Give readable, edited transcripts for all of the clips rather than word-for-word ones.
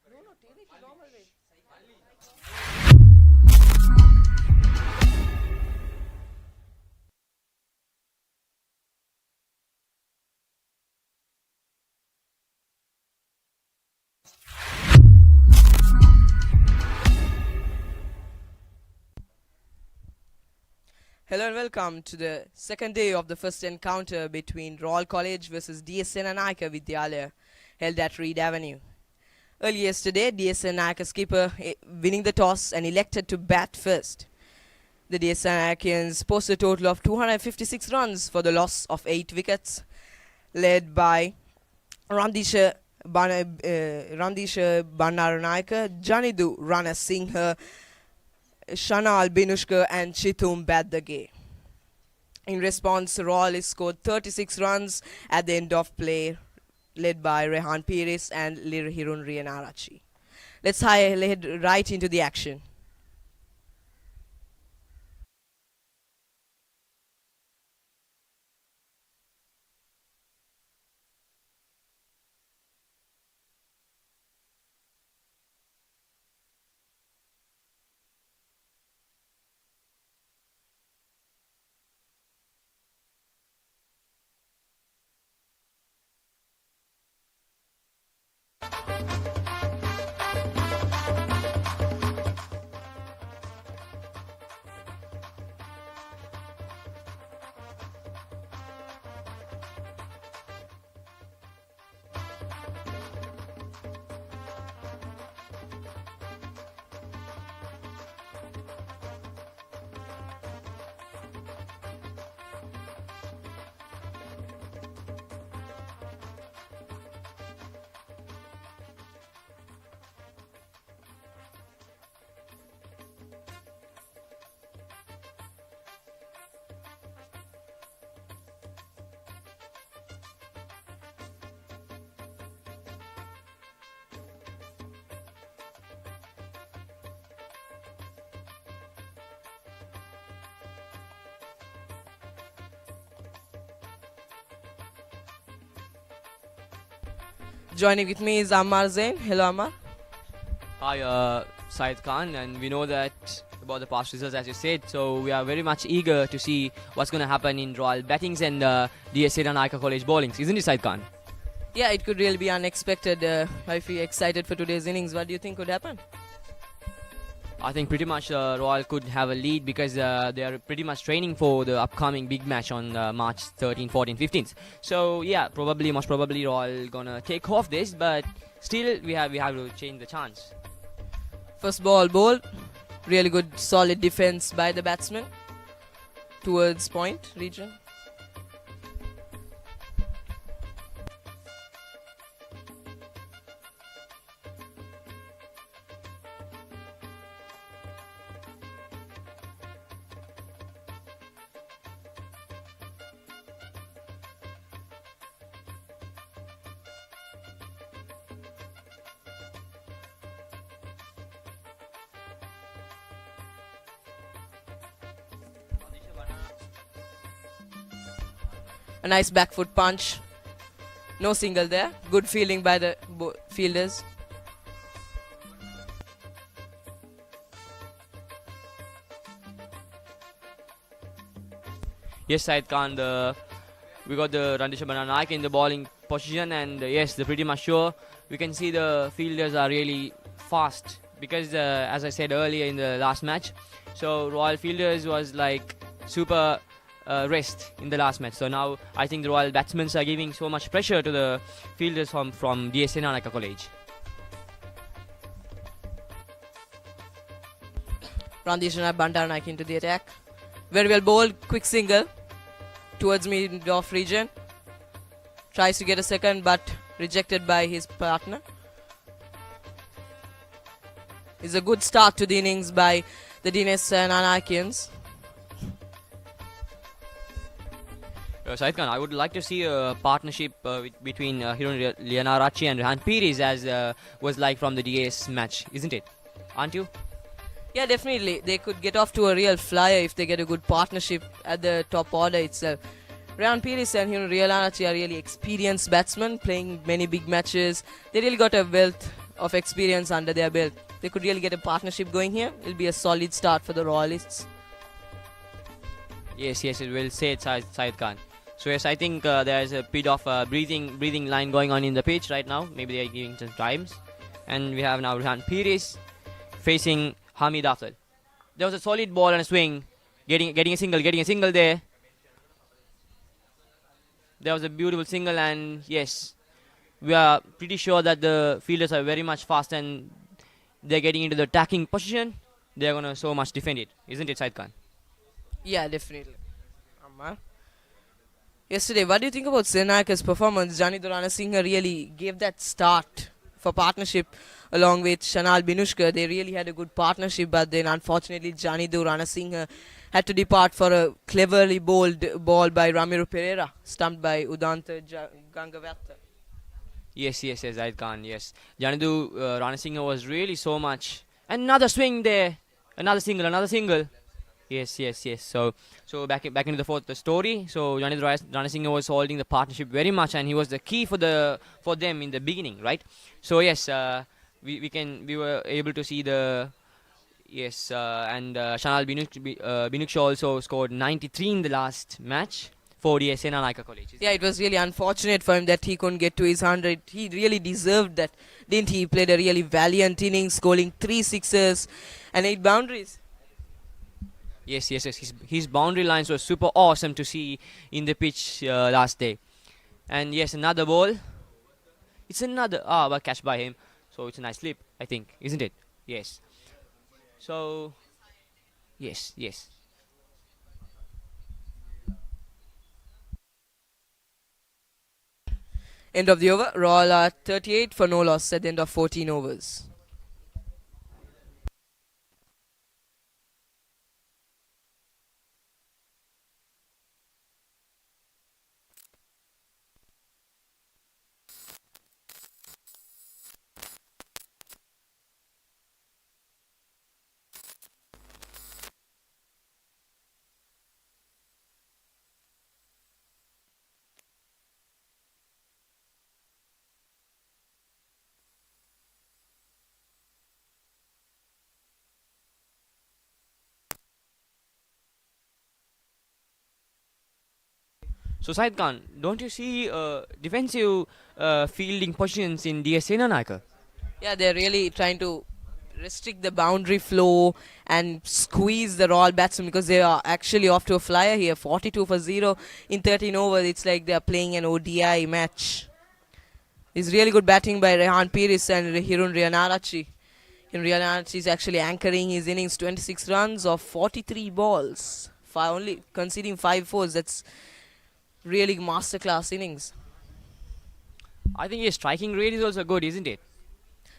Hello and welcome to the second day of the first encounter between Royal College versus D.S.Senanayake Vidyalaya, held at Reed Avenue. Early yesterday, D.S.Senanayake's keeper winning the toss and elected to bat first. The D.S.Senanakeans posted a total of 256 runs for the loss of 8 wickets, led by Randisha Bandaranayake, Janidu Rana Singh, Shana Albinushka and Chitum Badage. In response, Royal scored 36 runs at the end of play, led by Rehan Pires and Lirhirun Rianarachi. Let's head right into the action. Joining with me is Ammar Zain. Hello, Ammar. Hi, Syed Khan, and we know that about the past results, as you said, so we are very much eager to see what's going to happen in Royal battings and D.S.Senanayake College bowlings, isn't it, Syed Khan? Yeah, it could really be unexpected. I feel excited for today's innings. What do you think could happen? I think pretty much Royal could have a lead because they are pretty much training for the upcoming big match on March 13, 14, 15th. So yeah, most probably Royal gonna take off this, but still we have to change the chance. First ball bowled. Really good solid defense by the batsman towards point region. A nice back foot punch. No single there. Good fielding by the fielders. Yes, Syed Khan, we got the Randisha Bandaranayake in the bowling position, and yes, they're pretty much sure. We can see the fielders are really fast because, as I said earlier in the last match, so Royal fielders was like super rest in the last match. So now I think the Royal batsmen are giving so much pressure to the fielders from D.S.Senanayake College. Randisha Bandaranayake into the attack. Very well bowled. Quick single towards mid-off region. Tries to get a second but rejected by his partner. It's a good start to the innings by the D.S.Senanakeans. Syed Khan, I would like to see a partnership between Hirun Lianarachi and Rehan Pires as was like from the DS match, isn't it? Aren't you? Yeah, definitely. They could get off to a real flyer if they get a good partnership at the top order itself. Rehan Pires and Hirun Lianarachi are really experienced batsmen playing many big matches. They really got a wealth of experience under their belt. They could really get a partnership going here. It'll be a solid start for the Royalists. Yes, it will say Said Khan. So yes, I think there is a bit of breathing line going on in the pitch right now. Maybe they are giving some times. And we have now Rehan Pires facing Hamid Afzal. There was a solid ball and a swing, getting a single there. There was a beautiful single, and yes, we are pretty sure that the fielders are very much fast and they're getting into the attacking position. They're gonna so much defend it, isn't it, Said Khan? Yeah, definitely. Ammar. Yesterday, what do you think about Senanayaka's performance? Jani Singha really gave that start for partnership along with Shanal Binushka. They really had a good partnership, but then unfortunately Jani Singha had to depart for a cleverly bowled ball by Ramiro Pereira, stumped by Udanta Gangavatta. Yes, Zaid Khan, yes. Janidu Ranasinghe was really so much. Another swing there. Another single. Yes. So back into the story. So Janidu Ranasinghe was holding the partnership very much, and he was the key for them in the beginning, right? So yes, we were able to see the and Shanal Binuksha also scored 93 in the last match for D.S.Senanayake College. Yeah, it was really unfortunate for him that he couldn't get to his 100. He really deserved that, didn't he? He played a really valiant innings, scoring 3 sixes and 8 boundaries. Yes. His boundary lines were super awesome to see in the pitch last day. And yes, another ball. It's another but catch by him. So it's a nice slip, I think, isn't it? Yes. So yes. End of the over. Royal are 38 for no loss at the end of 14 overs. So Said Khan, don't you see defensive fielding positions in D.S.Senanayake? Yeah, they're really trying to restrict the boundary flow and squeeze the Royal batsmen because they are actually off to a flyer here. 42 for 0 in 13 overs. It's like they're playing an ODI match. It's really good batting by Rehan Pires and Hirun Riyanarachi. Hirun Riyanarachi is actually anchoring his innings, 26 runs of 43 balls. Only conceding 5 fours. That's really masterclass innings. I think his striking rate is also good, isn't it?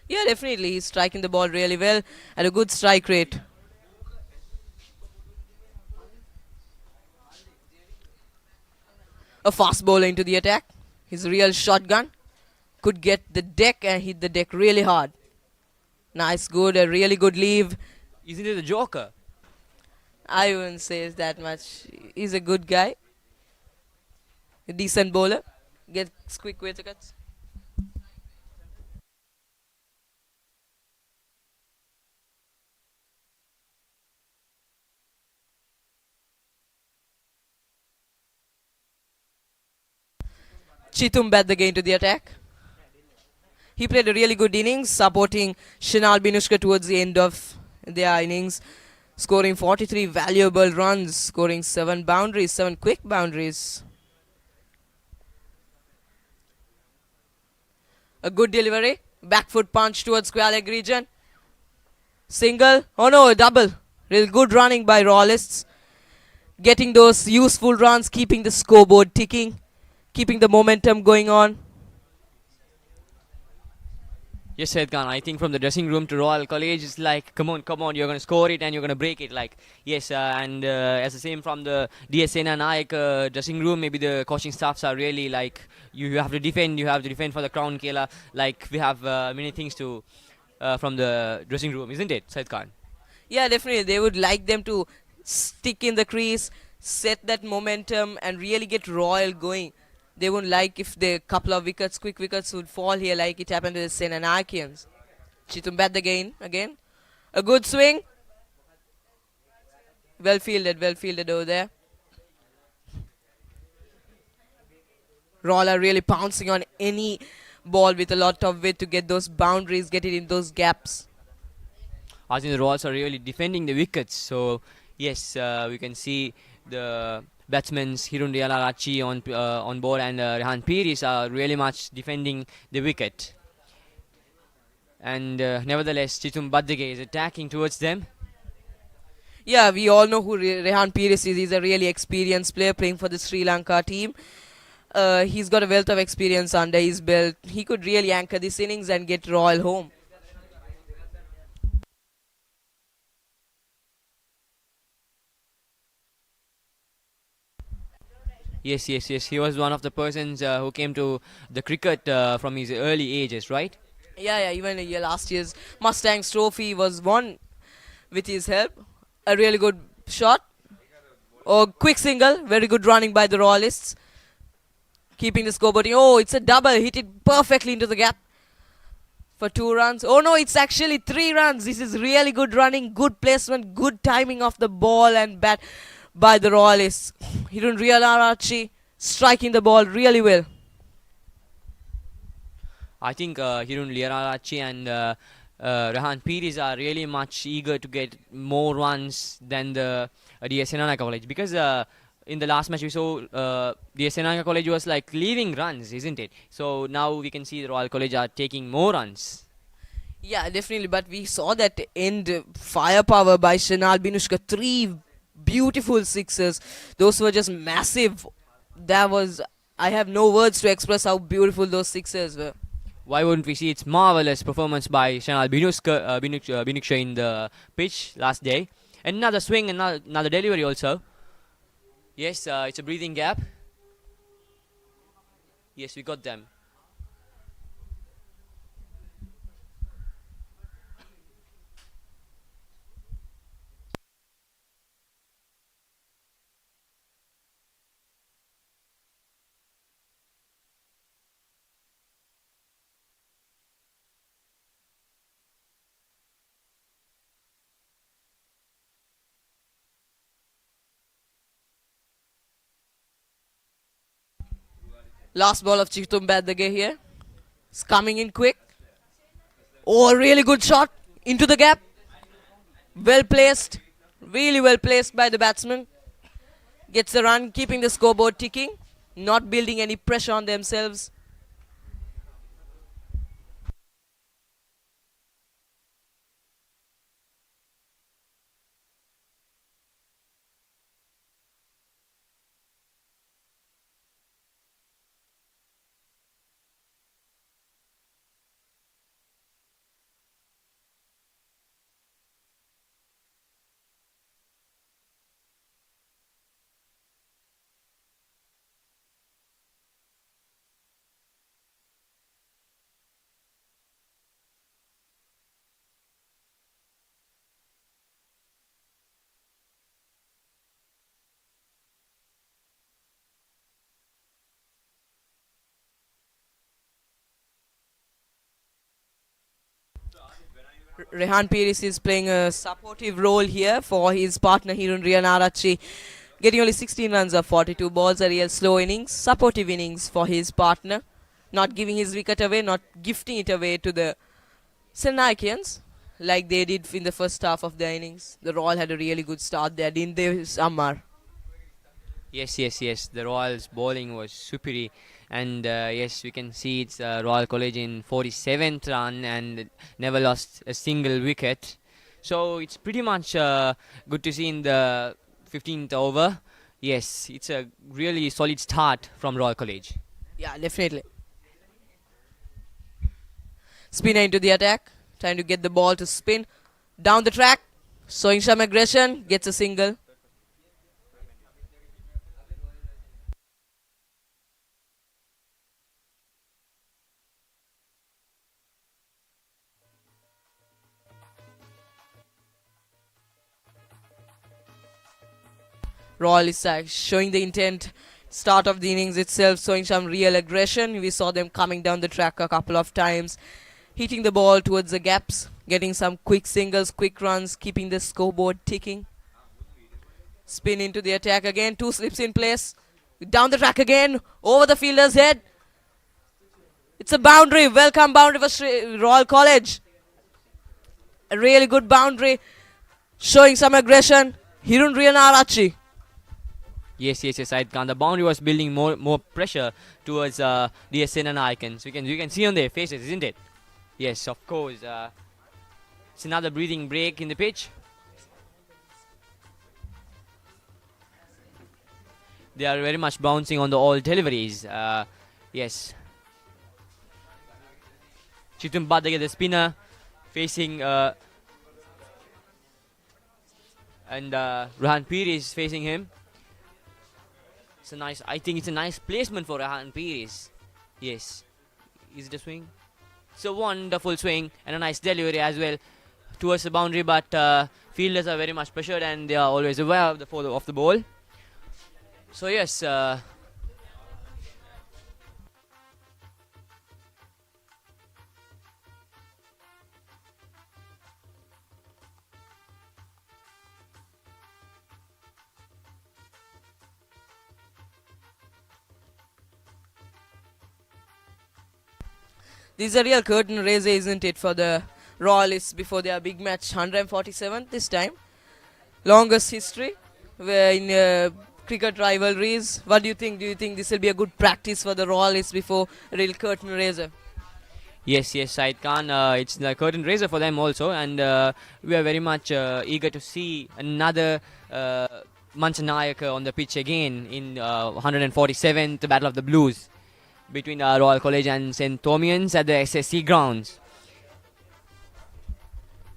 Yeah, definitely. He's striking the ball really well at a good strike rate. A fast bowler into the attack. His real shotgun. Could get the deck and hit the deck really hard. Nice, good, a really good leave. Isn't it a joker? I wouldn't say that much. He's a good guy. A decent bowler. Gets quick wickets. Chitum bat the game to the attack. He played a really good innings, supporting Shinal Binushka towards the end of their innings, scoring 43 valuable runs, scoring 7 boundaries, 7 quick boundaries. A good delivery, back foot punch towards square leg region. Single, oh no, a double. Real good running by Royalists. Getting those useful runs, keeping the scoreboard ticking, keeping the momentum going on. Yes, Said Khan, I think from the dressing room to Royal College, it's like, come on, you're going to score it and you're going to break it. Like, yes, and as the same from the D.S.Senanayake dressing room, maybe the coaching staffs are really like, you have to defend for the crown, Kela. Like, we have many things to from the dressing room, isn't it, Said Khan? Yeah, definitely. They would like them to stick in the crease, set that momentum, and really get Royal going. They wouldn't like if the couple of wickets, quick wickets would fall here like it happened to the Senanakians. Chitum bat again. A good swing. Well fielded over there. Roller really pouncing on any ball with a lot of weight to get those boundaries, get it in those gaps. I think the Royals are really defending the wickets. So yes, we can see the batsmen Hirun Riyalarachi on board and Rehan Piris are really much defending the wicket. And nevertheless, Chitum Baddige is attacking towards them. Yeah, we all know who Rehan Piris is. He's a really experienced player playing for the Sri Lanka team. He's got a wealth of experience under his belt. He could really anchor this innings and get Royal home. Yes. He was one of the persons who came to the cricket from his early ages, right? Yeah. Even last year's Mustangs Trophy was won with his help. A really good shot. Oh, quick single. Very good running by the Royalists. Keeping the scoreboard. Oh, it's a double. Hit it perfectly into the gap for 2 runs. Oh no, it's actually 3 runs. This is really good running, good placement, good timing of the ball and bat by the Royalists. Hirun Riyalarachi striking the ball really well. I think Hirun Riyalarachi and Rehan Piris are really much eager to get more runs than the D.S.Senanayake College, because in the last match we saw D.S.Senanayake College was like leaving runs, isn't it? So now we can see the Royal College are taking more runs. Yeah, definitely. But we saw that end firepower by Shanal Binushka. 3 beautiful sixes. Those were just massive. I have no words to express how beautiful those sixes were. Why wouldn't we see its marvelous performance by Shanal Binushka in the pitch last day? And another swing, another delivery also. Yes, it's a breathing gap. Yes, we got them. Last ball of Chitum Badage here. It's coming in quick. Oh, a really good shot into the gap. Well placed. Really well placed by the batsman. Gets the run, keeping the scoreboard ticking. Not building any pressure on themselves. Rehan Piris is playing a supportive role here for his partner Hirun Riyalarachi. Getting only 16 runs of 42 balls, a real slow innings, supportive innings for his partner. Not giving his wicket away, not gifting it away to the Senanakians like they did in the first half of the innings. The Royal had a really good start there, didn't they, Ammar? Yes. The Royals bowling was superior, and yes, we can see it's Royal College in 47th run and never lost a single wicket. So it's pretty much good to see in the 15th over. Yes, it's a really solid start from Royal College. Yeah, definitely. Spinner into the attack, trying to get the ball to spin down the track, showing some aggression, gets a single. Royal is showing the intent. Start of the innings itself, showing some real aggression. We saw them coming down the track a couple of times, hitting the ball towards the gaps, getting some quick singles, quick runs, keeping the scoreboard ticking. Spin into the attack again, 2 slips in place. Down the track again, over the fielder's head. It's a boundary, welcome boundary for Royal College. A really good boundary, showing some aggression. Hirun Riyanarachi. Yes, Said Khan. The boundary was building more pressure towards D.S.Senanayake. So you can see on their faces, isn't it? Yes, of course. It's another breathing break in the pitch. They are very much bouncing on the all deliveries. Yes. Chitum Badage, the spinner, facing and Rahan Piri is facing him. I think it's a nice placement for Rahan Piri. Yes. Is it a swing? It's a wonderful swing and a nice delivery as well towards the boundary, but fielders are very much pressured and they are always aware of the ball. So yes, this is a real curtain raiser, isn't it, for the Royalists before their big match, 147th this time. Longest history in cricket rivalries. What do you think? Do you think this will be a good practice for the Royalists before a real curtain raiser? yes, Said Khan. It's the curtain raiser for them also, and we are very much eager to see another Manchanayaka on the pitch again in 147th Battle of the Blues between Royal College and St. Thomians at the SSC grounds.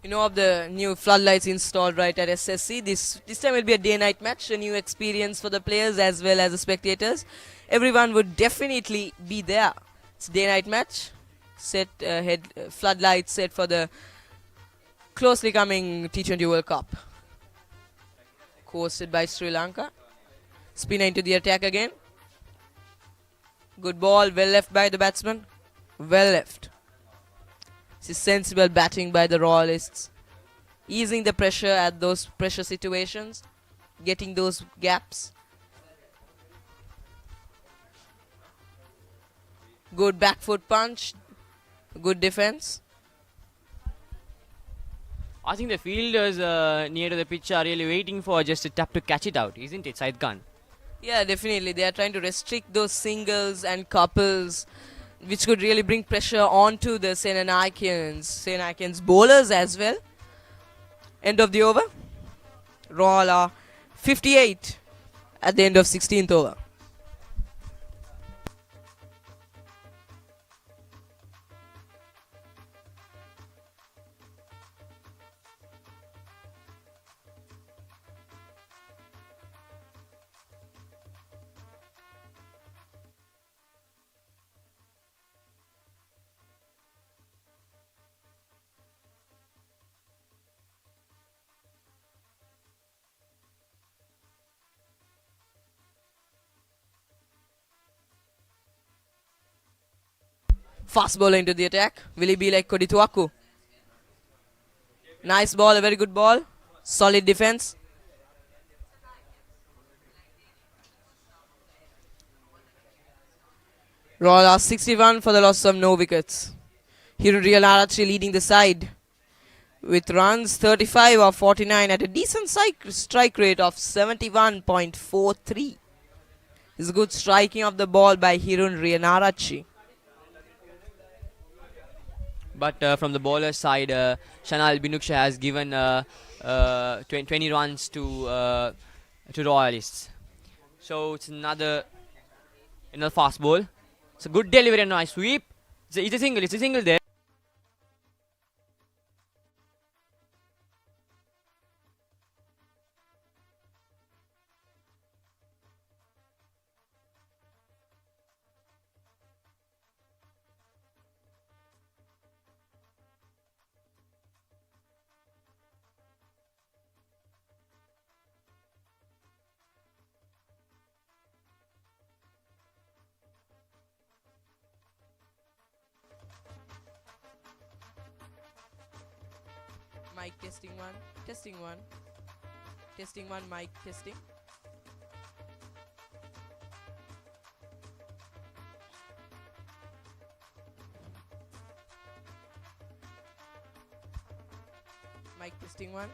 You know of the new floodlights installed right at SSC. This time will be a day-night match, a new experience for the players as well as the spectators. Everyone would definitely be there. It's a day-night match. Floodlights set for the closely coming T20 World Cup. Coasted by Sri Lanka. Spinner into the attack again. Good ball, well left by the batsman. Well left. This is sensible batting by the Royalists. Easing the pressure at those pressure situations. Getting those gaps. Good back foot punch. Good defense. I think the fielders near to the pitch are really waiting for just a tap to catch it out, isn't it, Said Khan? Yeah, definitely. They are trying to restrict those singles and couples, which could really bring pressure onto the Senanakians bowlers as well. End of the over. Royal are 58 at the end of 16th over. Fast bowler into the attack. Will he be like Kodituaku? Nice ball, a very good ball. Solid defense. Royal are 61 for the loss of no wickets. Hirun Riyanarachi leading the side with runs 35 of 49 at a decent strike rate of 71.43. This is good striking of the ball by Hirun Riyanarachi. But from the bowler side, Shanal Binuksha has given 20 runs to Royalists. So it's another fast ball. It's a good delivery and nice sweep. It's a single there. Mic testing one. Testing one. Testing one. Mic testing. Mic testing one.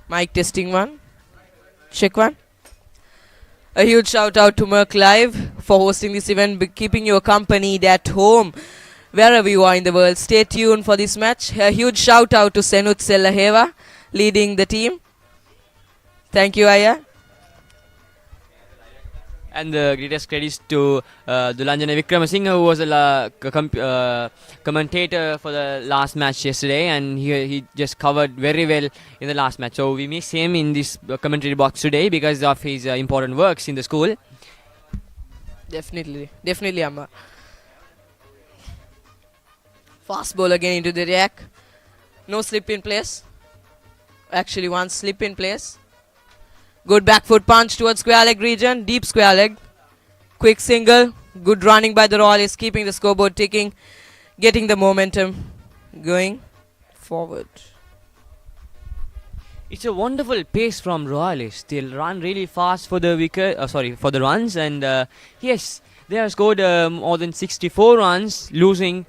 Mic testing one. Check one. A huge shout out to Merck Live for hosting this event, keeping you accompanied at home, wherever you are in the world. Stay tuned for this match. A huge shout out to Senut Sellaheva leading the team. Thank you, Aya. And the greatest credits to Dulanjana Wickramasinghe, who was a commentator for the last match yesterday, and he just covered very well in the last match. So we miss him in this commentary box today because of his important works in the school. Definitely, Amma. Fast ball again into the rack. No slip in place. Actually, one slip in place. Good back foot punch towards square leg region. Deep square leg. Quick single. Good running by the Royalists, keeping the scoreboard ticking. Getting the momentum going forward. It's a wonderful pace from Royalists. They'll run really fast for the for the runs. And yes, they have scored more than 64 runs, losing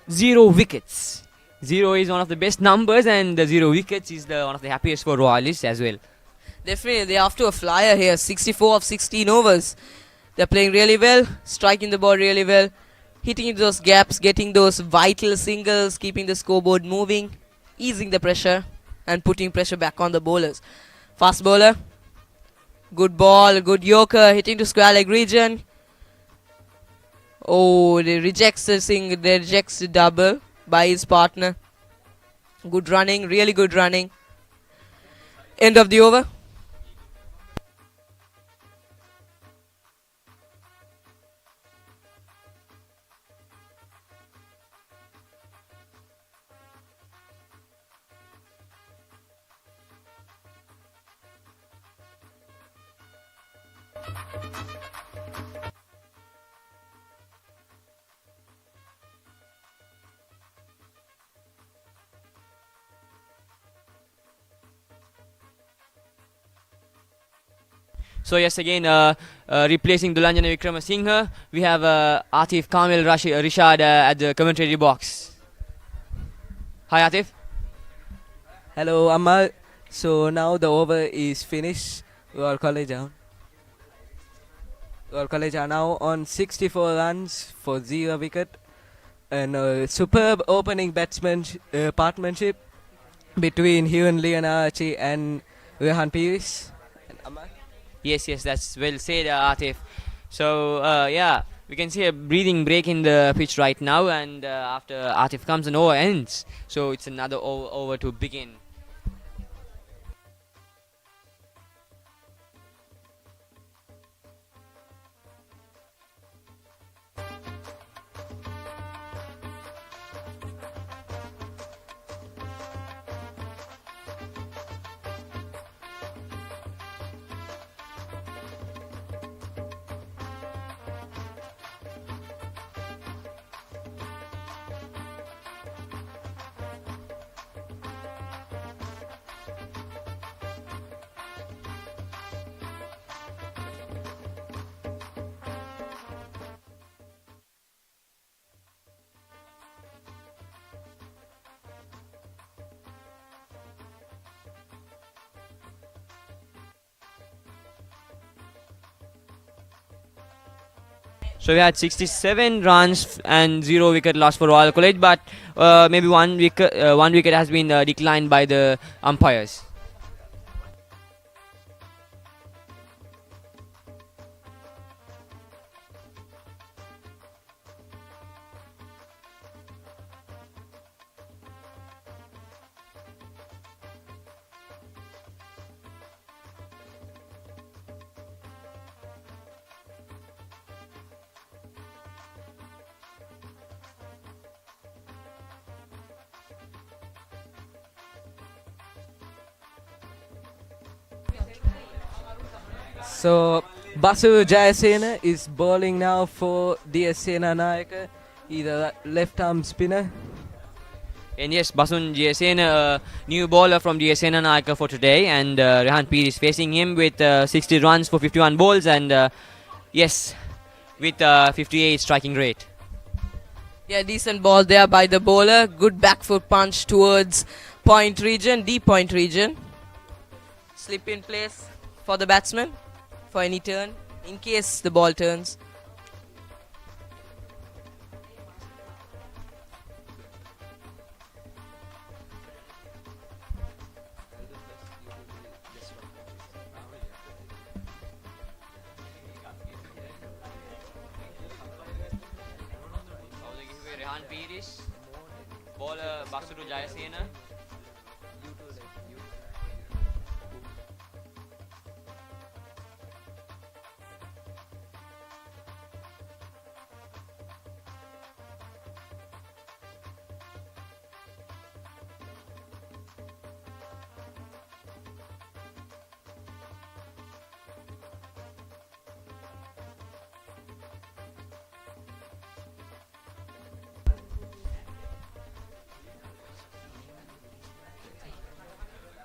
0 wickets. 0 is one of the best numbers, and the 0 wickets is one of the happiest for Royalists as well. Definitely, they're after a flyer here. 64 of 16 overs. They're playing really well, striking the ball really well, hitting into those gaps, getting those vital singles, keeping the scoreboard moving, easing the pressure, and putting pressure back on the bowlers. Fast bowler. Good ball, good yorker, hitting to square leg region. Oh, they rejects the double by his partner. Good running, really good running. End of the over. So yes, again, replacing Dulanjana Wickramasinghe, we have Atif Kamil Rishad at the commentary box. Hi Atif. Hello, Amal. So now the over is finished. Royal College are now on 64 runs for 0 wicket. And a superb opening partnership between Hiran Leonarchi and Rehan Piris. And Amal. Yes, that's well said, Atif. So yeah, we can see a breathing break in the pitch right now, and after Atif comes, an over ends. So it's another over to begin. So we had 67 runs and 0 wicket loss for Royal College, but maybe one wicket has been declined by the umpires. So Basu Jayasena is bowling now for D.S.Senanayake. He's a left arm spinner. And yes, Basun Jayasena, new bowler from D.S.Senanayake for today, and Rehan Peer is facing him with 60 runs for 51 balls, and yes, with 58 striking rate. Yeah, decent ball there by the bowler. Good back foot punch towards point region, deep point region. Slip in place for the batsman for any turn in case the ball turns. Rehan Peer is bowler Basu Jayasena.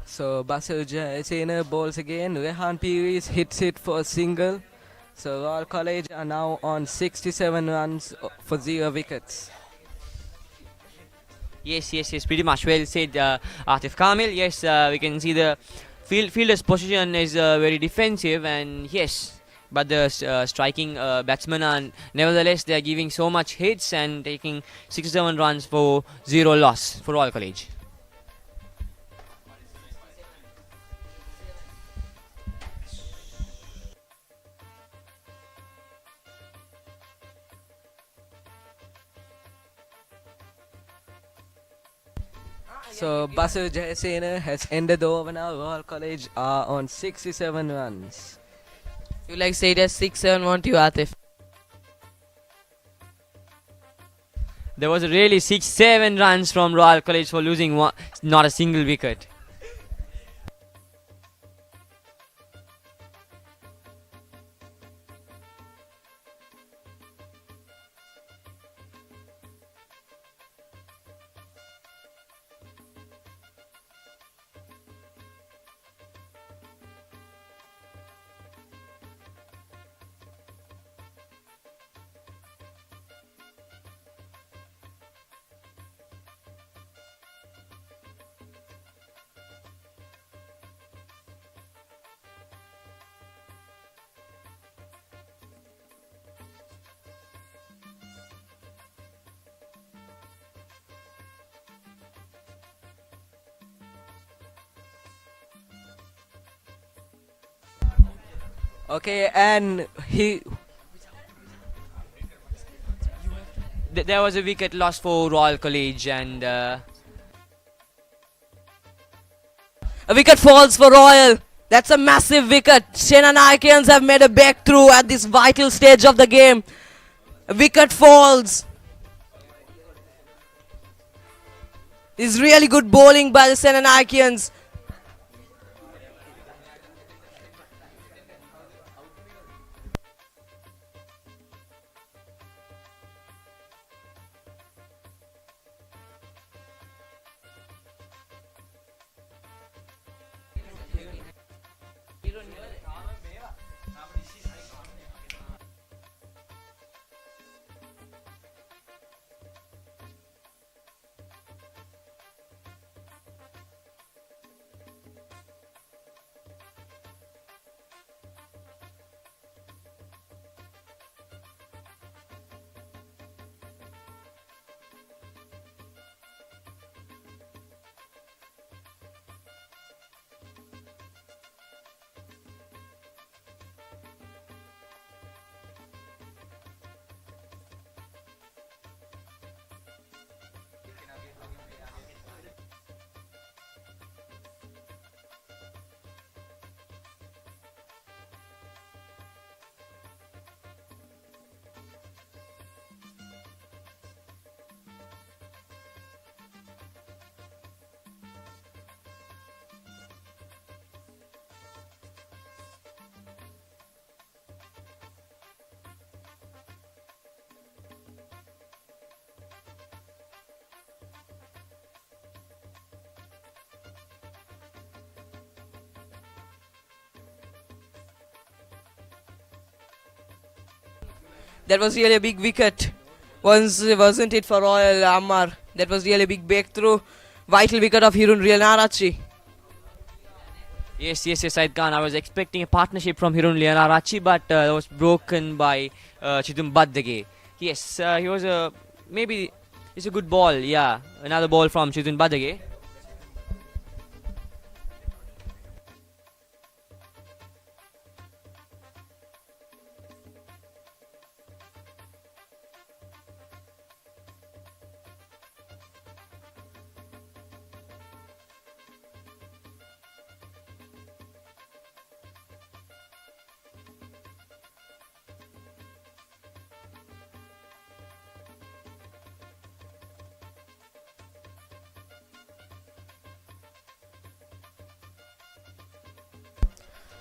So Basu Jayasena bowls again. Rehan Peeris hits it for a single. So Royal College are now on 67 runs for 0 wickets. Yes, pretty much well said, Atif Kamil. Yes, we can see the fielder's position is very defensive, and yes, but the striking batsmen are nevertheless they are giving so much hits and taking 67 runs for 0 loss for Royal College. So Basu Jayasena has ended the over now. Royal College are on 67 runs. You like say it as 6-7, won't you, Atif? There was really 6-7 runs from Royal College for losing not a single wicket. Okay, and There was a wicket loss for Royal College, and A wicket falls for Royal. That's a massive wicket. Senanayakans have made a breakthrough at this vital stage of the game. A wicket falls. It's really good bowling by the Senanayakans. That was really a big wicket. Wasn't it for Royal Ammar? That was really a big breakthrough. Vital wicket of Hirun Lianarachi. Yes, Said Khan. I was expecting a partnership from Hirun Lianarachi, but that was broken by Chidum Baddage. Yes, he was maybe it's a good ball. Yeah, another ball from Chidun Baddage.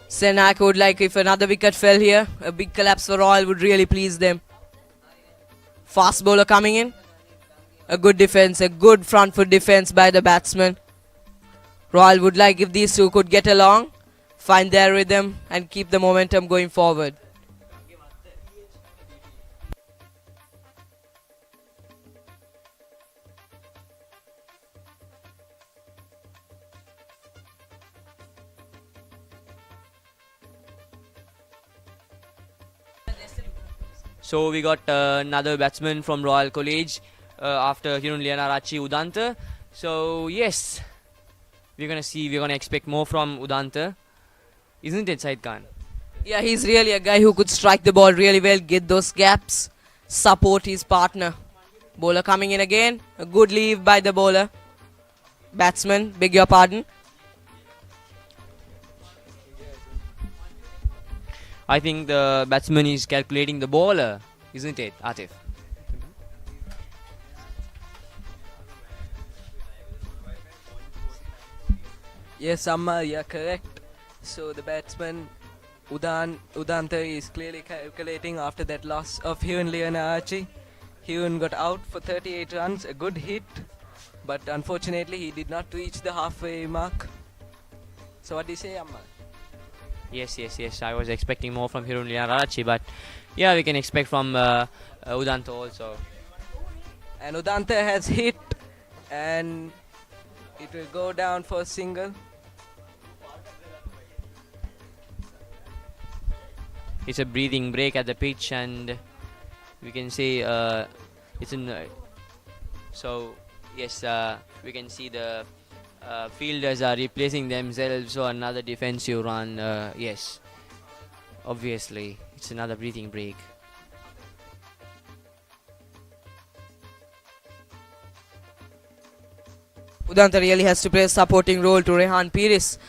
Senanayake would like if another wicket fell here. A big collapse for Royal would really please them. Fast bowler coming in. A good defense, a good front foot defense by the batsman. Royal would like if these two could get along, find their rhythm and keep the momentum going forward. So we got another batsman from Royal College after Hirun Lianarachi, Udanta. So yes, we're gonna expect more from Udanta, isn't it, Said Khan? Yeah, he's really a guy who could strike the ball really well, get those gaps, support his partner. Bowler coming in again. A good leave by the bowler. Batsman, beg your pardon. I think the batsman is calculating the bowler, isn't it, Atif? Yes, Amma, you're correct. So the batsman Udanta is clearly calculating after that loss of Hirun Lianarachi. Hirun got out for 38 runs, a good hit, but unfortunately he did not reach the halfway mark. So what do you say, Amma? Yes. I was expecting more from Hirun Lianarachi, but yeah, we can expect from Udanta also. And Udanta has hit, and it will go down for a single. It's a breathing break at the pitch, and we can say it's in. So yes, we can see the fielders are replacing themselves. So another defensive run. Yes, obviously it's another breathing break. Udanta really has to play a supporting role to Rehan Pires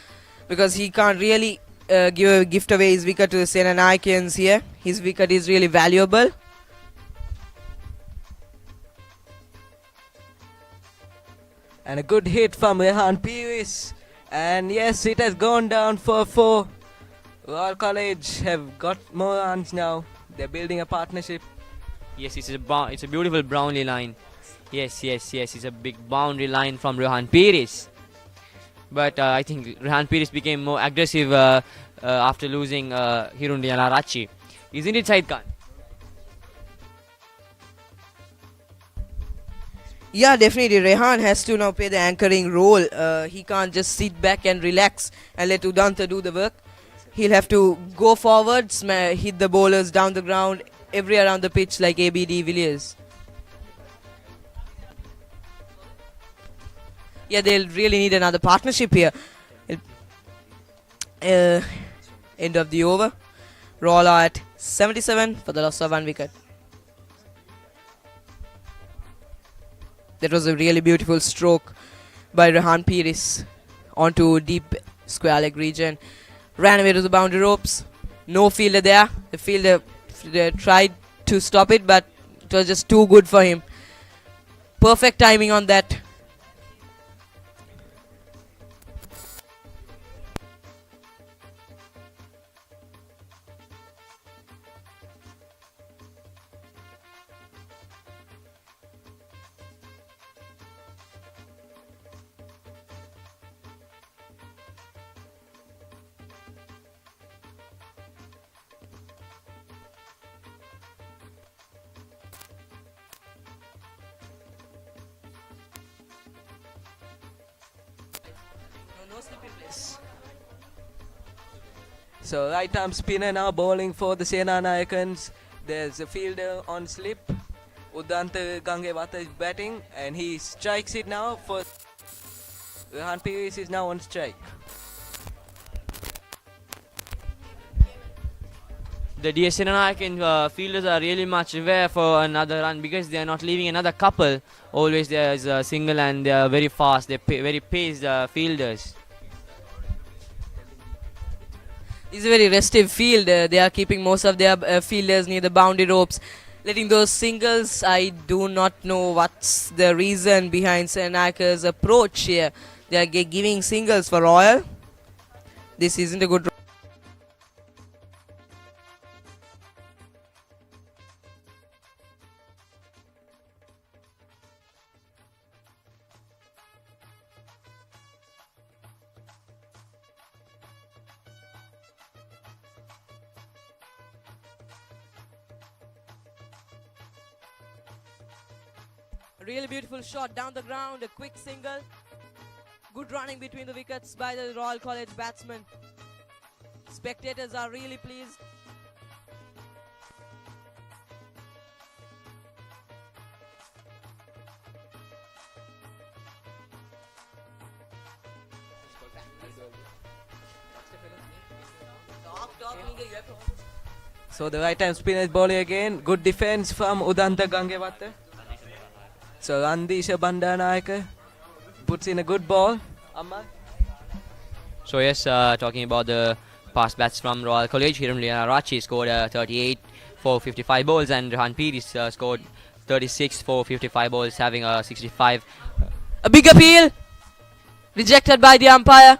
because he can't really gift away his wicket to the Senanayakans here. His wicket is really valuable. And a good hit from Rehan Pires. And yes, it has gone down for 4. Royal College have got more runs now. They're building a partnership. Yes, it's a beautiful boundary line. Yes, it's a big boundary line from Rehan Pires. But I think Rehan Pires became more aggressive after losing Hirun Lianarachi. Isn't it, Said Khan? Yeah, definitely. Rehan has to now play the anchoring role. He can't just sit back and relax and let Udanta do the work. He'll have to go forward, hit the bowlers down the ground, every around the pitch like ABD Villiers. Yeah, they'll really need another partnership here. End of the over. Roll at 77 for the loss of 1 wicket. That was a really beautiful stroke by Rehan Pires onto deep square leg region. Ran away to the boundary ropes. No fielder there. The fielder tried to stop it, but it was just too good for him. Perfect timing on that. no slippy place. So right arm spinner now bowling for the Senanayakans. There's a fielder on slip. Udanta Gangewata is batting and he strikes it now for Rehan Pires is now on strike. The D.S.Senanayake fielders are really much aware for another run because they are not leaving another couple. Always there is a single and they are very fast. They very paced fielders. It's a very restive field. They are keeping most of their fielders near the boundary ropes, letting those singles. I do not know what's the reason behind Senanayake's approach here. They are giving singles for Royal. This isn't a good. Really beautiful shot down the ground, a quick single. Good running between the wickets by the Royal College batsman. Spectators are really pleased. So the right arm spinner is bowling again. Good defense from Udanta Gangewata. So Randisha Bandanayake puts in a good ball. Amma? So yes, talking about the past bats from Royal College, Hirunlianarachi scored 38 for 55 balls and Rehan Pires scored 36 for 55 balls, having a 65. A big appeal! Rejected by the umpire.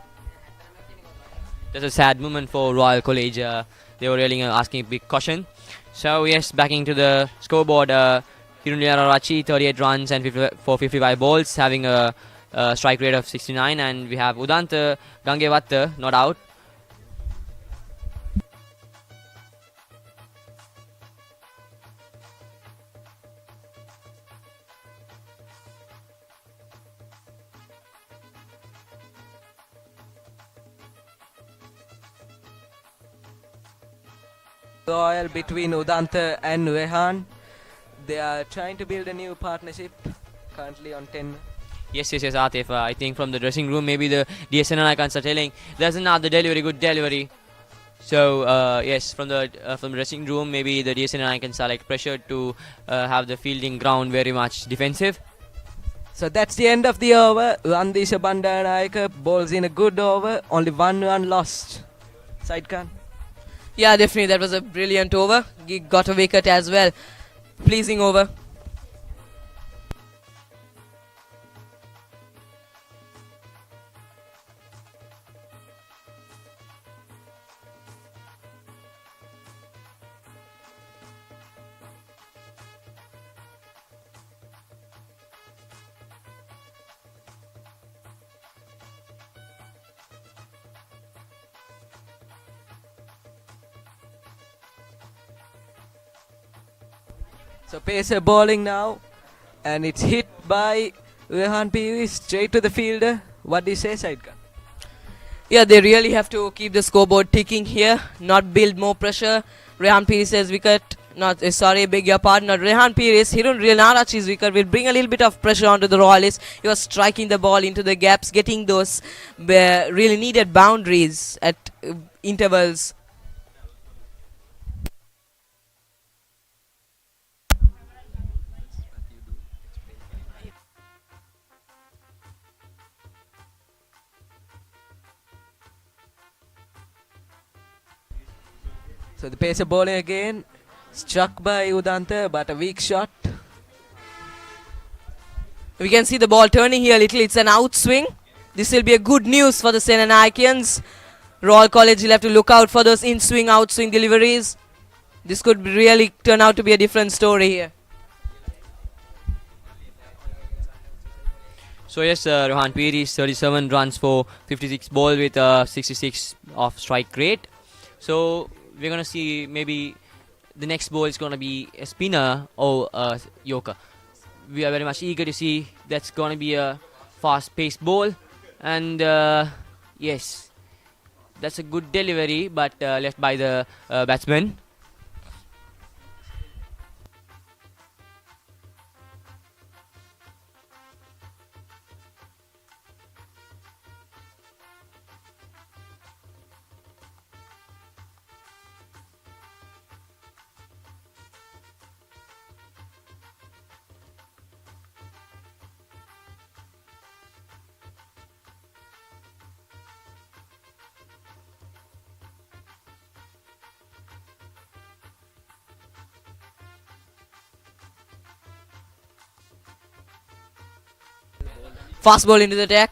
That's a sad moment for Royal College. They were really asking big caution. So yes, backing to the scoreboard, Hirunlianarachi 38 runs and for 55 balls, having a strike rate of 69, and we have Udanta Gangewata not out. Royal between Udanta and Rehan. They are trying to build a new partnership, currently on 10. Yes, Atif. I think from the dressing room, maybe the D.S.Senanayake are telling there's another delivery, good delivery. So yes, from the dressing room, maybe the D.S.Senanayake are like pressured to have the fielding ground very much defensive. So that's the end of the over. Randisha Bandanayake bowls in a good over. Only 1 run lost. Said Khan. Yeah, definitely that was a brilliant over. He got a wicket as well. Pleasing over. So pacer bowling now, and it's hit by Rehan Pires straight to the fielder. What do you say, Said Khan? Yeah, they really have to keep the scoreboard ticking here, not build more pressure. Rehan Pires' wicket, beg your pardon, not Rehan Pires, Hirunlianarachi's wicket will bring a little bit of pressure onto the Royalists. He was striking the ball into the gaps, getting those really needed boundaries at intervals. So the pacer bowling again, struck by Udanta, but a weak shot. We can see the ball turning here a little. It's an outswing. This will be a good news for the Senanayakans. Royal College will have to look out for those in-swing, outswing deliveries. This could really turn out to be a different story here. So yes, Rehan Pires 37 runs for 56 balls with 66 of strike rate. So we're gonna see maybe the next ball is gonna be a spinner or a yorker. We are very much eager to see that's gonna be a fast-paced ball, and yes, that's a good delivery, but left by the batsman. Fast ball into the attack.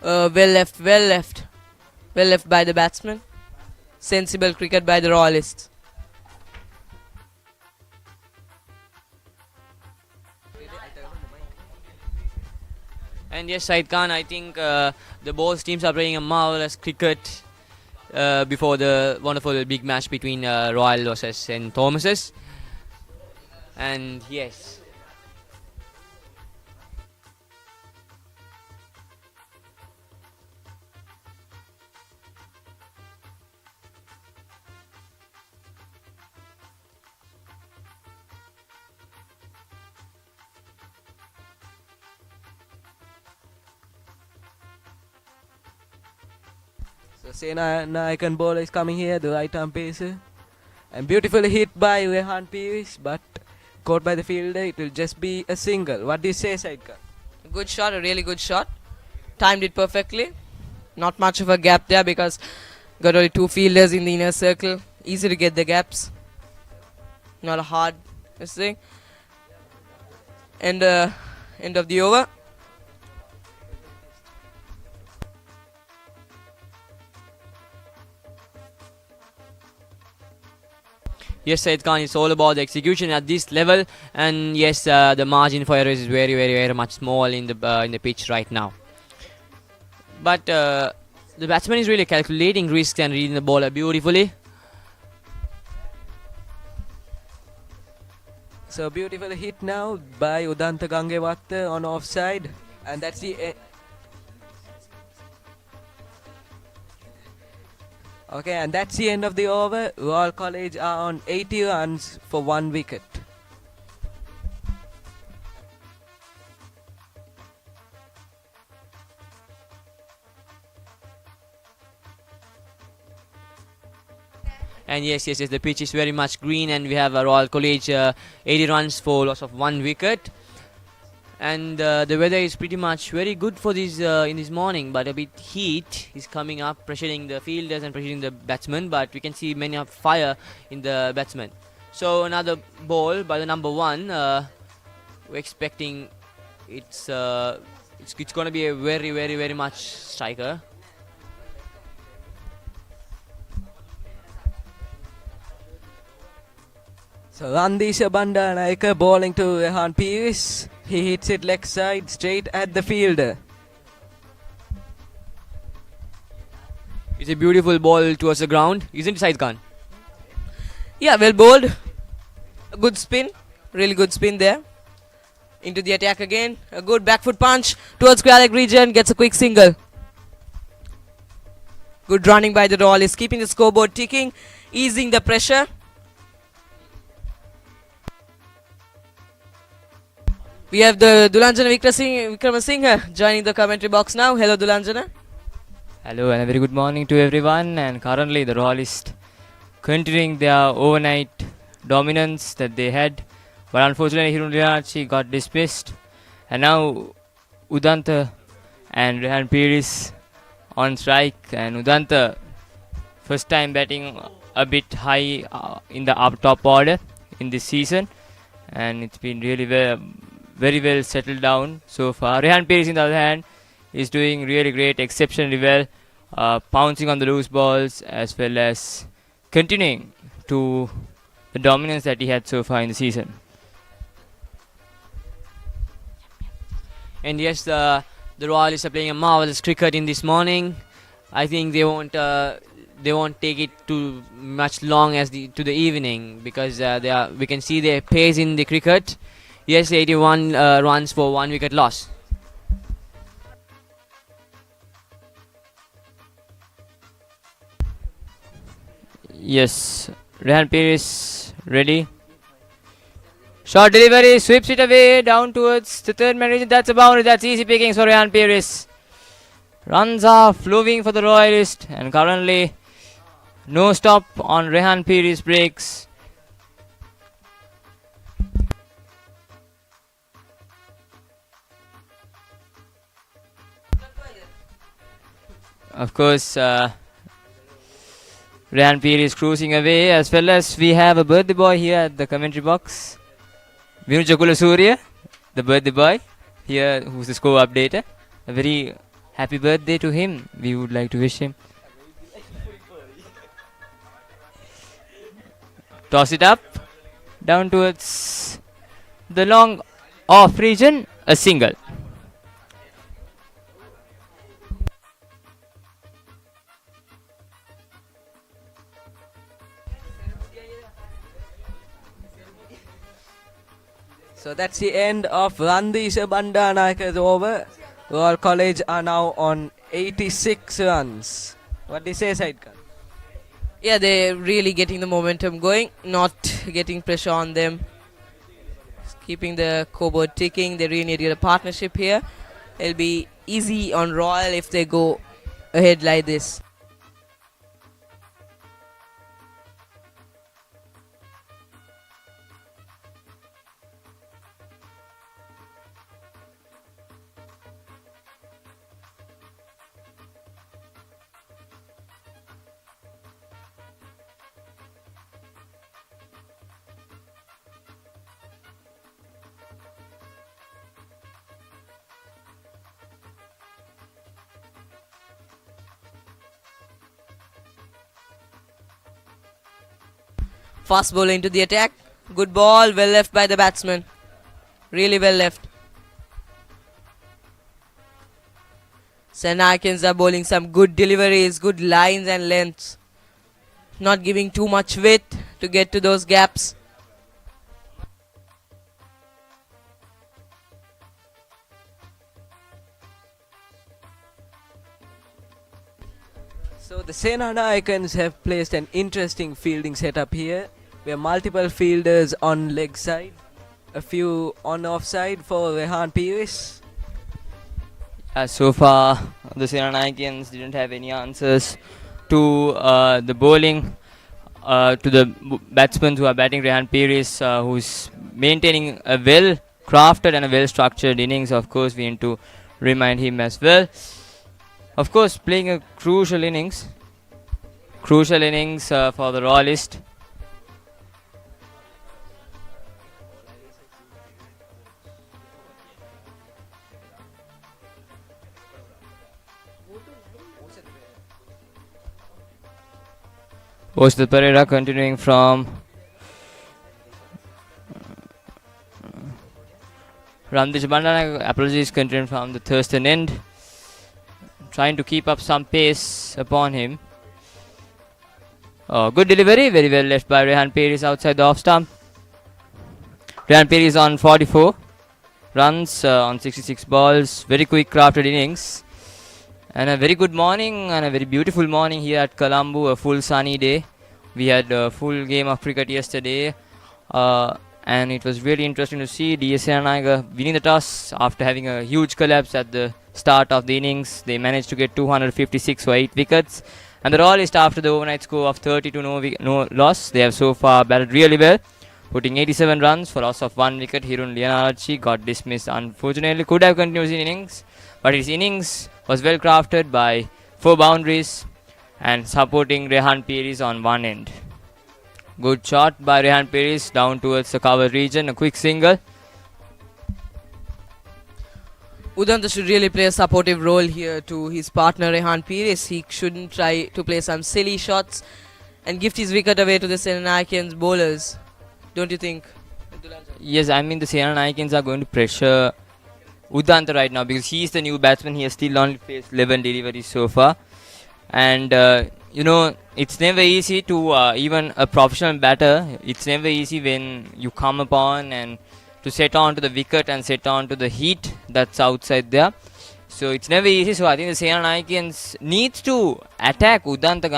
Well left, well left. Well left by the batsman. Sensible cricket by the Royalists. And yes, Said Khan, I think the both teams are playing a marvelous cricket before the wonderful big match between Royal versus St. Thomas's. And yes, So Senanayake bowler is coming here, the right arm pacer. And beautifully hit by Rehan Pires, but caught by the fielder. It will just be a single. What do you say, Saidka? Good shot, a really good shot. Timed it perfectly. Not much of a gap there because got only two fielders in the inner circle. Easy to get the gaps. Not a hard thing. And end of the over. yes, Said Khan, it's all about the execution at this level, and yes, the margin for error is very, very, very much small in the pitch right now. But the batsman is really calculating risks and reading the bowler beautifully. So beautiful hit now by Udanta Gangewatta on offside, and that's the okay, and that's the end of the over. Royal College are on 80 runs for 1 wicket. And yes, the pitch is very much green, and we have a Royal College 80 runs for loss of 1 wicket. And the weather is pretty much very good for this in this morning, but a bit heat is coming up, pressuring the fielders and pressuring the batsmen. But we can see many of fire in the batsmen. So another ball by the number 1. We're expecting it's going to be a very, very, very much striker. So Randisha Bandanayake bowling to Rehan Pires. He hits it leg side straight at the fielder. It's a beautiful ball towards the ground, isn't it, Said Khan? Yeah, well bowled. A good spin. Really good spin there. Into the attack again. A good back foot punch towards square leg region. Gets a quick single. Good running by the Royalists. Keeping the scoreboard ticking. Easing the pressure. We have the Dulanjana Vikramasinghe joining the commentary box now. Hello, Dulanjana. Hello and a very good morning to everyone. And currently the Royalists continuing their overnight dominance that they had, but unfortunately Hirunlianachi got dismissed, and now Udanta and Rehan Pires on strike. And Udanta first time batting a bit high in the up top order in this season, and it's been really very well settled down so far. Rehan Pires, on the other hand, is doing really great, exceptionally well, pouncing on the loose balls as well as continuing to the dominance that he had so far in the season. And yes, the Royalists are playing a marvelous cricket in this morning. I think they won't take it too much long to the evening, because we can see their pace in the cricket. Yes, 81 runs for 1 wicket loss. Yes, Rehan Pires ready. Short delivery, sweeps it away down towards the third man region. That's a boundary. That's easy pickings for Rehan Pires. Runs are flowing for the Royalist, and currently no stop on Rehan Pires breaks. Of course, Rehan Pires is cruising away, as well as we have a birthday boy here at the commentary box. Vinu Jakula Surya, the birthday boy here, who's the score updater. A very happy birthday to him. We would like to wish him. Toss it up, down towards the long off region, a single. So that's the end of Randisha Bandanayaka's over. Royal College are now on 86 runs. What do you say, Saidkar? Yeah, they're really getting the momentum going, not getting pressure on them. Keeping the scoreboard ticking. They really need to get a partnership here. It'll be easy on Royal if they go ahead like this. Fast bowler into the attack. Good ball, well left by the batsman. Really well left. Senanayakans are bowling some good deliveries, good lines and lengths. Not giving too much width to get to those gaps. So the Senanayakans have placed an interesting fielding setup here, where multiple fielders on leg side, a few on off side for Rehan Pires. So far, the Senanayakans didn't have any answers to the bowling, to the batsmen who are batting. Rehan Pires, who's maintaining a well-crafted and a well-structured innings. Of course, we need to remind him as well. Of course, playing a crucial innings for the Royalist. Oshat Pereira continuing from Ramdesh Bandanayake. Apologies, continuing from the Thurston end. Trying to keep up some pace upon him. Good delivery, very well left by Rehan Pires outside the off stump. Rehan Pires on 44 runs on 66 balls. Very quick crafted innings. And a very good morning and a very beautiful morning here at Colombo. A full sunny day. We had a full game of cricket yesterday. And it was really interesting to see D.S.Senanayake winning the toss after having a huge collapse at the start of the innings. They managed to get 256 for 8 wickets. And the Royalist, after the overnight score of 30 to no loss, they have so far batted really well, putting 87 runs for loss of 1 wicket. Hirun Lianarachi got dismissed unfortunately. Could have continued his innings, but his innings was well crafted by 4 boundaries and supporting Rehan Pires on one end. Good shot by Rehan Pires down towards the cover region, a quick single. Udanta should really play a supportive role here to his partner Rehan Pires. He shouldn't try to play some silly shots and gift his wicket away to the Senanayakans bowlers. Don't you think? Yes, I mean the Senanayakans are going to pressure Udanta right now because he is the new batsman. He has still only faced 11 deliveries so far. And it's never easy to even a professional batter. It's never easy when you come upon and to set on to the wicket and set on to the heat that's outside there. So it's never easy. So I think the Senanayakans needs to attack Udanta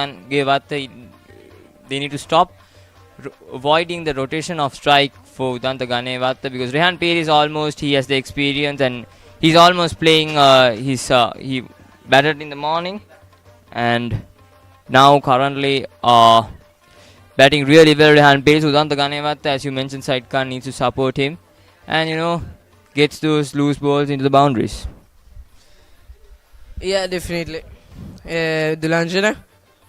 they need to stop avoiding the rotation of strike for Udanta Ganewata, because Rehan Peri is almost, he has the experience and he's almost playing he batted in the morning and now currently batting really well. Rehan Peri, Udanta Ganewata, as you mentioned, Said Khan needs to support him and gets those loose balls into the boundaries. Yeah, definitely. Dulanjana.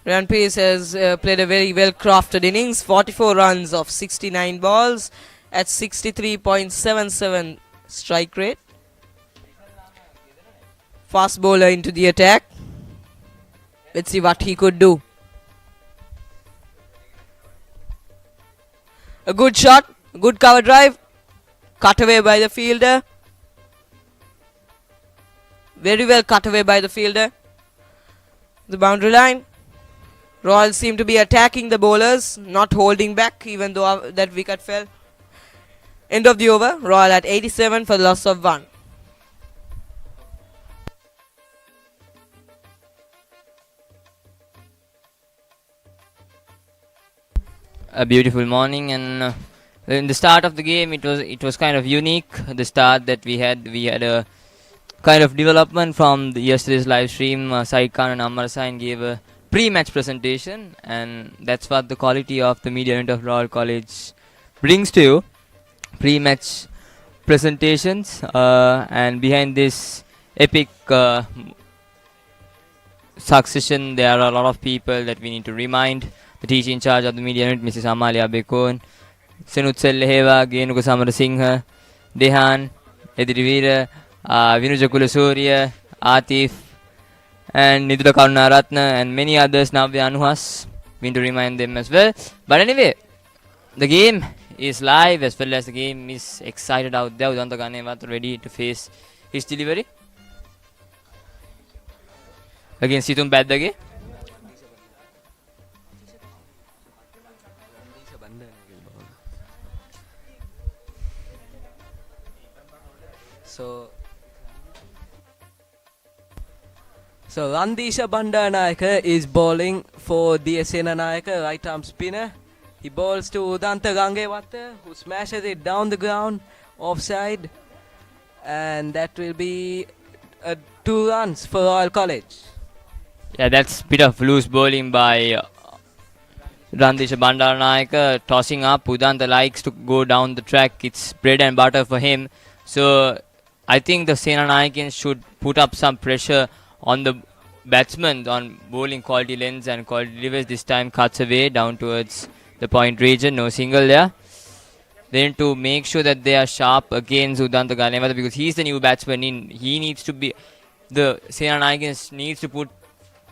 Rehan Pace has played a very well-crafted innings. 44 runs of 69 balls at 63.77 strike rate. Fast bowler into the attack. Let's see what he could do. A good shot, good cover drive. Cut away by the fielder. Very well cut away by the fielder. The boundary line. Royals seem to be attacking the bowlers, not holding back even though that wicket fell. End of the over. Royal at 87 for the loss of 1. A beautiful morning, and in the start of the game it was kind of unique. The start that we had a kind of development from yesterday's live stream. Said Khan and Ammar Sain gave a pre-match presentation, and that's what the quality of the media unit of Royal College brings to you. Pre-match presentations, and behind this epic succession there are a lot of people that we need to remind. The teacher in charge of the media unit, Mrs. Amalia Bekon, Senutsel Leheva, Genuka Samarasinghe, Dehan, Edirivira, Vinuja Kulasurya, Atif, and Nidula Karunaratna, and many others now the Anuhas. We need to remind them as well. But anyway, the game is live as well as the game is excited out there. Udanta Ganewata ready to face his delivery against Situm Baddage. So Randisha Bandanayake is bowling for D.S.Senanayake, right arm spinner. He bowls to Udanta Ganewata, who smashes it down the ground, offside, and that will be 2 runs for Royal College. Yeah, that's a bit of loose bowling by Randisha Bandanayake, tossing up. Udanta likes to go down the track. It's bread and butter for him. So I think the Senanayakans should put up some pressure on the batsmen on bowling quality lengths and quality delivers. This time cuts away down towards the point region. No single there. They need to make sure that they are sharp against Udanta Ganewata because he's the new batsman in. He needs to be, the Senanayakans needs to put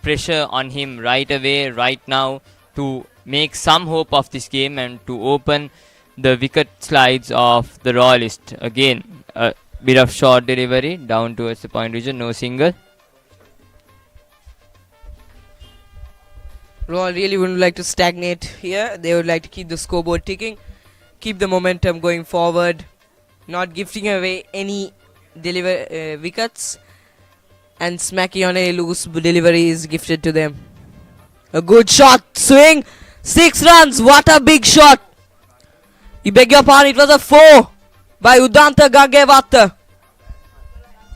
pressure on him right away, right now, to make some hope of this game and to open the wicket slides of the Royalist. Again, a bit of short delivery down towards the point region. No single. Royal really wouldn't like to stagnate here. They would like to keep the scoreboard ticking, keep the momentum going forward, not gifting away any wickets, and smacking on a loose delivery is gifted to them. A good shot, swing, 6 runs. What a big shot! You beg your pardon, it was a 4 by Udanta Ganewata.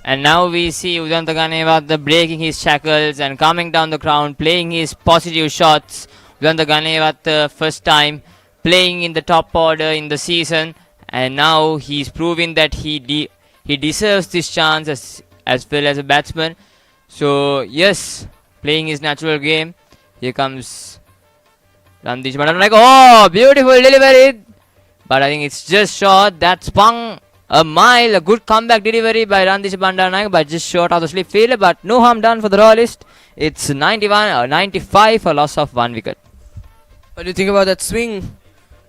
And now we see Udanta Ganewata breaking his shackles and coming down the ground, playing his positive shots. Udanta Ganewata first time playing in the top order in the season, and now he's proving that he deserves this chance as well as a batsman. So yes, playing his natural game. Here comes Randish Bandanayake. Oh, beautiful delivery, but I think it's just short. That spun a mile. A good comeback delivery by Randish Bandanayake, but just short of the slip field. But no harm done for the Royalist. It's 95 for loss of 1 wicket. What do you think about that swing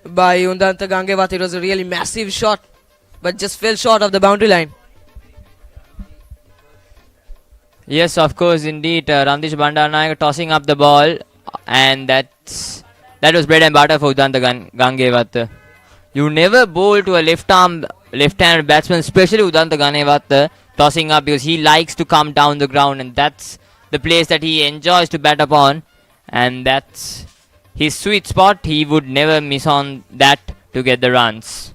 by Udanta Ganewata? It was a really massive shot, but just fell short of the boundary line. Yes, of course, indeed. Randish Bandanayake tossing up the ball, and that was bread and butter for Udanta Ganewata. You never bowl to a left-handed batsman, especially Udanta Ganewata, tossing up because he likes to come down the ground, and that's the place that he enjoys to bat upon, and that's his sweet spot. He would never miss on that to get the runs.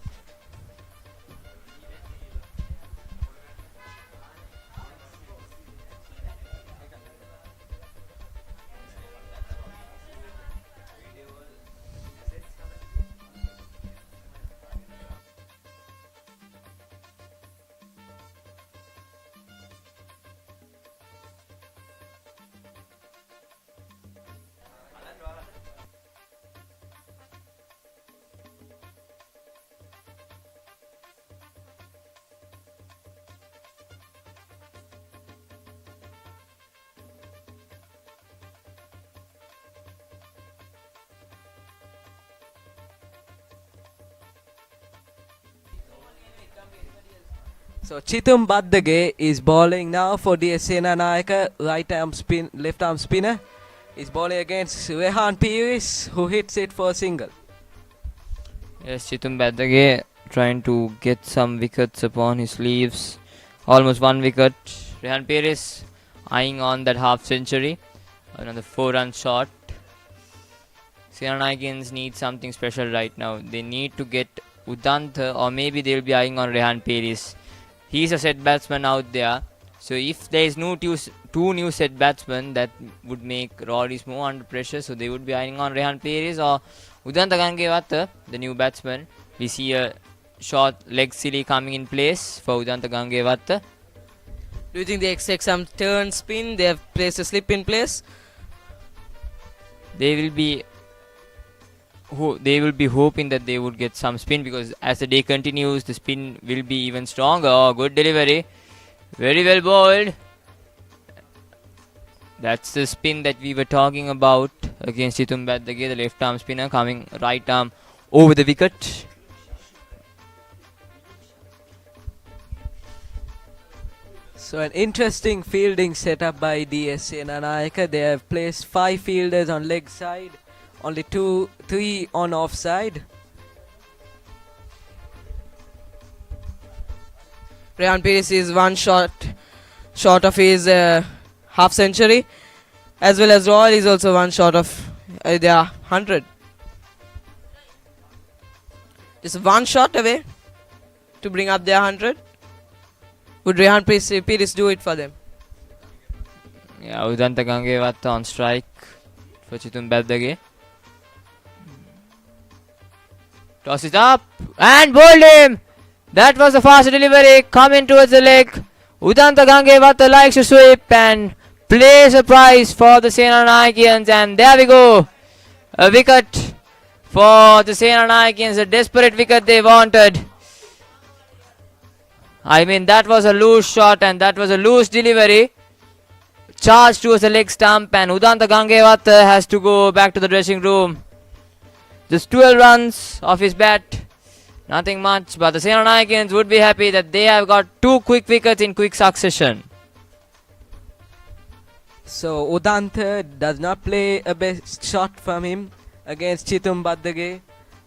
So Chitum Baddage is bowling now for D.S.Senanayake, right arm spin, left arm spinner. He's bowling against Rehan Piris, who hits it for a single. Yes, Chitum Badage trying to get some wickets upon his sleeves. Almost one wicket. Rehan Perez eyeing on that half century. Another 4-run shot. Senanayakins need something special right now. They need to get Udantha, or maybe they'll be eyeing on Rehan Perez. He's a set batsman out there. So if there is no two new set batsmen, that would make Rollins more under pressure. So they would be eyeing on Rehan Perez or Udantha Gangewatha, the new batsman. We see a short leg silly coming in place for Udantha Gangewatha. Do you think they expect some turn spin? They have placed a slip in place. They will be hoping that they would get some spin, because as the day continues, the spin will be even stronger. Oh, good delivery. Very well bowled. That's the spin that we were talking about against Chitum Badage, the left arm spinner, coming right arm over the wicket. So an interesting fielding setup by D.S.Senanayake. They have placed 5 fielders on leg side, only 3 on offside. Rehan Perez is one short of his half century, as well as Royal is also one short of their 100. Just one shot away to bring up their 100. Would Rehan Perez do it for them? Yeah, Udantha Gangewatha on strike for Chitum Badage. Toss it up and bowled him. That was a fast delivery coming towards the leg. Udantha Gangewatha likes to sweep and play surprise for the Senanayakins, and there we go. A wicket for the Senanayakins, a desperate wicket they wanted. I mean, that was a loose shot and that was a loose delivery. Charged towards the leg stump, and Udantha Gangewatha has to go back to the dressing room. Just 12 runs off his bat. Nothing much, but the Senanayakins would be happy that they have got 2 quick wickets in quick succession. So Udantha does not play a best shot from him against Chitum Badage.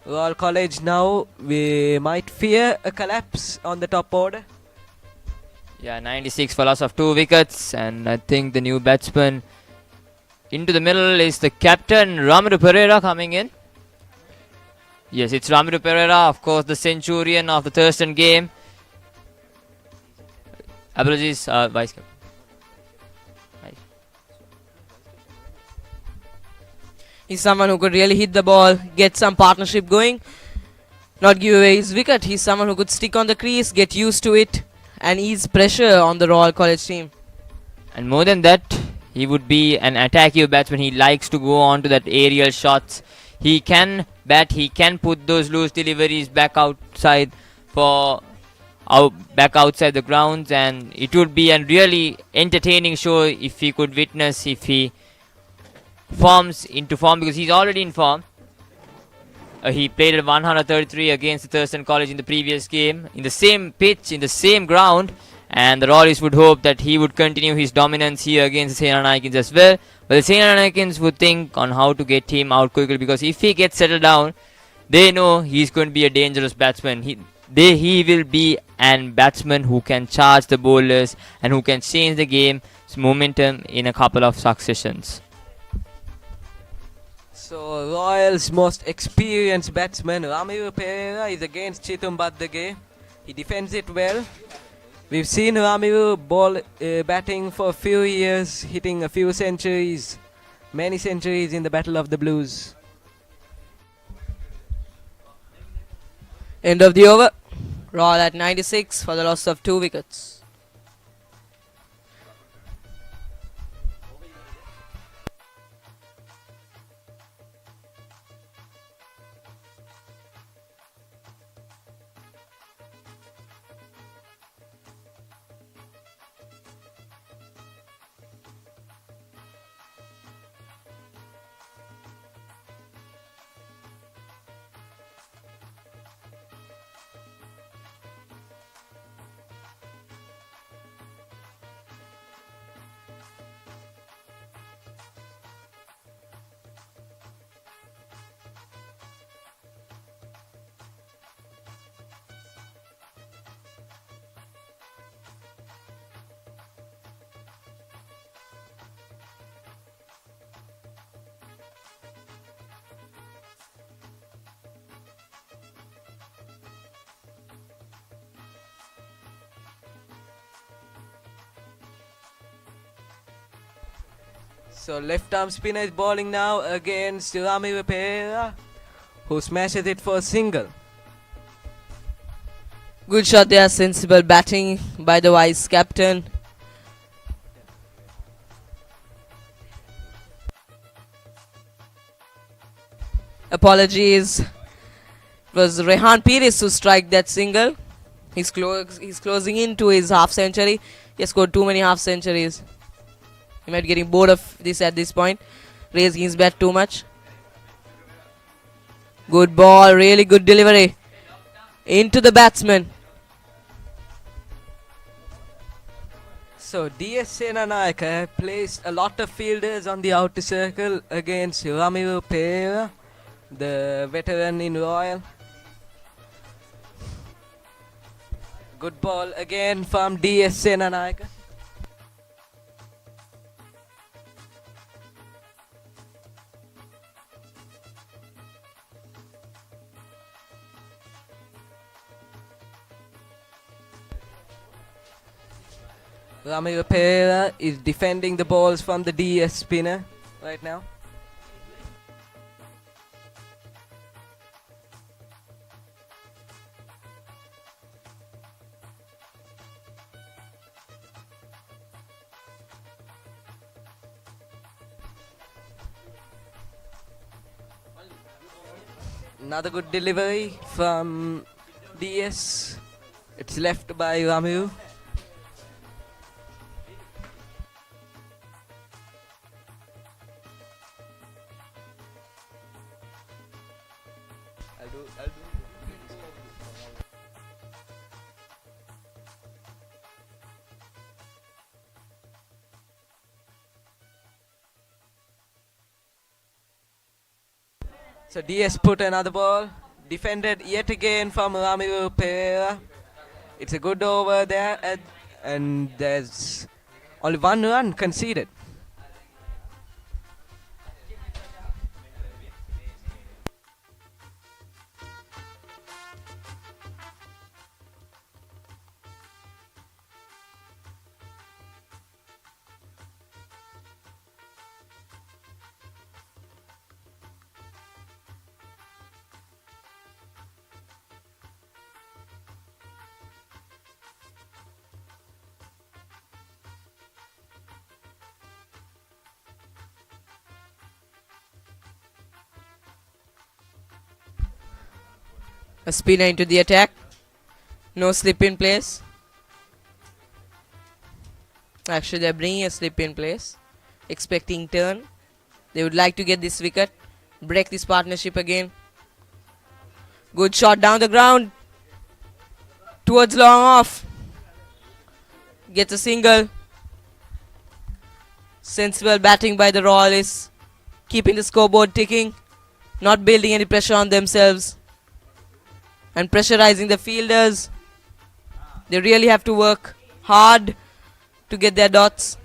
Royal College now, we might fear a collapse on the top order. Yeah, 96 for loss of 2 wickets, and I think the new batsman into the middle is the captain Ramiru Pereira coming in. Yes, it's Ramiru Pereira, of course, the centurion of the Thurston game. Apologies, vice captain. He's someone who could really hit the ball, get some partnership going, not give away his wicket. He's someone who could stick on the crease, get used to it, and ease pressure on the Royal College team. And more than that, he would be an attacking batsman. He likes to go on to that aerial shots. He can bat, he can put those loose deliveries back outside back outside the grounds, and it would be a really entertaining show if he could witness, if he forms into form, because he's already in form. He played at 133 against the Thurston College in the previous game, in the same pitch, in the same ground, and the Royals would hope that he would continue his dominance here against the Senanayakins as well. But the Senanayakins would think on how to get him out quickly, because if he gets settled down, they know he's going to be a dangerous batsman. He will be a batsman who can charge the bowlers and who can change the game's momentum in a couple of successions. So Royals' most experienced batsman Ramiro Pereira is against Chitum Baddage. He defends it well. We've seen Ramiro batting for a few years, hitting a few centuries, many centuries in the Battle of the Blues. End of the over. Royal at 96 for the loss of 2 wickets. So left arm spinner is bowling now against Ramiro Pereira, who smashes it for a single. Good shot there, sensible batting by the vice captain. Apologies. It was Rehan Pires who struck that single. He's closing into his half century. He has scored too many half centuries. He might be getting bored of this at this point. Raising his bat too much. Good ball, really good delivery. Into the batsman. So D.S.Senanayake placed a lot of fielders on the outer circle against Ramiro Pereira, the veteran in Royal. Good ball again from D.S.Senanayake. Ramiro Pereira is defending the balls from the DS spinner right now. Another good delivery from DS. It's left by Ramiro. So DS put another ball, defended yet again from Ramiro Pereira. It's a good over there, and there's only 1 run conceded. A spinner into the attack. No slip in place. Actually, they're bringing a slip in place. Expecting turn. They would like to get this wicket. Break this partnership again. Good shot down the ground. Towards long off. Gets a single. Sensible batting by the Royalists. Keeping the scoreboard ticking. Not building any pressure on themselves. And pressurizing the fielders. They really have to work hard to get their dots.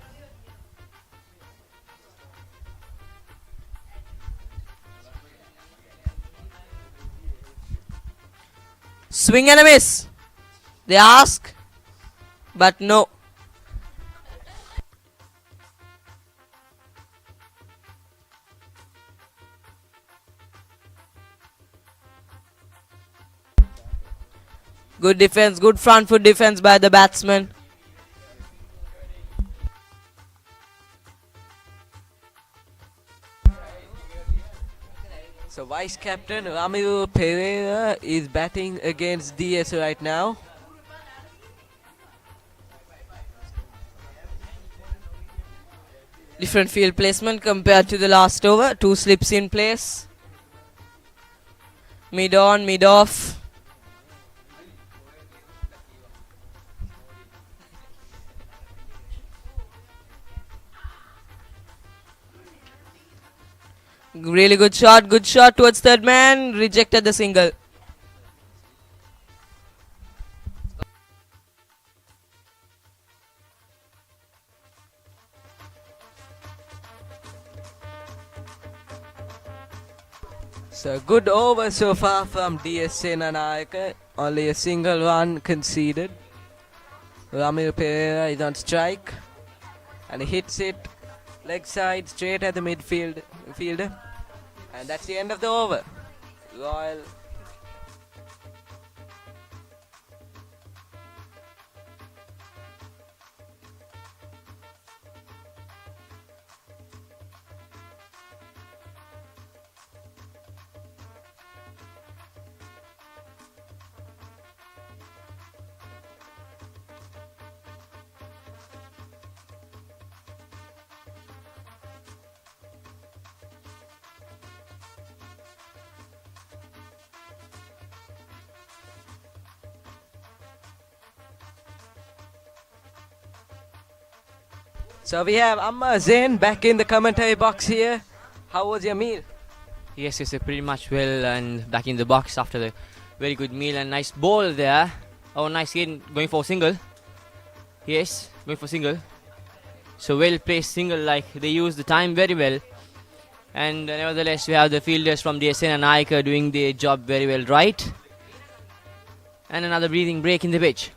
Swing and a miss. They ask, but no. Good defense, good front foot defense by the batsman. So vice captain Ramiro Pereira is batting against DS right now. Different field placement compared to the last over. 2 slips in place. Mid on, mid off. Really good shot towards third man. Rejected the single. So good over so far from D.S.Senanayake. Only a single run conceded. Ramiro Pereira is on strike. And he hits it leg side straight at the fielder. And that's the end of the over. Royal. So we have Amma Zain back in the commentary box here. How was your meal? Yes, pretty much well and back in the box after the very good meal and nice ball there. Oh, nice hit, going for single. Yes, going for single. So well placed single, like they use the time very well. And nevertheless, we have the fielders from D.S.Senanayake doing their job very well, right? And another breathing break in the pitch.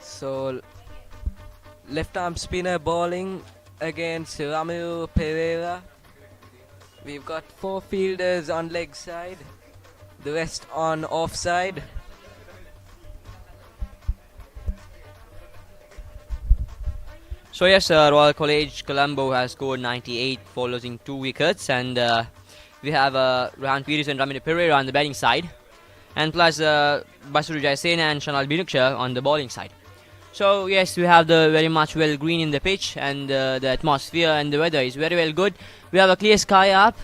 So left arm spinner bowling against Ramiro Pereira. We've got 4 fielders on leg side, the rest on off side. So yes, Royal College Colombo has scored 98 for losing 2 wickets, and we have Rehan Pires and Ramiro Pereira on the batting side, and plus Basuru Jayasena and Shanal Binuksha on the bowling side. So yes, we have the very much well green in the pitch, and the atmosphere and the weather is very well good. We have a clear sky up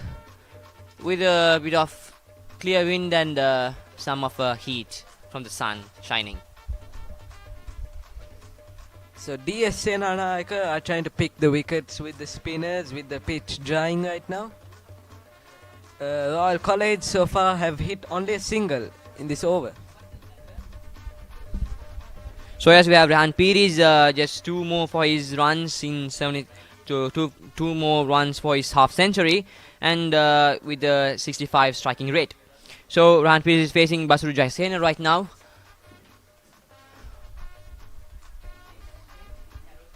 with a bit of clear wind and some of heat from the sun shining. So D.S.Senanayake are trying to pick the wickets with the spinners, with the pitch drying right now. Royal College so far have hit only a single in this over. So yes, we have Rehan Pires, just 2 more for his runs in 70, two more runs for his half century, and with the 65 striking rate. So Rehan Pires is facing Basuru Jayasena right now.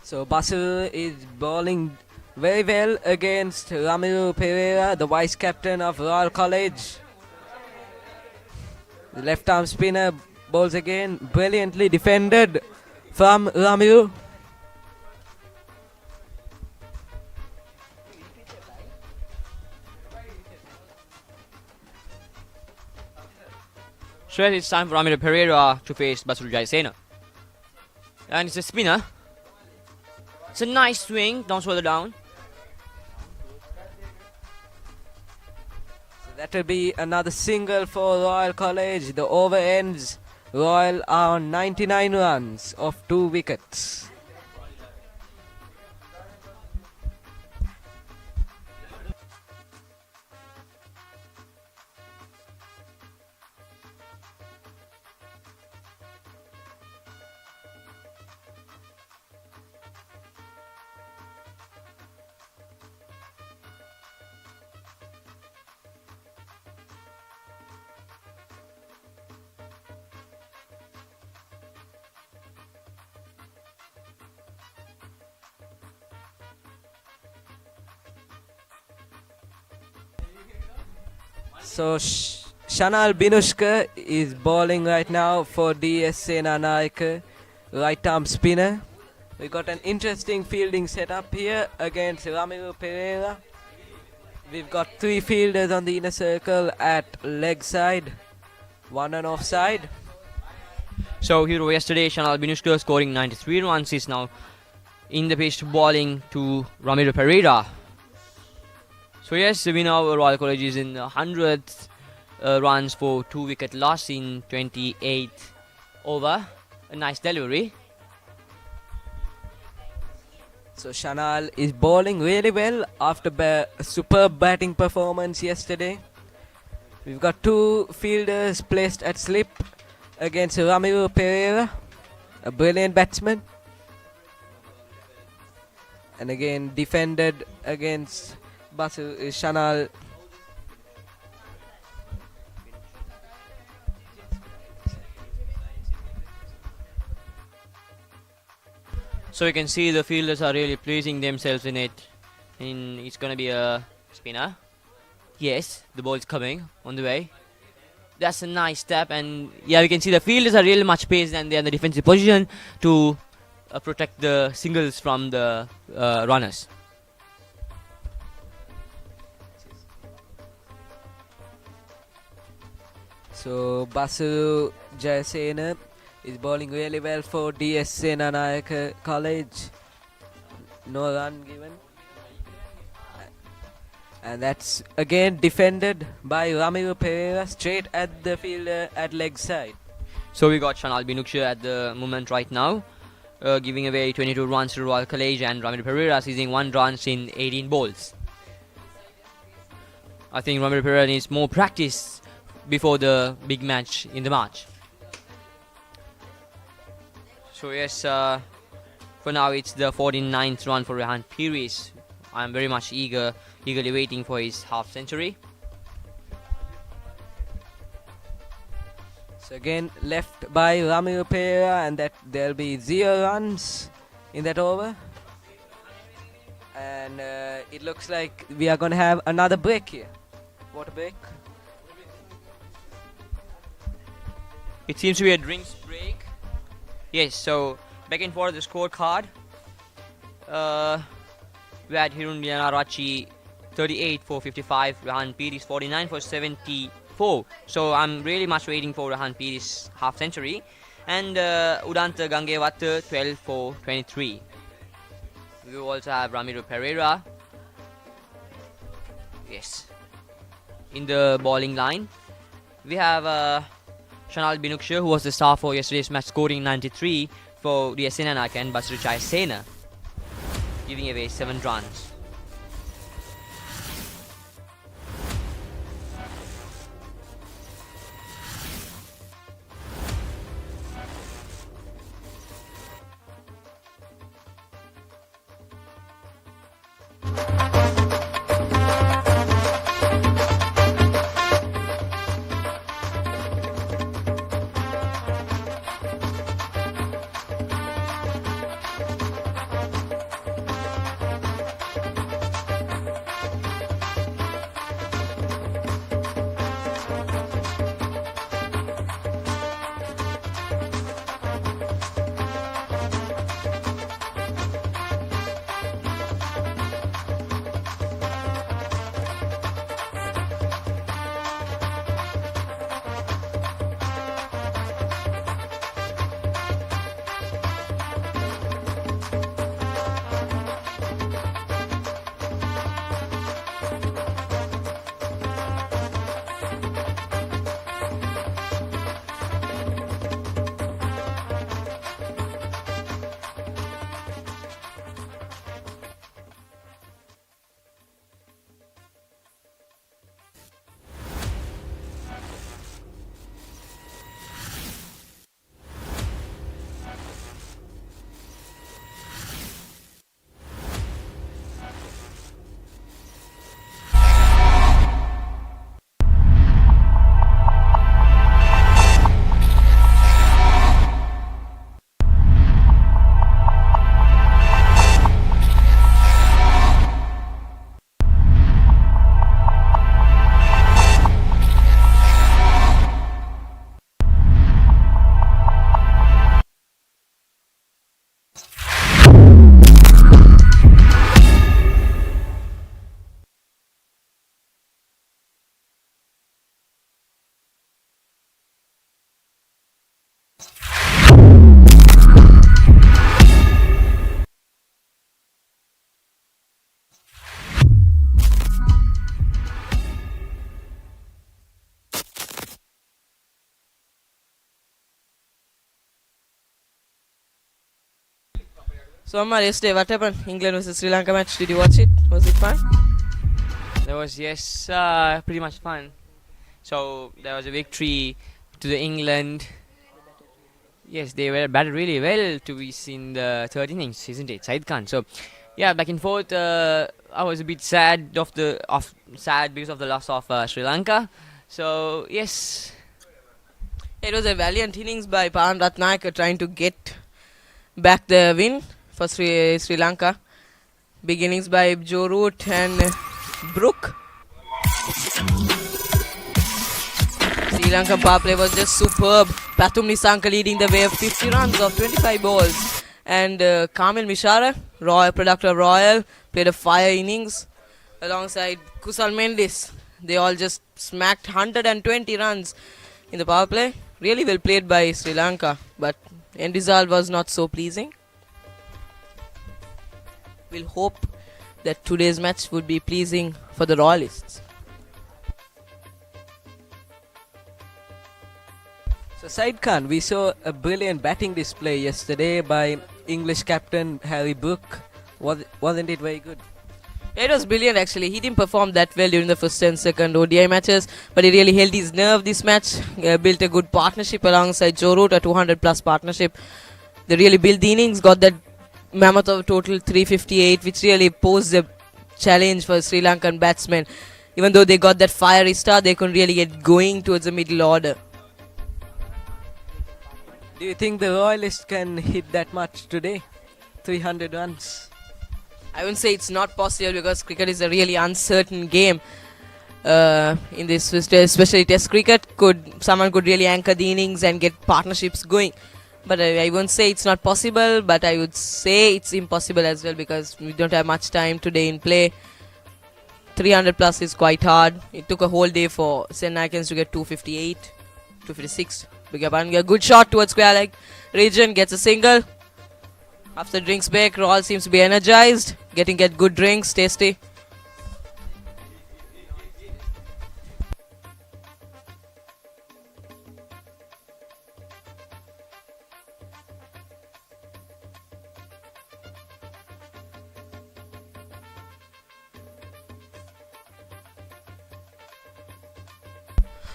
So Basuru is bowling very well against Ramiro Pereira, the vice captain of Royal College. The left arm spinner bowls again, brilliantly defended from Ramiro. So it's time for Ramiro Pereira to face Basuru Jayasena. And it's a spinner. It's a nice swing, down further down. So that will be another single for Royal College. The over ends. Royal are on 99 runs of 2 wickets. So Shanal Binushka is bowling right now for D.S.Senanayake, right arm spinner. We got an interesting fielding setup here against Ramiro Pereira. We've got 3 fielders on the inner circle at leg side, 1 on offside. So hero yesterday, Shanal Binushka scoring 93 runs, is now in the pitch bowling to Ramiro Pereira. So yes, the winner of Royal College is in the 100th runs for 2 wicket loss in 28 over. A nice delivery. So Shanal is bowling really well after a superb batting performance yesterday. We've got 2 fielders placed at slip against Ramiro Pereira, a brilliant batsman. And again defended against Shanal. So you can see the fielders are really pleasing themselves in it. And it's gonna be a spinner. Yes, the ball is coming on the way. That's a nice step, and yeah, we can see the fielders are really much paced and they're in the defensive position to protect the singles from the runners. So Basu Jayasena is bowling really well for D.S.Senanayake College. No run given. And that's again defended by Ramiro Pereira straight at the fielder at leg side. So we got Shanal Binuksha at the moment right now, giving away 22 runs to Royal College, and Ramiro Pereira seizing 1 run in 18 balls. I think Ramiro Pereira needs more practice before the big match in the March. So yes, for now it's the 49th run for Rehan Pires. I'm very much eagerly waiting for his half century. So again left by Ramiro Pereira, and that there'll be 0 runs in that over. And it looks like we are going to have another break here. What a break. It seems to be a drinks break. Yes, so back and forth the scorecard. We had Hirun Lianarachi 38 for 55, Rehan Pires 49 for 74. So I'm really much waiting for Rehan Pires half century. And Udanta Gangewatta 12 for 23. We also have Ramiro Pereira. Yes. In the bowling line, we have Shanal Binuksha, who was the star for yesterday's match, scoring 93 for D.S.Senanayake, and Basru Jayasena giving away 7 runs. So Ammar, yesterday what happened? England versus Sri Lanka match. Did you watch it? Was it fun? That was pretty much fun. So there was a victory to the England. Yes, they were batted really well to be in the third innings, isn't it, Said Khan? So yeah, back and forth. I was a bit sad sad because of the loss of Sri Lanka. So yes, It was a valiant innings by Pawan Ratnayake trying to get back the win for Sri Lanka. Big innings by Joe Root and Brook. Sri Lankan power play was just superb. Pathum Nisanka leading the way of 50 runs of 25 balls. And Kamil Mishara, product of Royal, played a fire innings alongside Kusal Mendis. They all just smacked 120 runs in the power play. Really well played by Sri Lanka, but end result was not so pleasing. We'll hope that today's match would be pleasing for the Royalists. So Said Khan, we saw a brilliant batting display yesterday by English captain Harry Brook. Wasn't it very good? It was brilliant actually. He didn't perform that well during the first and second ODI matches, but he really held his nerve this match. Built a good partnership alongside Joe Root, a 200 plus partnership. They really built the innings, got that mammoth of total 358, which really posed a challenge for Sri Lankan batsmen. Even though they got that fiery start, they couldn't really get going towards the middle order. Do you think the Royalists can hit that much today? 300 runs? I wouldn't say it's not possible because cricket is a really uncertain game. In this, especially Test cricket, someone could really anchor the innings and get partnerships going. But I won't say it's not possible, but I would say it's impossible as well because we don't have much time today in play. 300 plus is quite hard. It took a whole day for Senanayake to get 258, 256. A good shot towards square leg. Region gets a single. After drinks break, Royal seems to be energized. Get good drinks, tasty.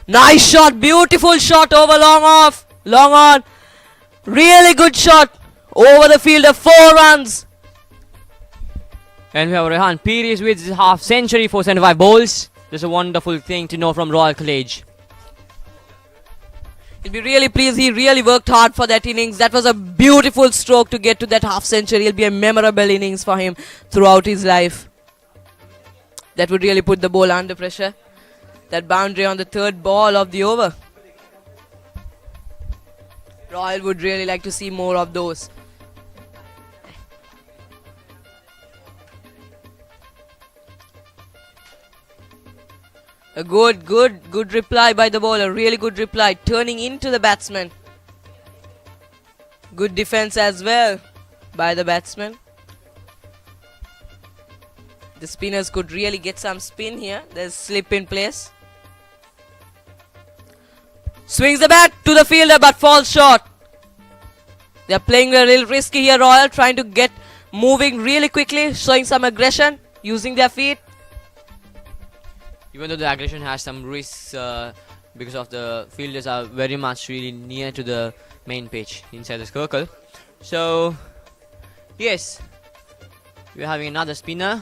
Nice shot, beautiful shot over long on. Really good shot over the field of 4 runs. and we have Rehan Pires with his half century for 75 balls. That's a wonderful thing to know from Royal College. He'll be really pleased. He really worked hard for that innings. That was a beautiful stroke to get to that half century. It'll be a memorable innings for him throughout his life. That would really put the ball under pressure. That boundary on the third ball of the over. Royal would really like to see more of those. A good reply by the bowler. Really good reply. Turning into the batsman. Good defense as well by the batsman. The spinners could really get some spin here. There's slip in place. Swings the bat to the fielder but falls short. They're playing a little risky here, Royal. Trying to get moving really quickly. Showing some aggression. Using their feet. Even though the aggression has some risks because of the fielders are very much really near to the main pitch inside the circle. So, yes, we're having another spinner.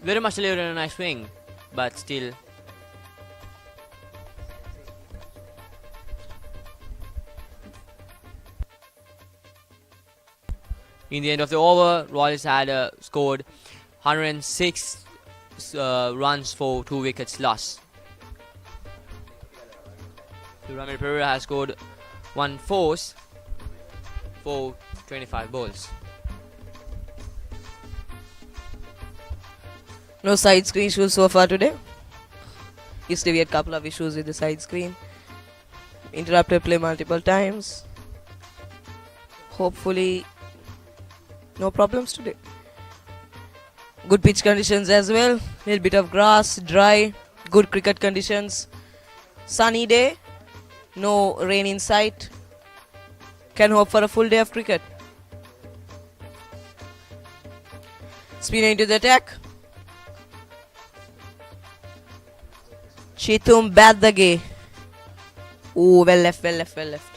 Very much delivered on a nice swing, but still. In the end of the over, Royals had scored 106 runs for 2 wickets loss. Ramil Pereira has scored 1 force for 25 balls. No side screen issues so far today. Yesterday we had a couple of issues with the side screen. Interrupted play multiple times. Hopefully no problems today. Good pitch conditions as well. Little bit of grass, dry, good cricket conditions. Sunny day, no rain in sight. can hope for a full day of cricket. Spinner into the attack. Chitum Badage. Oh, well left, well left, well left.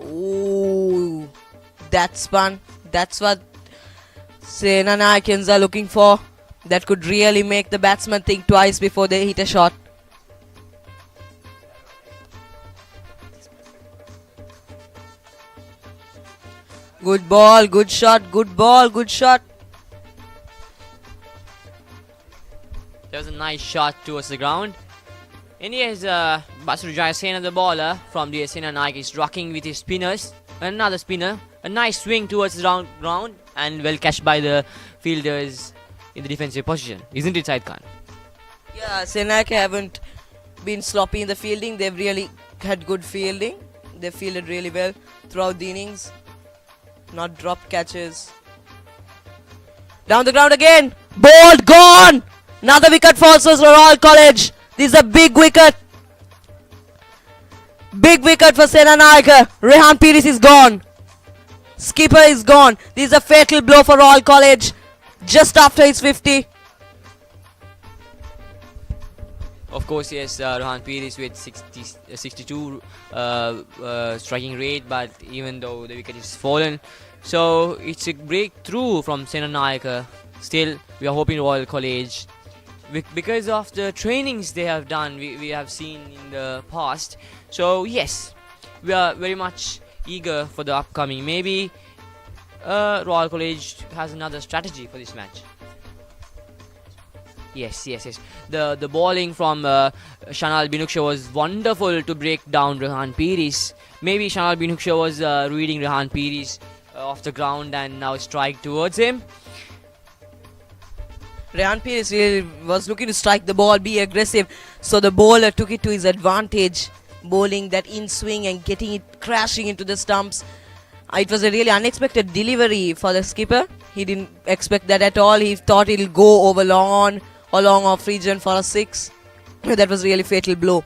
Ooh, that spun. That's what Senanayakans are looking for. That could really make the batsman think twice before they hit a shot. Good ball, good shot, good ball, good shot. That was a nice shot towards the ground. And yes, Basuru Jayasena, the bowler from D.S.Senanayake, is rocking with his spinners. Another spinner. A nice swing towards the ground and well catched by the fielders in the defensive position. Isn't it, Said Khan? Yeah, Senanayake haven't been sloppy in the fielding. They've really had good fielding. They fielded really well throughout the innings. Not dropped catches. Down the ground again. Bowled, gone. Another wicket falls for Royal College. This is a big wicket. Big wicket for Senanayake. Rehan Piris is gone. Skipper is gone. This is a fatal blow for Royal College. Just after his 50. Of course, yes, Rehan Piris with 62 striking rate, but even though the wicket is fallen, so it's a breakthrough from Senanayake. Still, we are hoping Royal College, because of the trainings they have done, we have seen in the past. So yes, we are very much eager for the upcoming. Maybe Royal College has another strategy for this match. Yes. The bowling from Shanal Binuksha was wonderful to break down Rehan Piris. Maybe Shanal Binuksha was reading Rehan Piris off the ground and now strike towards him. Rehan Piris really was looking to strike the ball, be aggressive. So the bowler took it to his advantage, bowling that in swing and getting it crashing into the stumps. It was a really unexpected delivery for the skipper. He didn't expect that at all. He thought it'll go over long off region for a 6. That was really fatal blow.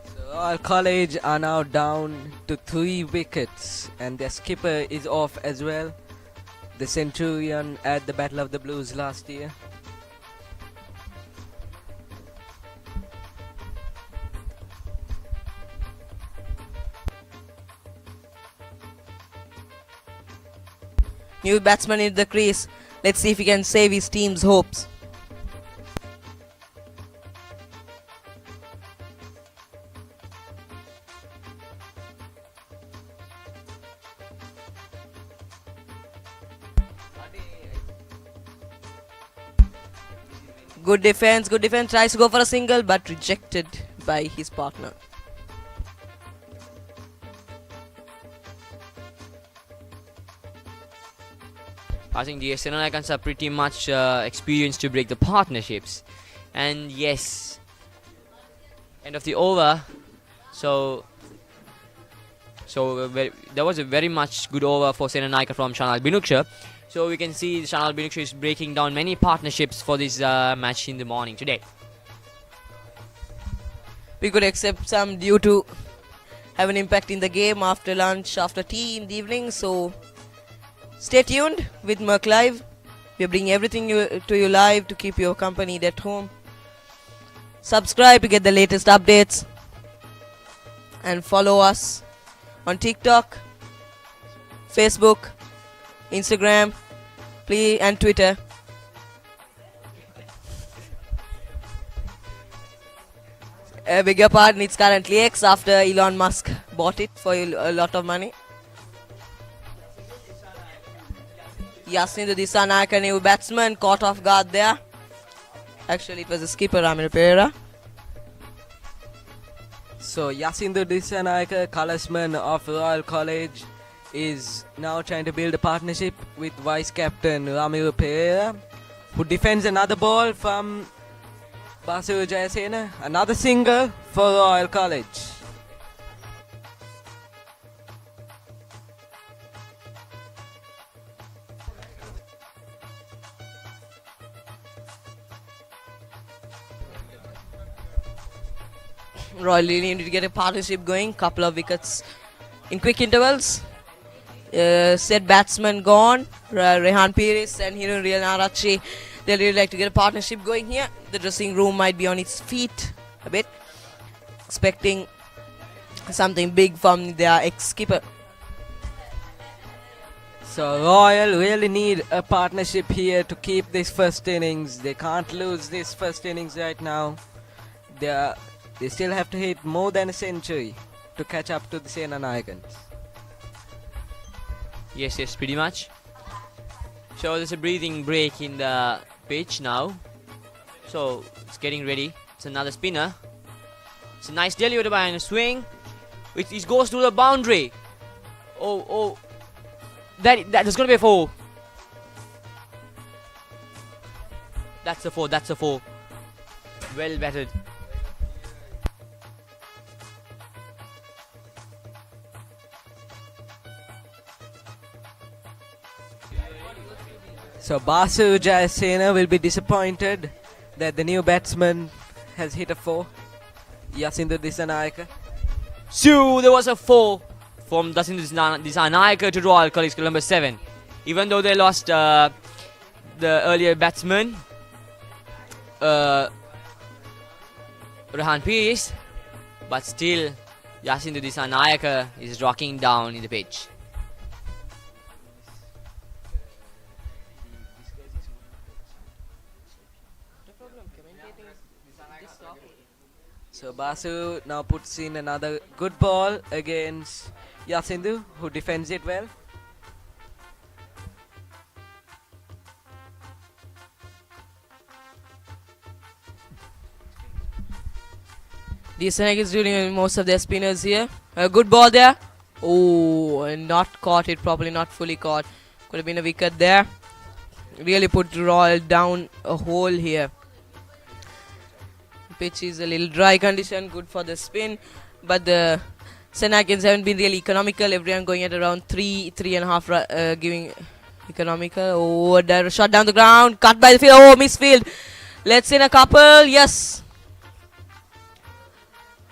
So Royal College are now down to 3 wickets and their skipper is off as well. The Centurion at the Battle of the Blues last year. New batsman in the crease. Let's see if he can save his team's hopes. Good defense, tries to go for a single but rejected by his partner. I think the Senanayakans are pretty much experienced to break the partnerships. And yes, end of the over. So there was a very much good over for Senanayake from Shanal Binuksha. So we can see Shanal Binuksha is breaking down many partnerships for this match in the morning today. We could accept some due to have an impact in the game after lunch, after tea in the evening. So stay tuned with Merc Live. We are bringing everything to you live to keep you accompanied at home. Subscribe to get the latest updates. And follow us on TikTok, Facebook, Instagram, and Twitter. A bigger part, it's currently X after Elon Musk bought it for a lot of money. Yasindu D.S.Senanayake, new batsman, caught off guard there. Actually, it was the skipper, Ramiro Pereira. So Yasindu D.S.Senanayake, colorsman of Royal College, is now trying to build a partnership with vice captain Ramiro Pereira, who defends another ball from Basuru Jayasena. Another single for Royal College. Royal really need to get a partnership going. Couple of wickets in quick intervals. Said batsman gone. Rehan Pires and Hirun Real Narachi. They really like to get a partnership going here. The dressing room might be on its feet a bit, expecting something big from their ex-skipper. So Royal really need a partnership here to keep this first innings. They can't lose this first innings right now. They still have to hit more than a century to catch up to the Senanayakans. Yes, pretty much. So there's a breathing break in the pitch now. So it's getting ready. It's another spinner. It's a nice delivery by a swing. It goes to the boundary. Oh. That is going to be a 4. That's a 4. Well batted. So Basu Jayasena will be disappointed that the new batsman has hit a 4. Yasindu Disanayake. So there was a 4 from D.S.Senanayake to Royal College number 7. Even though they lost the earlier batsman, Rehan Pires, but still Yasindu D.S.Senanayake is rocking down in the pitch. So Basu now puts in another good ball against Yasindu, who defends it well. D.S.Senanayake is dealing most of their spinners here. A good ball there. Oh, and not caught it properly, not fully caught. Could have been a wicket there. Really put Royal down a hole here. Pitch is a little dry condition, good for the spin, but the Senakans haven't been really economical. Everyone going at around 3.5, giving economical. Oh, there, shot down the ground, cut by the field. Oh, misfield. Let's in a couple. Yes.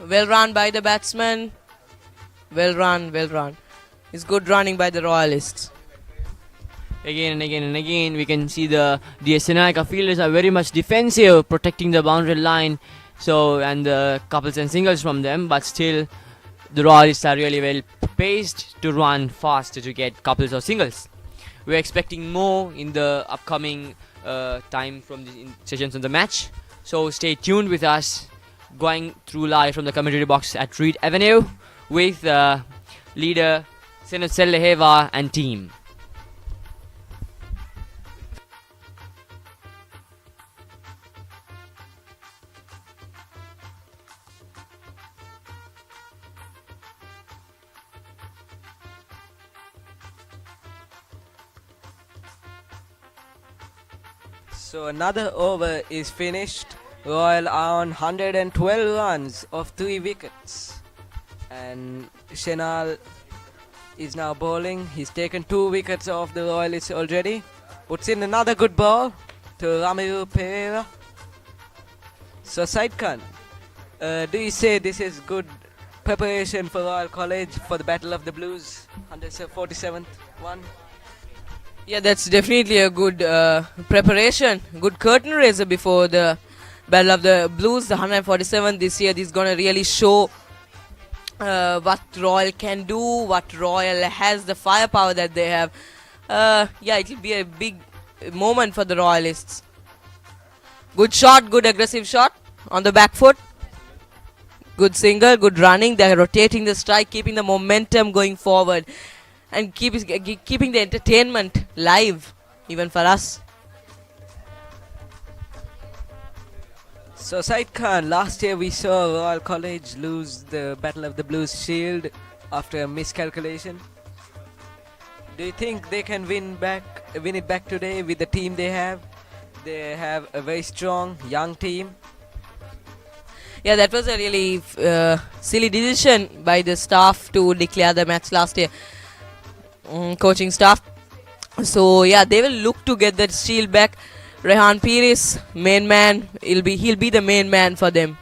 Well run by the batsman. Well run. It's good running by the Royalists. Again and again, we can see the D.S.Senanayake fielders are very much defensive, protecting the boundary line. So, and the couples and singles from them, but still, the Royalists are really well paced to run fast to get couples or singles. We're expecting more in the upcoming time from the sessions of the match. So, stay tuned with us, going through live from the commentary box at Reed Avenue with leader Senat Selleheva and team. So another over is finished. Royal are on 112 runs of 3 wickets. And Shenal is now bowling. He's taken 2 wickets off the Royalists already. Puts in another good ball to Ramiru Pereira. So Said Khan, do you say this is good preparation for Royal College for the Battle of the Blues, 147th one? Yeah, that's definitely a good preparation. Good curtain raiser before the Battle of the Blues, the 147th this year. This is going to really show what Royal can do, what Royal has, the firepower that they have. Yeah, it will be a big moment for the Royalists. Good shot, good aggressive shot on the back foot. Good single, good running. They are rotating the strike, keeping the momentum going forward. And keeping the entertainment live, even for us. So Said Khan, last year we saw Royal College lose the Battle of the Blues Shield after a miscalculation. Do you think they can win it back today with the team they have? They have a very strong young team. Yeah, that was a really silly decision by the staff to declare the match last year. Coaching staff. So yeah, they will look to get that shield back. Rehan Pires, main man, he'll be the main man for them.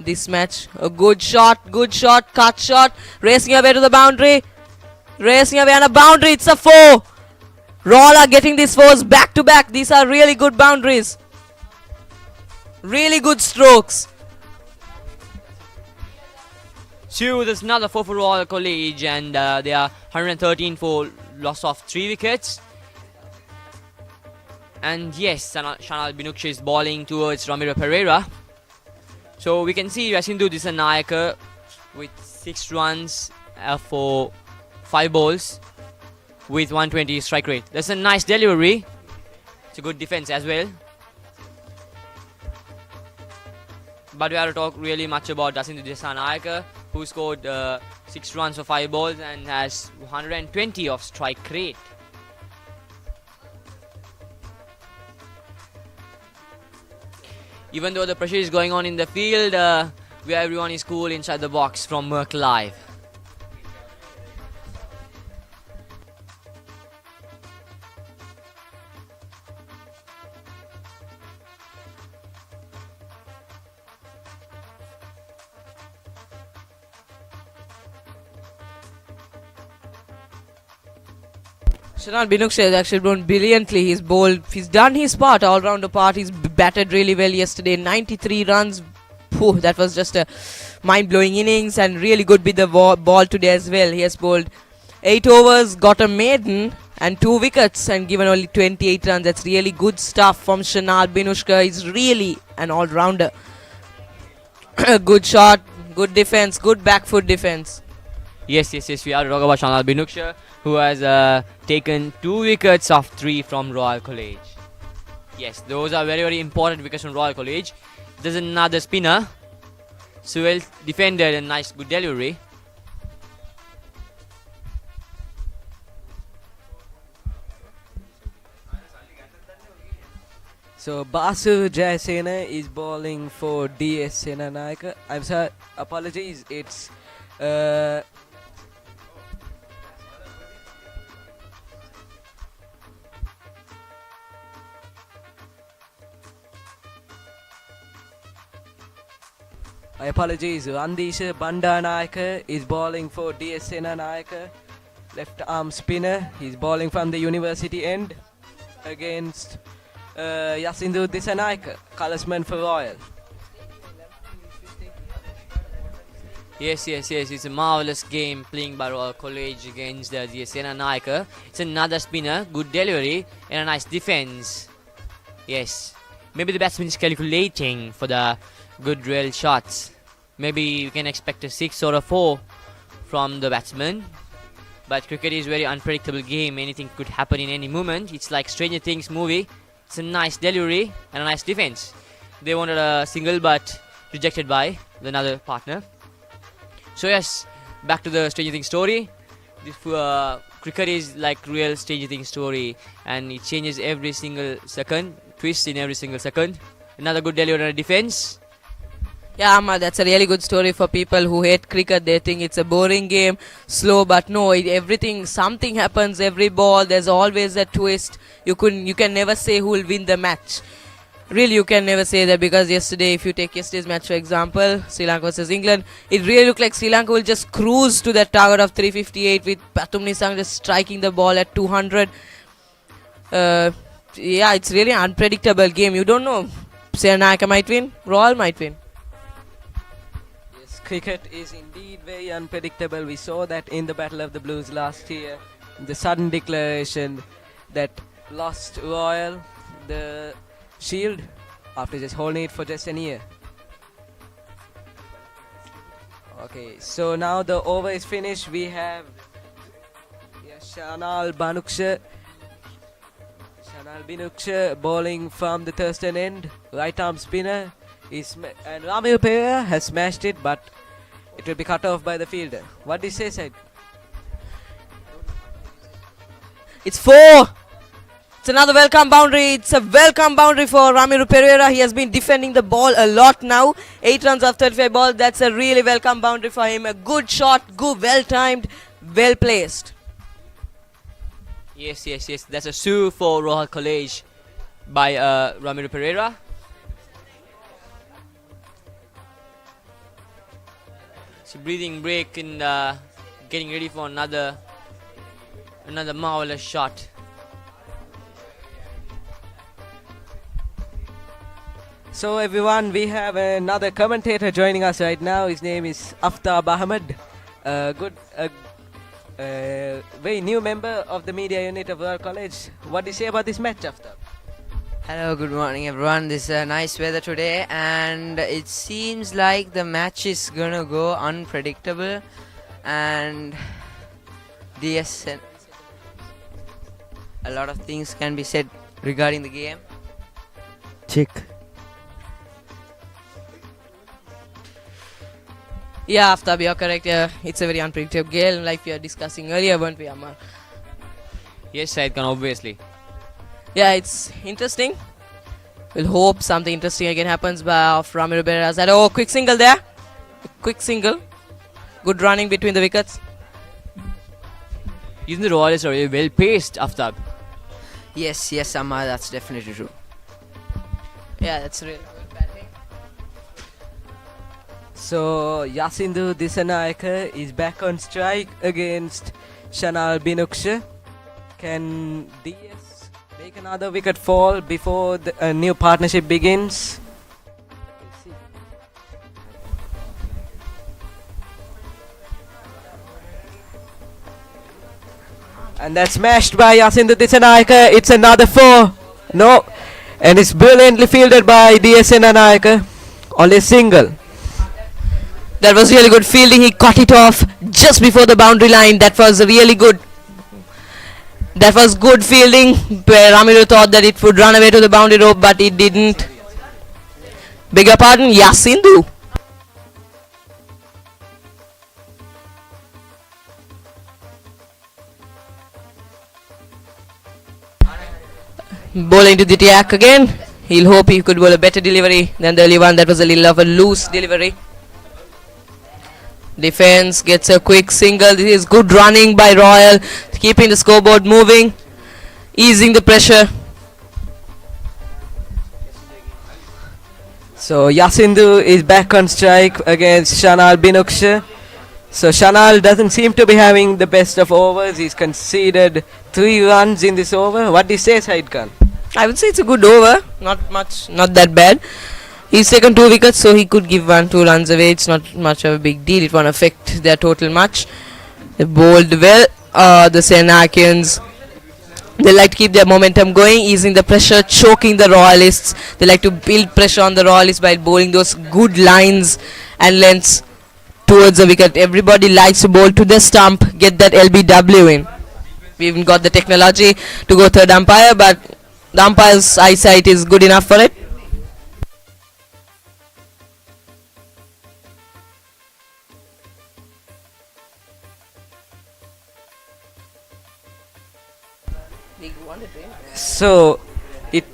this match. A good shot, cut shot, racing away to the boundary, racing away on a boundary. It's a 4. Royal are getting these 4s back to back. These are really good boundaries, really good strokes. So there's another 4 for Royal College, and they are 113 for loss of 3 wickets. And yes, Shanal Binuksha is bowling towards Ramiro Pereira. So we can see Yasindu D.S.Senanayake with 6 runs for 5 balls with 120 strike rate. That's a nice delivery. It's a good defense as well. But we have to talk really much about Yasindu D.S.Senanayake, who scored 6 runs for 5 balls and has 120 of strike rate. Even though the pressure is going on in the field, where everyone is cool inside the box from Merck Live. Shanal Binuksha has actually blown brilliantly. He's bowled, he's done his part, all-rounder part. He's batted really well yesterday. 93 runs. Phew, that was just a mind-blowing innings, and really good with the ball today as well. He has bowled 8 overs, got a maiden and 2 wickets, and given only 28 runs. That's really good stuff from Shanal Binuksha. He's really an all-rounder. Good shot, good defense, good back foot defense. Yes, we are talking about Shanal Binuksha, who has taken 2 wickets of 3 from Royal College. Yes, those are very, very important wickets from Royal College. There's another spinner. So well defended and nice, good delivery. So Basu Jayasena is bowling for D.S.Senanayake. I'm sorry, apologies. It's my apologies. Randisha Bandanayake is bowling for D.S.Senanayake. Left arm spinner. He's bowling from the university end against Yasindu D.S.Senanayake, colorsman for Royal. Yes, it's a marvelous game playing by Royal College against the D.S.Senanayake. It's another spinner, good delivery and a nice defense. Yes, maybe the batsman is calculating for the good drill shots. Maybe we can expect a 6 or a 4 from the batsman. But cricket is a very unpredictable game. Anything could happen in any moment. It's like Stranger Things movie. It's a nice delivery and a nice defense. They wanted a single but rejected by another partner. So yes, back to the Stranger Things story. This cricket is like real Stranger Things story, and it changes every single second, twists in every single second. Another good delivery and a defense. Yeah, Amma, that's a really good story for people who hate cricket. They think it's a boring game, slow, but no, something happens every ball. There's always a twist. You can never say who will win the match. Really, you can never say that, because yesterday, if you take yesterday's match for example, Sri Lanka versus England, it really looked like Sri Lanka will just cruise to that target of 358 with Pathum Nisang just striking the ball at 200. Yeah, it's really an unpredictable game. You don't know. Senanayake might win, Royal might win. Cricket is indeed very unpredictable. We saw that in the Battle of the Blues last year. The sudden declaration that lost Royal the Shield after just holding it for just a year. Okay, so now the over is finished. We have Shanal Binuksha bowling from the Thurston end. Right arm spinner. And Ramiro Pereira has smashed it, but it will be cut off by the fielder. What do you say, Said? It's 4. It's another welcome boundary. It's a welcome boundary for Ramiro Pereira. He has been defending the ball a lot now. 8 runs of 35 balls. That's a really welcome boundary for him. A good shot, good, well timed, well placed. Yes. That's a sue for Royal College by Ramiro Pereira. It's a breathing break and getting ready for another marvelous shot. So everyone, we have another commentator joining us right now. His name is Aftab Ahmed, very new member of the media unit of Royal College. What do you say about this match, Aftab? Hello, good morning everyone. This is nice weather today and it seems like the match is gonna go unpredictable and D.S. a lot of things can be said regarding the game. Chick. Yeah, Aftab, you're correct. It's a very unpredictable game, like we were discussing earlier, weren't we, Amar? Yes, Said Khan, obviously. Yeah, it's interesting. We'll hope something interesting again happens by Ramiro Beras. Oh, quick single there. Quick single. Good running between the wickets. Isn't the Royalists are really well paced, Aftab? Yes, Amma, that's definitely true. Yeah, that's really good batting. So Yasindu D.S.Senanayake is back on strike against Shanal Binuksha. Can DS make another wicket fall before a new partnership begins? And that's smashed by Yasindu D.S.Senanayake. It's another 4. No. And it's brilliantly fielded by D.S.Senanayake. Only single. That was really good fielding. He caught it off just before the boundary line. That was really good. That was good fielding. Where Ramiro thought that it would run away to the boundary rope, but it didn't. Bigger pardon, Yasindu. Bowling to the attack again. He'll hope he could bowl a better delivery than the early one. That was a little of a loose delivery. Defense gets a quick single. This is good running by Royal, keeping the scoreboard moving, easing the pressure. So Yasindu is back on strike against Shanal Binuksha. So Shanal doesn't seem to be having the best of overs. He's conceded 3 runs in this over. What do you say, Said Khan? I would say it's a good over. Not much, not that bad. He's taken 2 wickets, so he could give 1-2 runs away. It's not much of a big deal. It won't affect their total much. They bowled well. The Senanakians, they like to keep their momentum going, easing the pressure, choking the Royalists. They like to build pressure on the Royalists by bowling those good lines and lengths towards the wicket. Everybody likes to bowl to the stump, get that LBW in. We even got the technology to go third umpire, but the umpire's eyesight is good enough for it. So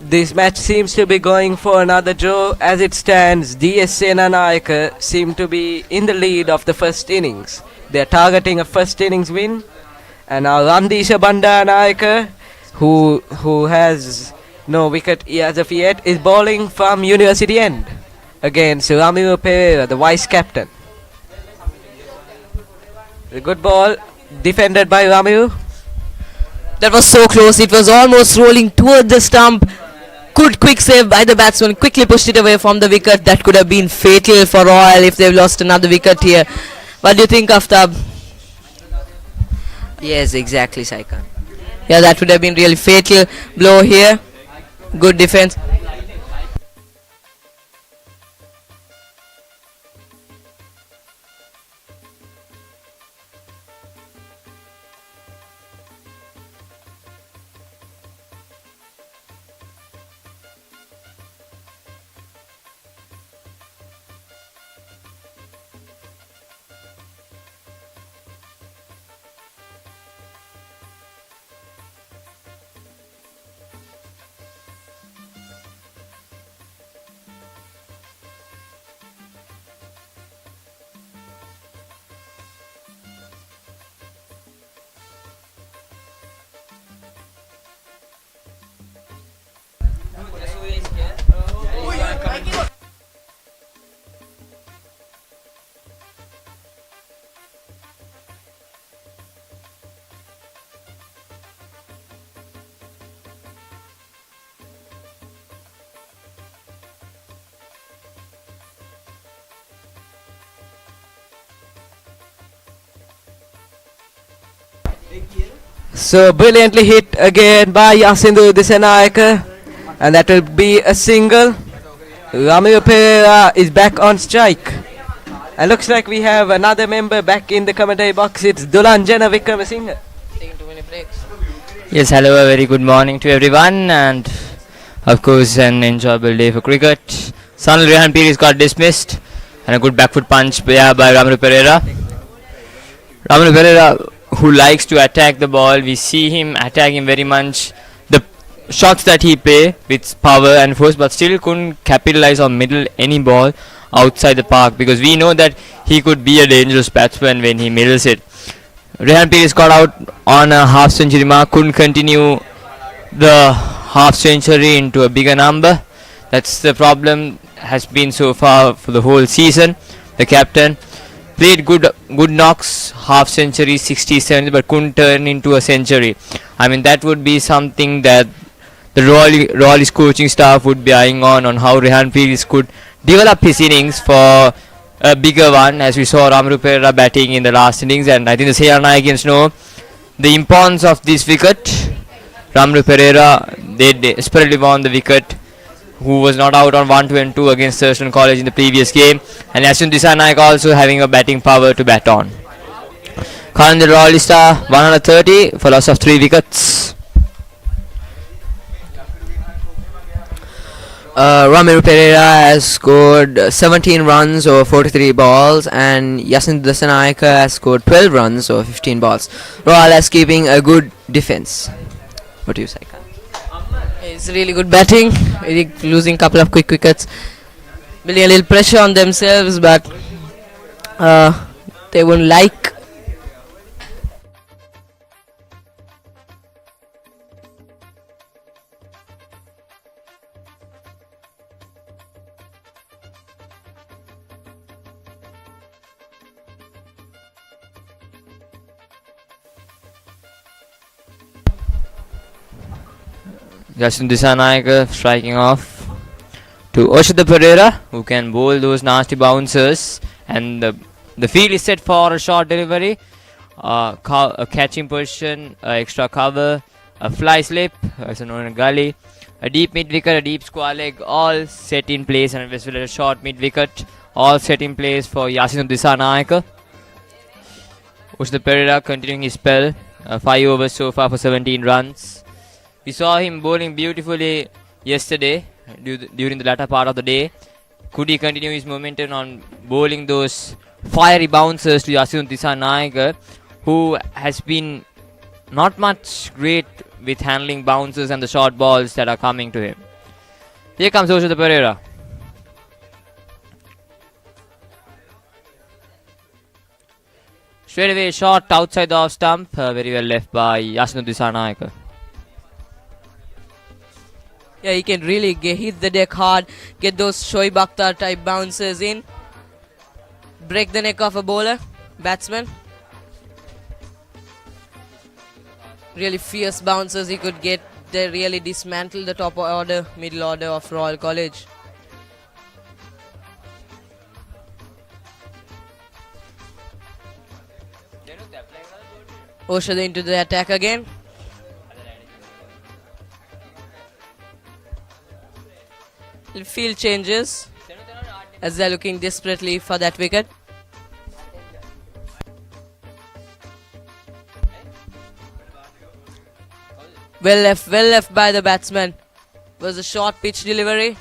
this match seems to be going for another draw. As it stands, D.S.Senanayake seem to be in the lead of the first innings. They are targeting a first innings win. And now Ramdisha Bandanayake, who has no wicket as of yet, is bowling from University End against Ramiro Pereira, the vice captain. A good ball defended by Ramiro. That was so close. It was almost rolling toward the stump. Good quick save by the batsman. Quickly pushed it away from the wicket. That could have been fatal for Royal if they've lost another wicket here. What do you think, Aftab? Yes, exactly, Saikan. Yeah, that would have been really fatal blow here. Good defense. So brilliantly hit again by D.S.Senanayake, and that will be a single. Ramiro Pereira is back on strike. And looks like we have another member back in the commentary box. It's Dulanjana Vikramasinghe. Taking too many breaks. Yes, hello, a very good morning to everyone, and of course, an enjoyable day for cricket. Sunil Rehan Pires got dismissed, and a good back foot punch by Ramiro Pereira. Ramiro Pereira, who likes to attack the ball, we see him attacking very much the shots that he play with power and force, but still couldn't capitalize on middle any ball outside the park, because we know that he could be a dangerous batsman when he middles it. Rehan Pires got out on a half century mark, couldn't continue the half century into a bigger number. That's the problem has been so far for the whole season. The captain played good knocks, half century, 60, 70, but couldn't turn into a century. I mean, that would be something that the Royalist coaching staff would be eyeing on how Rehan Pires could develop his innings for a bigger one, as we saw Ramiro Pereira batting in the last innings. And I think the Senanayakans know the importance of this wicket. Ramiro Pereira, they desperately won the wicket, who was not out on 1-2 against Thurston College in the previous game, and D.S.Senanayake also having a batting power to bat on. Currently the Royalists are 130 for loss of 3 wickets. Ramiro Pereira has scored 17 runs over 43 balls, and D.S.Senanayake has scored 12 runs over 15 balls. Royal is keeping a good defense. What do you say, Khan? It's really good batting. Really losing a couple of quick wickets. Building a little pressure on themselves, but they won't like. D.S.Senanayake striking off to Oshita Pereira, who can bowl those nasty bouncers, and the field is set for a short delivery, a catching position, extra cover, a fly slip, as known as a gully, a deep mid wicket, a deep square leg, all set in place, and as well as a short mid wicket, all set in place for D.S.Senanayake. Oshita Pereira continuing his spell, 5 overs so far for 17 runs. We saw him bowling beautifully yesterday during the latter part of the day. Could he continue his momentum on bowling those fiery bouncers to D.S.Senanayake, who has been not much great with handling bouncers and the short balls that are coming to him. Here comes Oshita Pereira. Straight away shot outside the off stump, very well left by D.S.Senanayake. Yeah, he can really hit the deck hard, get those Shoaib Akhtar type bounces in, break the neck of a bowler, batsman. Really fierce bounces he could get. They really dismantle the top order, middle order of Royal College. Oshada into the attack again. Field changes as they're looking desperately for that wicket. Well left by the batsman. Was a short pitch delivery.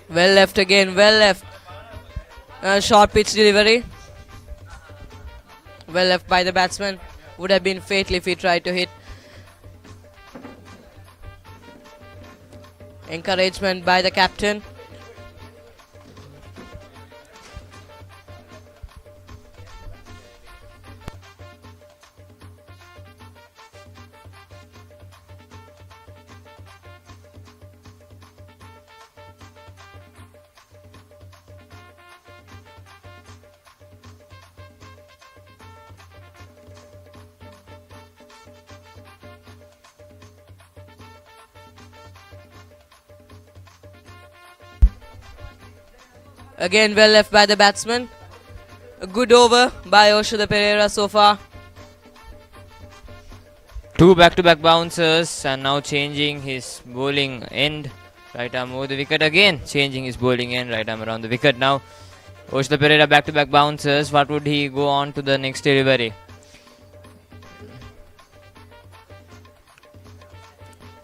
Well left again, well left. Short pitch delivery. Well left by the batsman. Would have been fatal if he tried to hit. Encouragement by the captain. Again well left by the batsman. A good over by Oshada Pereira so far. 2 back-to-back bouncers and now changing his bowling end. Right arm over the wicket again. Changing his bowling end. Right arm around the wicket now. Oshada Pereira back-to-back bouncers. What would he go on to the next delivery?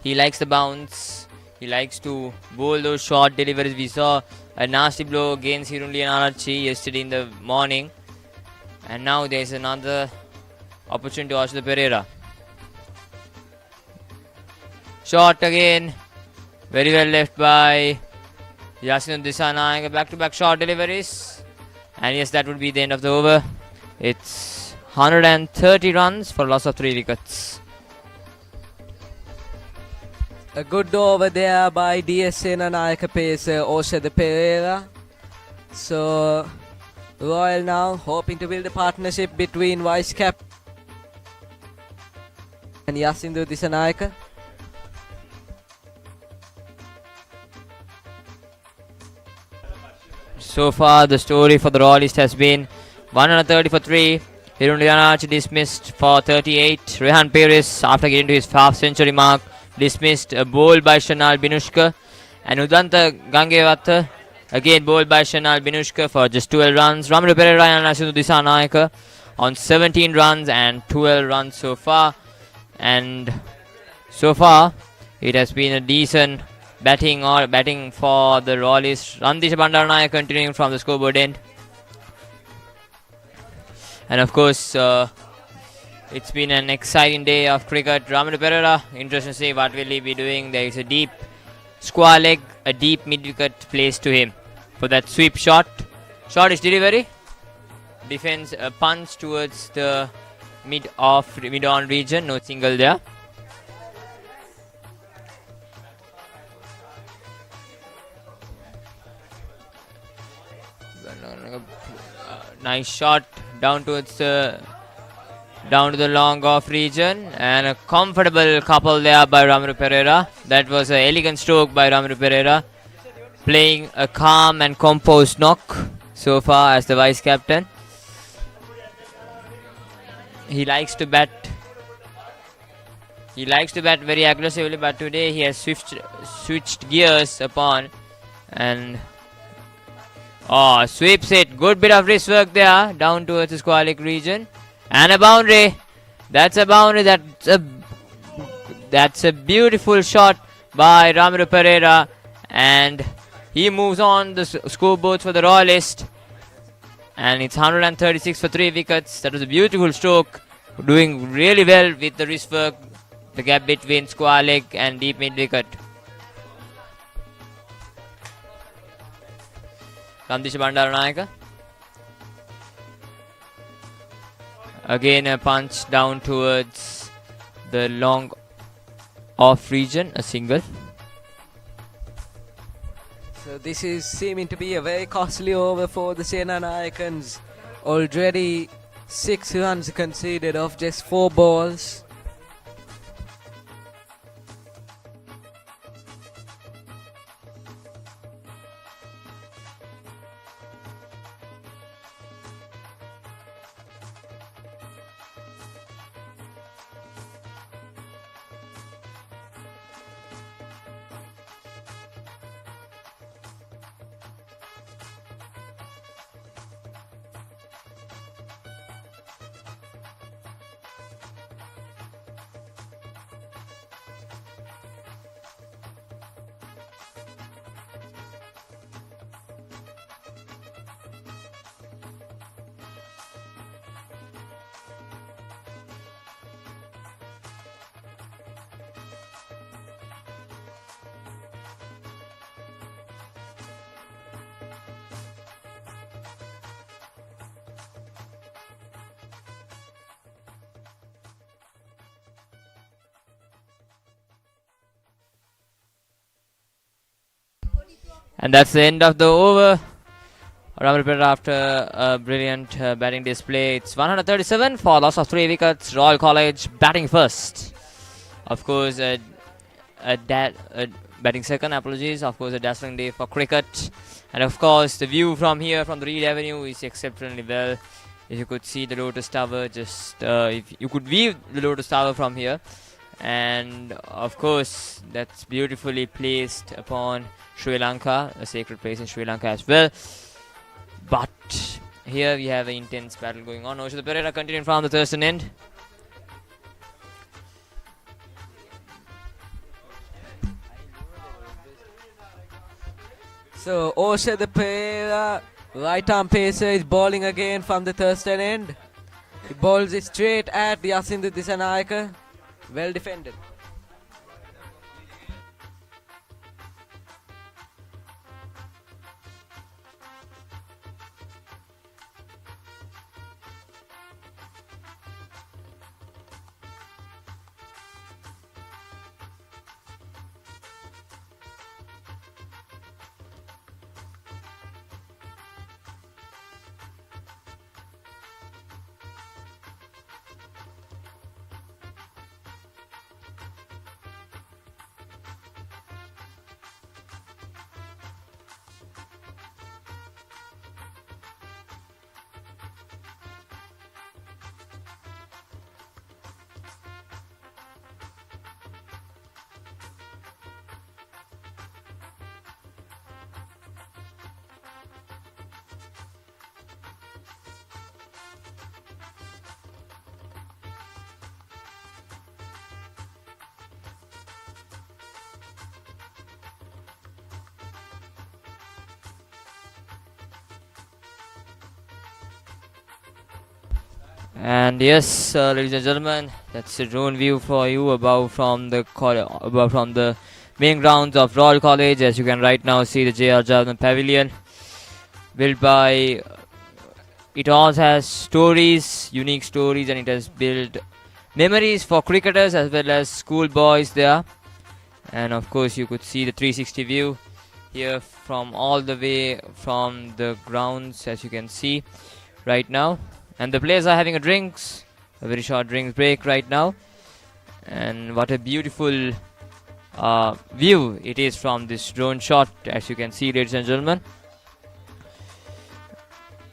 He likes the bounce. He likes to bowl those short deliveries. We saw a nasty blow against Hirunli and Archie yesterday in the morning. And now there is another opportunity to Oshada Pereira. Shot again. Very well left by D.S.Senanayake. Back-to-back short deliveries. And yes, that would be the end of the over. It's 130 runs for loss of 3 wickets. A good over there by D.S.Senanayake pacer Oshada Pereira. So Royal now hoping to build a partnership between vice cap and Yasindu D.S.Senanayake. So far the story for the Royalists has been 130 for 3. Hirunli dismissed for 38. Rehan Perez after getting to his half century mark dismissed, a bowl by Shanal Binushka, and Udanta Gangewatha again bowled by Shanal Binushka for just 12 runs. Ramiro Pereira and Yasindu D.S.Senanayake on 17 runs and 12 runs so far, and so far it has been a decent batting for the Royalists. Randisha Bandaranayake continuing from the scoreboard end, and of course it's been an exciting day of cricket. Ramiro Pereira, interesting to see what will he be doing. There is a deep square leg, a deep mid-wicket placed to him for that sweep shot. Short is delivery. Defends a punch towards the mid-on region. No single there. Nice shot down towards down to the long off region, and a comfortable couple there by Ramiro Pereira. That was an elegant stroke by Ramiro Pereira, playing a calm and composed knock so far as the vice captain. He likes to bat very aggressively, but today he has switched gears upon and sweeps it. Good bit of wrist work there down towards the square leg region. And a boundary. That's a boundary. That's a beautiful shot by Ramiro Pereira, and he moves on the scoreboards for the Royalists. And it's 136 for 3 wickets. That was a beautiful stroke. Doing really well with the wrist work. The gap between square leg and deep mid wicket. Randisha Bandaranayake. Again a punch down towards the long off region, a single. So this is seeming to be a very costly over for the Senanayakans. Already 6 runs conceded off just 4 balls. And that's the end of the over. Ramil Perera after a brilliant batting display. It's 137 for loss of 3 wickets. Royal College batting first. Of course, batting second, apologies. Of course, a dazzling day for cricket. And of course, the view from here, from the Reed Avenue, is exceptionally well. If you could see the Lotus Tower, if you could view the Lotus Tower from here. And of course, that's beautifully placed upon Sri Lanka, a sacred place in Sri Lanka as well. But here we have an intense battle going on. Oshada Perera continuing from the Thurston end. So Oshada Perera, right arm pacer, is bowling again from the Thurston end. He bowls it straight at Yasindu D.S.Senanayake. Well defended. And yes, ladies and gentlemen, that's a drone view for you above from the main grounds of Royal College. As you can right now see the J.R. Javan Pavilion, built by. It also has stories, unique stories, and it has built memories for cricketers as well as schoolboys there. And of course, you could see the 360 view here from all the way from the grounds, as you can see right now. And the players are having a very short drinks break right now. And what a beautiful view it is from this drone shot, as you can see, ladies and gentlemen.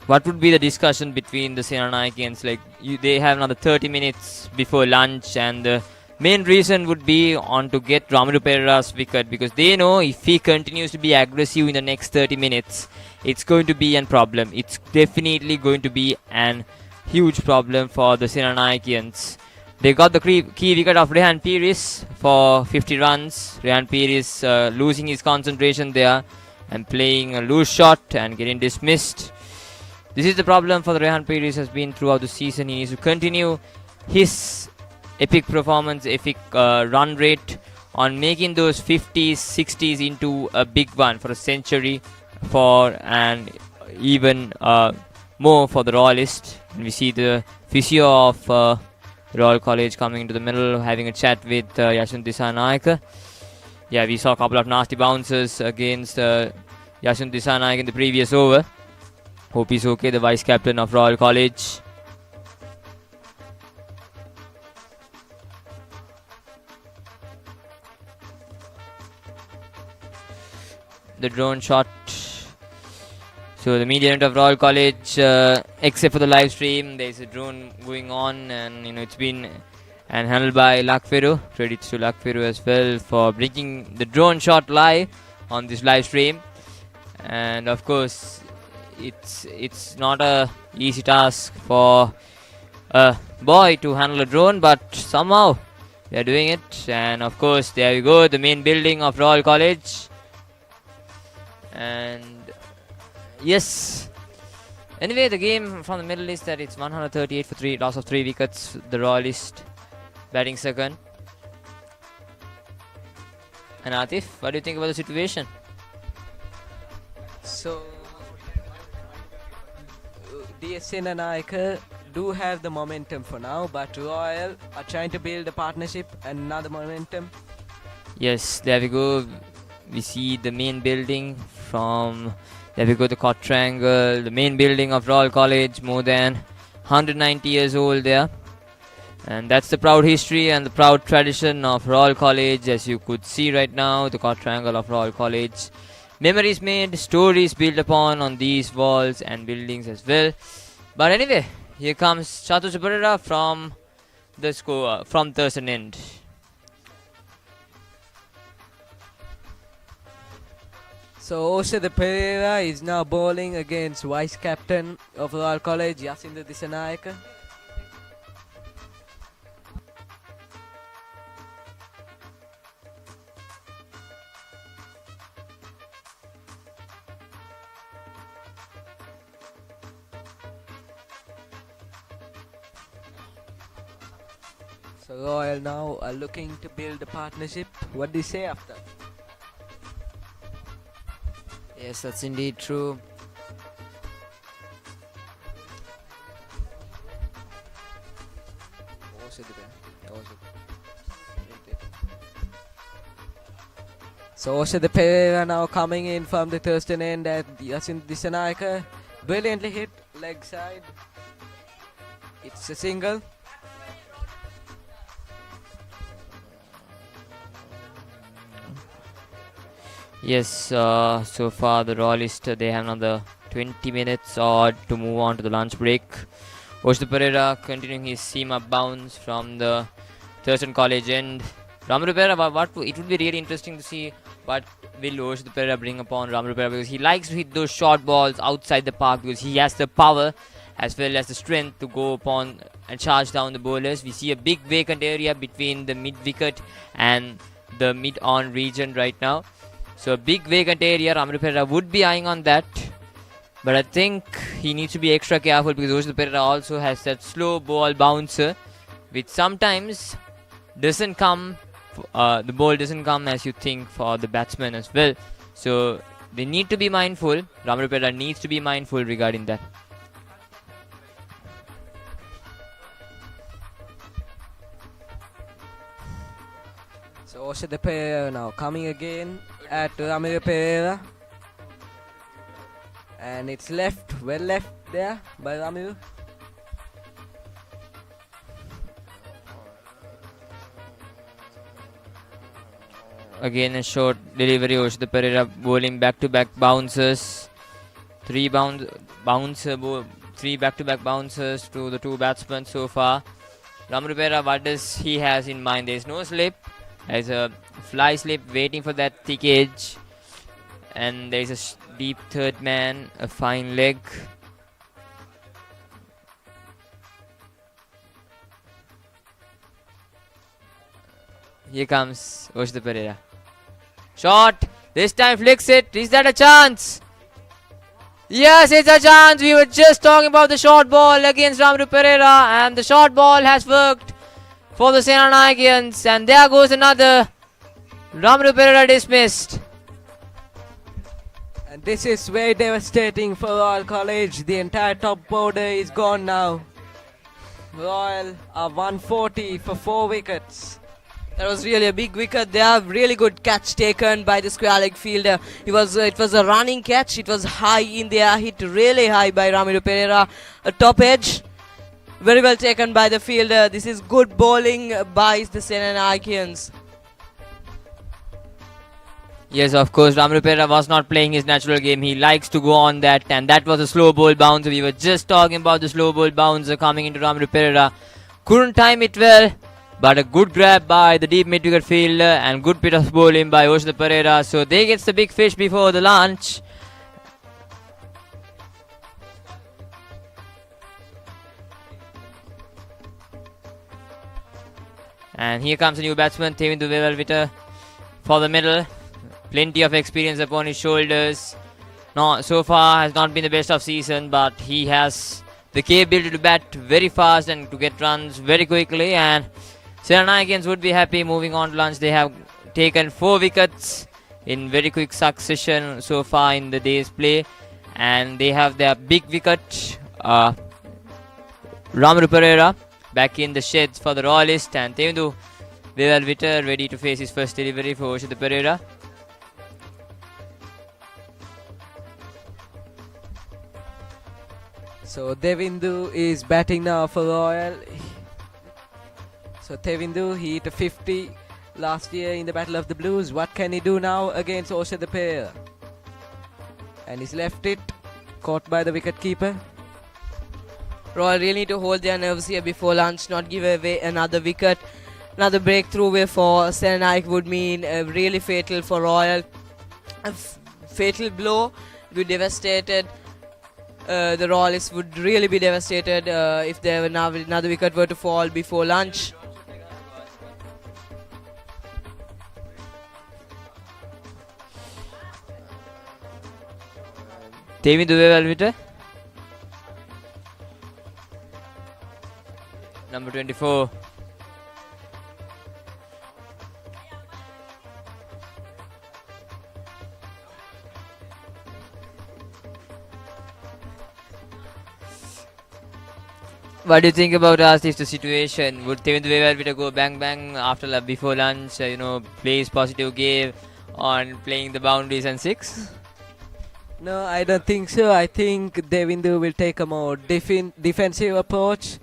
What would be the discussion between the Senanayakeans? They have another 30 minutes before lunch, and the main reason would be on to get Ramil Perera's wicket, because they know if he continues to be aggressive in the next 30 minutes, it's going to be a problem. It's definitely going to be an huge problem for the Senanayakeans. They got the key wicket of Rehan Pires for 50 runs. Rehan Pires losing his concentration there and playing a loose shot and getting dismissed. This is the problem for the Rehan Pires has been throughout the season. He needs to continue his epic performance, epic run rate on making those 50s, 60s into a big one for a century, and even more for the Royalists. And we see the physio of Royal College coming into the middle, having a chat with Yasindu D.S.Senanayake. Yeah, we saw a couple of nasty bounces against Yasindu D.S.Senanayake in the previous over. Hope he's okay, the vice captain of Royal College. The drone shot. So the media event of Royal College, except for the live stream, there's a drone going on, and it's been handled by Lakfiru. Credits to Lakfiru as well for bringing the drone shot live on this live stream. And of course, it's not a easy task for a boy to handle a drone, but somehow they're doing it. And of course, there we go, the main building of Royal College. And yes, anyway, the game from the middle is that it's 138 for 3, loss of 3 wickets. The Royalist batting second. And Atif, what do you think about the situation? So D.S.Senanayake do have the momentum for now, but Royal are trying to build a partnership and another momentum. Yes, there we go. we see the main building from there. We go the quadrangle, the main building of Royal College, more than 190 years old there. And that's the proud history and the proud tradition of Royal College, as you could see right now, the quadrangle of Royal College. Memories made, stories built upon on these walls and buildings as well. But anyway, here comes Chatu Pereira from the score from Thurston end. So Oshada Pereira is now bowling against vice captain of Royal College, D.S.Senanayake. So Royal now are looking to build a partnership. What do you say after? Yes, that's indeed true. So Oshada Pereira now coming in from the Thurston end at D.S.Senanayake. Brilliantly hit, leg side. It's a single. Yes, so far the Royalists, they have another 20 minutes odd to move on to the lunch break. Oshada Pereira continuing his seam up bounce from the Thurston College end. Ramaru Pereira, it would be really interesting to see what will Oshada Pereira bring upon Ramaru Pereira, because he likes to hit those short balls outside the park, because he has the power as well as the strength to go upon and charge down the bowlers. We see a big vacant area between the mid wicket and the mid on region right now. So a big vacant area, Ramaru Pereira would be eyeing on that. But I think he needs to be extra careful, because Oshada Pereira also has that slow ball bouncer, which sometimes doesn't come, the ball doesn't come as you think for the batsman as well. So they need to be mindful, Ramaru Pereira needs to be mindful regarding that. So Oshada Pereira now coming again at Ramaru Pereira. And it's left, well left there by Ramaru. Again a short delivery, Oshada Pereira bowling back-to-back bouncers. Three back-to-back bouncers to the two batsmen so far. Ramaru Pereira, what does he has in mind? There is no slip. There's a fly slip waiting for that thick edge. And there is a deep third man, a fine leg. Here comes Oshada Pereira. Shot! This time flicks it. Is that a chance? Yes, it's a chance. We were just talking about the short ball against Ramaru Pereira, and the short ball has worked for the Senanayakians, and there goes another. Ramaru Pereira dismissed. And this is very devastating for Royal College. The entire top order is gone now. Royal are 140 for 4 wickets. That was really a big wicket there. Really good catch taken by the square leg fielder. It was a running catch. It was high in the air, hit really high by Ramaru Pereira. A top edge. Very well taken by the fielder. This is good bowling by the Senanayakians. Yes, of course, Ramaru Pereira was not playing his natural game. He likes to go on that, and that was a slow ball bouncer. We were just talking about the slow ball bouncer coming into Ramaru Pereira. Couldn't time it well, but a good grab by the deep mid-wicket fielder and good bit of bowling by Oshada Pereira. So they gets the big fish before the lunch. And here comes a new batsman, Tevindu Vevalvita, for the middle. Plenty of experience upon his shoulders. No, so far has not been the best of season, but he has the capability to bat very fast and to get runs very quickly. And Senanayakians would be happy moving on to lunch. They have taken 4 wickets in very quick succession so far in the day's play. And they have their big wicket, Ramaru Pereira, back in the sheds for the Royalists. And Tevindu Vevalvita ready to face his first delivery for Oshada Pereira. So Devindu is batting now for Royal. So Devindu, he hit a 50 last year in the Battle of the Blues. What can he do now against Osha the pair? And he's left it, caught by the wicket keeper. Royal really need to hold their nerves here before lunch, not give away another wicket. Another breakthrough for Senanayake would mean really fatal for Royal. A fatal blow would be devastated. The Royalists would really be devastated if there were another wicket were to fall before lunch. Temi Duve number 24. What do you think about Asif's the situation? Would Temi Duve go bang bang after before lunch? Play his positive game on playing the boundaries and six? No, I don't think so. I think Devindu will take a more defensive approach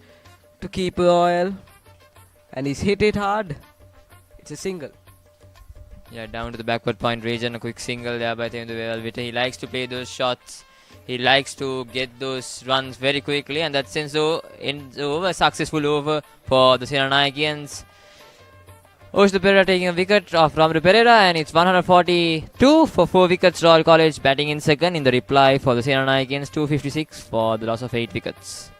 to keep Royal. And he's hit it hard. It's a single. Yeah, down to the backward point region. A quick single there by Temi Duve. He likes to play those shots. He likes to get those runs very quickly. And that sends over, successful over for the Senanayakeans. Osha Pereira taking a wicket of Ramru Pereira, and it's 142 for 4 wickets. Royal College batting in second. In the reply for the Senanayakeans, 256 for the loss of 8 wickets.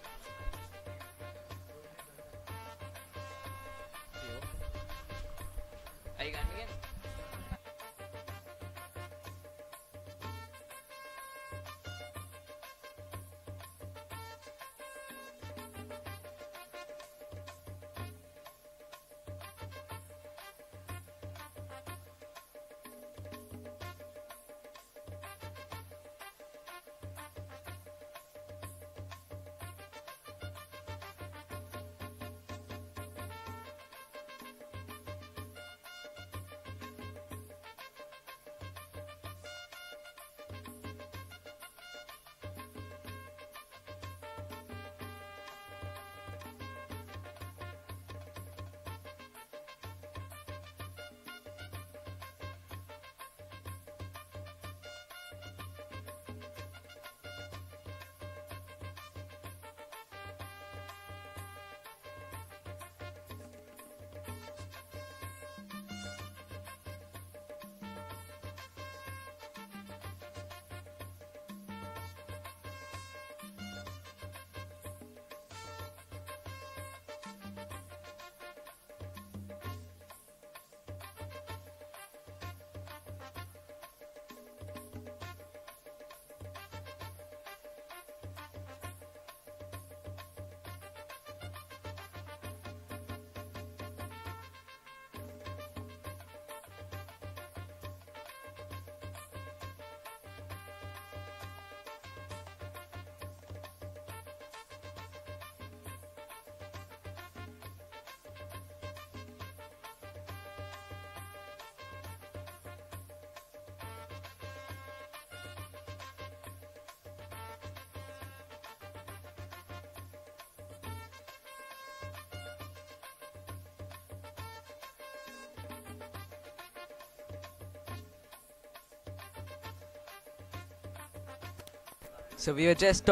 So we were just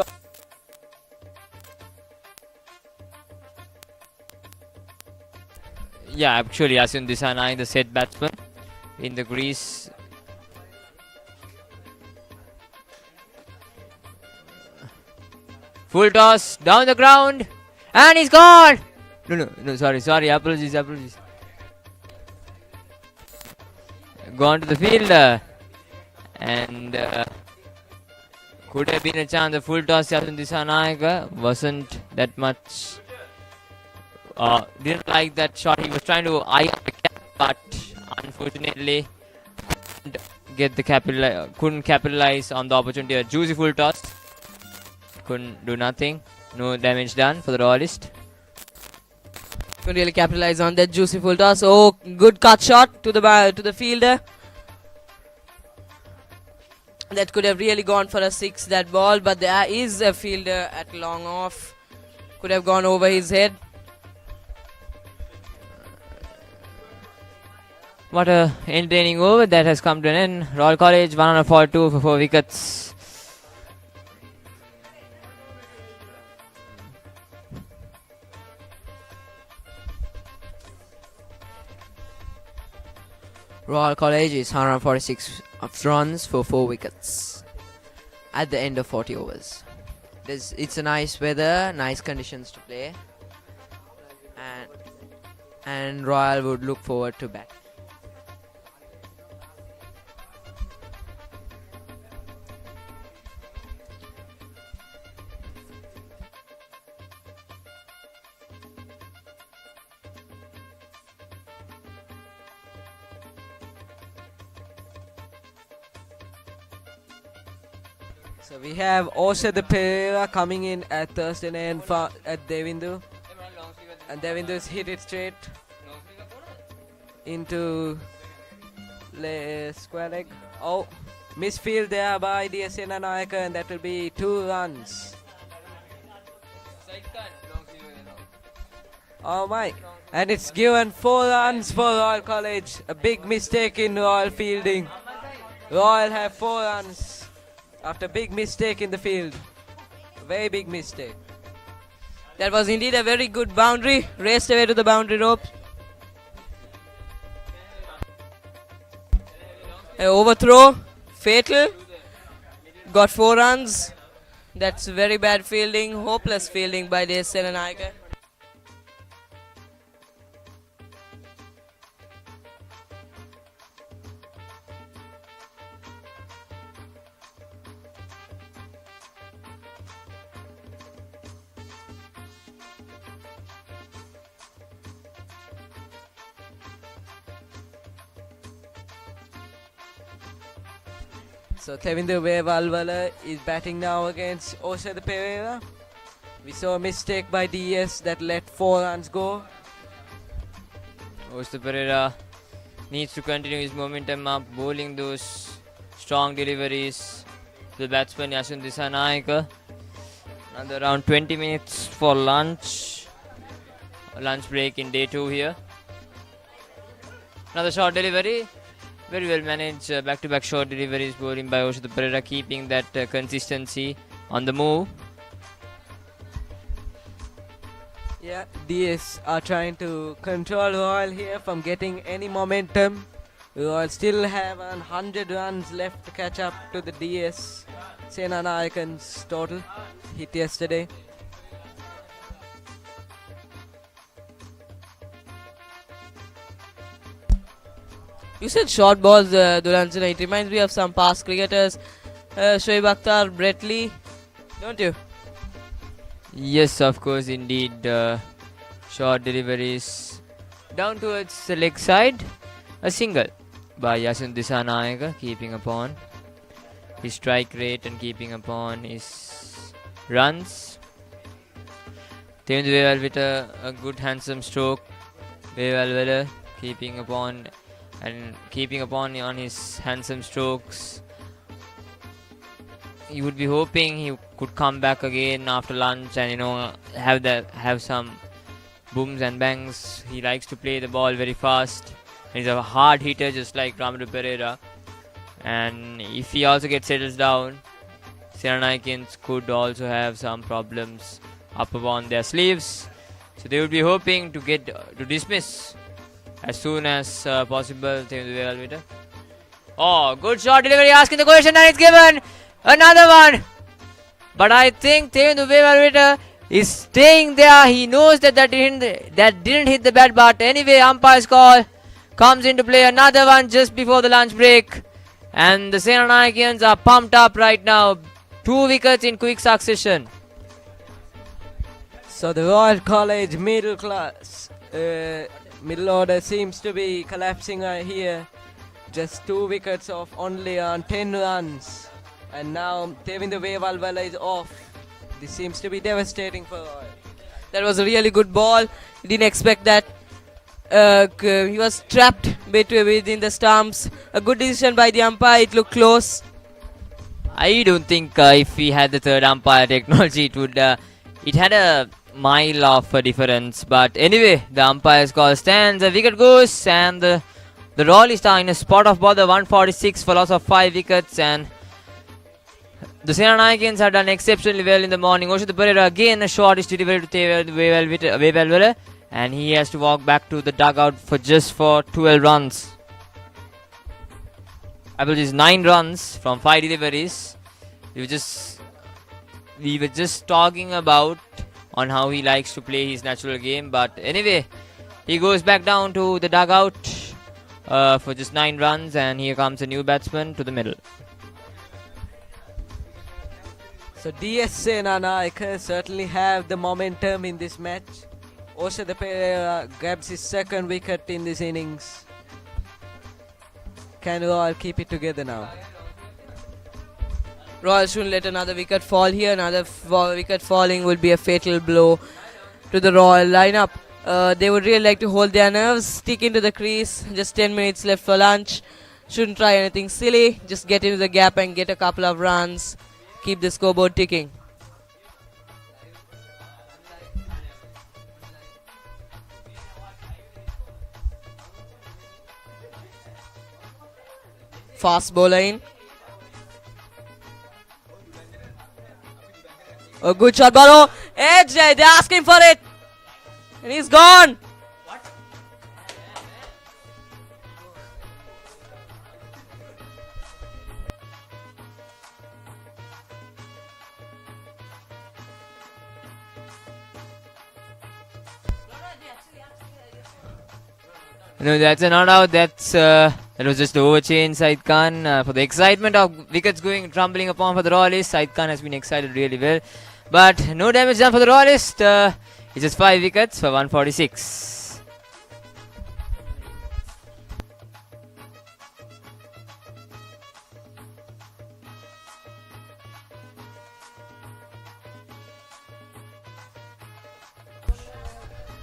Yeah, actually, Asim Disanayake, the set batsman in the crease. Full toss down the ground, and he's gone. No, sorry, apologies. Gone to the field, and could have been a chance. The full toss, Asim Disanayake wasn't that much. Didn't like that shot. He was trying to eye up the cap, but unfortunately couldn't capitalize on the opportunity. A juicy full toss, couldn't do nothing. No damage done for the Royalist. Couldn't really capitalize on that juicy full toss. Oh, good cut shot to the fielder. That could have really gone for a 6, that ball, but there is a fielder at long off. Could have gone over his head. What a entertaining over that has come to an end. Royal College 142 for 4 wickets. Royal College is 146 runs for 4 wickets at the end of 40 overs. It's a nice weather, nice conditions to play, and Royal would look forward to bat. So we have Oshad Pereira coming in at Thursday and at Devindu. And Devindu's hit it straight into square leg. Oh, misfield there by D.S.Senanayake, and that will be 2 runs. Oh my. And it's given 4 runs for Royal College. A big mistake in Royal fielding. Royal have 4 runs after big mistake in the field. Very big mistake. That was indeed a very good boundary. Raced away to the boundary rope. An overthrow. Fatal. Got 4 runs. That's very bad fielding. Hopeless fielding by D.S.Senanayake. So Tevinder Valvala is batting now against Oshad Pereira. We saw a mistake by DS that let 4 runs go. Oshad Pereira needs to continue his momentum up, bowling those strong deliveries to the batsman Yasun Disanayake. Another around 20 minutes for lunch. A lunch break in day 2 here. Another short delivery. Very well managed back-to-back short deliveries bowling by Oshad Pereira, keeping that consistency on the move. Yeah, DS are trying to control Royal here from getting any momentum. Royal still have 100 runs left to catch up to the DS Senanayake's total hit yesterday. You said short balls, Dulanjana. It reminds me of some past cricketers. Shoaib Akhtar, Brett Lee. Don't you? Yes, of course, indeed. Short deliveries down towards the leg side. A single by Yasun Disanayake, keeping upon his strike rate and keeping upon his runs. Tevinder with a good handsome stroke. Vevalvela keeping upon on his handsome strokes. He would be hoping he could come back again after lunch and have some booms and bangs. He likes to play the ball very fast. He's a hard hitter just like Ramadu Pereira. And if he also gets settled down, Senanayakans could also have some problems up upon their sleeves. So they would be hoping to get to dismiss as soon as possible. Oh, good shot delivery, asking the question, and it's given another one. But I think Tevinder is staying there. He knows that didn't hit the bat, but anyway, umpire's call comes into play. Another one just before the lunch break, and the Senanayakans are pumped up right now. 2 wickets in quick succession. So the Royal College middle order seems to be collapsing right here. Just 2 wickets off only on 10 runs. And now Tevinder Valvala is off. This seems to be devastating for Royal. That was a really good ball. Didn't expect that. He was trapped within the stumps. A good decision by the umpire. It looked close. I don't think if we had the third umpire technology, it would. It had a mile of a difference. But anyway, the umpire's call stands. A wicket goes, and the Royalists are in a spot of bother 146 for loss of 5 wickets. And the Senanayakans have done exceptionally well in the morning. Oshita Pereira again a shot is delivered to Wevel, and he has to walk back to the dugout for 12 runs. I believe 9 runs from 5 deliveries. We were just talking about on how he likes to play his natural game, but anyway, he goes back down to the dugout for just 9 runs, and here comes a new batsman to the middle. So D.S.Senanayake certainly have the momentum in this match. Oshita Pereira grabs his second wicket in this innings. Can Royal keep it together now? Royal shouldn't let another wicket fall here. Another wicket falling would be a fatal blow to the Royal lineup. They would really like to hold their nerves, stick into the crease. Just 10 minutes left for lunch. Shouldn't try anything silly. Just get into the gap and get a couple of runs. Keep the scoreboard ticking. Fast bowler in. A good shot, Baro. Edge, they're asking for it. And he's gone. No, that's a not out. That was just overchange, Said Khan. For the excitement of wickets going tumbling upon for the Royalists, Said Khan has been excited really well. But no damage done for the Royalists. It's just 5 wickets for 146.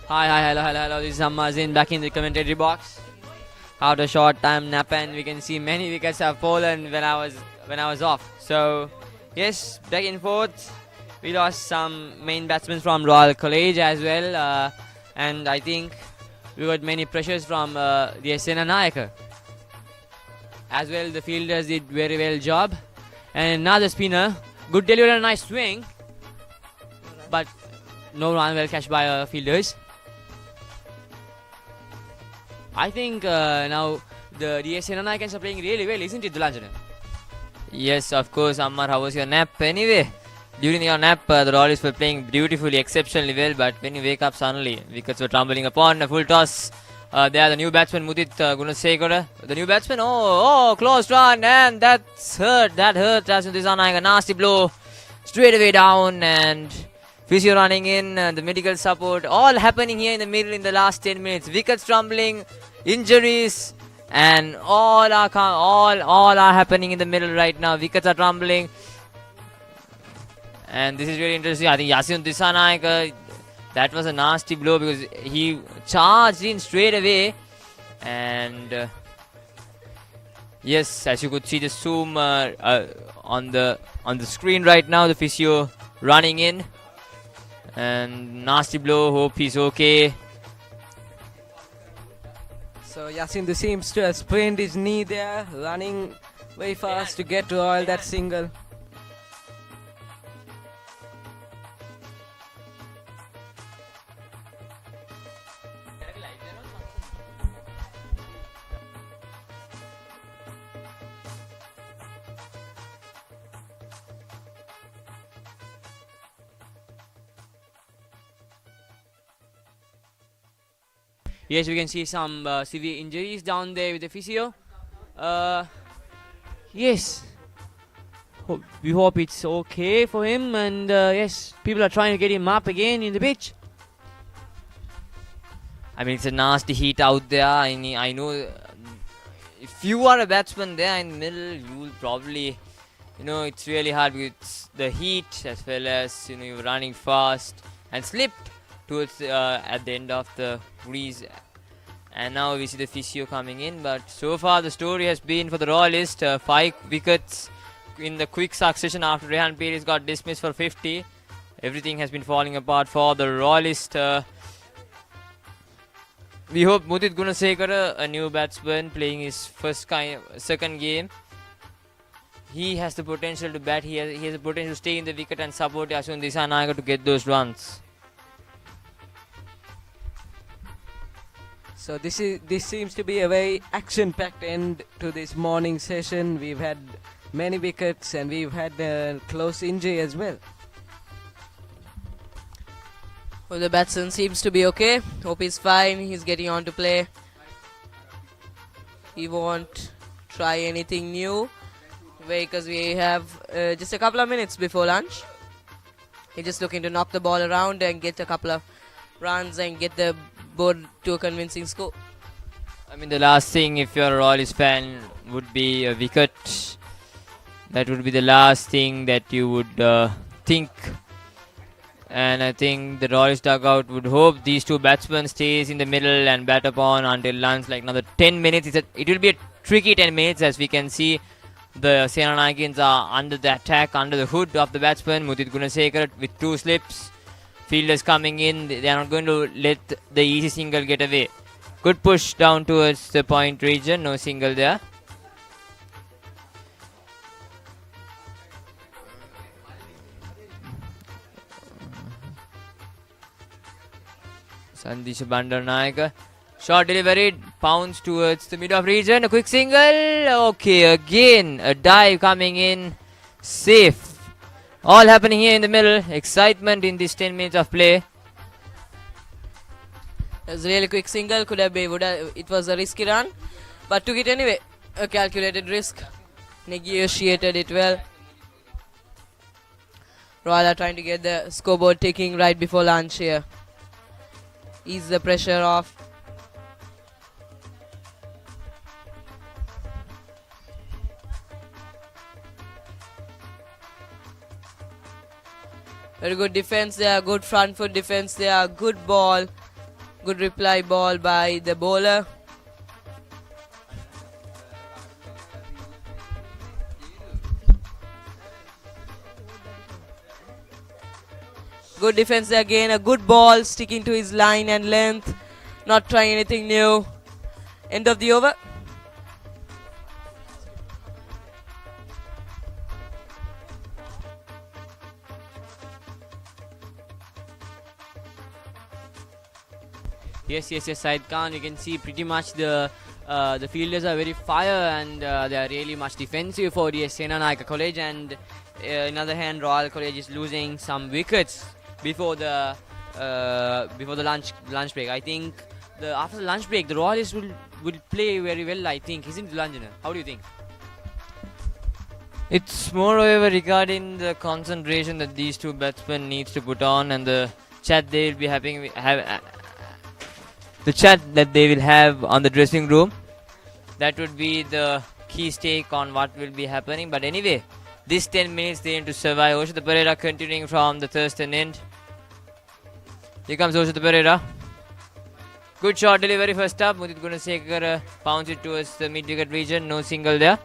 Hi, hello. This is Ammazin back in the commentary box. After a short time nap, and we can see many wickets have fallen when I was off. So yes, back and forth. We lost some main batsmen from Royal College as well, and I think we got many pressures from D.S.Senanayake. As well, the fielders did very well job. And another spinner, good delivery and a nice swing, but no run well catched by fielders. I think now the D.S.Senanayakans are playing really well, isn't it, Dulanjana? Yes, of course, Ammar. How was your nap? Anyway, during your nap, the Royalists were playing beautifully, exceptionally well. But when you wake up suddenly, wickets were tumbling upon. A full toss. There, the new batsman Mudit Gunasekara. The new batsman. Oh, close run, and that's hurt. That hurt. D.S.Senanayake, a nasty blow, straight away down, and physio running in, the medical support, all happening here in the middle in the last 10 minutes. Wickets tumbling, injuries, and all are happening in the middle right now. Wickets are tumbling, and this is really interesting. I think D.S.Senanayake, that was a nasty blow because he charged in straight away, and yes, as you could see the zoom on the screen right now, the physio running in. And nasty blow, hope he's okay. So Yasin seems to have sprained his knee there, running very fast to get to Royal that single. Yes, we can see some severe injuries down there with the physio. Yes, we hope it's okay for him, and yes, people are trying to get him up again in the pitch. I mean, it's a nasty heat out there. I know if you are a batsman there in the middle, you will probably, it's really hard because it's the heat as well as, you're running fast and slipped towards at the end of the crease. And now we see the physio coming in, but so far the story has been for the Royalists 5 wickets in the quick succession after Rehan Pires got dismissed for 50. Everything has been falling apart for the Royalist. We hope Mudit Gunasekara, a new batsman playing his second game, he has the potential to bat. He has the potential to stay in the wicket and support Yasun D.S.Senanayake to get those runs. So this seems to be a very action-packed end to this morning session. We've had many wickets and we've had a close injury as well. Well, the batsman seems to be okay. Hope he's fine. He's getting on to play. He won't try anything new because we have just a couple of minutes before lunch. He's just looking to knock the ball around and get a couple of runs and get the board to a convincing score. I mean, the last thing, if you're a Royalist fan, would be a wicket. That would be the last thing that you would think. And I think the Royalist dugout would hope these two batsmen stays in the middle and bat upon until lunch, like another 10 minutes. It will be a tricky 10 minutes, as we can see. The Senanayakins are under the attack, under the hood of the batsman, Mudit Gunasekara, with two slips. Fielders coming in, they are not going to let the easy single get away. Good push down towards the point region, no single there. Sandisha Bandaranaike. Short delivery, pounds towards the mid of region. A quick single. Okay, again a dive coming in. Safe. All happening here in the middle. Excitement in this 10 minutes of play. It was a really quick single. Could have been. It was a risky run, but took it anyway. A calculated risk. Negotiated it well. Royal are trying to get the scoreboard ticking right before lunch here. Ease the pressure off. Very good defense there, good front foot defense there, good ball, good reply ball by the bowler. Good defense there again, a good ball sticking to his line and length, not trying anything new. End of the over. Yes, Said Khan. You can see pretty much the fielders are very fire and they are really much defensive for D.S.Senanayake College. And on the other hand, Royal College is losing some wickets before the lunch break. I think after the lunch break, the Royalists will play very well. I think, isn't it, Lanjana? How do you think? It's moreover regarding the concentration that these two batsmen needs to put on, and the chat they will be the chat that they will have on the dressing room. That would be the key stake on what will be happening. But anyway, this 10 minutes they need to survive. Oshita Pereira continuing from the Thurston end. Here comes Oshita Pereira. Good shot delivery first up. Mudit Gunasekara pounds it towards the mid-wicket region. No single there.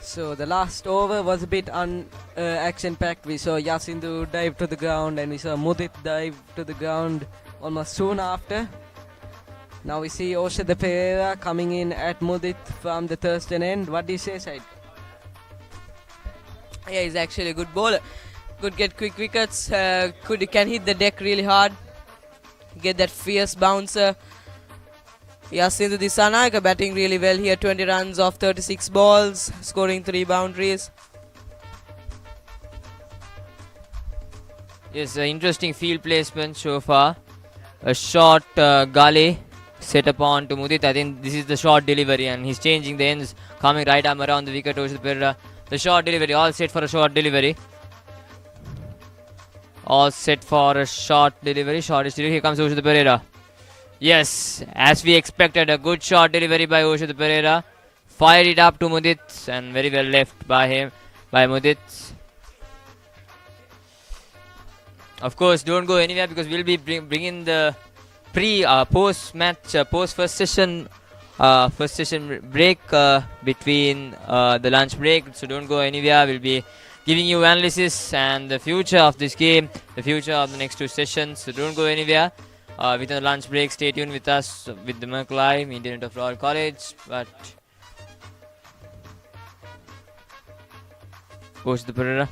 So the last over was a bit action-packed. We saw Yasindu dive to the ground and we saw Mudit dive to the ground almost soon after. Now we see Oshita Pereira coming in at Mudit from the Thurston end. What do you say, Said? Yeah, he's actually a good bowler. Could get quick wickets. Can hit the deck really hard. Get that fierce bouncer. Yasindu D.S.Senanayake batting really well here. 20 runs off 36 balls, scoring 3 boundaries. Yes, interesting field placement so far. A short gully set upon to Mudit. I think this is the short delivery and he's changing the ends, coming right arm around the wicket. Oshita Pereira. The short delivery, all set for a short delivery. All set for a short delivery. Shortest delivery. Here comes Oshita Pereira. Yes, as we expected, a good short delivery by Oshita Pereira. Fired it up to Mudit and very well left by him, by Mudit. Of course, don't go anywhere because we'll be bringing the post match post first session break between the lunch break. So don't go anywhere. We'll be giving you analysis and the future of this game, the future of the next two sessions. So don't go anywhere. Within the lunch break, stay tuned with us with the Merc Live, Indian of Royal College. But goes the Pereira.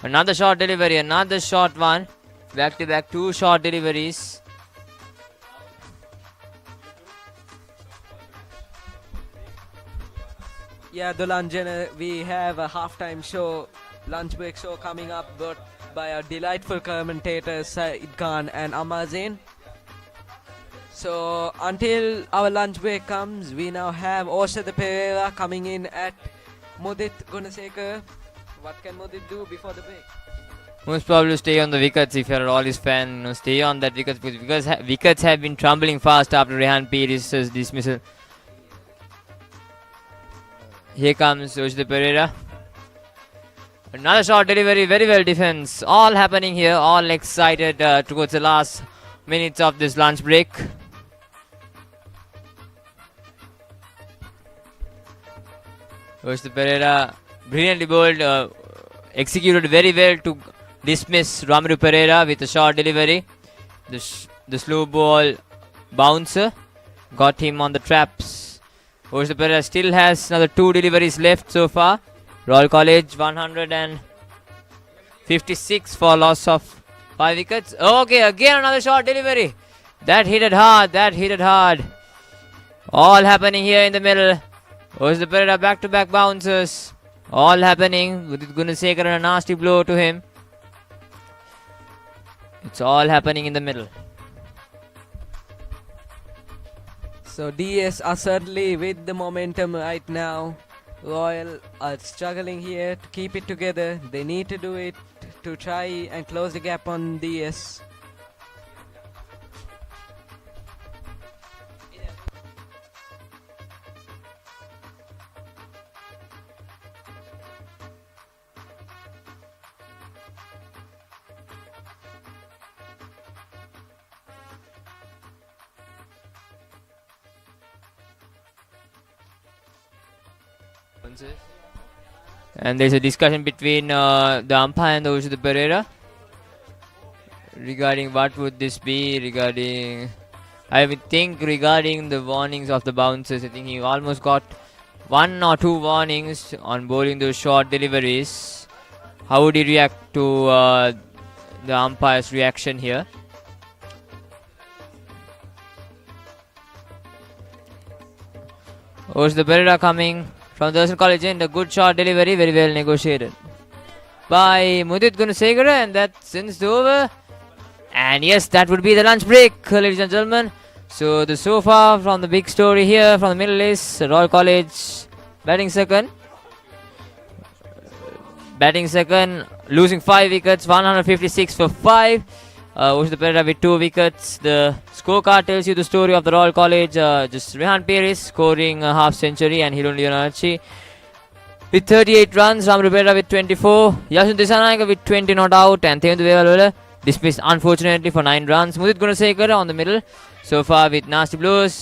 Another short delivery, another short one. Back to back, two short deliveries. Yeah, Dulanjan, we have a halftime show, lunch break show coming up, brought by our delightful commentators Said Khan and Ammar Zain. So until our lunch break comes, we now have Oshada Pereira coming in at Mudit Gunasekar. What can Mudit do before the break? Most probably stay on the wickets if you're a Rollies fan. Stay on that wickets because wickets have been tumbling fast after Rehan Pires' dismissal. Here comes Oshada Pereira. Another short delivery, very well defense. All happening here, all excited towards the last minutes of this lunch break. Oshada Pereira, brilliantly bowled, executed very well to dismiss Ramaru Pereira with a short delivery. The slow ball bouncer got him on the traps. Oshada Pereira still has another two deliveries left so far. Royal College 156 for loss of 5 wickets. Okay, again another short delivery. That hit it hard, All happening here in the middle. Oshada Pereira back-to-back bouncers. All happening. Udit Gunasekar and a nasty blow to him. It's all happening in the middle. So DS are certainly with the momentum right now. Royal are struggling here to keep it together. They need to do it to try and close the gap on DS. And there's a discussion between the umpire and the Oshada Pereira regarding what would this be regarding. I would think regarding the warnings of the bouncers. I think he almost got 1 or 2 warnings on bowling those short deliveries. How would he react to the umpire's reaction here? Oshada Pereira coming from the D.S.Senanayake College end, a good short delivery, very well negotiated by Mudit Gunasekar, and that sends over. And yes, that would be the lunch break, ladies and gentlemen. So far from the big story here from the Middle East, Royal College batting second, losing 5 wickets, 156 for 5. Oshada Pereira with 2 wickets. The scorecard tells you the story of the Royal College. Just Rehan Pires scoring a half century and Hiron Leonardo with 38 runs. Ramaru Pereira with 24. D.S.Senanayake with 20 not out. And Thevendu Devalola dismissed unfortunately for 9 runs. Mudit Gunasekar on the middle so far with nasty blows.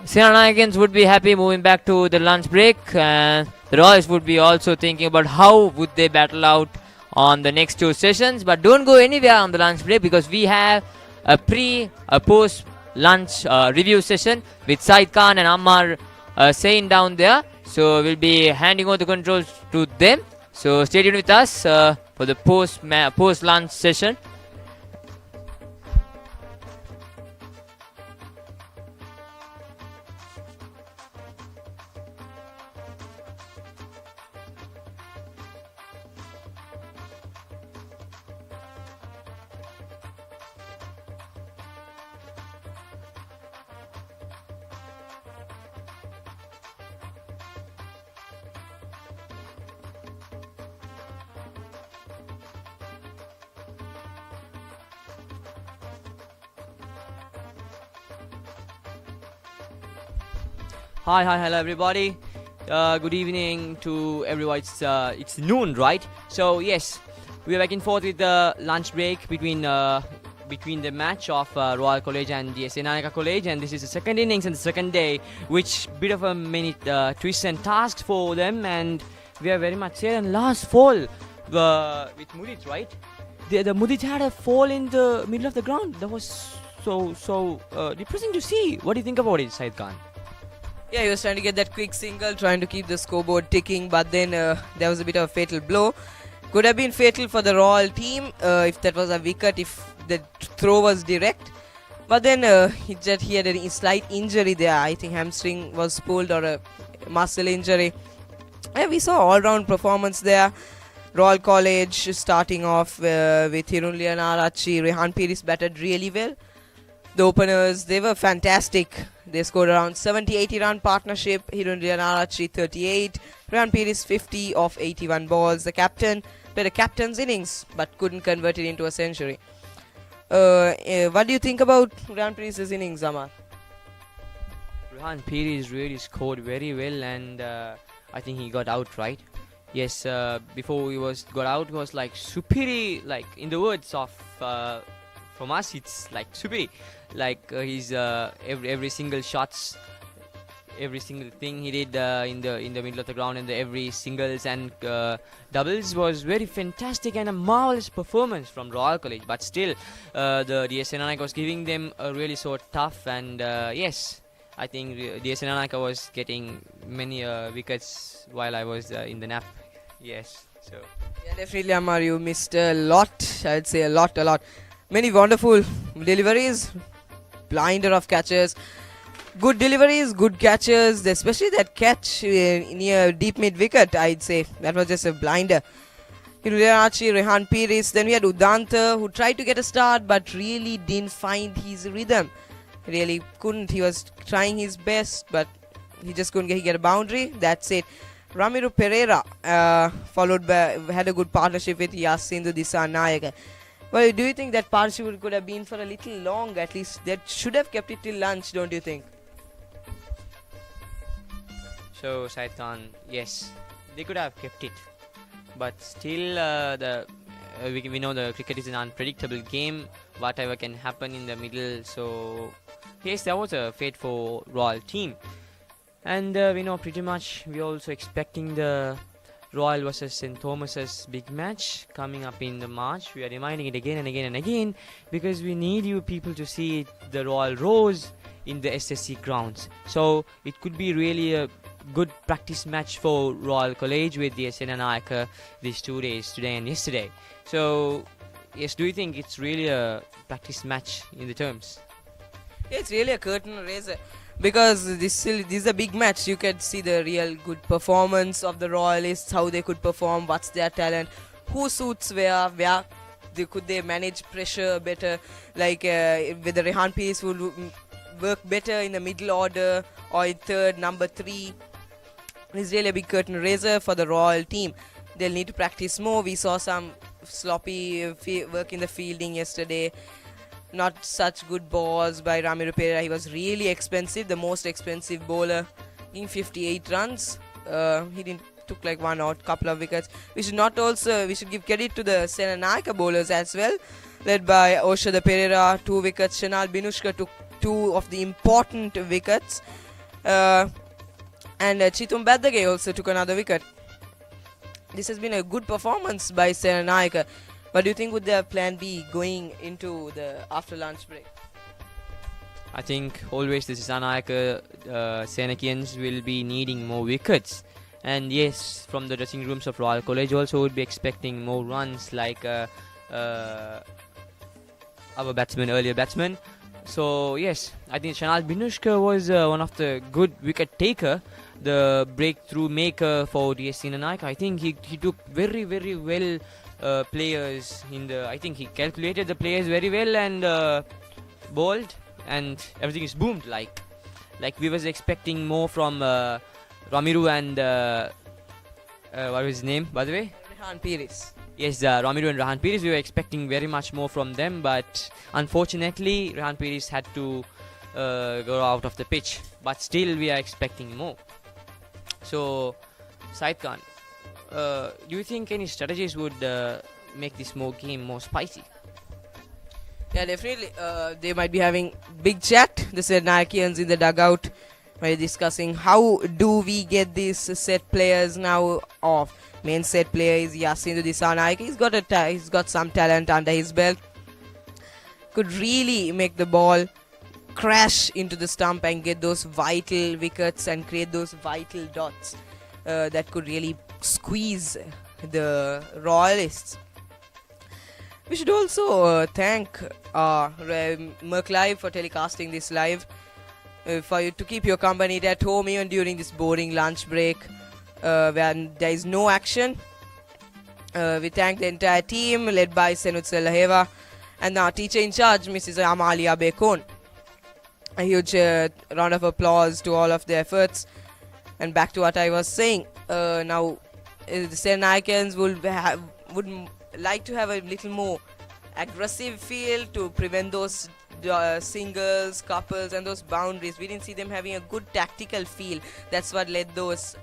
Senanayakans would be happy moving back to the lunch break. The Royals would be also thinking about how would they battle out on the next 2 sessions, but don't go anywhere on the lunch break because we have a post lunch review session with Said Khan and Ammar Zain down there. So we'll be handing over the controls to them. So stay tuned with us for the post lunch session. Hi, hello everybody. Good evening to everyone. It's noon, right? So yes, we are back and forth with the lunch break between the match of Royal College and D.S.Senanayake College, and this is the second innings and the second day, which bit of a many twists and tasks for them, and we are very much there. And last fall with Mudit, right? The Mudit had a fall in the middle of the ground. That was so depressing to see. What do you think about it, Said Khan? Yeah, he was trying to get that quick single, trying to keep the scoreboard ticking, but then there was a bit of a fatal blow. Could have been fatal for the Royal team if that was a wicket, if the throw was direct. But then he had a slight injury there. I think hamstring was pulled or a muscle injury. And we saw all-round performance there. Royal College starting off with Hirun Lianarachi. Rehan Piris batted really well. The openers, they were fantastic. They scored around 70-80 run partnership. Hirun Lianarachi 38. Rehan Piris 50 off 81 balls. The captain played a captain's innings but couldn't convert it into a century. What do you think about Rehan Piris' innings, Amar? Rehan Piris really scored very well, and I think he got out right. Yes, before he got out, he was like superi, like in the words of from us, it's like superi. Like his every single shots, every single thing he did in the middle of the ground, and every singles and doubles was very fantastic and a marvelous performance from Royal College. But still, the D.S.Senanayake was giving them a really so tough, and yes, I think D.S.Senanayake was getting many wickets while I was in the nap. Yes, so yeah, definitely, Amar, you missed a lot. I'd say a lot. Many wonderful deliveries, blinder of catches. Good deliveries, good catches, especially that catch near deep mid wicket, I'd say. That was just a blinder. Rehan Piris. Then we had Udanta, who tried to get a start but really didn't find his rhythm. Really couldn't. He was trying his best, but he just couldn't get a boundary. That's it. Ramiro Pereira had a good partnership with Yasindu D.S.Senanayake. Well, do you think that partnership could have been for a little long? At least that should have kept it till lunch, don't you think? So, Said Khan, yes, they could have kept it, but still, we know the cricket is an unpredictable game. Whatever can happen in the middle. So, yes, that was a fate for Royal team, and we know pretty much we're also expecting the Royal versus St. Thomas's big match coming up in the March. We are reminding it again and again and again because we need you people to see the Royal Rose in the SSC grounds. So it could be really a good practice match for Royal College with the Senanayake these 2 days, today and yesterday. So yes, do you think it's really a practice match in the terms? It's really a curtain raiser because this is a big match. You can see the real good performance of the Royalists, how they could perform, what's their talent, who suits where could they manage pressure better, like with the Rehan Piris will work better in the middle order or in third, number 3. It's really a big curtain raiser for the Royal team. They'll need to practice more. We saw some sloppy work in the fielding yesterday. Not such good balls by Ramiro Pereira. He was really expensive, the most expensive bowler in 58 runs. He took like one out, couple of wickets. We should give credit to the Senanayake bowlers as well, led by Oshada Pereira, 2 wickets. Shanal Binushka took 2 of the important wickets. And Chitum Badage also took another wicket. This has been a good performance by Senanayake. What do you think would their plan be going into the after lunch break? I think always the Senanayake Senakians will be needing more wickets. And yes, from the dressing rooms of Royal College also would be expecting more runs like our earlier batsman. So yes, I think Shanal Binushka was one of the good wicket taker, the breakthrough maker for D.S.Senanayake. I think he took very well players in the. I think he calculated the players very well and bowled, and everything is boomed. Like we was expecting more from Ramiru and what was his name, by the way? Rehan Piris. Yes, Ramiru and Rehan Piris, we were expecting very much more from them, but unfortunately Rehan Piris had to go out of the pitch. But still we are expecting more. So, Said Khan, do you think any strategies would make this more game more spicy. Yeah, definitely. They might be having big chat. The Senanakians in the dugout were discussing how do we get these set players now off. Main set player is D.S.Senanayake. He's got some talent under his belt. Could really make the ball crash into the stump and get those vital wickets and create those vital dots that could really squeeze the Royalists. We should also thank Merc Live for telecasting this live. For you to keep your company at home even during this boring lunch break when there is no action. We thank the entire team led by Senutsel Laheva and our teacher in charge, Mrs. Amalia Bacon. A huge round of applause to all of their efforts. And back to what I was saying. Now, the Senanayakans would like to have a little more aggressive feel to prevent those singles, couples and those boundaries. We didn't see them having a good tactical feel. That's what led those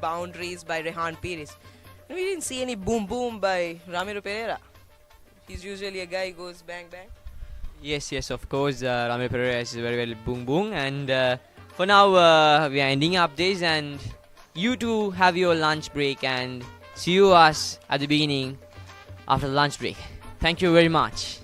boundaries by Rehan Pires. And we didn't see any boom boom by Ramiro Pereira. He's usually a guy who goes bang bang. Yes, of course. Ramiro Pereira is very well boom boom. And for now, we are ending up this, and you two have your lunch break, and see you us at the beginning after the lunch break. Thank you very much.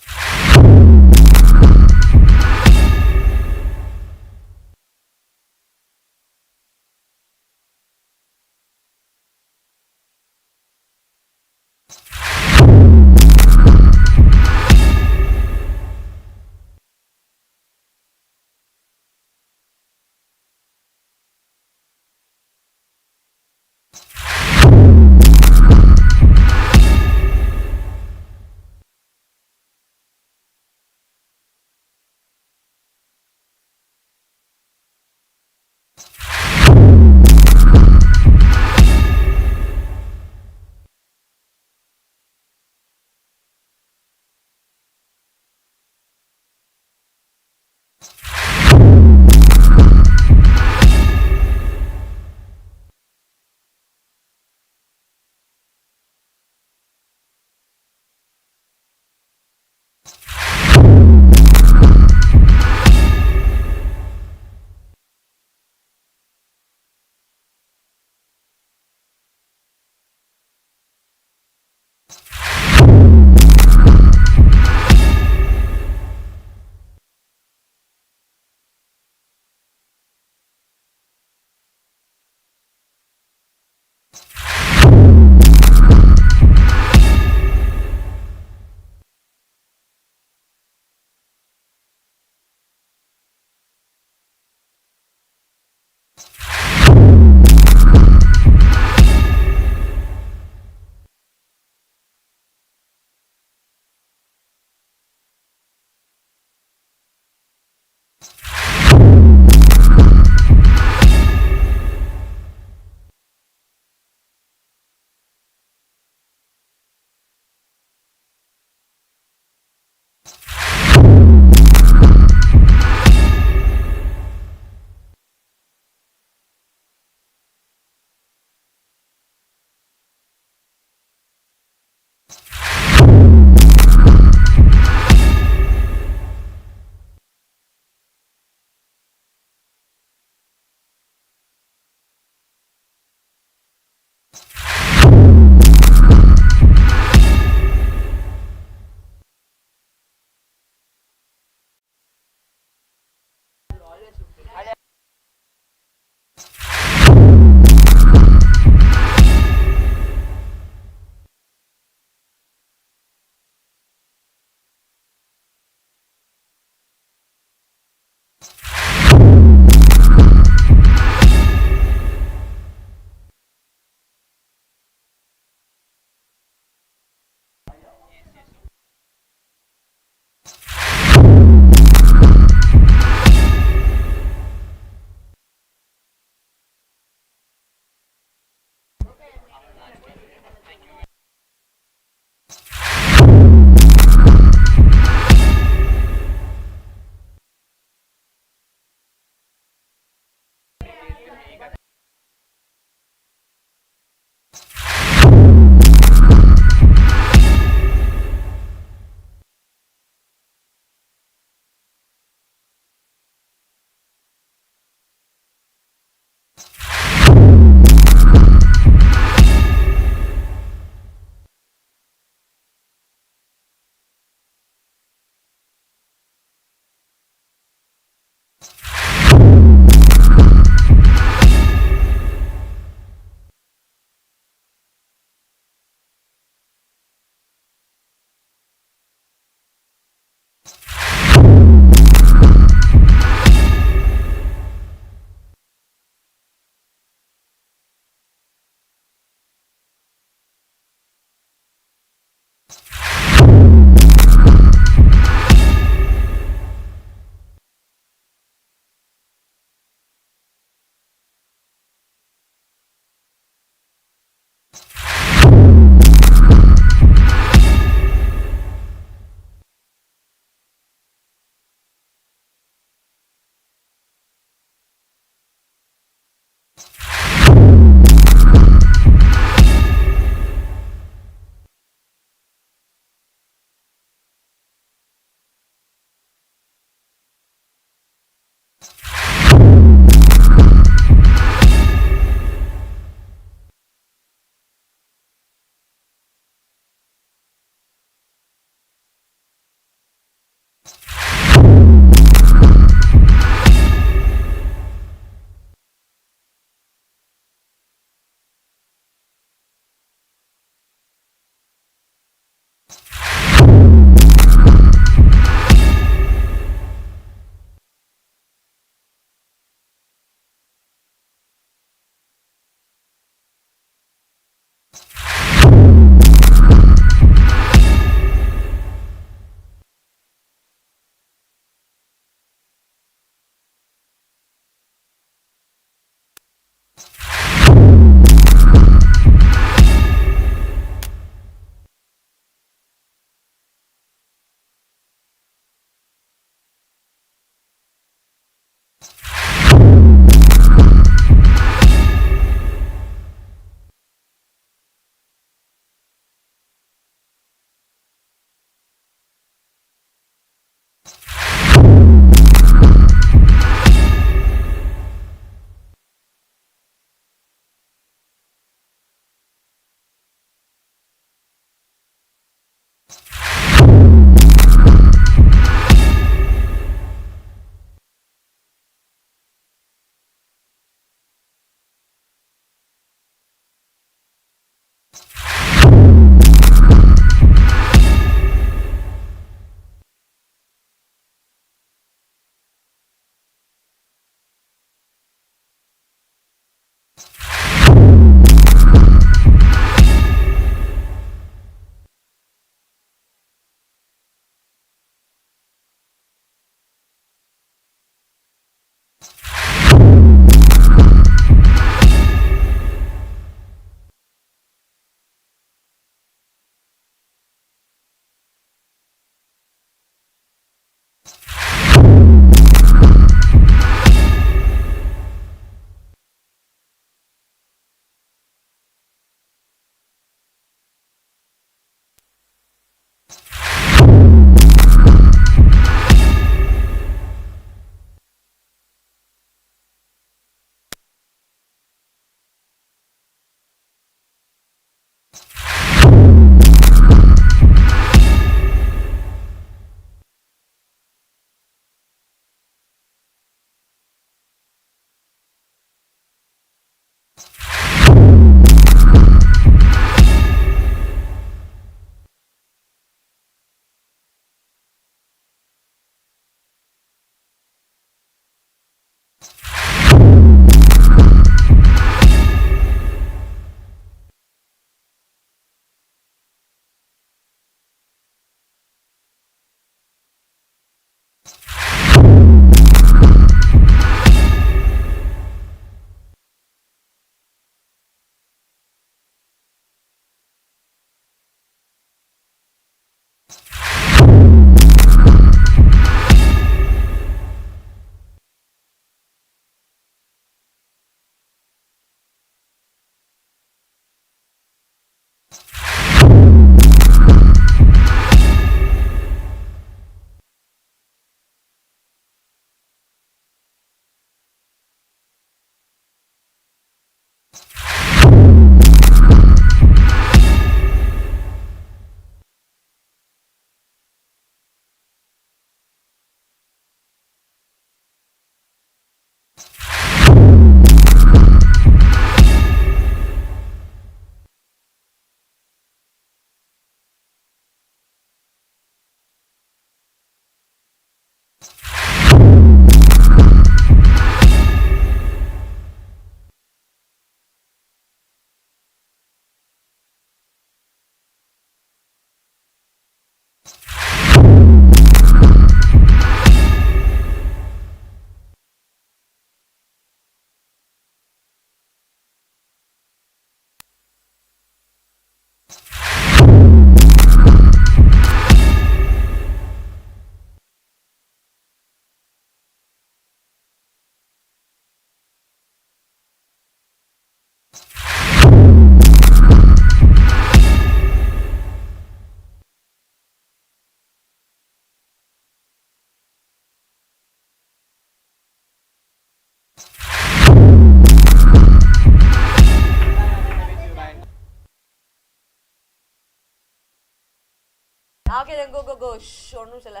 ஒன்றும் சொல்ல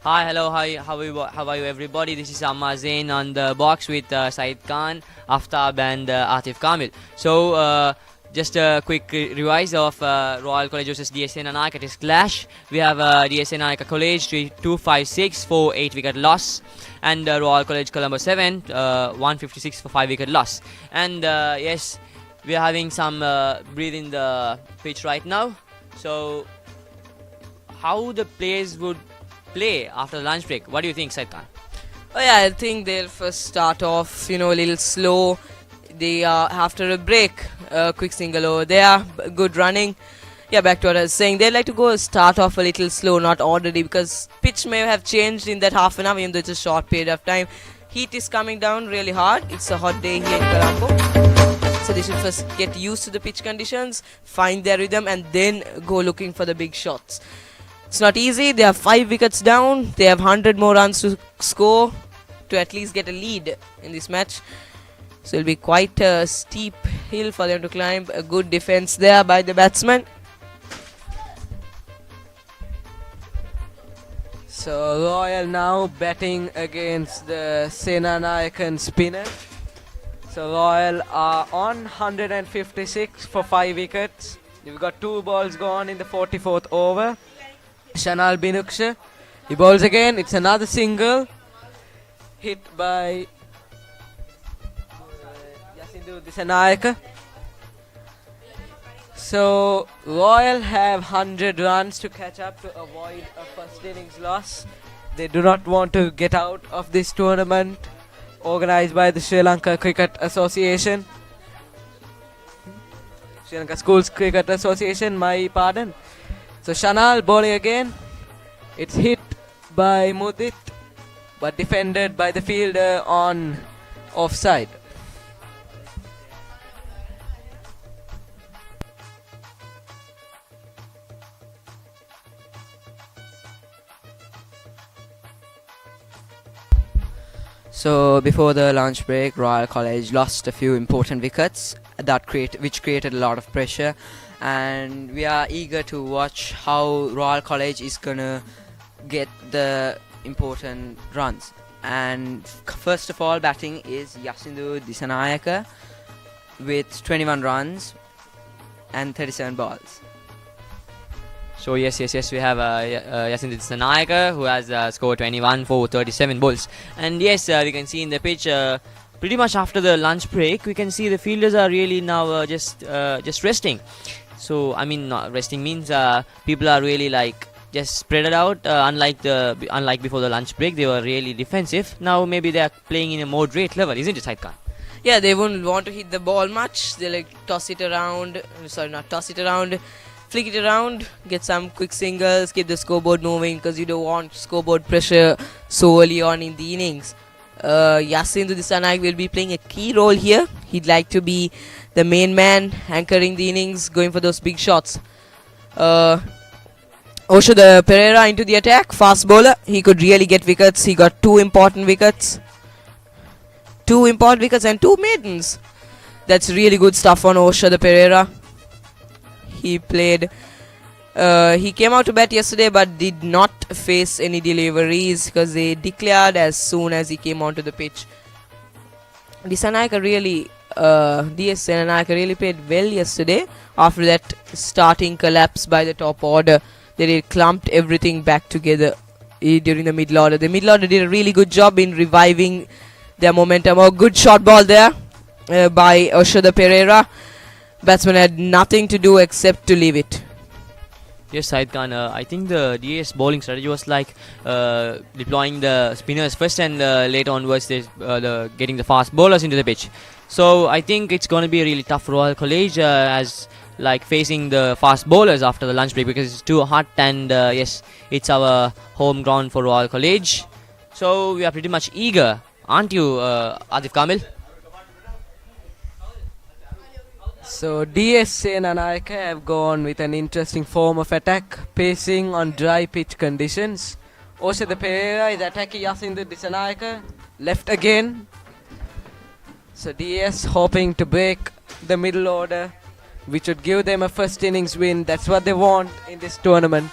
Hi, hello, hi, how are you everybody? This is Amma Zain on the box with Said Khan, Aftab and Atif Kamil. So, just a quick revise of Royal College versus D.S.Senanayake test clash. We have D.S.Senanayake College 256 for 8 wicket loss, and Royal College Colombo 7 156 for 5 wicket loss. And yes, we are having some breathe in the pitch right now. So, how the players would play after the lunch break? What do you think, Said Khan? Oh yeah, I think they'll first start off, a little slow. They after a break, quick single over there, good running. Yeah, back to what I was saying. They like to go start off a little slow, not orderly, because pitch may have changed in that half an hour, even though it's a short period of time. Heat is coming down really hard. It's a hot day here in Colombo, so they should first get used to the pitch conditions, find their rhythm, and then go looking for the big shots. It's not easy. They have 5 wickets down. They have 100 more runs to score to at least get a lead in this match. So it'll be quite a steep hill for them to climb. A good defense there by the batsman. So Royal now batting against the Senanayakan spinner. So Royal are on 156 for 5 wickets. We've got 2 balls gone in the 44th over. Shanal Binuksha, he bowls again. It's another single hit by D.S.Senanayake. So Royal have 100 runs to catch up to avoid a first innings loss. They do not want to get out of this tournament organized by the Sri Lanka Cricket Association. Sri Lanka Schools Cricket Association, my pardon. So Shanal bowling again. It's hit by Mudit, but defended by the fielder on offside. So before the lunch break, Royal College lost a few important wickets which created a lot of pressure, and we are eager to watch how Royal College is gonna get the important runs. And first of all, batting is Yasindu D.S.Senanayake with 21 runs and 37 balls. So yes, we have Yasin D.S.Senanayake, who has scored 21 for 37 balls. And yes, we can see in the pitch, pretty much after the lunch break, we can see the fielders are really now just resting. So I mean, resting means people are really like just spread it out. Unlike before the lunch break, they were really defensive. Now maybe they are playing in a moderate level, isn't it, Said Khan? Yeah, they won't want to hit the ball much. They like toss it around. Sorry, not toss it around. Flick it around, get some quick singles, keep the scoreboard moving, because you don't want scoreboard pressure so early on in the innings. Yasindu D.S.Senanayake will be playing a key role here. He'd like to be the main man, anchoring the innings, going for those big shots. Osho the Pereira into the attack, fast bowler. He could really get wickets. He got 2 important wickets. 2 important wickets and 2 maidens. That's really good stuff on Osho the Pereira. He played. He came out to bat yesterday, but did not face any deliveries because they declared as soon as he came onto the pitch. D.S.Senanayake really played well yesterday. After that starting collapse by the top order, they clumped everything back together during the middle order. The middle order did a really good job in reviving their momentum. Oh, good shot ball there by Osho the Pereira. Batsman had nothing to do except to leave it. Yes, Said Khan, I think the DS bowling strategy was like deploying the spinners first, and later onwards getting the fast bowlers into the pitch. So I think it's going to be a really tough Royal College as like facing the fast bowlers after the lunch break, because it's too hot, and yes, it's our home ground for Royal College. So we are pretty much eager, aren't you, Atif Kamil? So D.S.Senanayake have gone with an interesting form of attack, pacing on dry pitch conditions. Osho the Pereira is attacking Yasindu D.S.Senanayake, left again. So DS hoping to break the middle order, which would give them a first innings win. That's what they want in this tournament,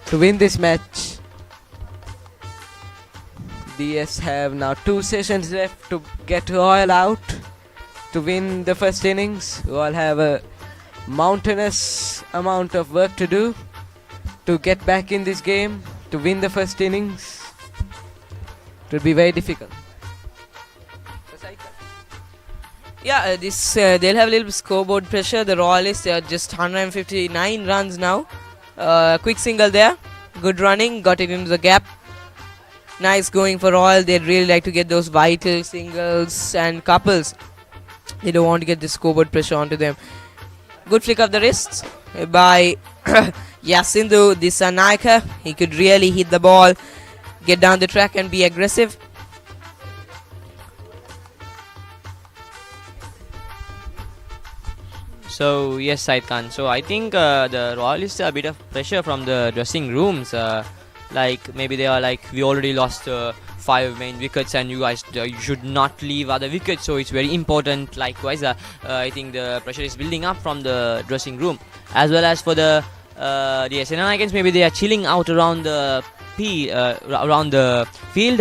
to win this match. DS have now 2 sessions left to get Royal out to win the first innings. Royal have a mountainous amount of work to do to get back in this game to win the first innings. It will be very difficult. Yeah, they'll have a little scoreboard pressure. The Royalists, they are just 159 runs now. Quick single there. Good running, got it into the gap. Nice going for Royal. They'd really like to get those vital singles and couples. They don't want to get the scoreboard pressure onto them. Good flick of the wrists by D.S.Senanayake. He could really hit the ball, get down the track and be aggressive. So yes, Said Khan. So I think the Royalists a bit of pressure from the dressing rooms. Like maybe they are like, we already lost 5 main wickets, and you guys you should not leave other wickets. So it's very important. Likewise, I think the pressure is building up from the dressing room, as well as for the D.S.Senanayake. Maybe they are chilling out around the around the field.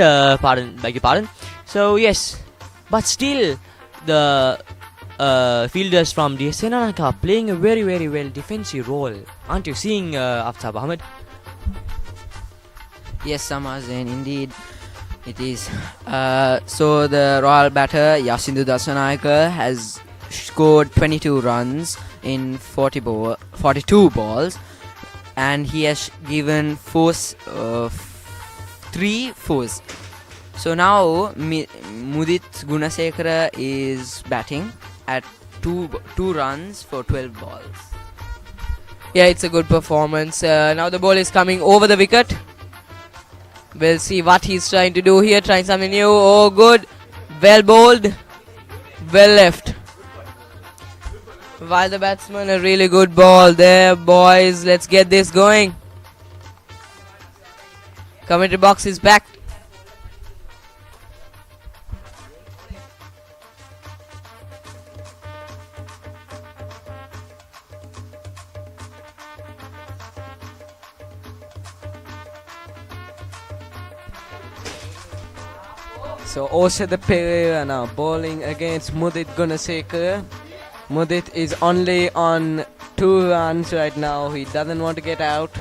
Beg your pardon. So yes, but still the fielders from D.S.Senanayake are playing a very well defensive role. Aren't you seeing, Aftab Ahmed? Yes, Samazen, indeed it is. So the Royal batter Yasindu D.S.Senanayake has scored 22 runs in 42 balls, and he has given 3 fours. So now Mudit Gunasekara is batting at 2 runs for 12 balls. Yeah, it's a good performance. Now the ball is coming over the wicket. We'll see what he's trying to do here. Trying something new. Oh, good. Well bowled. Well left. While the batsman, a really good ball there, boys. Let's get this going. Commentary box is back. So Oshada Pereira now bowling against Mudit Gunasekara. Mudit is only on 2 runs right now. He doesn't want to get out.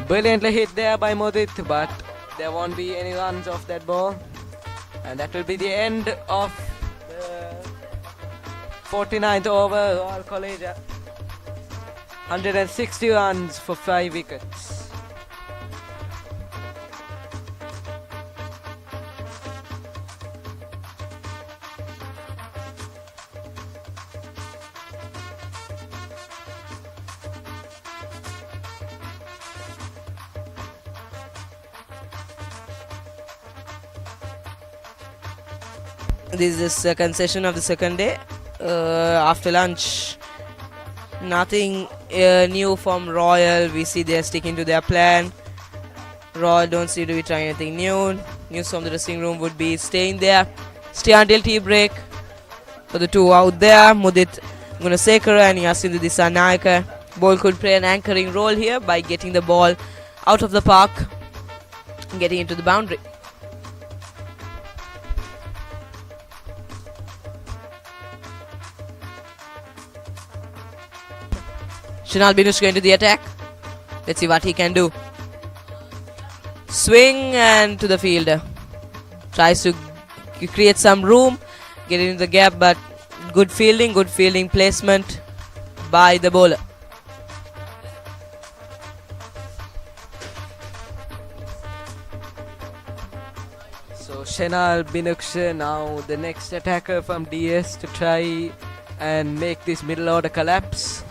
Brilliantly hit there by Mudit, but there won't be any runs off that ball. And that will be the end of the 49th over. Royal College 160 runs for 5 wickets. This is the second session of the second day. After lunch, nothing new from Royal. We see they're sticking to their plan. Royal don't seem to be trying anything new. News from the dressing room would be staying there. Stay until tea break. For the 2 out there, Mudit Gunasekara and Yasindu D.S.Senanayake. Ball could play an anchoring role here by getting the ball out of the park, getting into the boundary. Shinal Binush going to the attack. Let's see what he can do. Swing and to the fielder. Tries to create some room, get into the gap, but good fielding placement by the bowler. So Shinal Binush now the next attacker from DS to try and make this middle order collapse.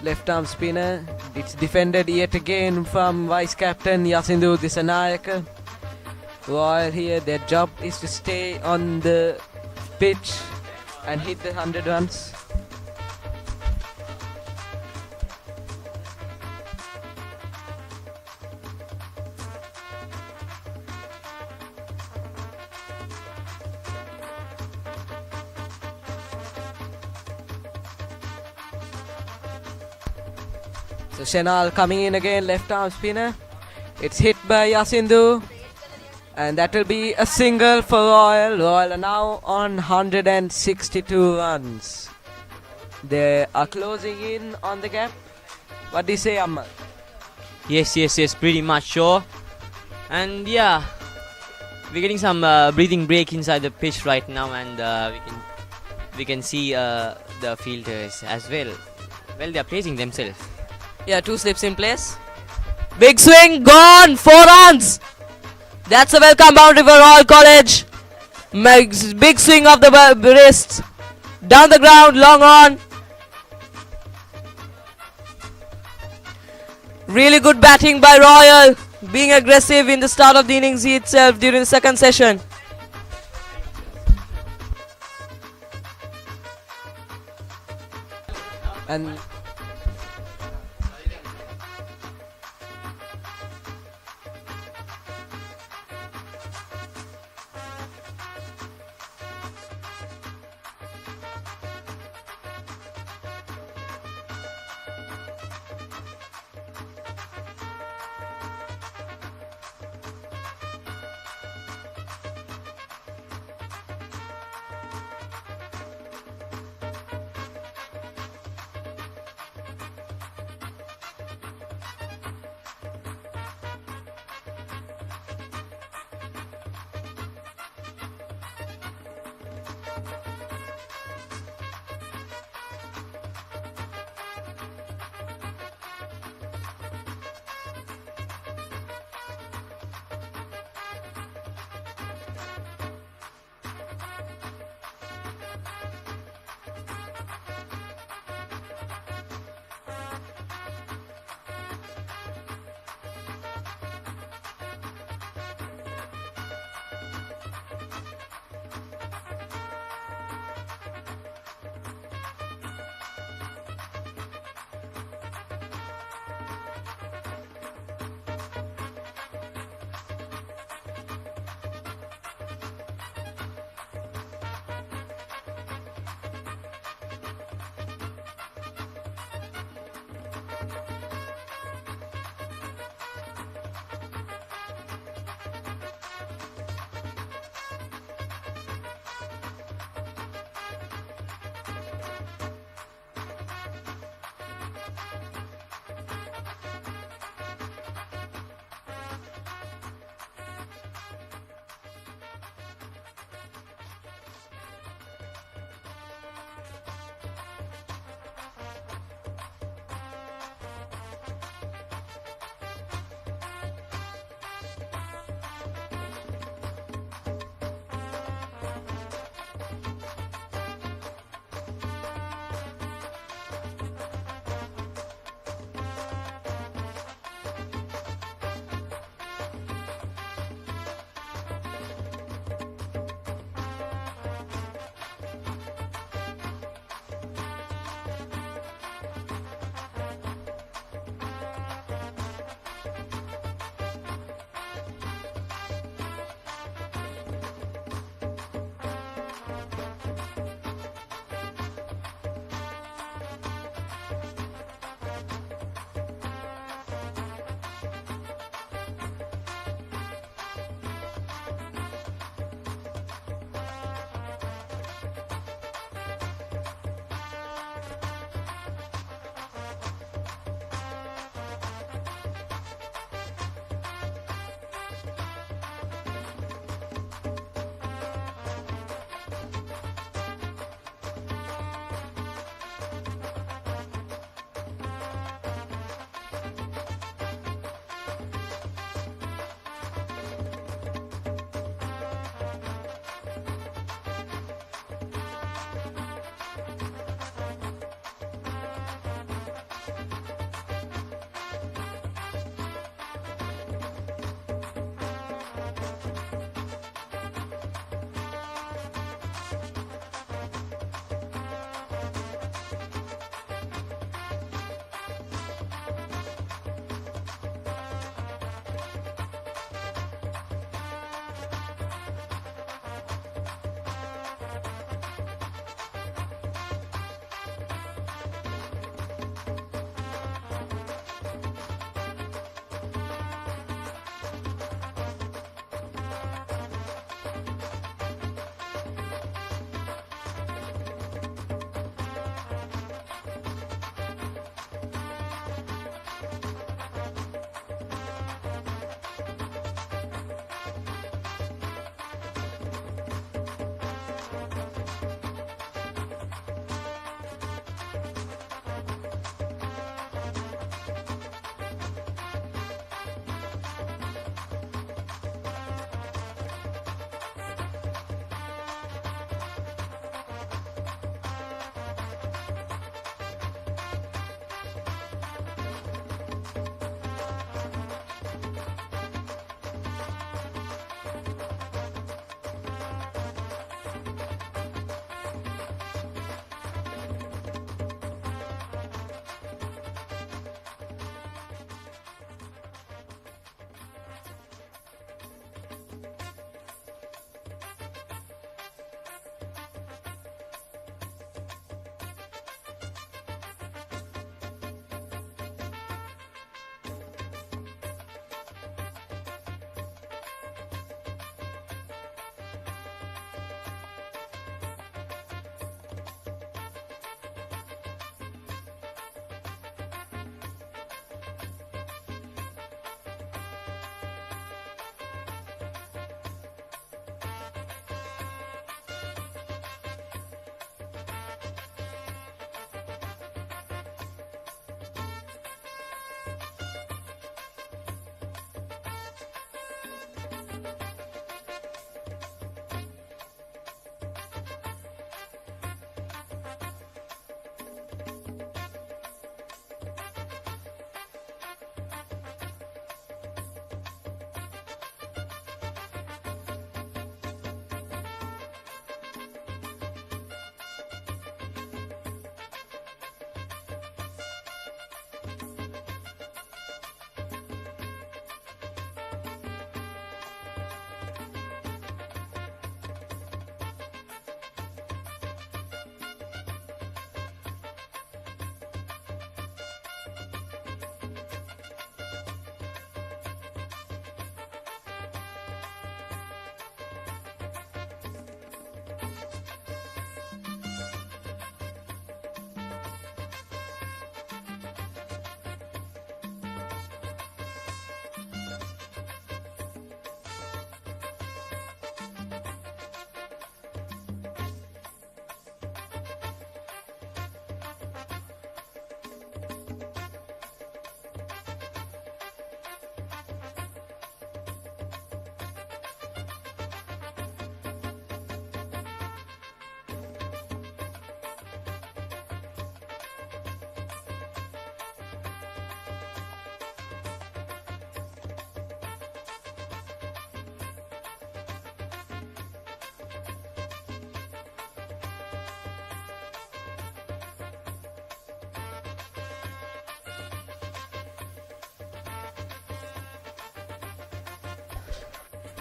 Left arm spinner. It's defended yet again from vice captain Yasindu D.S.Senanayake. Royal here, their job is to stay on the pitch and hit the 100 runs. So Shinal coming in again, left arm spinner. It's hit by Yasindu And that will be a single for Royal. Royal are now on 162 runs. They are closing in on the gap. What do you say, Amma? Yes, pretty much sure. And yeah, we're getting some breathing break inside the pitch right now, and we can see the fielders as well. Well, they're placing themselves. Yeah, 2 slips in place. Big swing, gone, 4 runs. That's a welcome boundary for Royal College. Big swing of the wrist. Down the ground, long on. Really good batting by Royal. Being aggressive in the start of the innings itself during the second session. And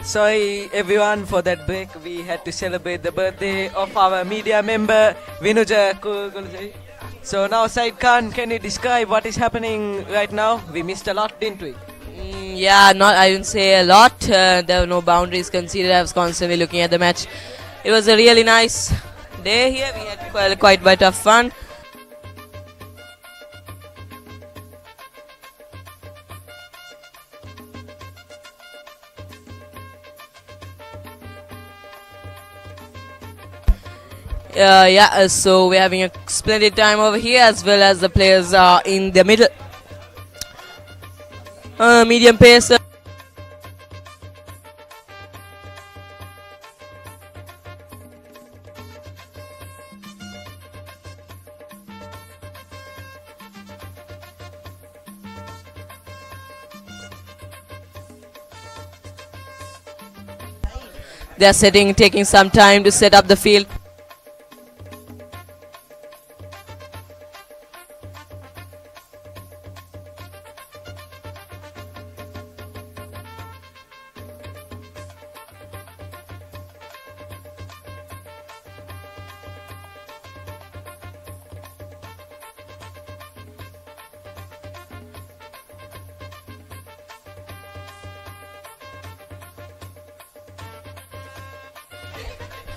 Sorry everyone for that break. We had to celebrate the birthday of our media member Vinuja Kurgulji. So now Said Khan, can you describe what is happening right now? We missed a lot, didn't we? Yeah, not I wouldn't say a lot. There were no boundaries conceded. I was constantly looking at the match. It was a really nice day here. We had quite a bit of fun. So we're having a splendid time over here, as well as the players are in the middle. Medium pace. They're taking some time to set up the field.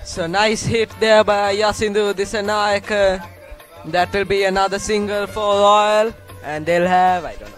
So nice hit there by D.S.Senanayake. That will be another single for Royal, and they'll have, I don't know.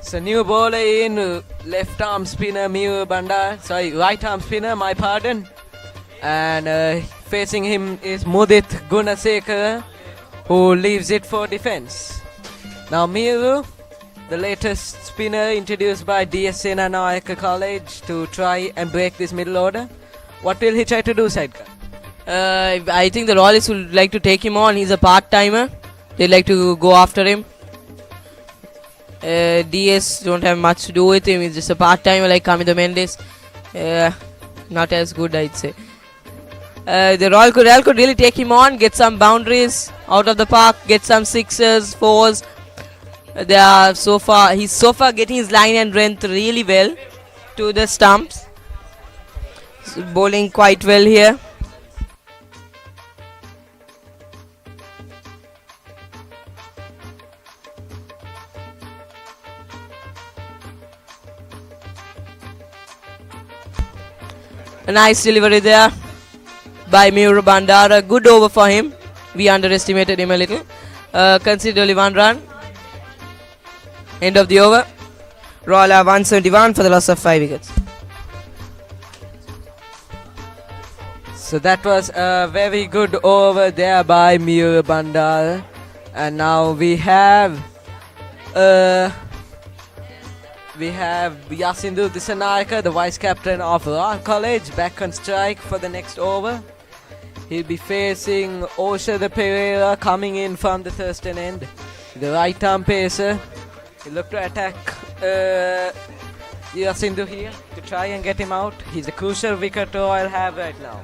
So new bowler in, left arm spinner right arm spinner, my pardon. And facing him is Mudit Gunasekara, who leaves it for defense. Now Miru, the latest spinner introduced by D.S.Senanayake College to try and break this middle order. What will he try to do, Saidkar? I think the Royalists would like to take him on. He's a part-timer. They'd like to go after him. DS don't have much to do with him. He's just a part-timer like Kamido Mendes. Not as good, I'd say. The Royal could really take him on, get some boundaries out of the park, get some sixes, fours. He's so far getting his line and length really well to the stumps. So bowling quite well here. A nice delivery there by Miro Bandara. Good over for him. We underestimated him a little. Considered only one run. End of the over. Royal are 171 for the loss of 5 wickets. So that was a very good over there by Miro Bandara. And now we have D.S.Senanayake, the vice captain of Royal College, back on strike for the next over. He'll be facing Oshada Pereira coming in from the Thurston end. The right arm pacer. He'll look to attack Yasindu here to try and get him out. He's a crucial wicket Royal have right now.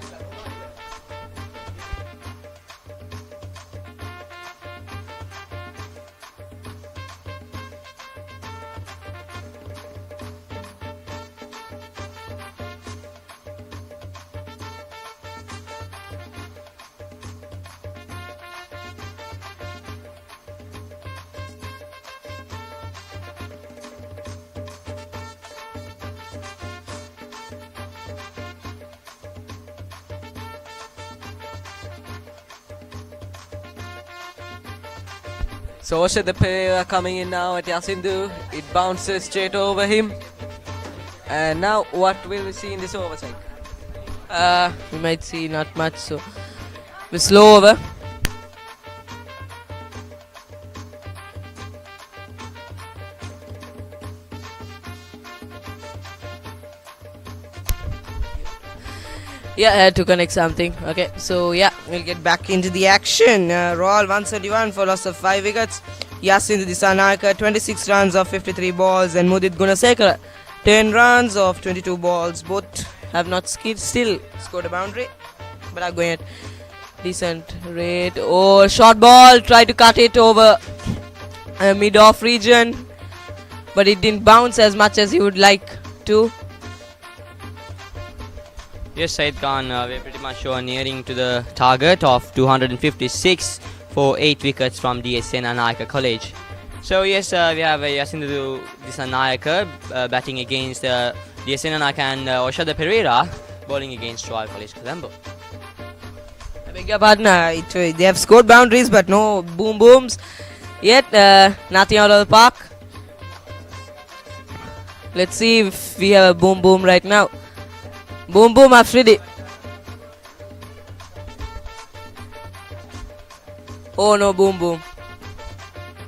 So Oshada Pereira coming in now at Yasindu. It bounces straight over him. And now what will we see in this over, Saik? We might see not much, so we're slow over. Yeah, I had to connect something. Okay, so yeah, we'll get back into the action. Royal 131 for loss of 5 wickets. Yasin D.S.Senanayake 26 runs of 53 balls, and Mudit Gunasekara 10 runs of 22 balls. Both have not still scored a boundary, but are going at decent rate. Oh, short ball, try to cut it over mid-off region, but it didn't bounce as much as he would like to. Yes, Said Khan, we're pretty much nearing to the target of 256 for 8 wickets from D.S.Senanayake College. So yes, we have Yasindu D.S.Senanayake batting against D.S.Senanayake and Oshada Pereira bowling against Royal College Colombo. I beg your pardon, they have scored boundaries but no boom booms yet, nothing out of the park. Let's see if we have a boom boom right now. Boom boom Afridi. Oh no, boom boom.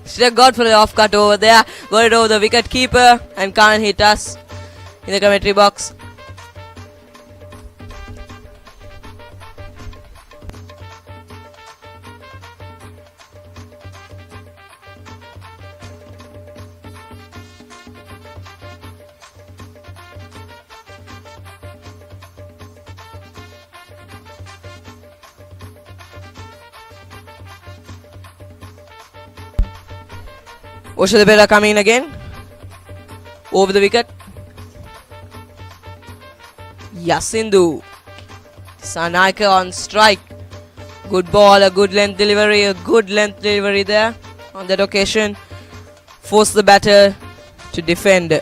Should have got for the off cut over there. Got it over the wicket keeper and can't hit us in the commentary box. Oshadapera coming in again. Over the wicket. Yasindu Senanayake on strike. Good ball, a good length delivery there on that occasion. Force the batter to defend.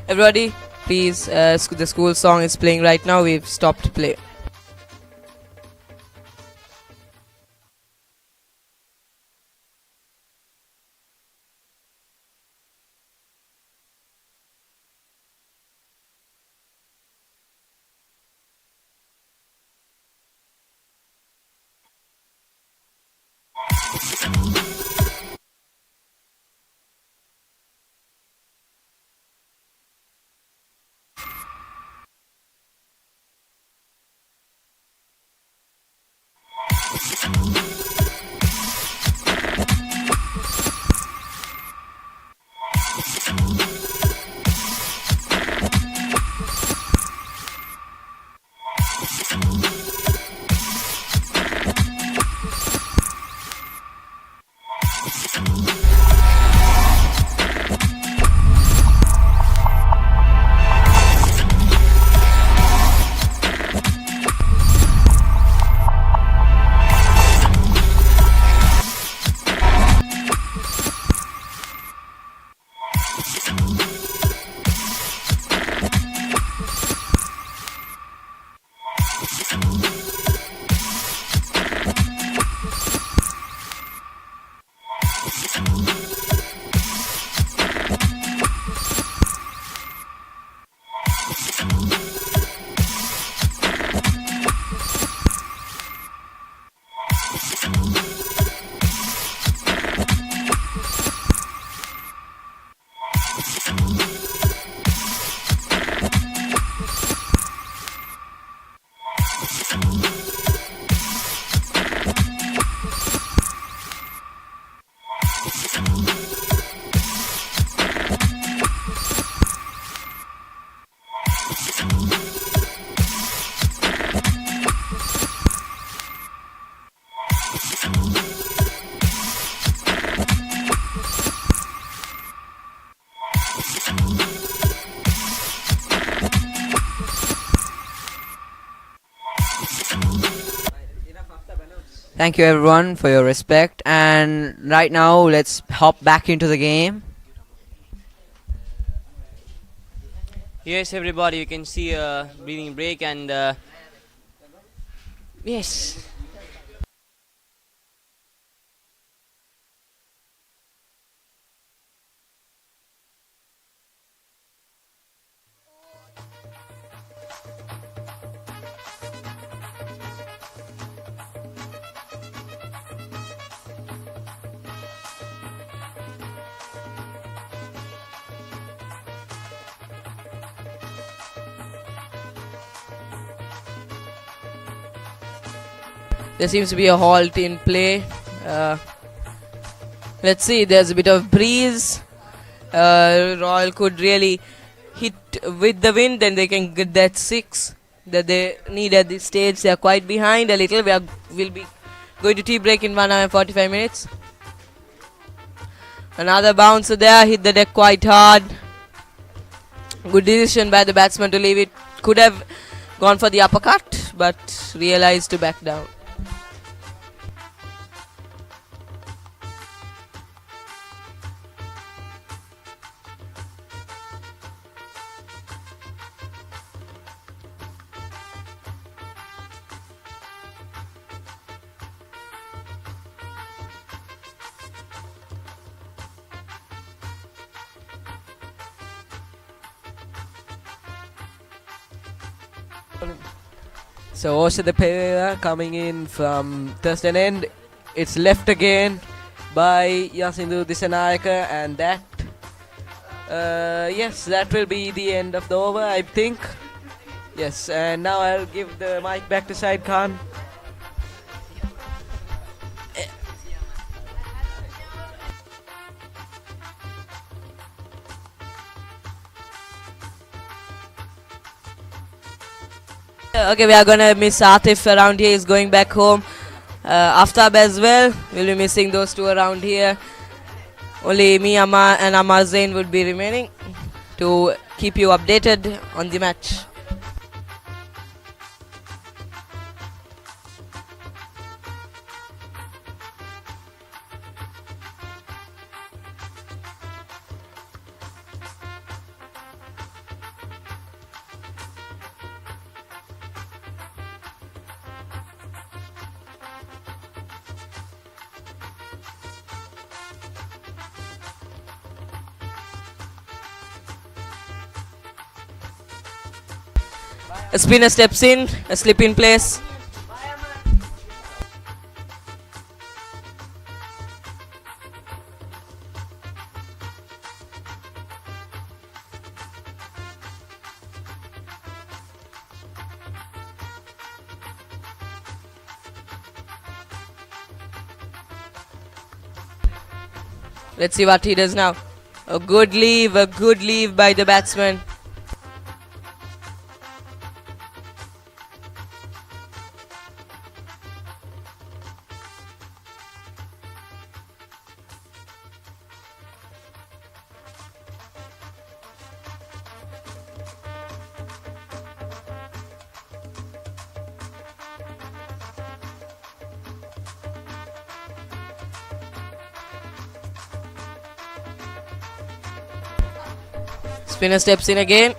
Everybody, please, the school song is playing right now. We've stopped play. Thank you everyone for your respect, and right now let's hop back into the game. Yes, everybody, you can see a breathing break and yes. There seems to be a halt in play. Let's see, there's a bit of breeze. Royal could really hit with the wind, then they can get that 6 that they need at this stage. They are quite behind a little. We'll be going to tea break in 1 hour and 45 minutes. Another bouncer there, hit the deck quite hard. Good decision by the batsman to leave it. Could have gone for the uppercut, but realized to back down. So Oshada Pereira coming in from Thurston end. It's left again by Yasindu D.S.Senanayake, and that yes, that will be the end of the over, I think. Yes, and now I'll give the mic back to Said Khan. Okay, we are gonna miss Atif around here. He's going back home. Aftab as well. We'll be missing those two around here. Only me, Amma, and Ammar Zain would be remaining to keep you updated on the match. A spinner steps in, a slip in place. Let's see what he does now. A good leave by the batsman. Spinner steps in again.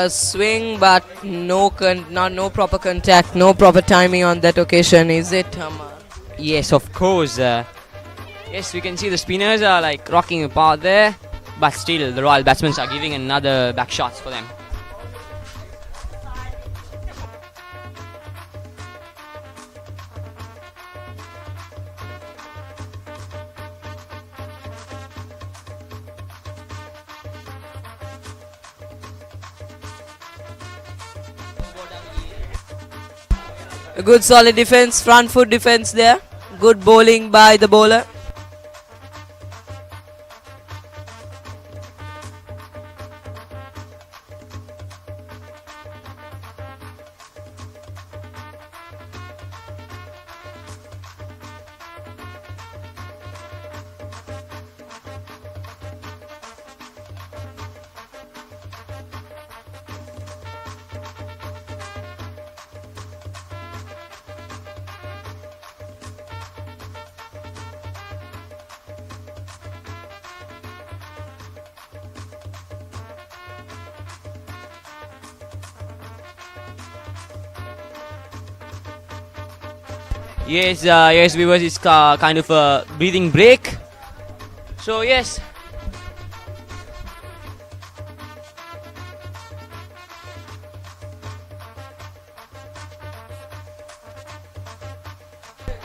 Swing, but no proper contact, no proper timing on that occasion, is it, Ammar? Yes, of course. Yes, we can see the spinners are like rocking apart there, but still the Royal batsmen are giving another back shots for them. A good solid defense, front foot defense there. Good bowling by the bowler. Yes, viewers, it's kind of a breathing break. So yes,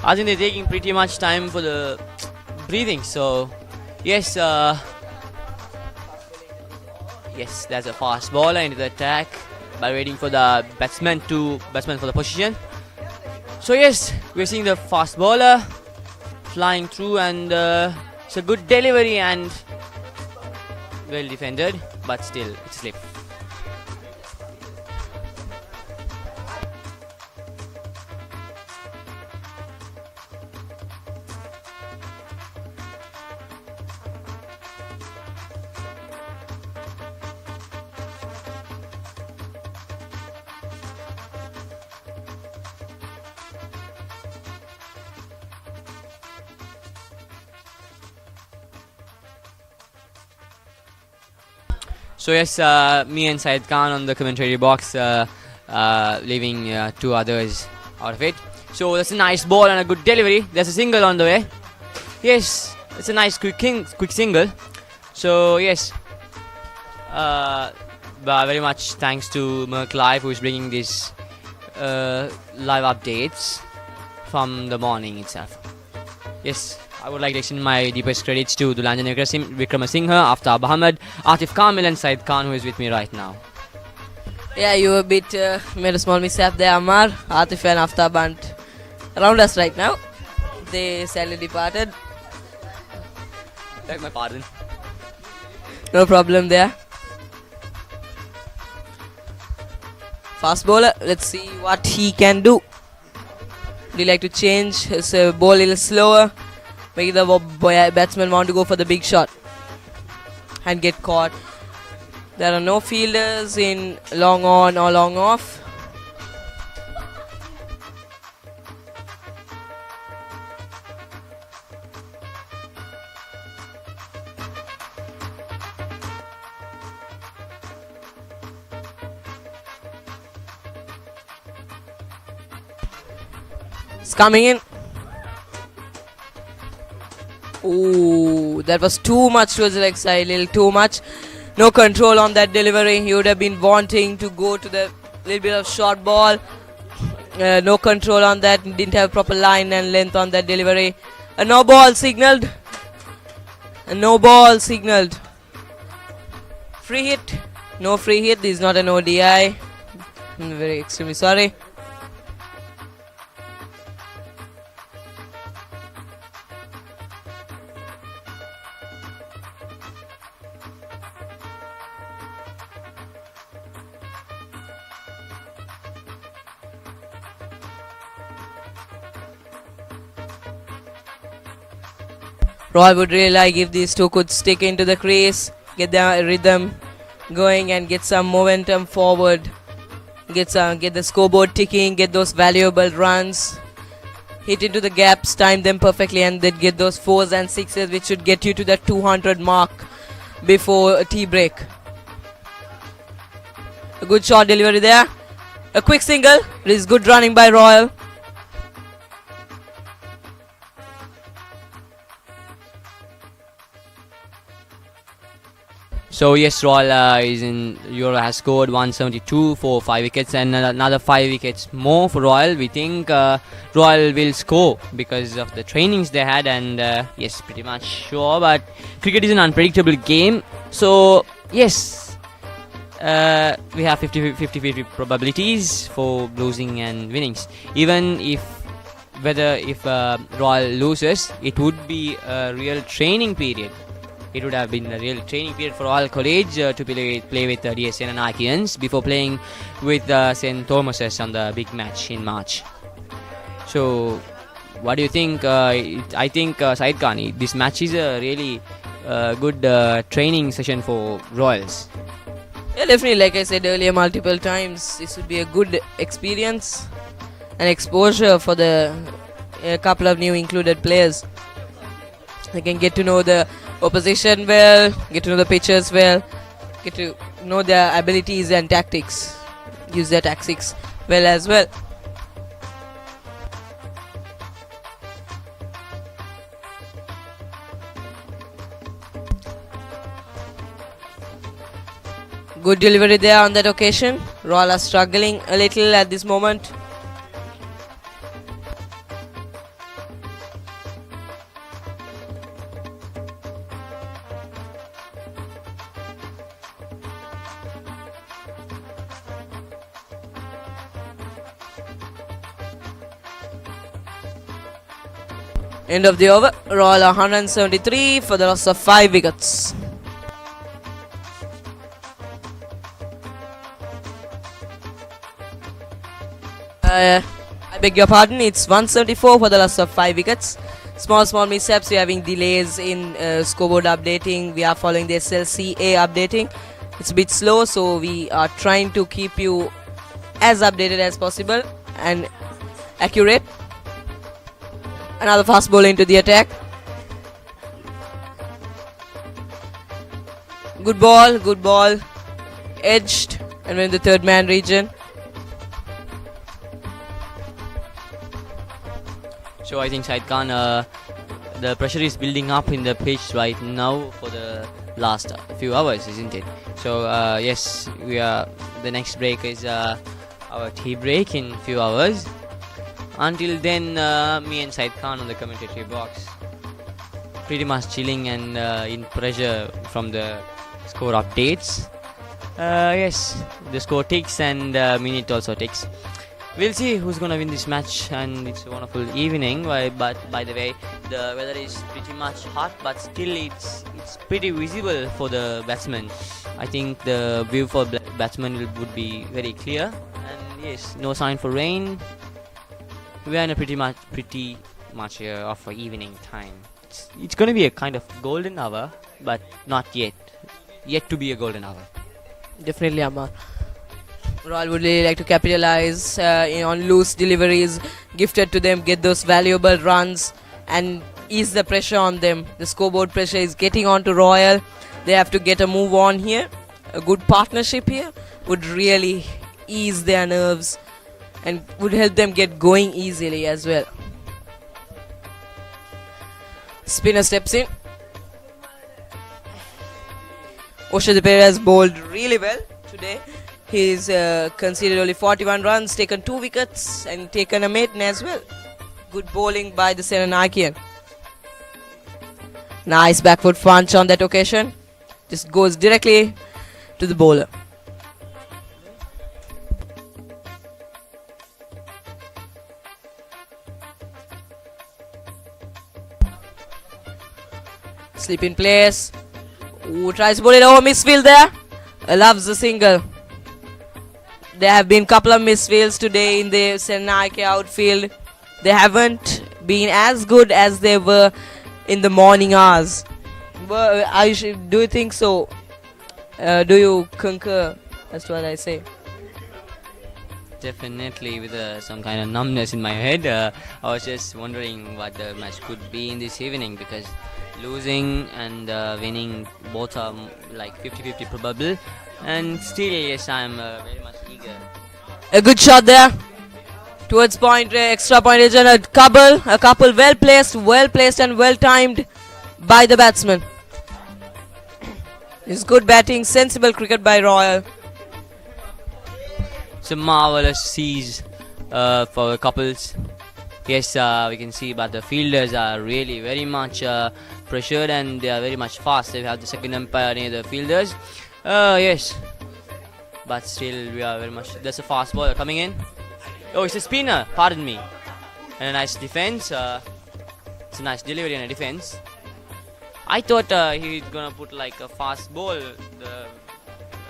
I think they're taking pretty much time for the breathing. So yes, yes, there's a fast bowler into the attack by waiting for the batsman for the position. So yes, we're seeing the fast bowler flying through, and it's a good delivery and well defended, but still it's slip. So yes, me and Syed Khan on the commentary box, leaving two others out of it. So that's a nice ball and a good delivery. There's a single on the way. Yes, it's a nice quick single. So yes, very much thanks to Merc Live, who is bringing these live updates from the morning itself. Yes, I would like to extend my deepest credits to Dulanjan Vikramasinghe, Aftab Ahmed, Atif Kamil and Syed Khan, who is with me right now. Yeah, you a bit made a small mishap there, Ammar. Atif and Aftab aren't around us right now. They sadly departed. Beg my pardon. No problem there. Fast bowler, let's see what he can do. Would you like to change his ball a little slower? Maybe the batsman want to go for the big shot and get caught. There are no fielders in long on or long off. It's coming in. Ooh, that was too much towards the leg side, little too much. No control on that delivery. He would have been wanting to go to the little bit of short ball. No control on that. Didn't have proper line and length on that delivery. A no ball signaled. A no ball signaled. Free hit. No free hit. This is not an ODI. I'm very extremely sorry. Roy would really like if these two could stick into the crease, get their rhythm going and get some momentum forward. Get the scoreboard ticking, get those valuable runs. Hit into the gaps, time them perfectly, and then get those 4s and 6s, which should get you to that 200 mark before a tea break. A good shot delivery there. A quick single. It is good running by Royal. So yes, Royal has scored 172 for 5 wickets, and another 5 wickets more for Royal. We think Royal will score because of the trainings they had, and yes, pretty much sure. But cricket is an unpredictable game, so yes, we have 50-50 probabilities for losing and winnings. Even if Royal loses, it would be a real training period. It would have been a real training period for Royal College to play with D.S.Senanakians before playing with St. Thomas's on the big match in March. So, what do you think? I think, Syed Khan, this match is a really good training session for Royals. Yeah, definitely. Like I said earlier multiple times, this would be a good experience and exposure for the couple of new included players. They can get to know the opposition well, get to know the pitchers well, get to know their abilities and tactics, use their tactics well as well. Good delivery there on that occasion. Royal are struggling a little at this moment. End of the over. Royal 173 for the loss of 5 wickets. I beg your pardon, it's 174 for the loss of 5 wickets. Small mishaps. We're having delays in scoreboard updating. We are following the SLCA updating. It's a bit slow, so we are trying to keep you as updated as possible and accurate. Another fast ball into the attack. Good ball. Edged and in the third man region. So I think Said Khan, the pressure is building up in the pitch right now for the last few hours, isn't it? So yes, the next break is our tea break in few hours. Until then, me and Said Khan on the commentary box, pretty much chilling and in pressure from the score updates. Yes, the score ticks and minute also ticks. We'll see who's gonna win this match, and it's a wonderful evening. But by the way, the weather is pretty much hot, but still it's pretty visible for the batsmen. I think the view for batsmen would be very clear, and yes, no sign for rain. We are in a pretty much of an evening time. It's gonna be a kind of golden hour, but not yet to be a golden hour. Definitely, Amar. Royal would really like to capitalize on loose deliveries gifted to them, get those valuable runs and ease the pressure on them. The scoreboard pressure is getting on to Royal. They have to get a move on here. A good partnership here would really ease their nerves and would help them get going easily as well. Spinner steps in. Osha Perez bowled really well today. He's conceded only 41 runs, taken 2 wickets and taken a maiden as well. Good bowling by the Senanakian. Nice back foot punch on that occasion. Just goes directly to the bowler. Slip in place. Ooh, tries to bowl it over, misfield there. Loves the single. There have been couple of misfields today in the Senanayake outfield. They haven't been as good as they were in the morning hours. Do you think so? Do you concur as to what I say? Definitely, with some kind of numbness in my head. I was just wondering what the match could be in this evening, because losing and winning both are like 50-50 probable. And still, yes, I'm very much eager. A good shot there towards point, extra point region. A couple well placed and well timed by the batsman. It's good batting, sensible cricket by Royal. It's a marvelous seize for the couples. Yes, we can see, but the fielders are really very much pressured and they are very much fast. They have the second umpire near the fielders. Yes, but still we are very much. There's a fast ball coming in. Oh, it's a spinner. Pardon me. And a nice defense. It's a nice delivery and a defense. I thought he was gonna put like a fast ball,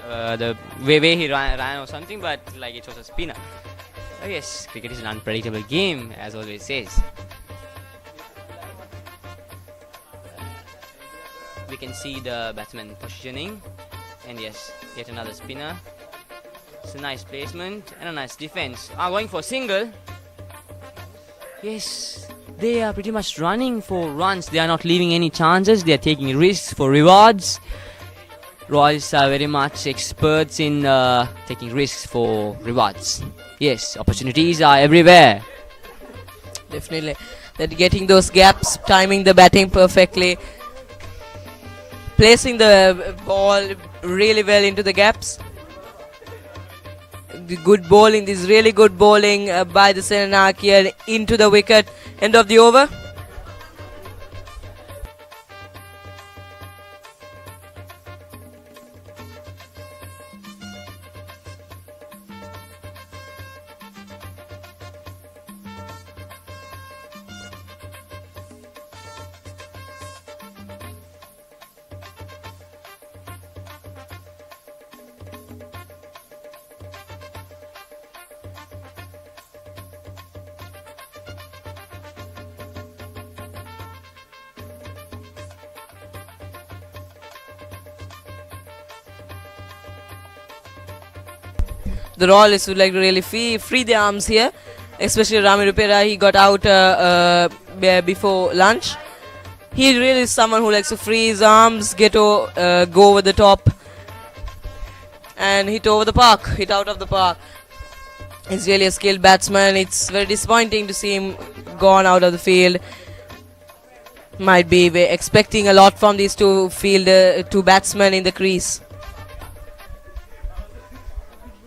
the way he ran or something, but like it was a spinner. Oh yes, cricket is an unpredictable game, as always says. We can see the batsman positioning, and yes, yet another spinner. It's a nice placement and a nice defense. Going for a single. Yes, they are pretty much running for runs. They are not leaving any chances. They are taking risks for rewards. Royals are very much experts in taking risks for rewards. Yes, opportunities are everywhere. Definitely. They're getting those gaps, timing the batting perfectly, placing the ball really well into the gaps. The good bowling, this really good bowling by the Senanayake into the wicket. End of the over. The Royalists would like to really free their arms here, especially Rami Rupera. He got out before lunch. He really is someone who likes to free his arms, go over the top, and hit out of the park. He's really a skilled batsman. It's very disappointing to see him gone out of the field. Might be expecting a lot from these two batsmen in the crease.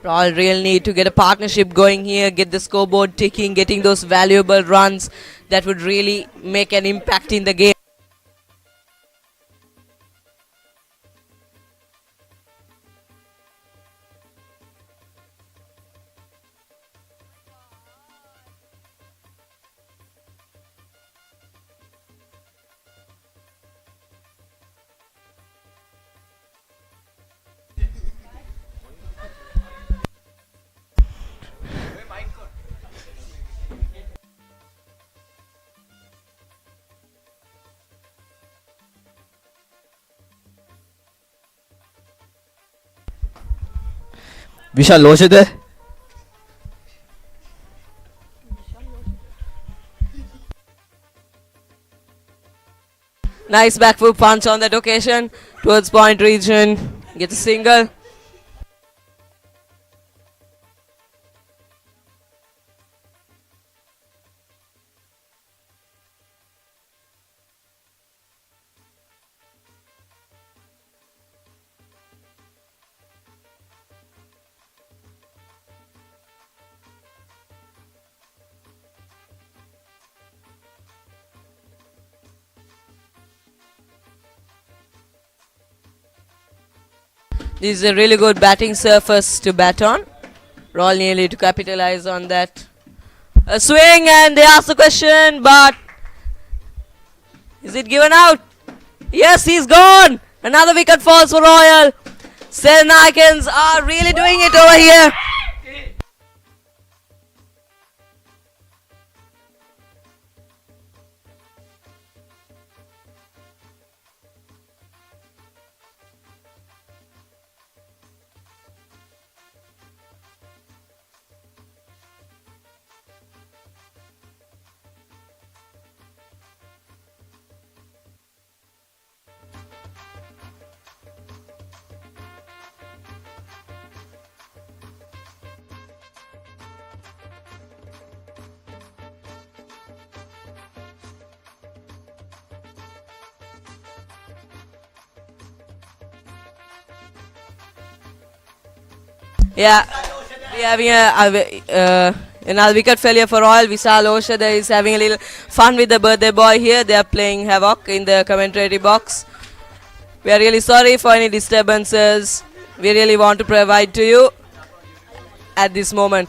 Royal really need to get a partnership going here, get the scoreboard ticking, getting those valuable runs that would really make an impact in the game. Vishal Loshade. Nice back foot punch on that occasion towards point region. Gets a single. This is a really good batting surface to bat on. Royal nearly to capitalize on that. A swing and they ask the question, but is it given out? Yes, he's gone. Another wicket falls for Royal. Senanayakans are really doing it over here. Yeah, we're having another wicket failure for Royal. Vishal Oshada is having a little fun with the birthday boy here. They are playing havoc in the commentary box. We are really sorry for any disturbances. We really want to provide to you at this moment.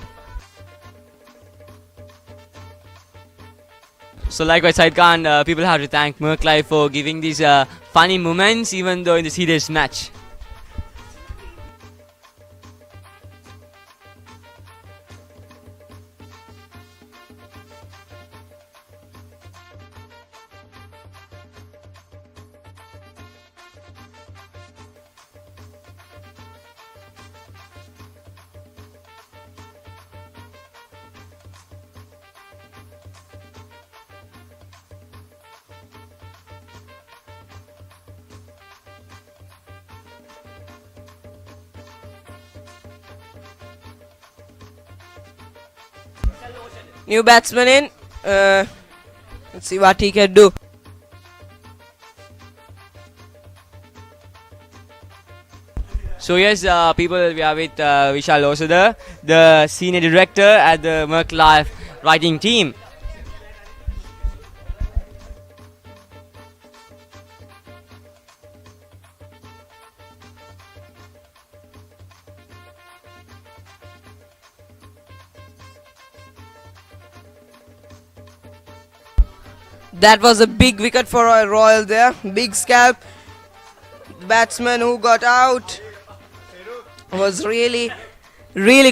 So likewise, Said Khan, people have to thank Merklai for giving these funny moments even though in the serious match. New batsman in. Let's see what he can do. So yes, people, we are with Vishal Osada, the senior director at the Merklai writing team. That was a big wicket for Royal there. Big scalp. The batsman who got out was really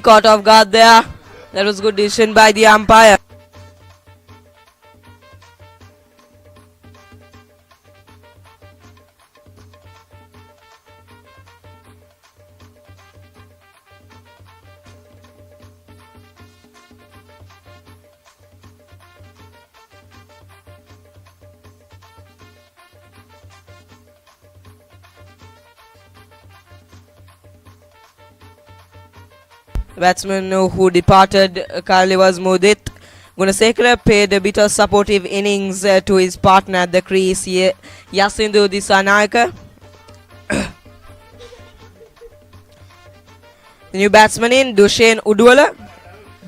caught off guard there. That was good decision by the umpire. Batsman who departed currently was Mudit Gunasekara, paid a bit of supportive innings to his partner at the crease, Yasindu D.S.Senanayake. The new batsman in, Dushen Udwala.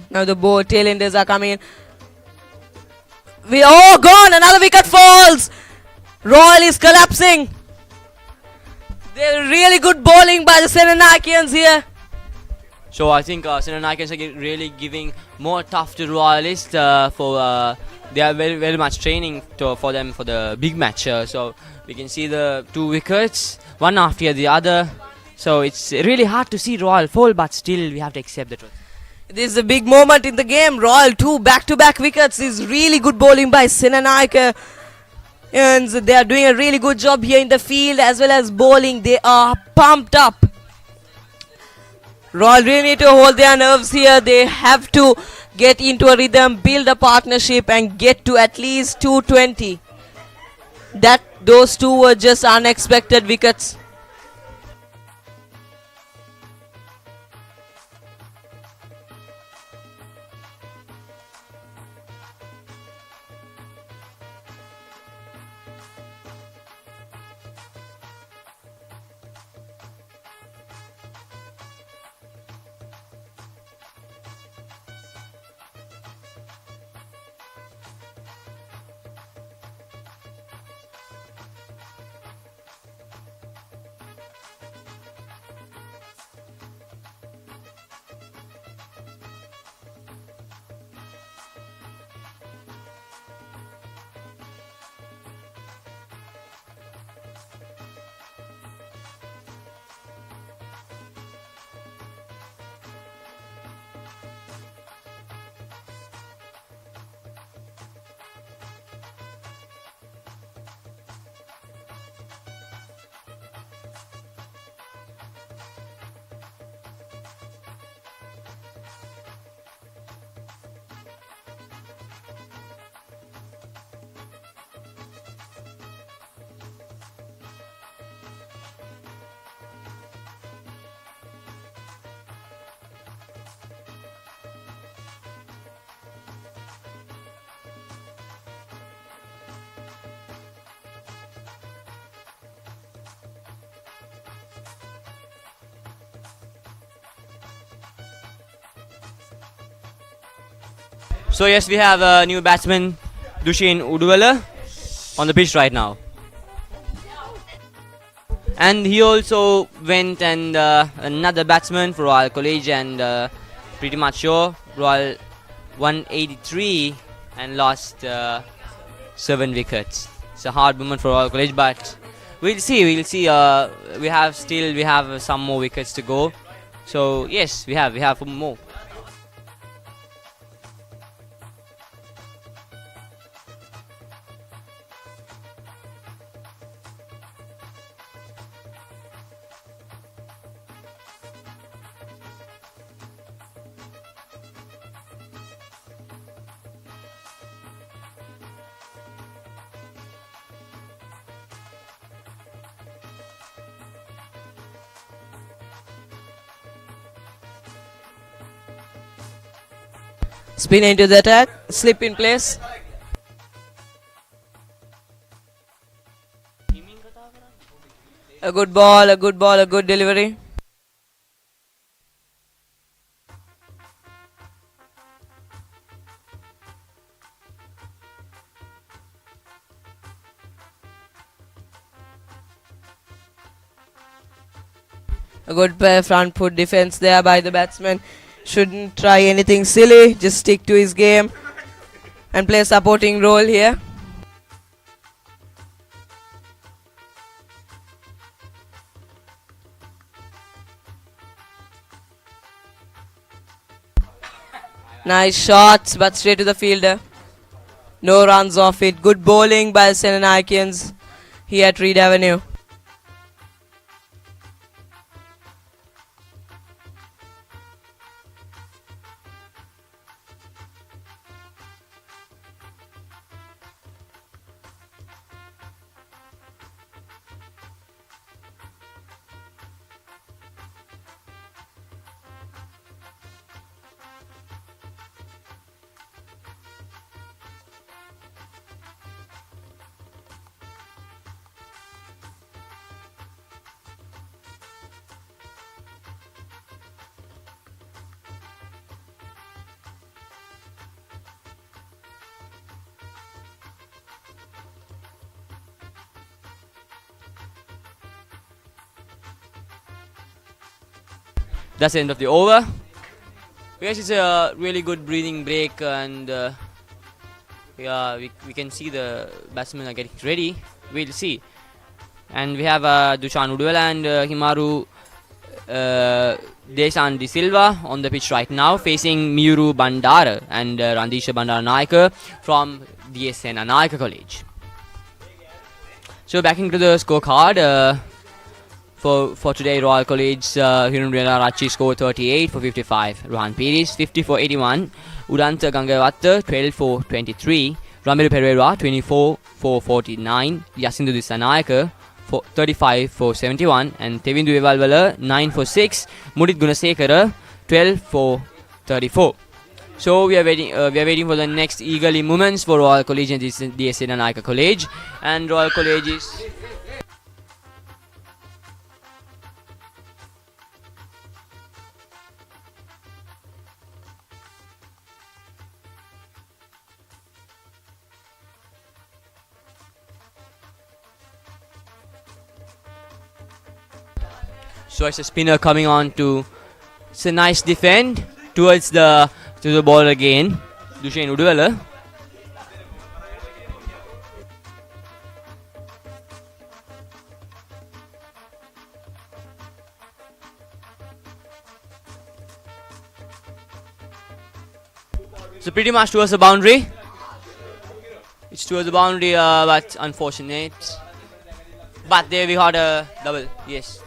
Now the tail enders are coming in. Gone! Another wicket falls! Royal is collapsing. They're really good bowling by the Senanakians here. So I think Senanayake are really giving more tough to Royalists for they are very much training for them for the big match. So we can see the 2 wickets, one after the other. So it's really hard to see Royal fall, but still we have to accept the truth. This is a big moment in the game. Royal 2 back-to-back wickets is really good bowling by Senanayake. And they are doing a really good job here in the field as well as bowling. They are pumped up. Royal really need to hold their nerves here. They have to get into a rhythm, build a partnership and get to at least 220. Those 2 were just unexpected wickets. So yes, we have a new batsman, Dushen Udwala, on the pitch right now. And he also went and another batsman for Royal College, and pretty much sure Royal 183 and lost 7 wickets. It's a hard moment for Royal College, but we'll see. We have some more wickets to go. So yes, we have more. Spin into the attack, slip in place. A good ball, a good delivery. A good front foot defense there by the batsman. Shouldn't try anything silly, just stick to his game and play a supporting role here. Nice shots, but straight to the fielder. No runs off it. Good bowling by the Senanakians here at Reed Avenue. That's the end of the over. Yes, it's a really good breathing break, and yeah, we can see the batsmen are getting ready. We'll see. And we have Dushan Udwala and Himaru Desan De Silva on the pitch right now, facing Miyuru Bandara and Randisha Bandaranayake from D.S.Senanayake College. So back into the scorecard. For today, Royal College, Hirunriyana Rachi scored 38 for 55. Rohan Piris 50 for 81. Udanta Gangavatta 12 for 23. Ramiru Pereira 24 for 49. Yasindu D.S.Senanayake 35 for 71. And Tevindu Evalwala 9 for 6. Mudit Gunasekara 12 for 34. So we are waiting for the next eagerly moments for Royal College and D.S.Senanayake College. And Royal College is... So it's a spinner coming on to... It's a nice defend towards the ball again. Dushan Udwala. So pretty much towards the boundary. It's towards the boundary, but unfortunate. But there we got a double. Yes.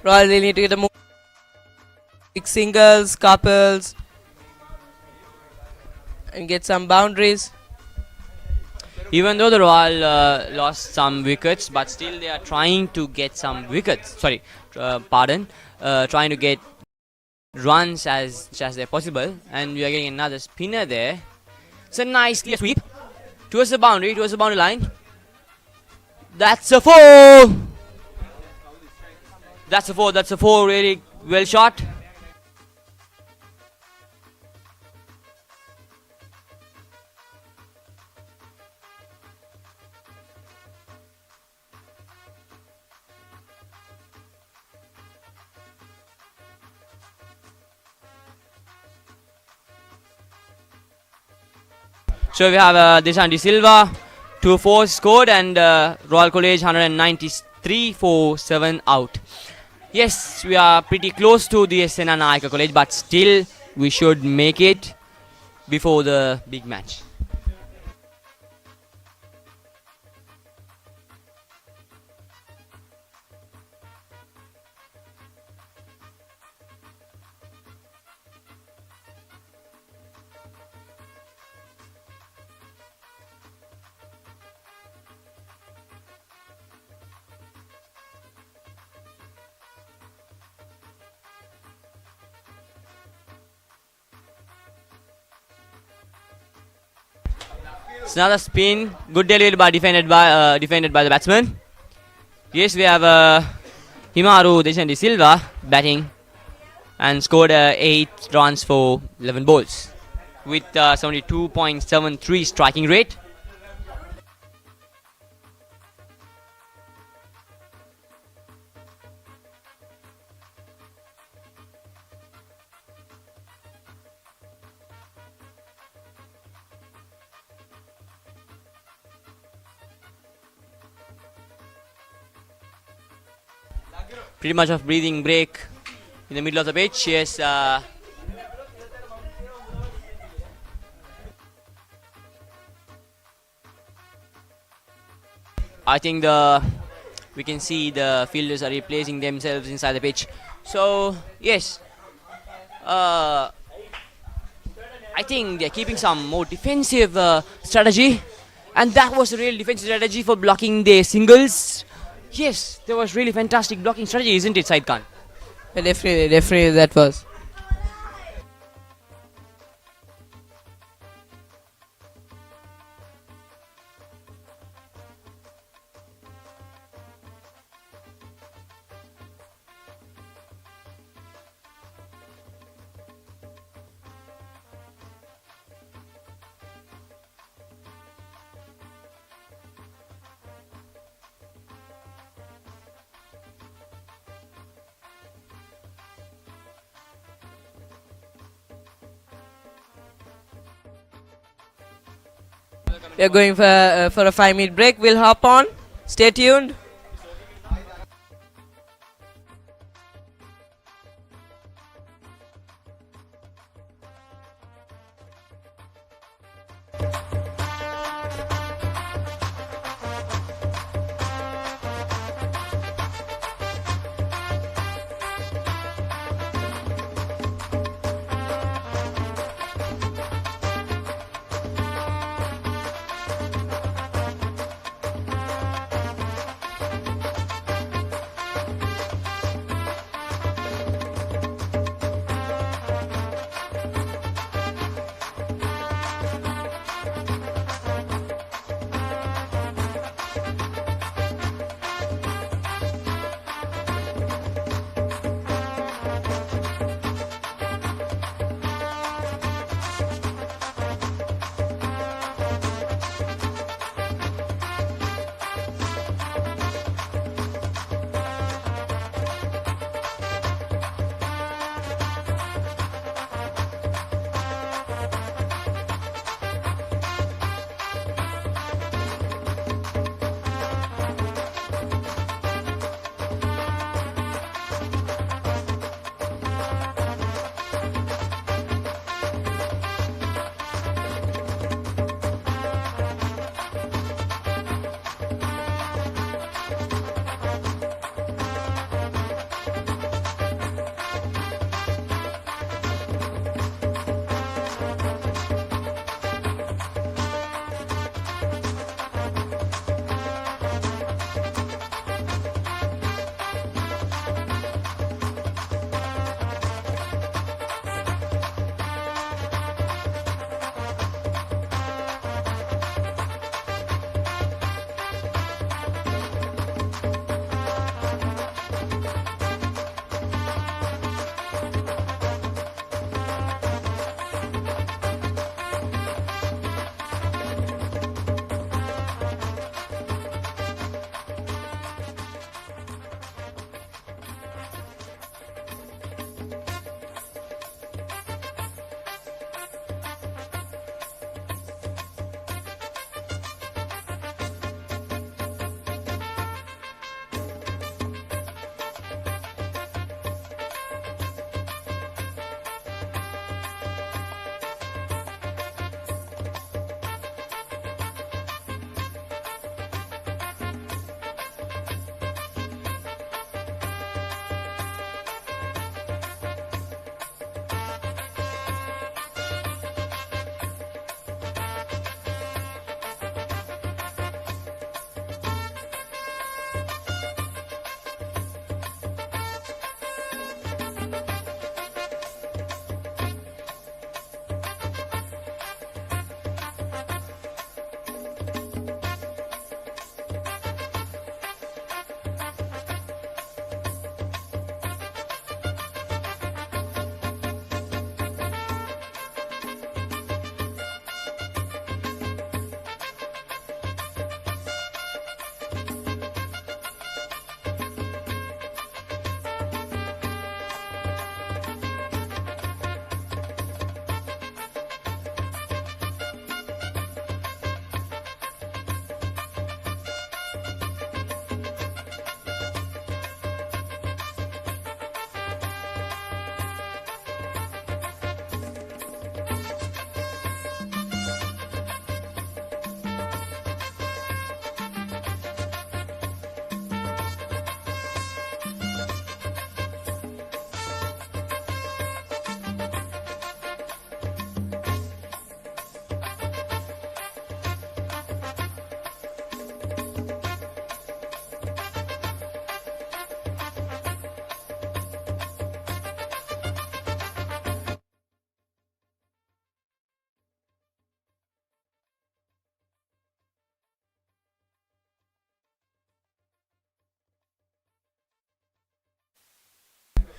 Royal really need to get a more singles, couples, and get some boundaries. Even though the Royal lost some wickets, but still they are trying to get some wickets. Sorry, trying to get runs as much as they're possible. And we are getting another spinner there. It's a nice clear sweep towards the boundary line. That's a four. That's a four. Really well shot. So we have D.S.Senanayake De Silva 2 4 scored, and Royal College 193 for 7 out. Yes, we are pretty close to the Senanayake College, but still we should make it before the big match. It's another spin. Good delivery by defended by the batsman. Yes, we have Himaru Descenti Silva batting and scored 8 runs for 11 balls with 72.73 striking rate. Pretty much of breathing break in the middle of the pitch. Yes, I think we can see the fielders are replacing themselves inside the pitch. So yes, I think they're keeping some more defensive strategy, and that was a real defensive strategy for blocking their singles. Yes, there was really fantastic blocking strategy, isn't it, Said Khan? Yeah, definitely that was. We are going for a 5-minute break. We'll hop on. Stay tuned.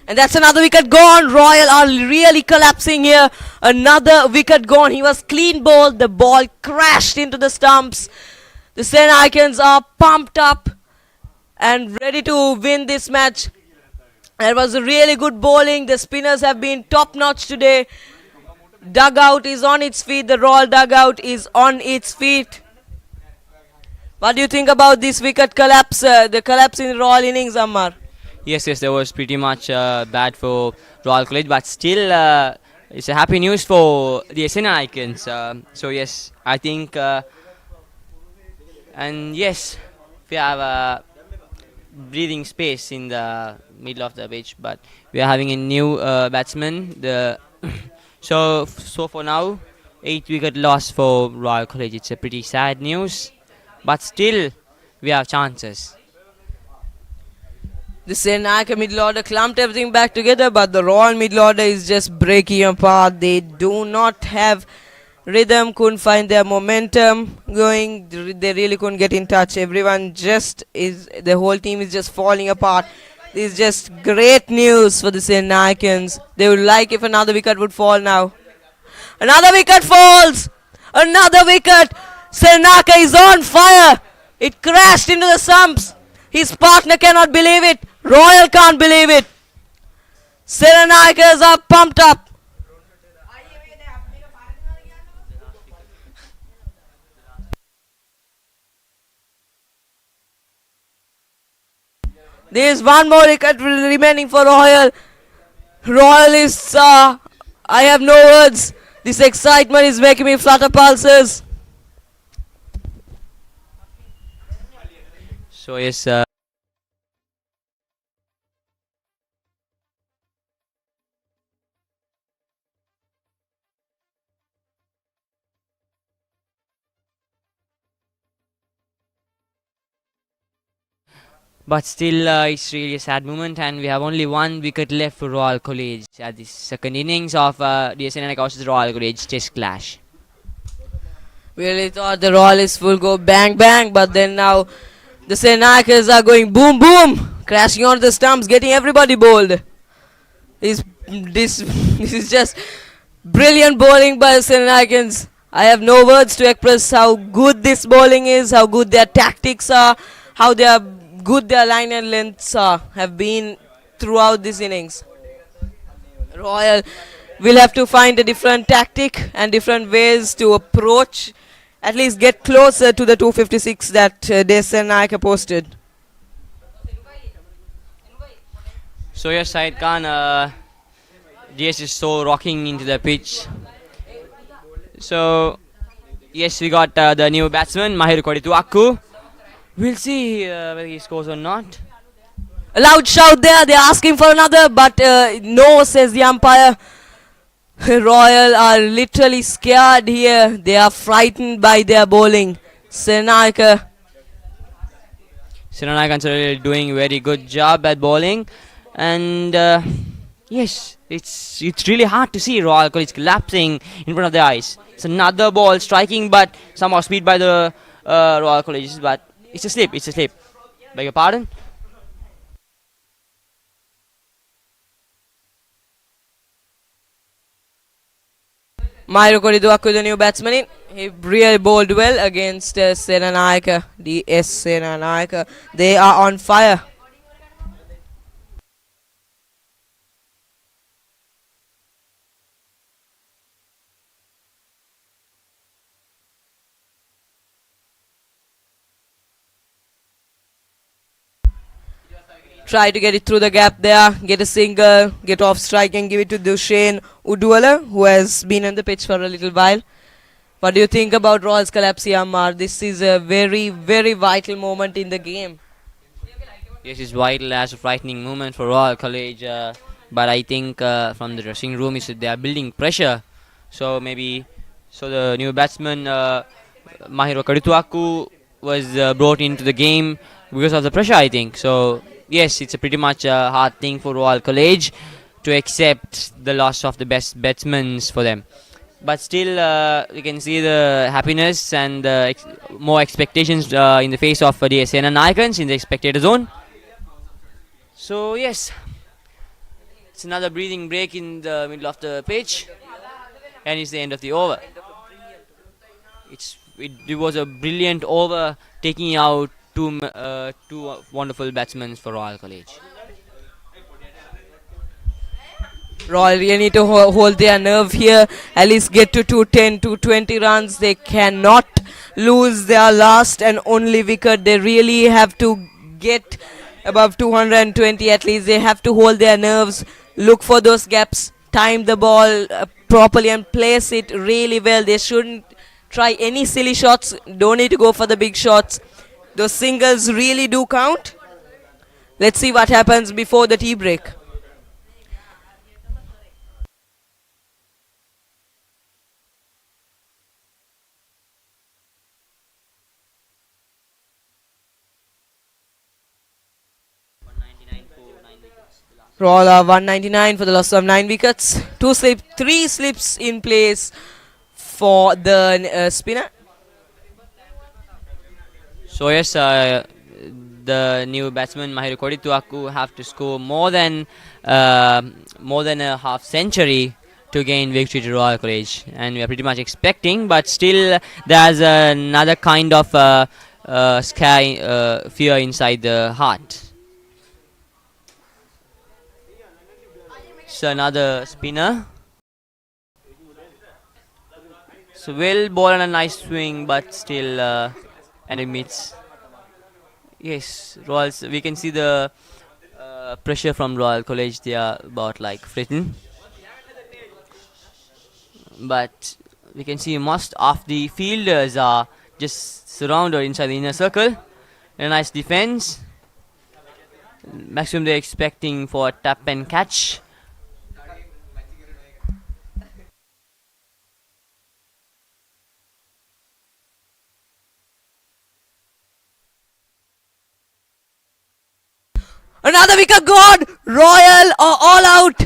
And that's another wicket gone. Royal are really collapsing here. Another wicket gone. He was clean bowled. The ball crashed into the stumps. The Senanayakans are pumped up and ready to win this match. It was a really good bowling. The spinners have been top notch today. Dugout is on its feet. The Royal dugout is on its feet. What do you think about this wicket collapse? The collapse in Royal innings, Ammar? Yes, that was pretty much bad for Royal College, but still it's a happy news for the Senanayakans. So yes, I think, and yes, we have breathing space in the middle of the pitch, but we are having a new batsman. So for now, 8 wicket loss for Royal College. It's a pretty sad news, but still we have chances. The Senanayake middle order clumped everything back together, but the Royal middle order is just breaking apart. They do not have rhythm, couldn't find their momentum going. They really couldn't get in touch. The whole team is just falling apart. This is just great news for the Senanayakans. They would like if another wicket would fall now. Another wicket falls! Another wicket! Senanayake is on fire! It crashed into the stumps. His partner cannot believe it. Royal can't believe it. Senanayakas are pumped up. There is one more wicket remaining for Royal. Royalists, I have no words. This excitement is making me flutter pulses. So yes, but still it's really a sad moment, and we have only 1 wicket left for Royal College at the second innings of D.S.Senanayake versus Royal College Test clash. We really thought the Royalists will go bang bang, but then now the Senanayakers are going boom boom, crashing onto the stumps, getting everybody bowled. This is just brilliant bowling by the Senanayakans. I have no words to express how good this bowling is, how good their tactics are, how good their line and lengths have been throughout this innings. Royal will have to find a different tactic and different ways to approach, at least get closer to the 256 that D.S.Senanayake posted. So yes, Syed Khan, DS is so rocking into the pitch. So yes, we got the new batsman Mahir Kodituaku. We'll see whether he scores or not. A loud shout there, they're asking for another, but no, says the umpire. Royal are literally scared here. They are frightened by their bowling. Senanayake Senanayake are really doing very good job at bowling, and yes, it's really hard to see Royal College collapsing in front of their eyes. It's another ball striking, but somehow speed by the Royal College, but it's a slip. Beg your pardon. Mahir Kodituaku, the new batsman in. He really bowled well against Senanayake. D.S.Senanayake. They are on fire. Try to get it through the gap there, get a single, get off strike and give it to Dushane Udwala, who has been on the pitch for a little while. What do you think about Royal's collapse, Ammar? This is a very, very vital moment in the game. Yes, it's vital as a frightening moment for Royal College, but I think from the dressing room is that they are building pressure. So the new batsman Mahir Kodituaku was brought into the game because of the pressure, I think. So yes, it's a pretty much a hard thing for Royal College to accept the loss of the best batsmen for them. But still, you can see the happiness and more expectations in the face of D.S.Senanayakans in the spectator zone. So yes, It's another breathing break in the middle of the pitch, and it's the end of the over. It was a brilliant over, taking out two wonderful batsmen for Royal College. Royal really need to hold their nerve here, at least get to 210, 220 runs. They cannot lose their last and only wicket. They really have to get above 220 at least. They have to hold their nerves, look for those gaps, time the ball properly and place it really well. They shouldn't try any silly shots, don't need to go for the big shots. Those singles really do count. Let's see what happens before the tea break. Royal are 199 for the loss of 9 wickets. 3 slips in place for the spinner. So yes, the new batsman Mahir Kodituaku have to score more than a half century to gain victory to Royal College, and we are pretty much expecting, but still there's another kind of fear inside the heart. So another spinner. So well ball and a nice swing, but still and it meets. Yes, Royals. We can see the pressure from Royal College. They are about like threatened, but we can see most of the fielders are just surrounded inside the inner circle. A nice defense. Maximum they're expecting for a tap and catch. Another wicket gone. Royal are all out.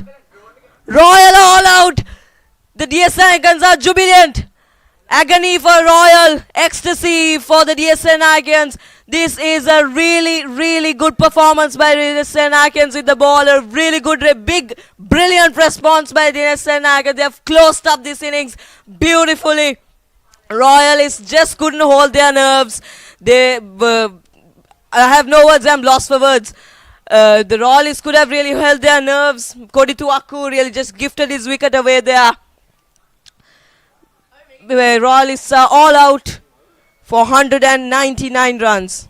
Royal are all out. The D.S.Senanayakans are jubilant. Agony for Royal, ecstasy for the D.S.Senanayakans. This is a really, really good performance by the D.S.Senanayakans with the ball. A really good, big, brilliant response by the D.S.Senanayakans. They have closed up this innings beautifully. Royal is just couldn't hold their nerves. I have no words. I'm lost for words. The Royalists could have really held their nerves. Kodituaku really just gifted his wicket away there. The Royalists are all out for 199 runs.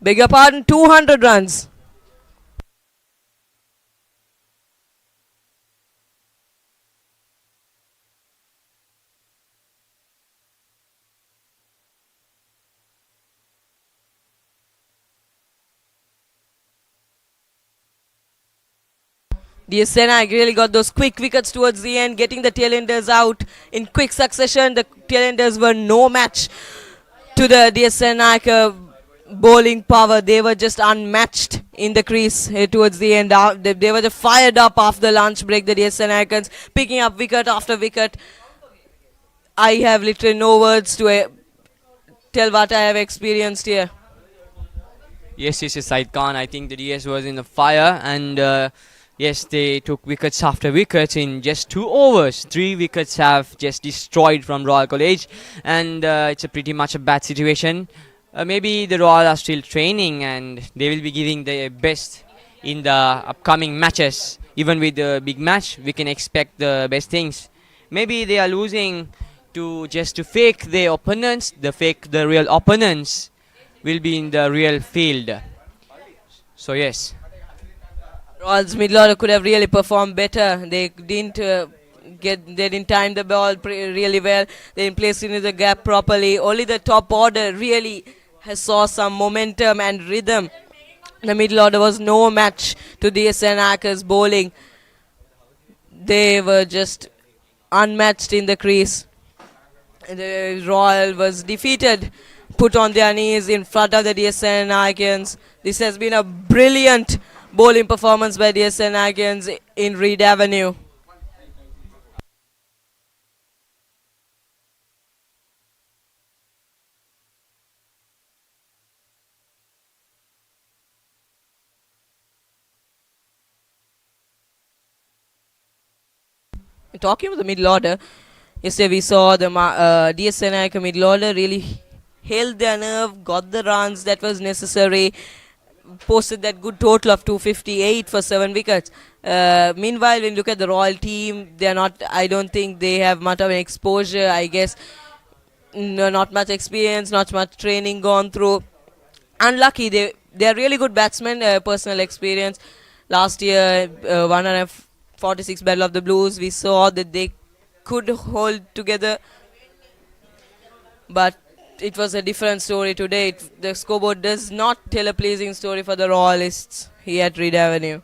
Beg your pardon, 200 runs. D.S.Senanayake really got those quick wickets towards the end, getting the tailenders out in quick succession. The tailenders were no match to the D.S.Senanayake bowling power. They were just unmatched in the crease towards the end. They were just fired up after the lunch break. The D.S.Senanayakans picking up wicket after wicket. I have literally no words to tell what I have experienced here. Yes, Said Khan. I think the DS was in the fire, and yes, they took wickets after wickets in just 2 overs. 3 wickets have just destroyed from Royal College, and it's a pretty much a bad situation. Maybe the Royal are still training, and they will be giving their best in the upcoming matches. Even with the big match, we can expect the best things. Maybe they are losing to fake their opponents. The real opponents will be in the real field. So yes. Royals middle order could have really performed better. They didn't time the ball really well. They didn't place it in the gap properly. Only the top order really saw some momentum and rhythm. The middle order was no match to D.S.Senanayaka's bowling. They were just unmatched in the crease. The Royal was defeated, put on their knees in front of the D.S.Senanayakans. This has been a brilliant bowling performance by D.S.Senanayakans in Reed Avenue. talking about the middle order, yesterday we saw the D.S.Senanayake middle order really held their nerve, got the runs that was necessary, posted that good total of 258 for 7 wickets. Meanwhile, when you look at the Royal team, they are not. I don't think they have much of an exposure. I guess no, not much experience, not much training gone through. Unlucky. They are really good batsmen. Personal experience. Last year, 146 Battle of the Blues, we saw that they could hold together, but it was a different story today. The scoreboard does not tell a pleasing story for the Royalists here at Reed Avenue.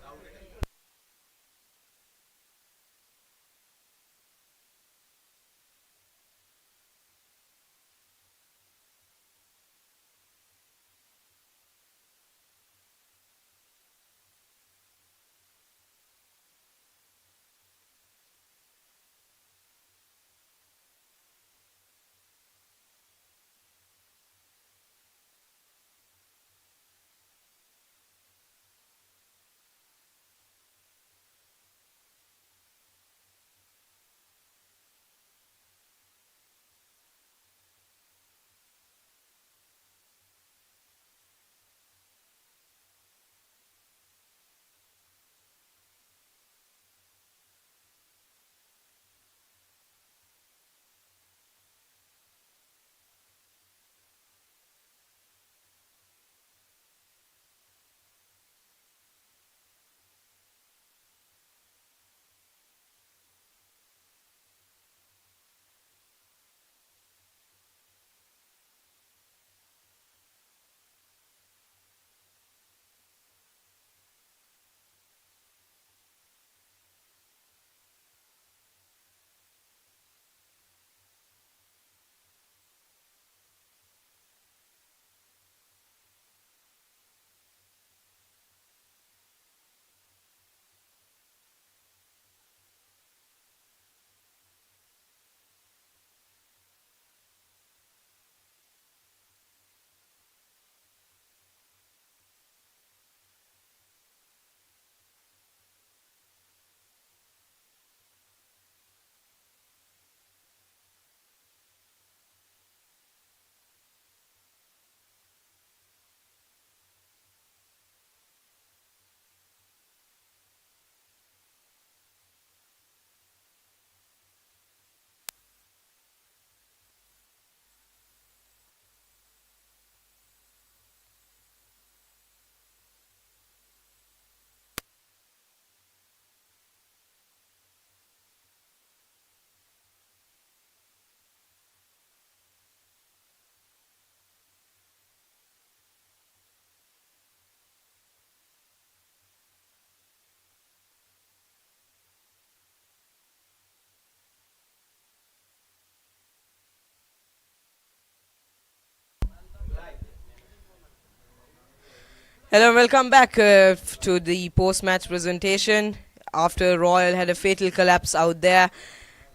Hello, welcome back to the post-match presentation. After Royal had a fatal collapse out there,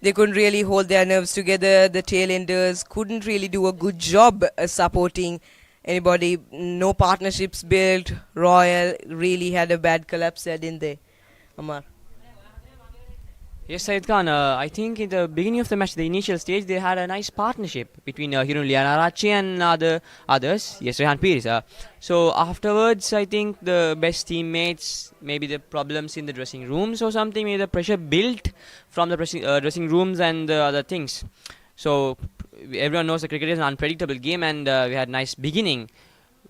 they couldn't really hold their nerves together. The tail-enders couldn't really do a good job supporting anybody. No partnerships built. Royal really had a bad collapse there, didn't they, Amar? Yes, Said Khan. I think in the beginning of the match, the initial stage, they had a nice partnership between Hirun Lianarachi and others. Yes, Rehan Pires. So afterwards, I think the best teammates, maybe the problems in the dressing rooms or something, maybe the pressure built from the dressing rooms and other things. So everyone knows the cricket is an unpredictable game, and we had nice beginning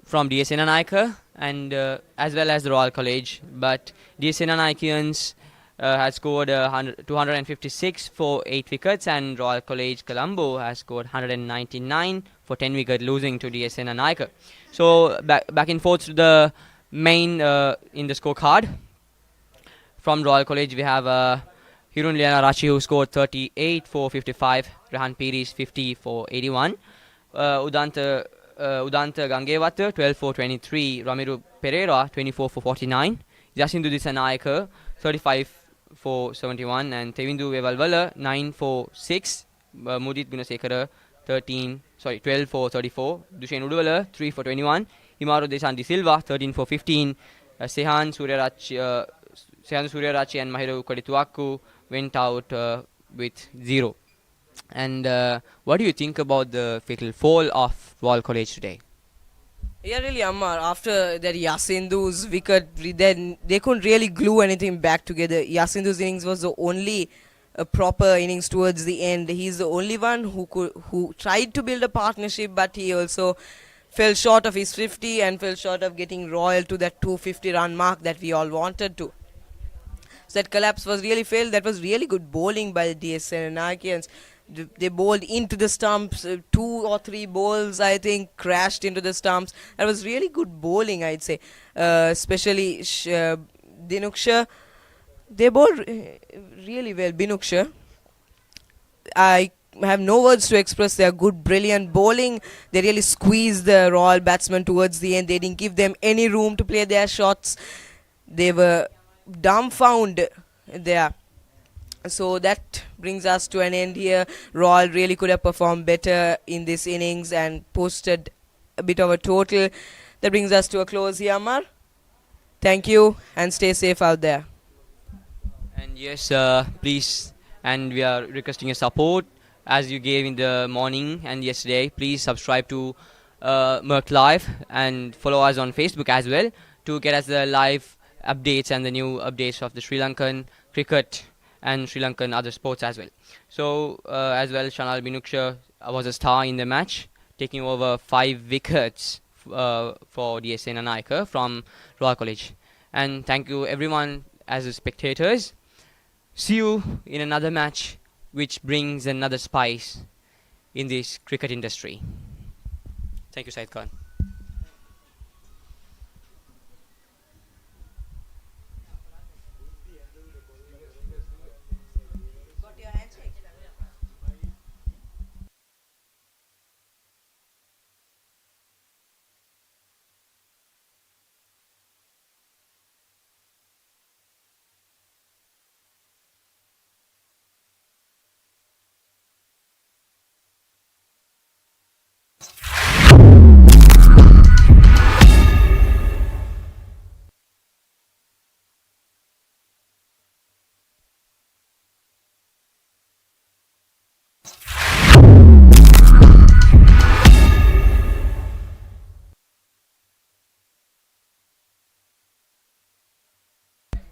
from D.S.Senanayake and as well as the Royal College. But D.S.Senanakeans had scored 256 for 8 wickets, and Royal College Colombo has scored 199 for 10 wickets, losing to D.S.Senanayake. So back and forth to the main in the scorecard. From Royal College, we have Hirun Lianarachi, who scored 38 for 55, Rehan Pires 50 for 81, Udanta Gangewata 12 for 23, Ramiru Pereira 24 for 49, Jacindu D.S.Senanayake 35 for 71, and Tevindu Vevalvala 9 for 6, Mudit Gunasekara 12 for 34, Dushen Uduvala 3 for 21, Imaru Desandi Silva 13 for 15, Sehan Suryarachi and Mahiru Kodituaku went out with 0. And what do you think about the fatal fall of Royal College today? Yeah, really, Ammar. After that Yasindu's wicket, then they couldn't really glue anything back together. Yasindu's innings was the only proper innings towards the end. He's the only one who tried to build a partnership, but he also fell short of his 50 and fell short of getting Royal to that 250 run mark that we all wanted to. So that collapse was really failed. That was really good bowling by the D.S.Senanayake. They bowled into the stumps. 2 or 3 balls, I think, crashed into the stumps. That was really good bowling, I'd say. Especially Dinuksha. They bowled really well. Binuksha. I have no words to express their good, brilliant bowling. They really squeezed the Royal batsmen towards the end. They didn't give them any room to play their shots. They were dumbfounded there. So that brings us to an end here. Royal really could have performed better in this innings and posted a bit of a total. That brings us to a close here, Amar. Thank you and stay safe out there. And yes, please, and we are requesting your support as you gave in the morning and yesterday. Please subscribe to Merc Live and follow us on Facebook as well to get us the live updates and the new updates of the Sri Lankan cricket and Sri Lankan other sports as well. So as well, Shanal Binuksha was a star in the match, taking over 5 wickets for D.S.Senanayake from Royal College. And thank you everyone as the spectators. See you in another match which brings another spice in this cricket industry. Thank you, Said Khan.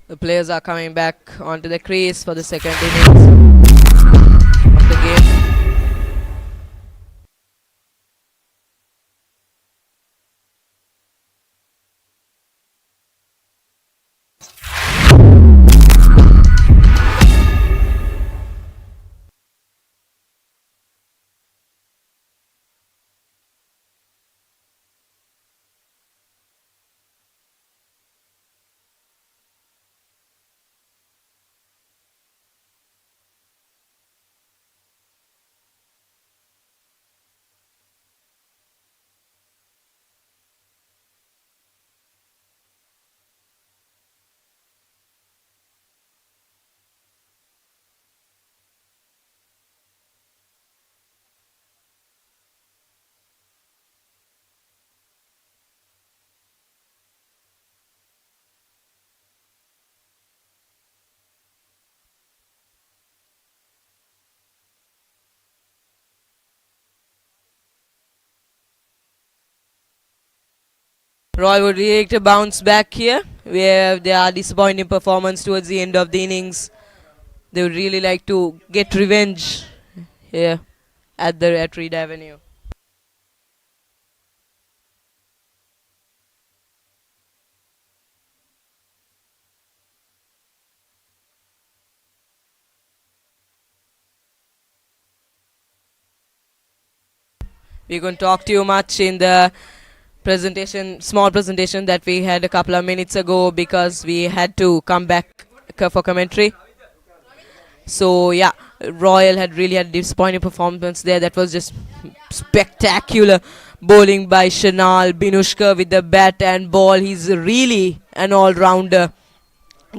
The players are coming back onto the crease for the second innings of the game. Roy would really like to bounce back here, where they are disappointing performance towards the end of the innings. They would really like to get revenge here at Reed Avenue. We couldn't talk too much in the small presentation that we had a couple of minutes ago because we had to come back for commentary. So yeah, Royal had really had a disappointing performance there. That was just spectacular bowling by Shanal Binushka with the bat and ball. He's really an all-rounder,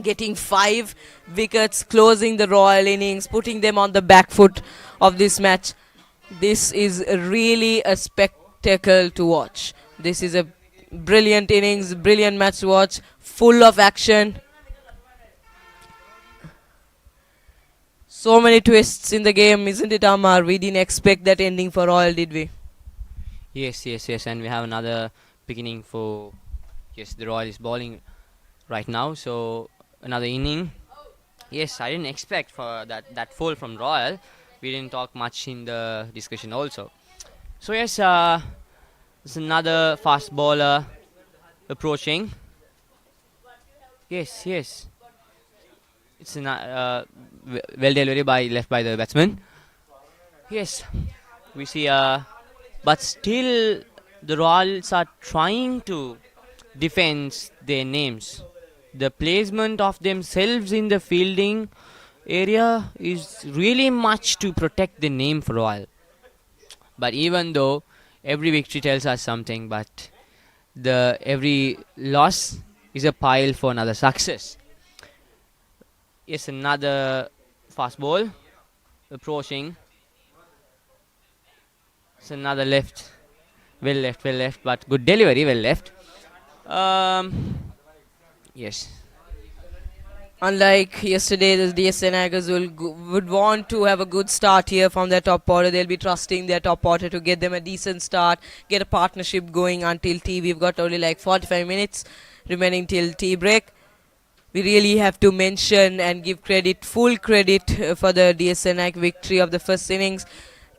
getting 5 wickets, closing the Royal innings, putting them on the back foot of this match. This is really a spectacle to watch. This is a brilliant innings, brilliant match to watch, full of action. So many twists in the game, isn't it, Amar? We didn't expect that ending for Royal, did we? Yes, yes, yes, and we have another beginning for, yes, the Royal is bowling right now, so another inning. Yes, I didn't expect for that fall from Royal. We didn't talk much in the discussion also. So yes, it's another fast bowler approaching. Yes, yes, it's well delivery by left by the batsman. Yes, we see but still the Royals are trying to defend their names. The placement of themselves in the fielding area is really much to protect the name for Royal. But even though every victory tells us something, but the every loss is a pile for another success. Yes, another fast ball approaching. It's another left, well left, but good delivery, well left. Yes. Unlike yesterday, the D.S.Senayakers would want to have a good start here from their top order. They'll be trusting their top order to get them a decent start, get a partnership going until tea. We've got only like 45 minutes remaining till tea break. We really have to mention and give credit, full credit for the D.S.Senayake victory of the first innings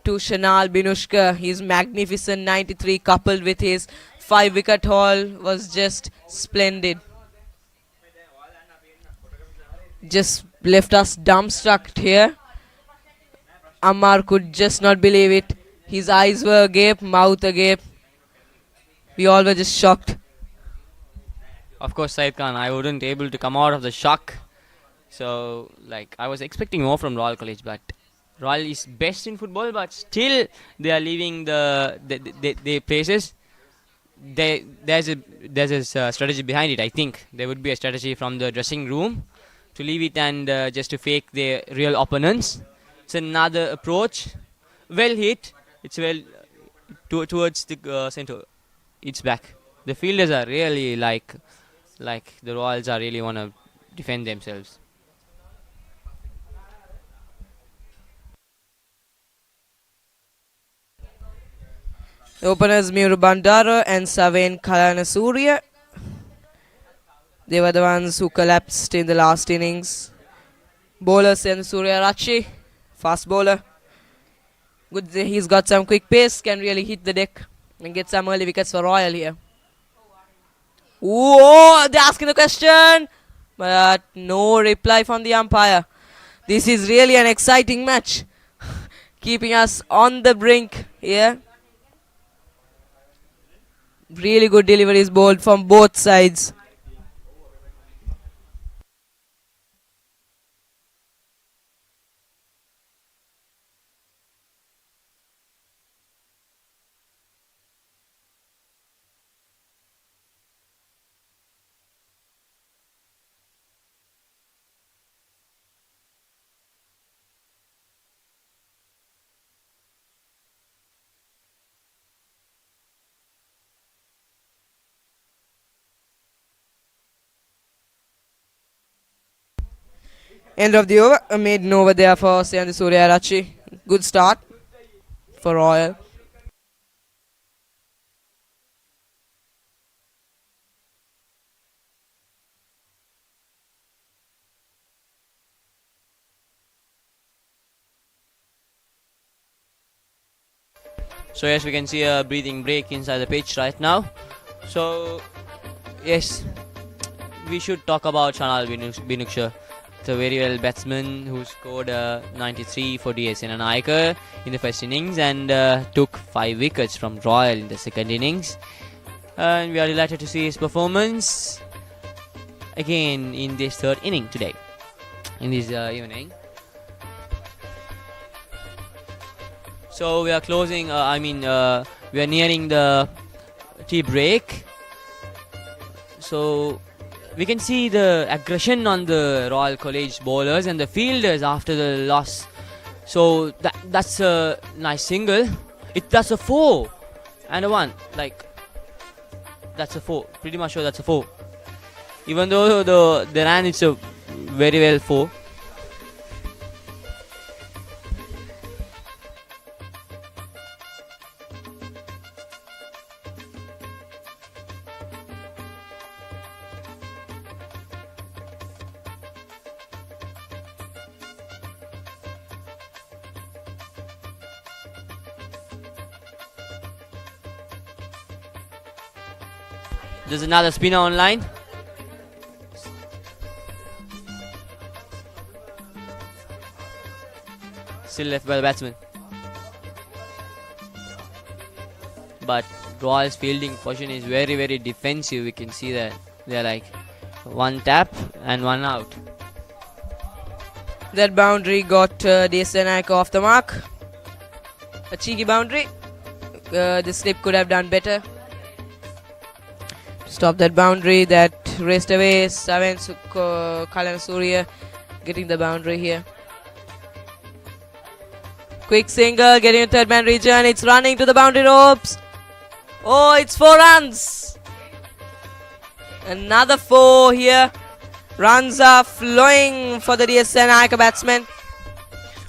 to Shanal Binushka. His magnificent 93 coupled with his 5-wicket haul was just splendid. Just left us dumbstruck here. Ammar could just not believe it. His eyes were agape, mouth agape. We all were just shocked. Of course, Said Khan, I wouldn't able to come out of the shock. So, like, I was expecting more from Royal College, but Royal is best in football, but still they are leaving the places. There's a strategy behind it. I think there would be a strategy from the dressing room to leave it and just to fake their real opponents. It's another approach. Well hit. It's well towards the center. It's back. The fielders are really like the Royals are really want to defend themselves. The openers Muru Bandara and Saven Kalanasuriya. They were the ones who collapsed in the last innings. Bowlers and Surya Rachi, fast bowler. Good, he's got some quick pace, can really hit the deck and get some early wickets for Royal here. Whoa, they're asking the question, but no reply from the umpire. This is really an exciting match, keeping us on the brink here. Really good deliveries bowled from both sides. End of the over, a maiden over there for Seyandi Suryarachi. Good start for Royal. So yes, we can see a breathing break inside the pitch right now. So yes, we should talk about Shanal Binuksha. It's a very well batsman who scored 93 for D.S.Senanayake in the first innings and took 5 wickets from Royal in the second innings. And we are delighted to see his performance again in this third inning today, in this evening. So we are closing, we are nearing the tea break. So we can see the aggression on the Royal College bowlers and the fielders after the loss. So that's a nice single. That's a 4 and a 1. Like, that's a 4. Pretty much sure that's a 4. Even though the ran, it's a very well 4. There's another spinner online. Still left by the batsman. But Royal's fielding position is very, very defensive. We can see that they're like one tap and one out. That boundary got D.S.Senanayake off the mark. A cheeky boundary. The slip could have done better. Stop that boundary that raced away. Saven Kalan Surya getting the boundary here. Quick single, getting a third man region. It's running to the boundary ropes. Oh, it's 4 runs. Another 4 here. Runs are flowing for the D.S.Senanayake batsman.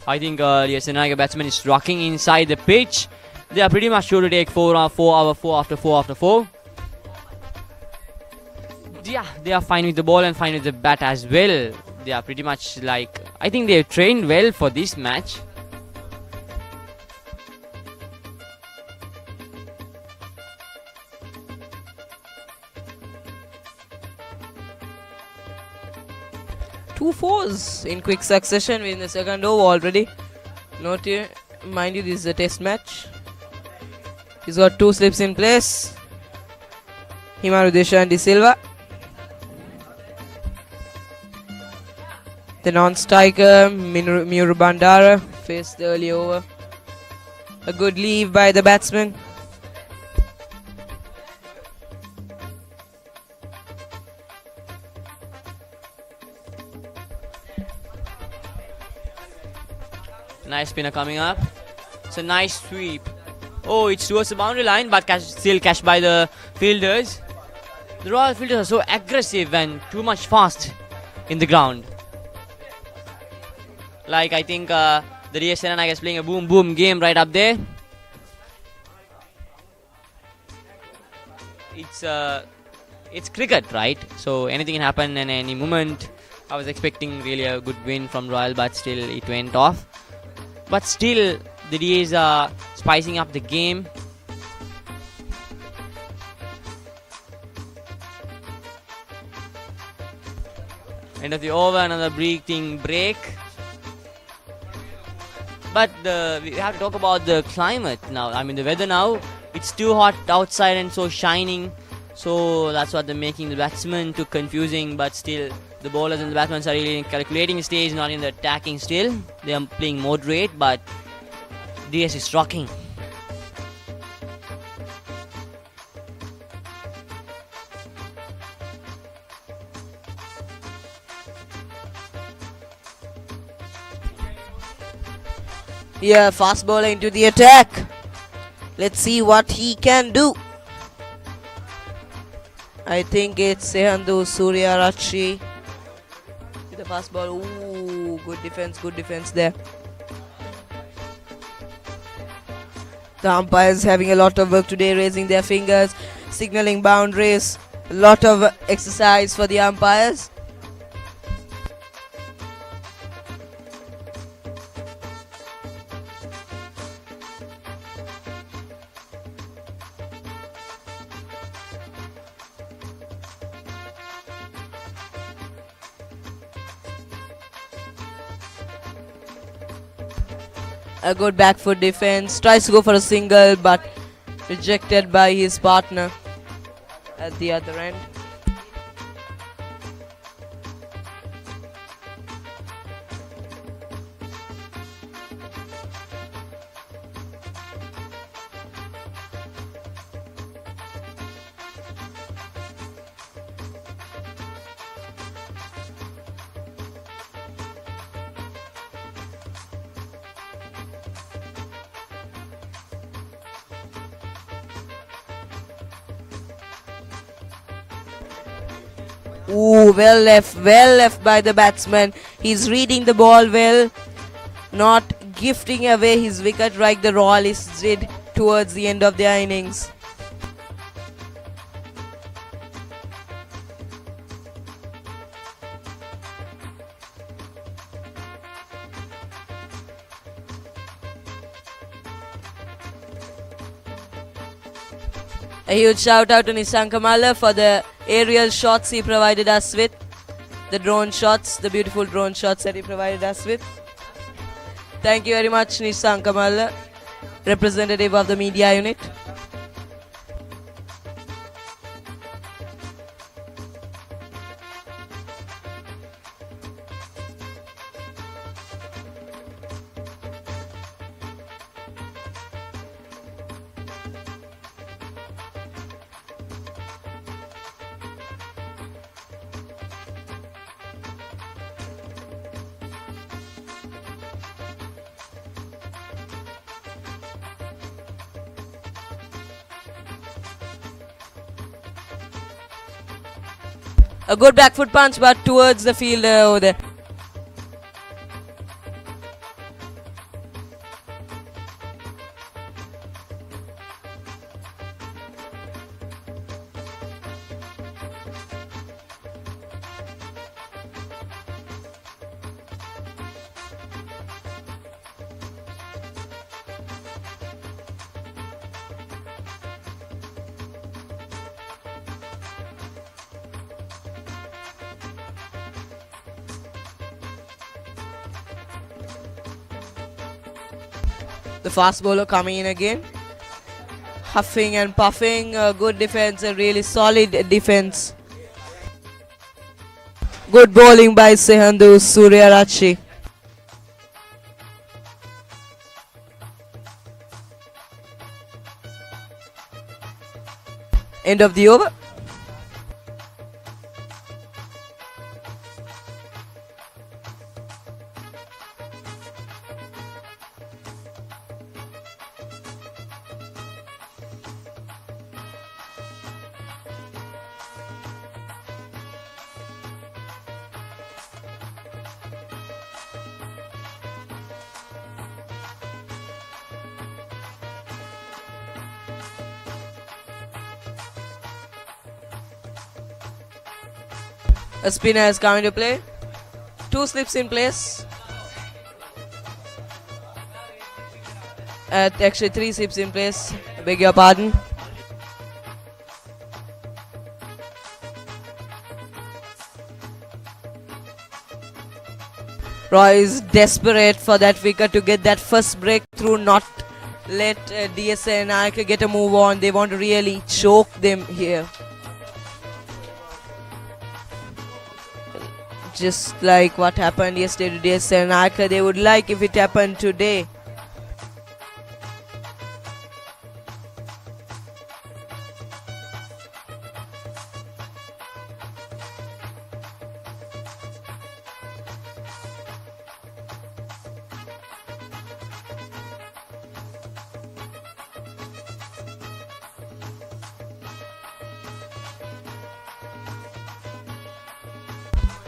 I think D.S.Senanayake batsman is rocking inside the pitch. They are pretty much sure to take 4 after 4. Yeah, they are fine with the ball and fine with the bat as well. They are pretty much like, I think they have trained well for this match. Two 4s in quick succession in the second over already. Note here, mind you, this is a test match. He's got 2 slips in place. Himaru Deshan De Silva. The non-striker Muru Bandara faced the early over. A good leave by the batsman. Nice spinner coming up. It's a nice sweep. Oh, it's towards the boundary line, but still catched by the fielders. The Royal fielders are so aggressive and too much fast in the ground. Like, I think the D.S.Senanayake is playing a boom boom game right up there. It's cricket, right? So anything can happen in any moment. I was expecting really a good win from Royal, but still it went off. But still, the DAs are spicing up the game. End of the over, another breathing break. But we have to talk about the climate now. I mean, the weather now. It's too hot outside and so shining. So that's what they're making the batsmen too confusing. But still, the bowlers and the batsmen are really in calculating stage, not in the attacking still. They are playing moderate, but DS is rocking. Yeah, fast bowler into the attack. Let's see what he can do. I think it's Sehandu Suryarachi with the fast ball. Ooh, good defense there. The umpires having a lot of work today, raising their fingers, signaling boundaries. A lot of exercise for the umpires. A good back foot defense, tries to go for a single but rejected by his partner at the other end. Ooh, well left by the batsman. He's reading the ball well, not gifting away his wicket like the Royalists did towards the end of their innings. A huge shout out to Nishan Kamala for the aerial shots he provided us with. The drone shots, the beautiful drone shots that he provided us with. Thank you very much, Nishan Kamala, representative of the media unit. A good back foot punch, but towards the fielder over there. The fast bowler coming in again. Huffing and puffing. Good defense, a really solid defense. Good bowling by Sehandu Suryarachi. End of the over. A spinner is coming to play. Two slips in place. Actually, three slips in place. Beg your pardon. Roy is desperate for that wicket to get that first breakthrough, not let D.S.Senanayake get a move on. They want to really choke them here. Just like what happened yesterday to D.S.Senanayake, they would like if it happened today.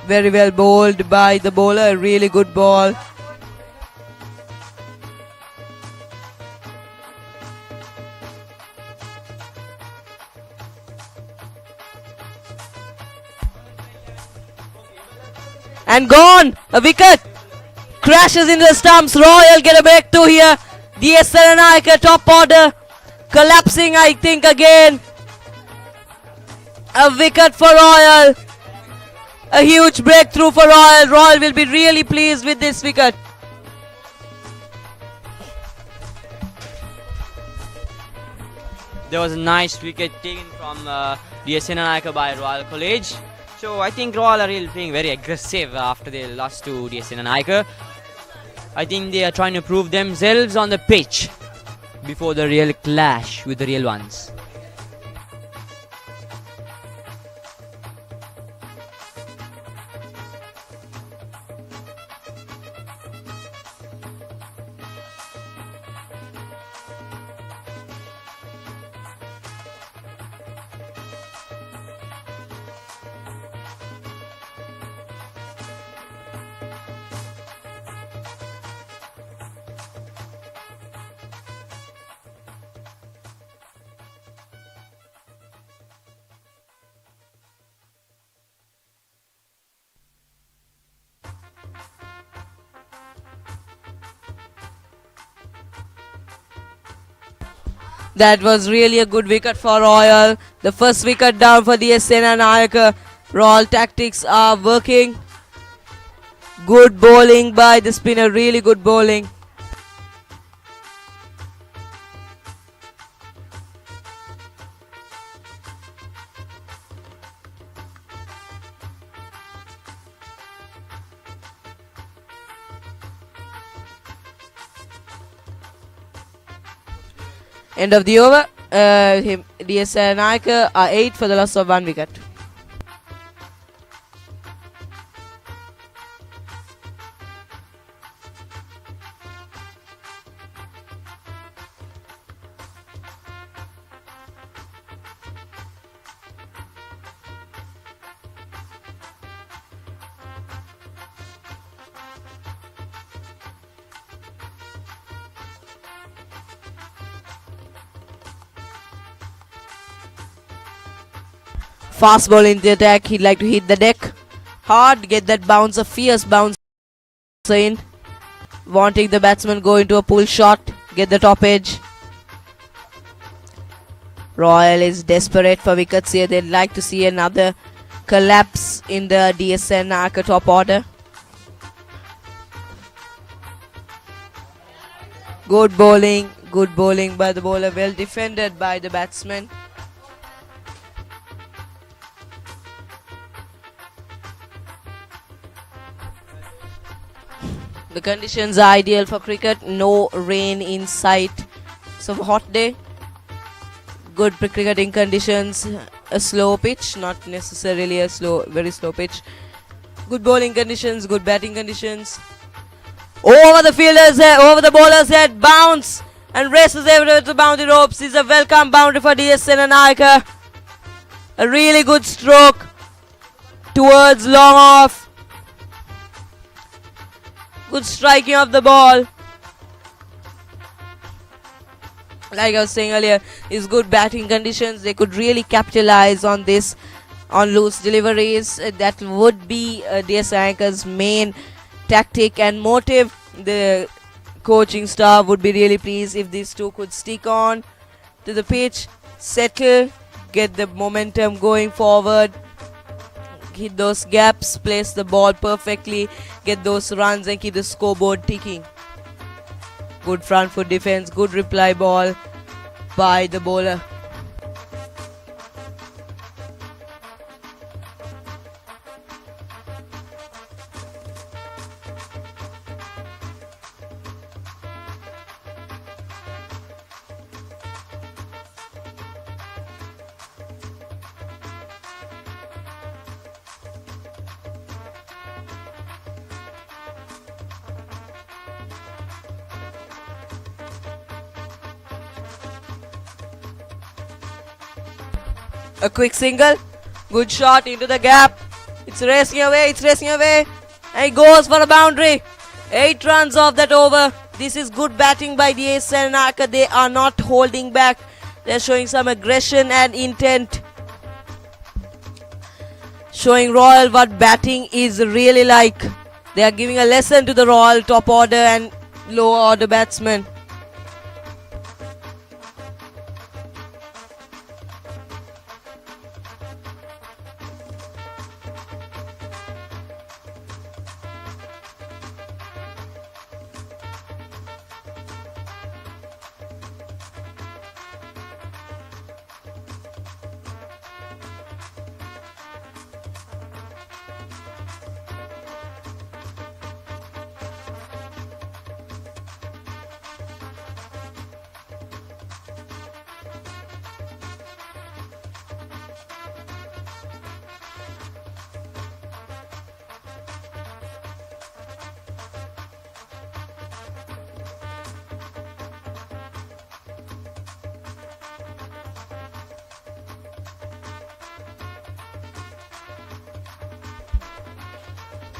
Very well bowled by the bowler, a really good ball. And gone! A wicket! Crashes into the stumps. Royal get a breakthrough here. D.S.Senanayake top order. Collapsing, I think, again. A wicket for Royal. A huge breakthrough for Royal. Royal will be really pleased with this wicket. There was a nice wicket taken from D.S.Senanayake by Royal College. So I think Royal are really playing very aggressive after they lost to D.S.Senanayake. I think they are trying to prove themselves on the pitch before the real clash with the real ones. That was really a good wicket for Royal. The first wicket down for D.S.Senanayake. Royal tactics are working. Good bowling by the spinner, really good bowling. End of the over. D.S.Senanayake are 8 for the loss of 1 wicket. Fast ball in the attack. He'd like to hit the deck hard, get that bounce, a fierce bounce in. Wanting the batsman go into a pull shot, get the top edge. Royal is desperate for wickets here. They'd like to see another collapse in the D.S.Senanayake top order. Good bowling by the bowler, well defended by the batsman. The conditions are ideal for cricket, no rain in sight. So hot day, good cricketing conditions, a slow pitch, not necessarily a very slow pitch. Good bowling conditions, good batting conditions. Over the fielders head, over the bowler's head, bounce and races over the boundary ropes. This is a welcome boundary for D.S.Senanayake. A really good stroke towards long off. Good striking of the ball. Like I was saying earlier, is good batting conditions. They could really capitalize on this, on loose deliveries. That would be D.S.Senanayake's main tactic and motive. The coaching staff would be really pleased if these two could stick on to the pitch, settle, get the momentum going forward, hit those gaps, place the ball perfectly, get those runs and keep the scoreboard ticking. Good front foot defense, good reply ball by the bowler. A quick single, good shot into the gap. It's racing away, and it goes for a boundary. 8 runs off that over. This is good batting by D.S.Senanayake. They are not holding back. They're showing some aggression and intent. Showing Royal what batting is really like. They are giving a lesson to the Royal top order and lower order batsmen.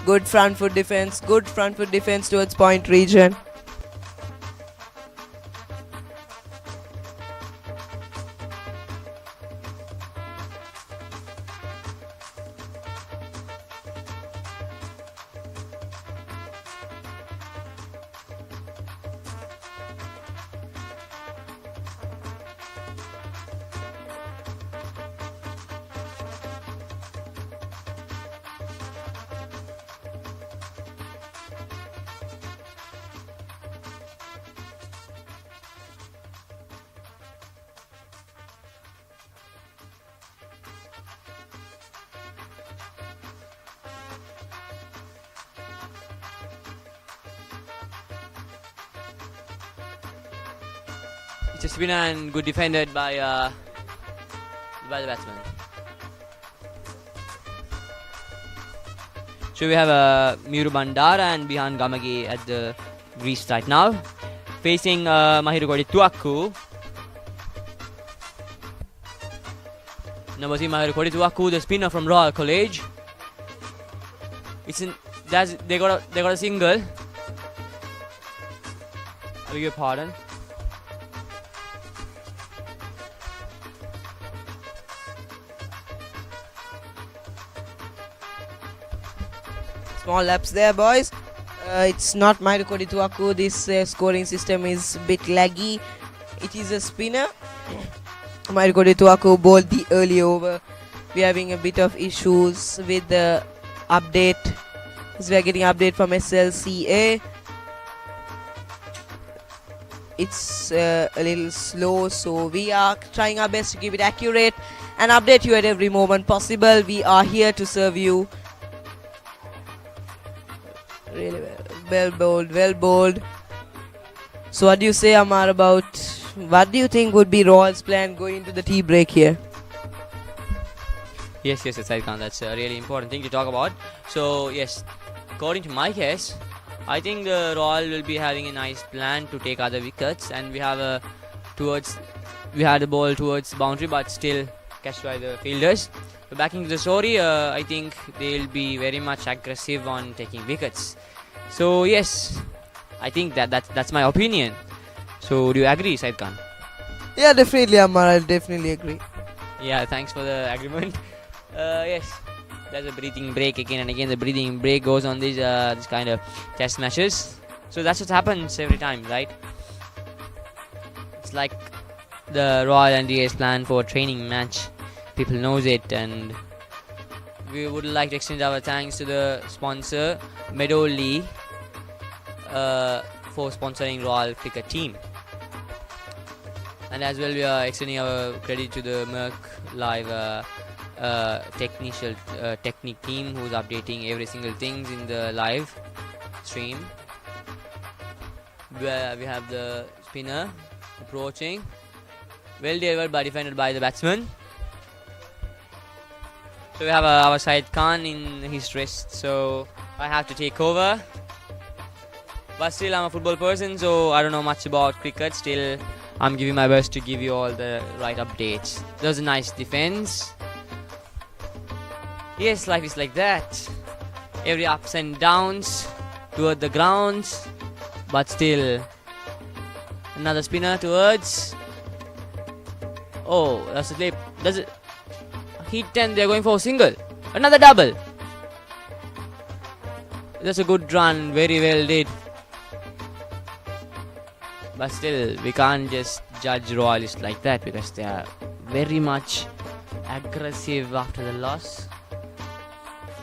Good front foot defense towards point region. It's a spinner and good defended by the batsman. So we have Miru Bandara and Bihan Gamage at the crease right now, facing Mahiru Kodituaku. Number 3 Mahiru Kodituaku, the spinner from Royal College. They got a single. I beg your pardon. Small laps there, boys. It's not Mahiru Kodituaku. This scoring system is a bit laggy. It is a spinner. Mahiru Kodituaku bowled the early over. We're having a bit of issues with the update. So we are getting update from SLCA. It's a little slow, so we are trying our best to keep it accurate and update you at every moment possible. We are here to serve you. Really well bowled. So what do you say, Amar, about what do you think would be Royal's plan going into the tea break here? Yes, Saidkhan, that's a really important thing to talk about. So yes, according to my case, I think the Royal will be having a nice plan to take other wickets, and we had a ball towards boundary, but still catched by the fielders. So backing to the story, I think they'll be very much aggressive on taking wickets. So yes, I think that's my opinion. So do you agree, Said Khan? Yeah, definitely, Amar. I'll definitely agree. Yeah, thanks for the agreement. Yes, there's a breathing break again and again. The breathing break goes on these this kind of test matches. So that's what happens every time, right? It's like the Royal and DS plan for a training match. People knows it, and we would like to extend our thanks to the sponsor Meadow Lee for sponsoring Royal cricket team, and as well we are extending our credit to the Merck Live technique team who's updating every single things in the live stream. Where we have the spinner approaching, well delivered but defended by the batsman. So we have our Said Khan in his rest, so I have to take over. But still, I'm a football person, so I don't know much about cricket. Still, I'm giving my best to give you all the right updates. That was a nice defense. Yes, life is like that. Every ups and downs toward the grounds, but still, another spinner towards. Oh, that's a slip. Does it? Hit, and they're going for a single. Another double. That's a good run. Very well did. But still, we can't just judge Royalists like that because they are very much aggressive after the loss.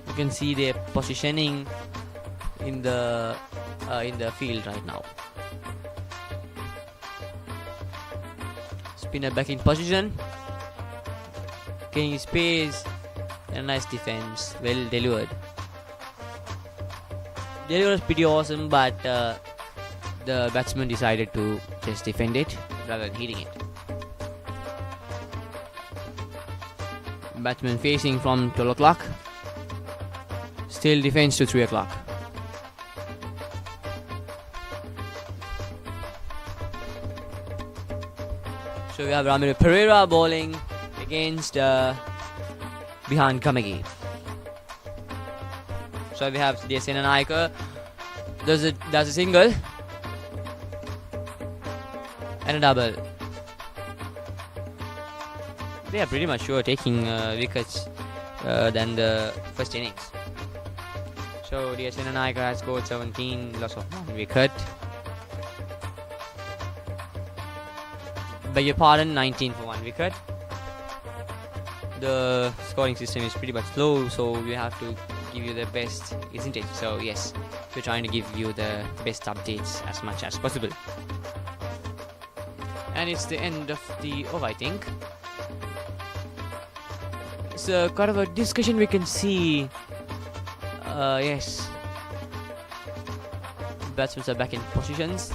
You can see their positioning in the field right now. Spinner back in position. Gaining space and a nice defense, well delivered. Delivery was pretty awesome, but the batsman decided to just defend it rather than hitting it. Batsman facing from 12 o'clock, still defends to 3 o'clock. So we have Ramiro Pereira bowling against Bihan Kamagi. So we have D.S.Senanayake. There's a single and a double. They are pretty much sure taking wickets than the first innings. So D.S.Senanayake has scored 17, loss of 1 wicket. Beg your pardon, 19 for 1 wicket. The scoring system is pretty much slow, so we have to give you the best, isn't it? So yes, we're trying to give you the best updates as much as possible. And it's the end of the over, I think. It's a kind of a discussion we can see. Yes, batsmen are back in positions.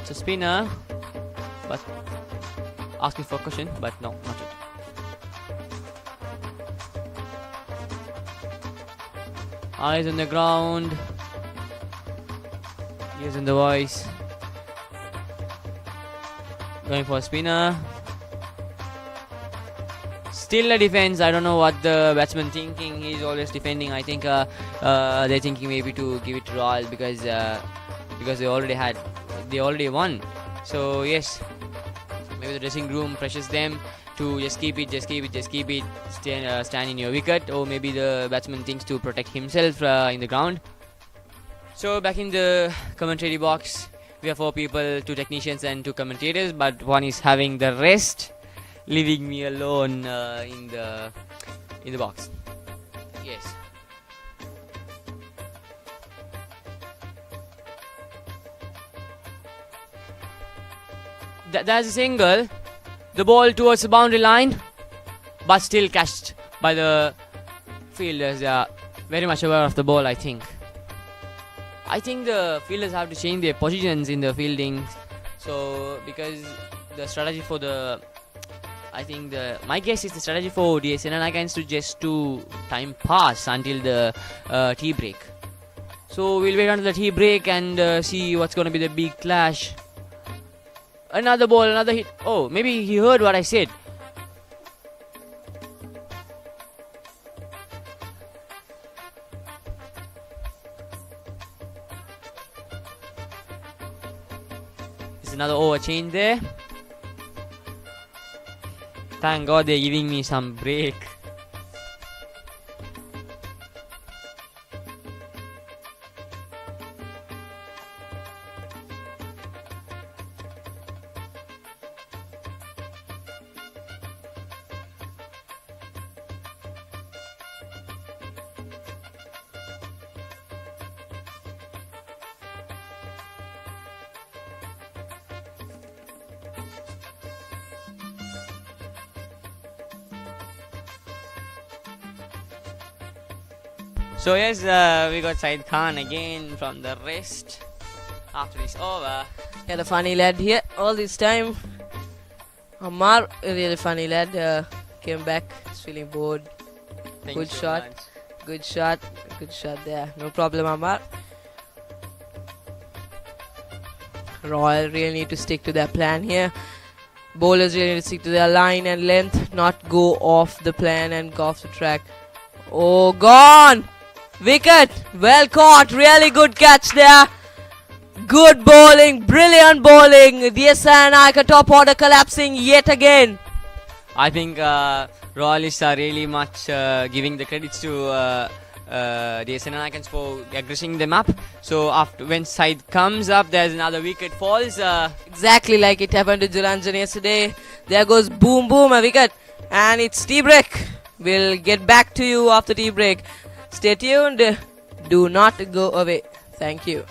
It's a spinner, but asking for a question, but no, not it. Eyes on the ground. Ears in the voice. Going for a spinner. Still a defense. I don't know what the batsman thinking. He's always defending. I think they're thinking maybe to give it to Royal because they already won. So yes, maybe the dressing room pressures them to just keep it, stand in your wicket, or maybe the batsman thinks to protect himself in the ground. So back in the commentary box, we have 4 people, 2 technicians and 2 commentators, but one is having the rest, leaving me alone in the box. Yes. There's a single. The ball towards the boundary line, but still catched by the fielders. They are very much aware of the ball, I think. I think the fielders have to change their positions in the fielding. So, because the strategy for my guess is the strategy for D.S.Senanayake is to just to time pass until the tea break. So, we'll wait until the tea break and see what's going to be the big clash. Another ball, another hit. Oh, maybe he heard what I said. There's another over change there. Thank God they're giving me some break. So yes, we got Said Khan again from the rest after this over. Yeah, the funny lad here all this time. Ammar, a really funny lad, came back, he's feeling bored. Thank Good you so shot. much. Good shot there. No problem, Ammar. Royal really need to stick to their plan here. Bowlers really need to stick to their line and length, not go off the plan and go off the track. Oh, gone! Wicket! Well caught, really good catch there. Good bowling, brilliant bowling. D.S.Senanayake top order collapsing yet again. I think Royalists are really much giving the credits to D.S.Senanayake for aggressing them up. So after when side comes up, there's another wicket falls. Exactly like it happened to Julanjan yesterday. There goes boom boom, a wicket. And it's tea break. We'll get back to you after tea break. Stay tuned. Do not go away. Thank you.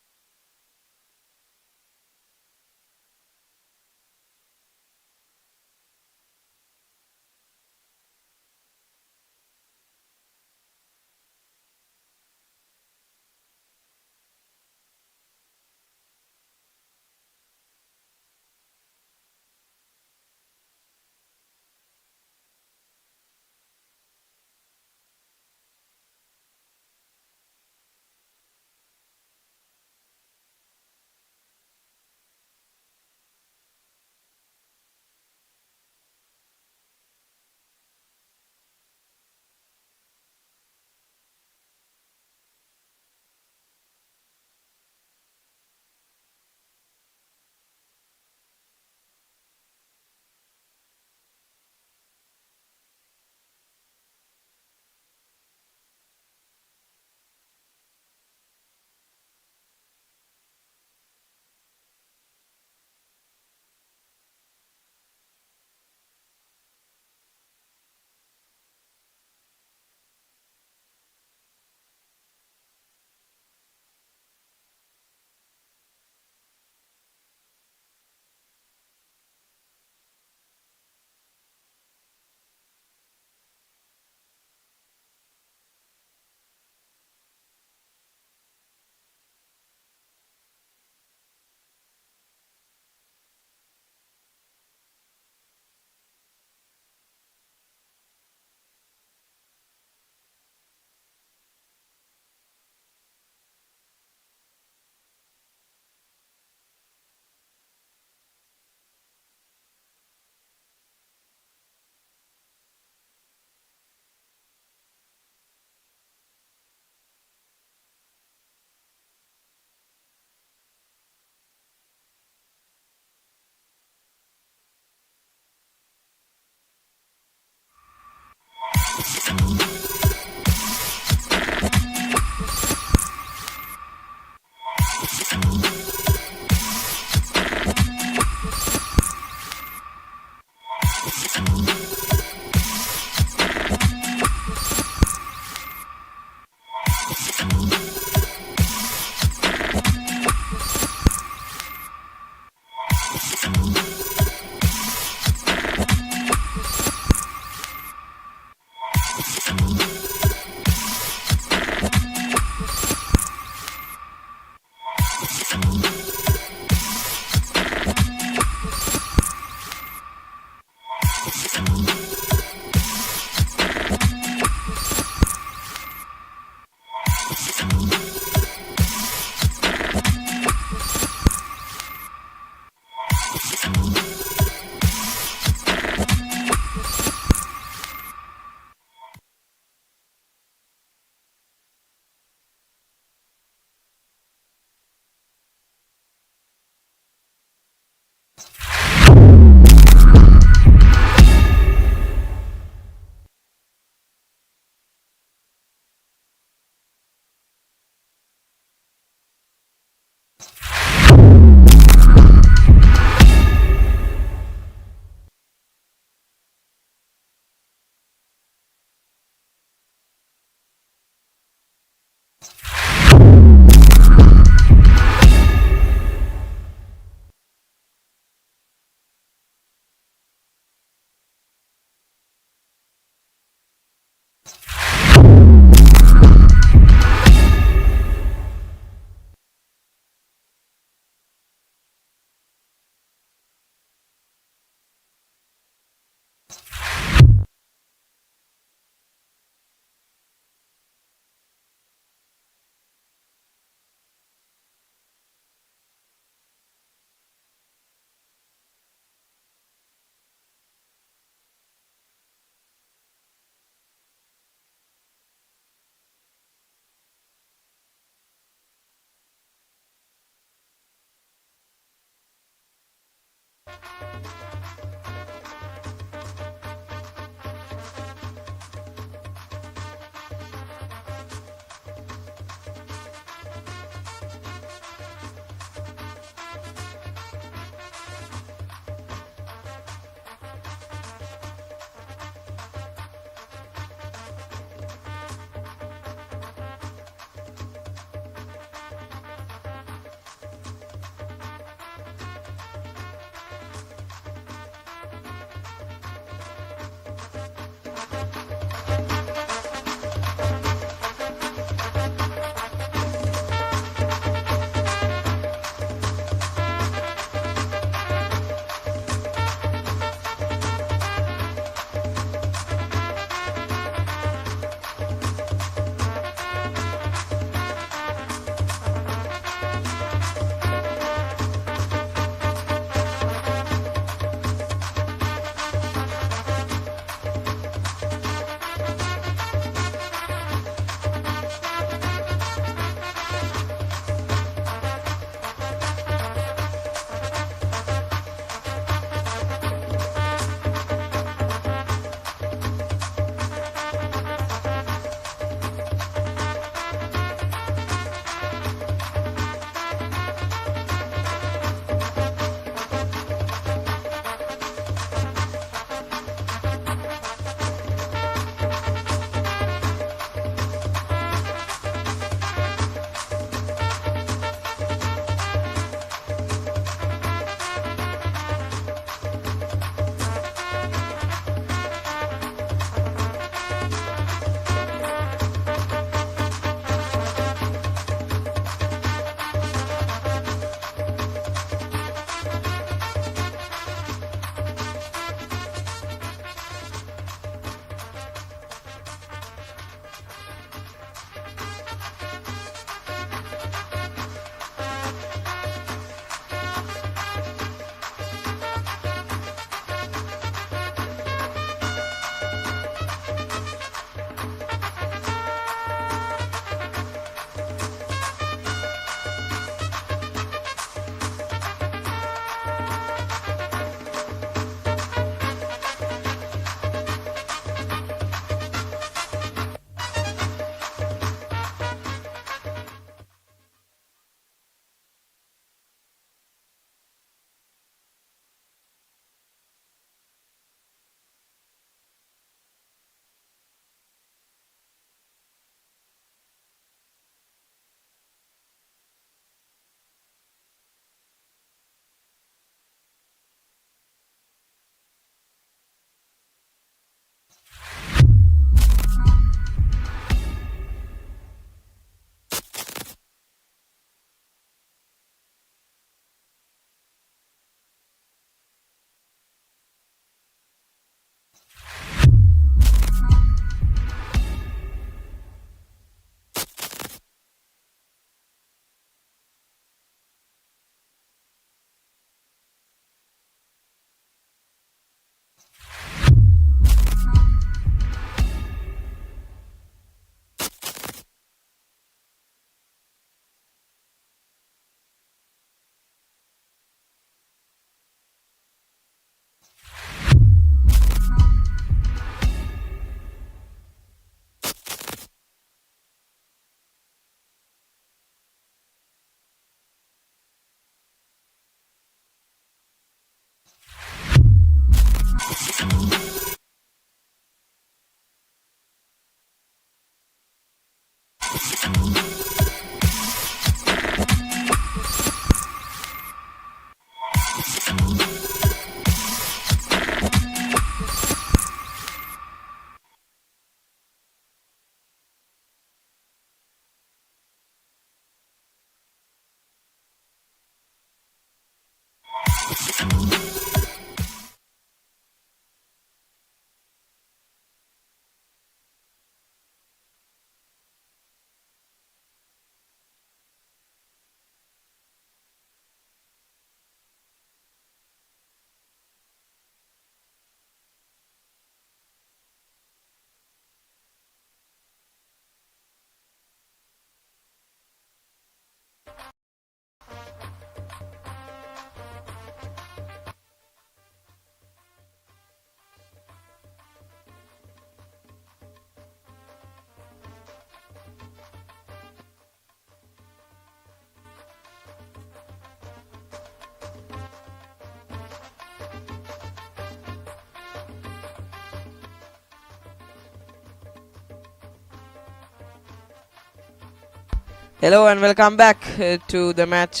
Hello and welcome back to the match.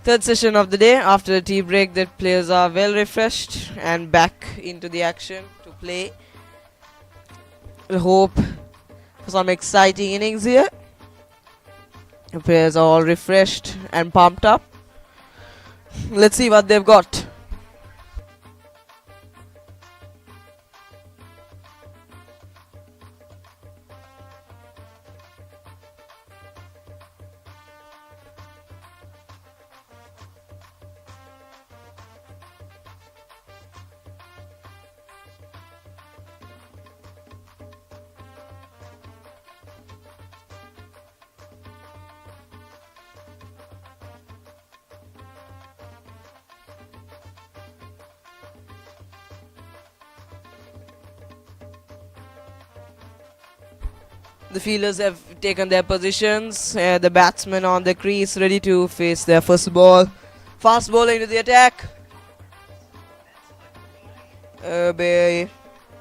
Third session of the day. After the tea break, the players are well refreshed and back into the action to play. We hope for some exciting innings here. The players are all refreshed and pumped up. Let's see what they've got. The fielders have taken their positions. The batsmen on the crease ready to face their first ball. Fast bowler into the attack.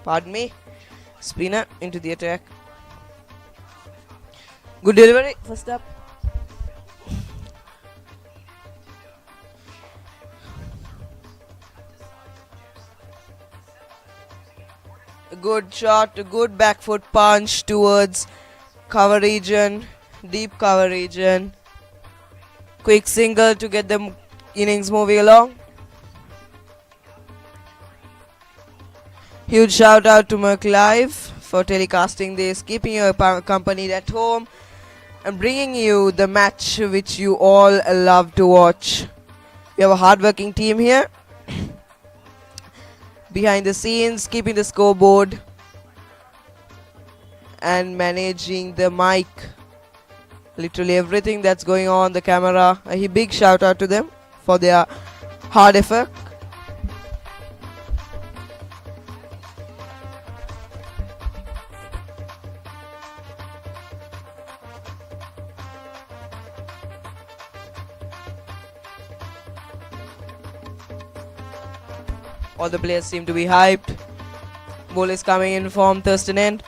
Pardon me. Spinner into the attack. Good delivery. First up. A good shot, a good back foot punch towards cover region, deep cover region. Quick single to get the innings moving along. Huge shout out to Merc Live for telecasting this, keeping you accompanied at home and bringing you the match which you all love to watch. We have a hard-working team here. Behind the scenes, keeping the scoreboard and managing the mic. Literally everything that's going on, the camera. A big shout out to them for their hard effort. All the players seem to be hyped. Ball is coming in from Thurston end.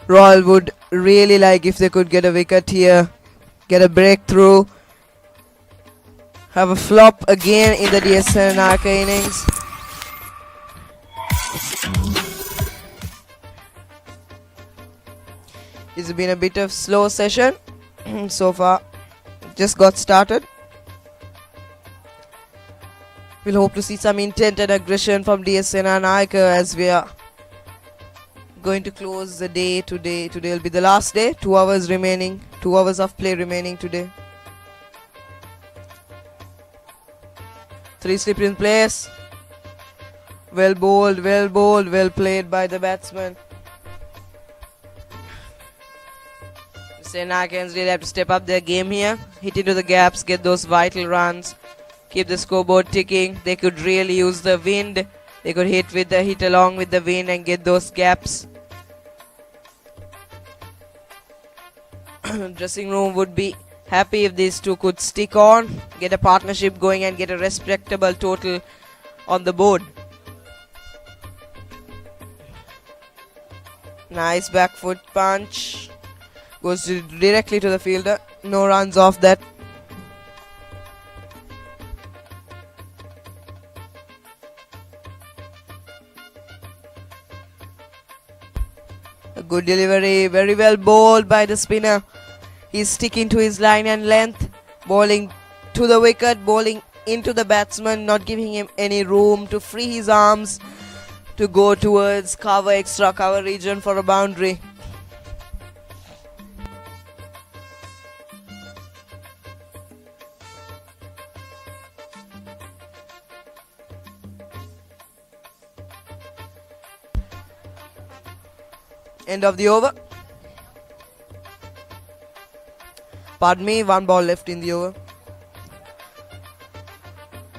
Royal would really like if they could get a wicket here, get a breakthrough, have a flop again in the D.S.Senanayake innings. It's been a bit of slow session so far. Just got started. We'll hope to see some intent and aggression from D.S.Senanayake as we are going to close the day today. Today will be the last day. 2 hours remaining. 2 hours of play remaining today. 3 slip in place. Well bowled, well played by the batsman. Senakans really have to step up their game here. Hit into the gaps, get those vital runs. Keep the scoreboard ticking. They could really use the wind. They could hit along with the wind and get those gaps. Dressing room would be happy if these two could stick on, get a partnership going and get a respectable total on the board. Nice back foot punch. Goes directly to the fielder. No runs off that. A good delivery. Very well bowled by the spinner. He's sticking to his line and length. Bowling to the wicket. Bowling into the batsman. Not giving him any room to free his arms to go towards cover, extra cover region for a boundary. End of the over. Pardon me, 1 ball left in the over.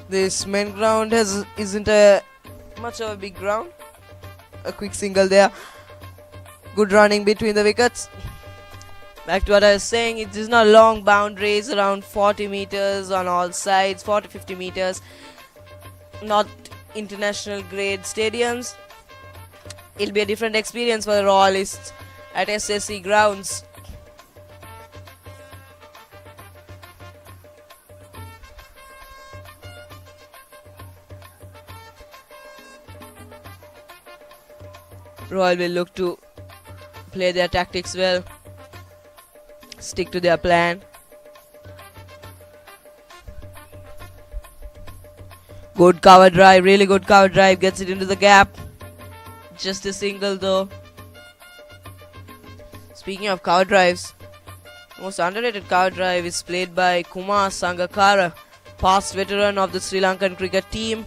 This main ground isn't a much of a big ground. A quick single there. Good running between the wickets. Back to what I was saying, it is not long boundaries, around 40 meters on all sides, 40-50 meters. Not international grade stadiums. It'll be a different experience for the Royalists at SSC grounds. Royal will look to play their tactics well, stick to their plan. Good cover drive, really good cover drive, gets it into the gap. Just a single though. Speaking of cover drives, most underrated cover drive is played by Kumar Sangakkara, past veteran of the Sri Lankan cricket team.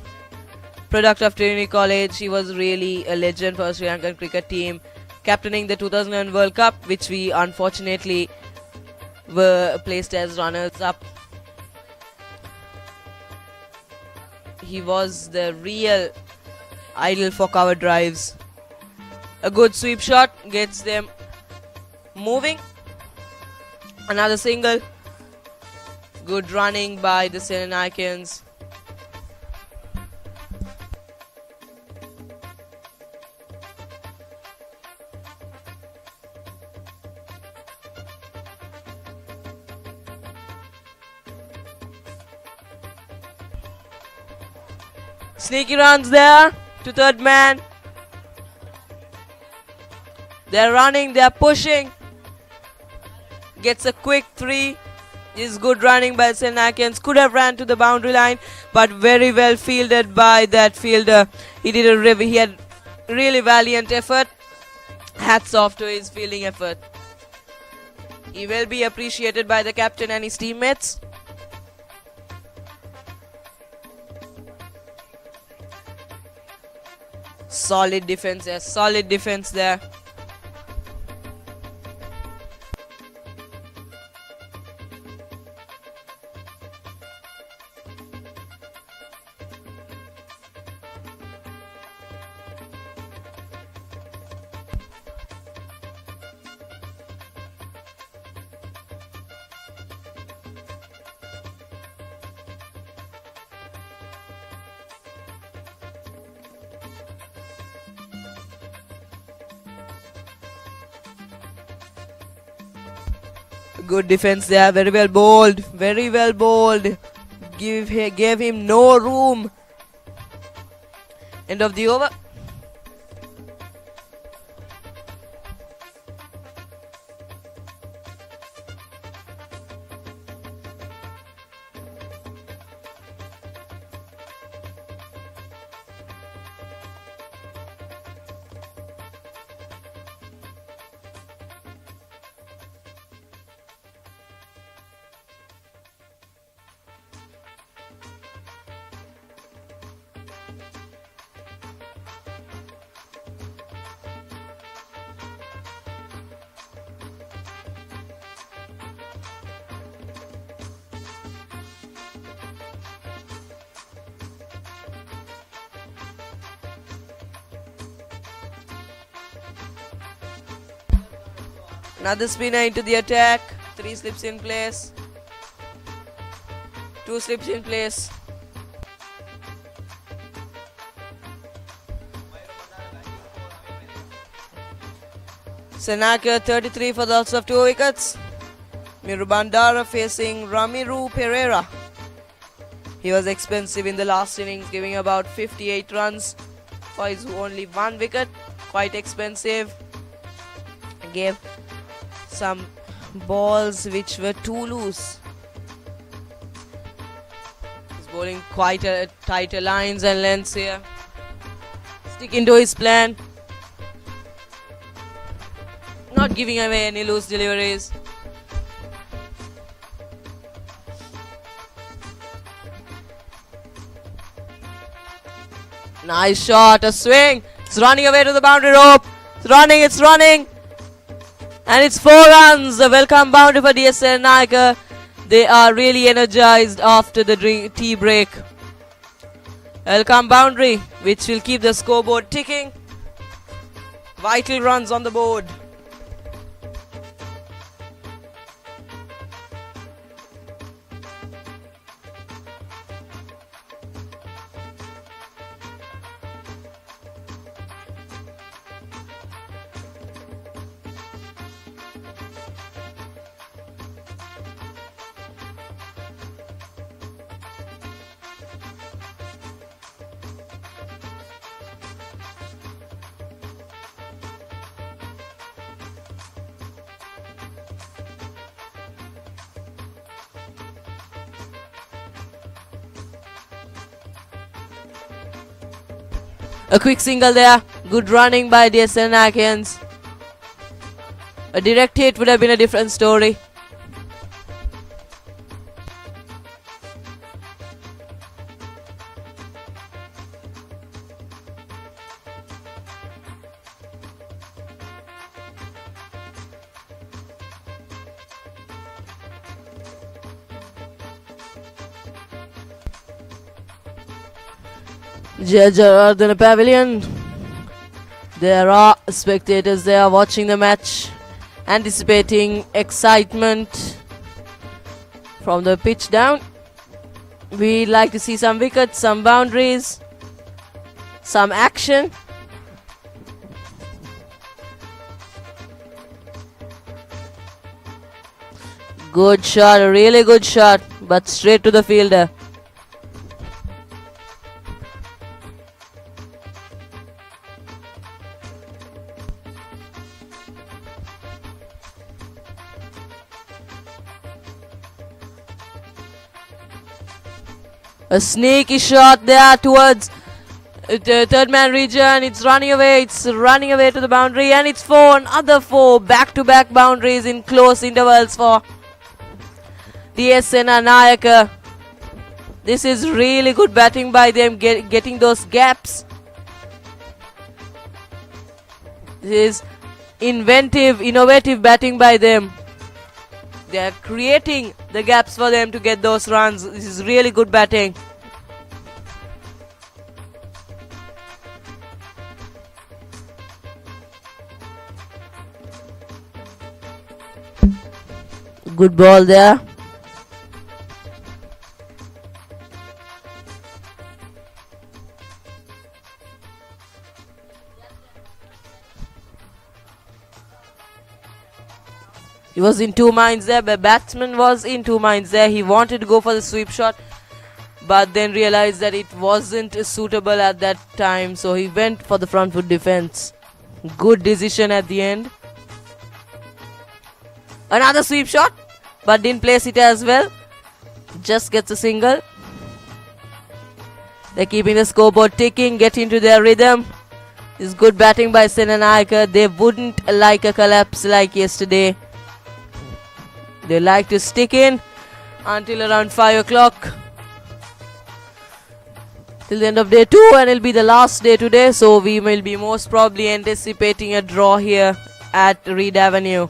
Product of Trinity College, he was really a legend for the Sri Lankan cricket team, captaining the 2011 World Cup, which we unfortunately were placed as runners-up. He was the real idol for cover drives. A good sweep shot gets them moving. Another single. Good running by the Senanayakans. Sneaky runs there to third man. They're running, they're pushing. Gets a quick 3. Is good running by Senanayakans. Could have ran to the boundary line, but very well fielded by that fielder. He had really valiant effort. Hats off to his fielding effort. He will be appreciated by the captain and his teammates. Solid defense there, solid defense there. Good defense there, very well bowled, very well bowled. Gave him no room. End of the over. Another spinner into the attack. 3 slips in place. 2 slips in place. Senanayake 33 for the loss of 2 wickets. Miru Bandara facing Ramiru Pereira. He was expensive in the last innings, giving about 58 runs for his only 1 wicket. Quite expensive. Gave some balls which were too loose. He's bowling quite a tighter lines and lengths here. Sticking to his plan. Not giving away any loose deliveries. Nice shot, a swing. It's running away to the boundary rope. It's running. And it's 4 runs. A welcome boundary for D.S.Senanayake. They are really energized after the tea break. Welcome boundary, which will keep the scoreboard ticking. Vital runs on the board. A quick single there. Good running by D.S.Senanayake. A direct hit would have been a different story. Judge are in the pavilion. There are spectators there watching the match, anticipating excitement from the pitch down. We'd like to see some wickets, some boundaries, some action. Good shot, a really good shot, but straight to the fielder. A sneaky shot there towards the third man region. It's running away. It's running away to the boundary, and it's four. Another four back-to-back boundaries in close intervals for D.S.Senanayake. This is really good batting by them, getting those gaps. This is innovative batting by them. They are creating the gaps for them to get those runs. This is really good batting. Good ball there. He was in two minds there. The batsman was in two minds there. He wanted to go for the sweep shot, but then realized that it wasn't suitable at that time, so he went for the front foot defense. Good decision at the end. Another sweep shot, but didn't place it as well. Just gets a single. They're keeping the scoreboard ticking, get into their rhythm. It's good batting by Senanayake. They wouldn't like a collapse like yesterday. They like to stick in until around 5 o'clock. Till the end of day 2, and it'll be the last day today, so we will be most probably anticipating a draw here at Reed Avenue.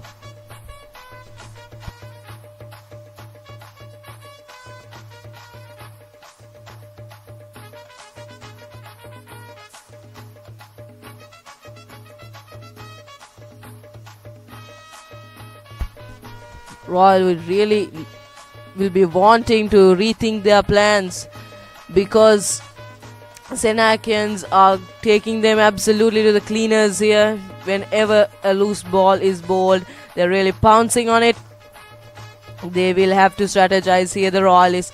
Royal will be wanting to rethink their plans, because Senakans are taking them absolutely to the cleaners here. Whenever a loose ball is bowled, they're really pouncing on it. They will have to strategize here. The Royalists.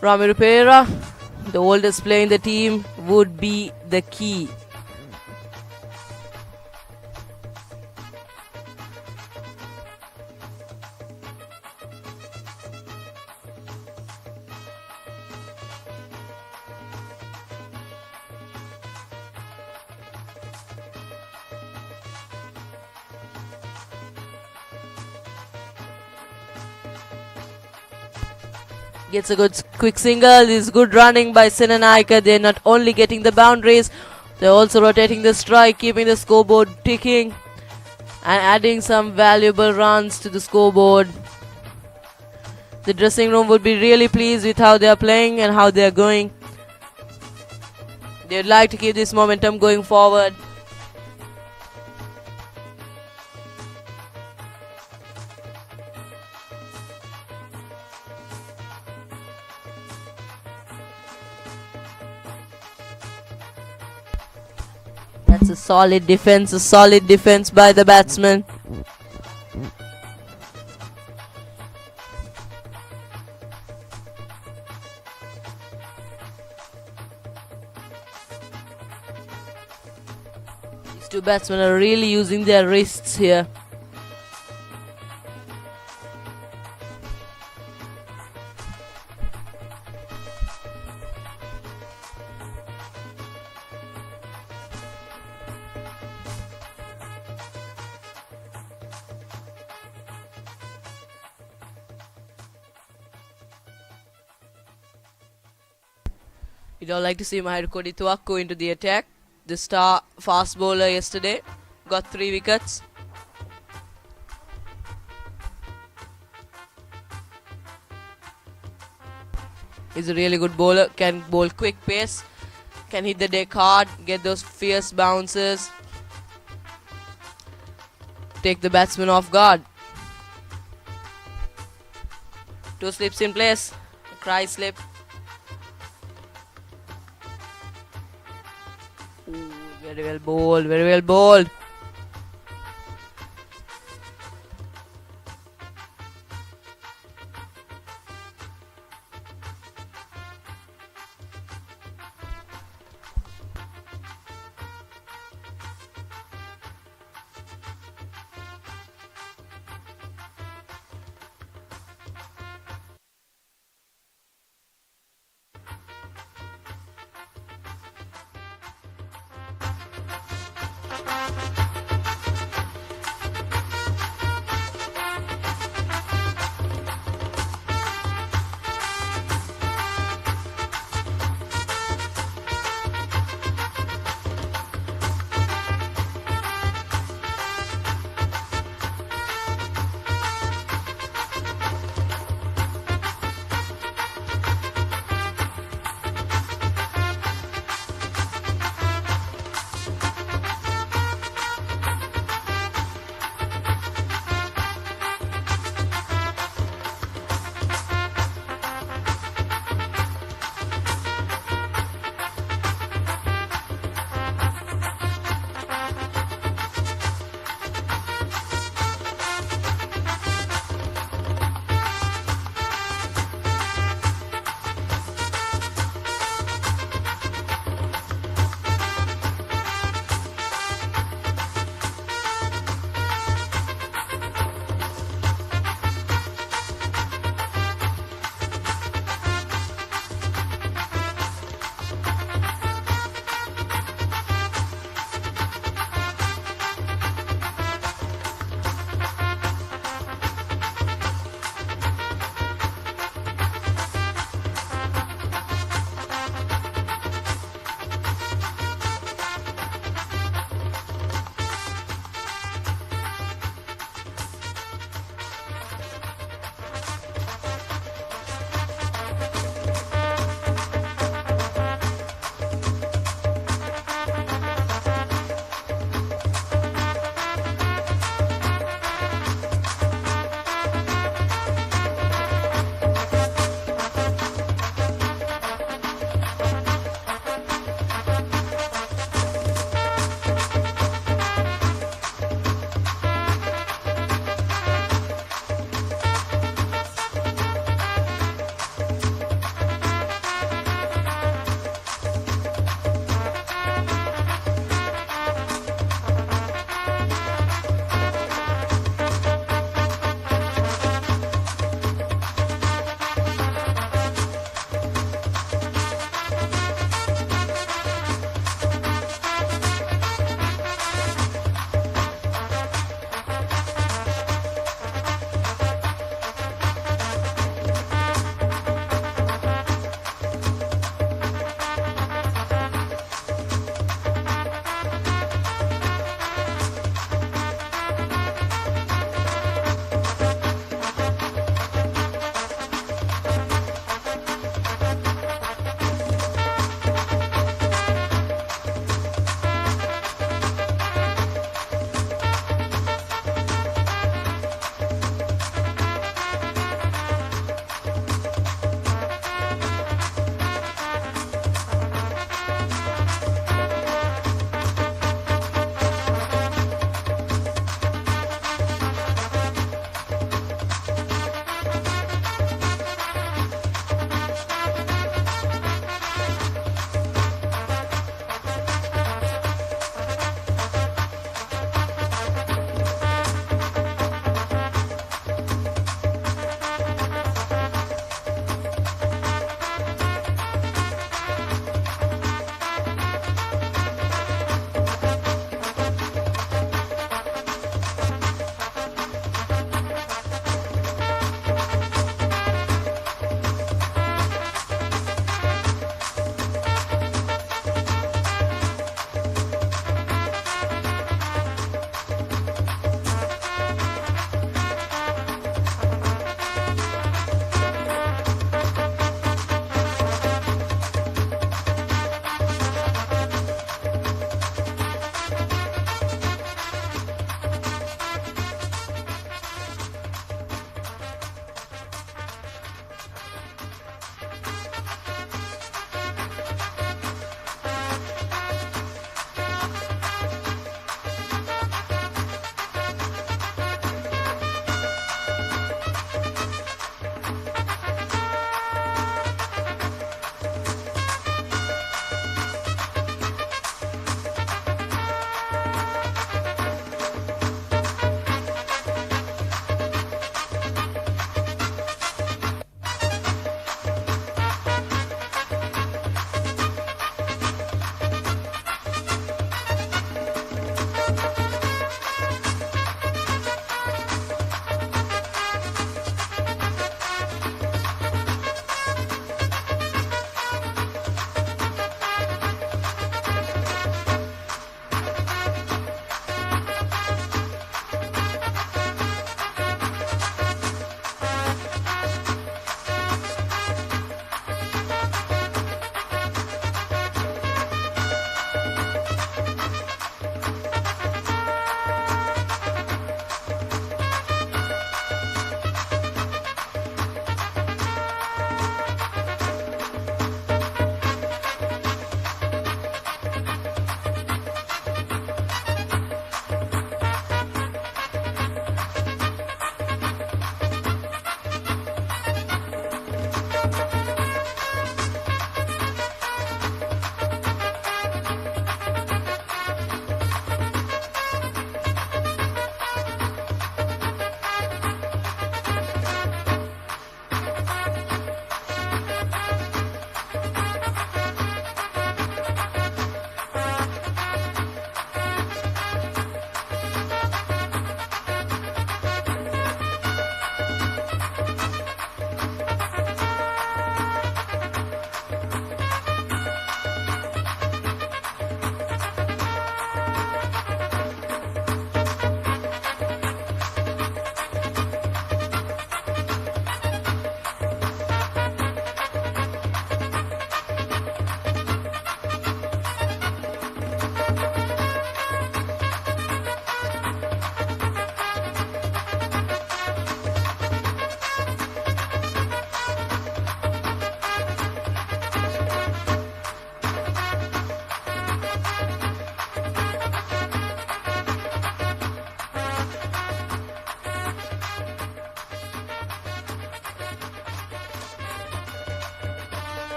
Ramiro Pereira, the oldest player in the team, would be the key. Gets a good quick single. This is good running by Senanayake. They're not only getting the boundaries, they're also rotating the strike, keeping the scoreboard ticking, and adding some valuable runs to the scoreboard. The dressing room would be really pleased with how they're playing and how they're going. They'd like to keep this momentum going forward. That's a solid defense by the batsman. These two batsmen are really using their wrists here. You'd all like to see Mahir go into the attack. The star fast bowler yesterday got 3 wickets. He's a really good bowler, can bowl quick pace, can hit the deck hard, get those fierce bounces, take the batsman off guard. 2 slips in place, a cry slip. Ooh, very well bowled, very well bowled.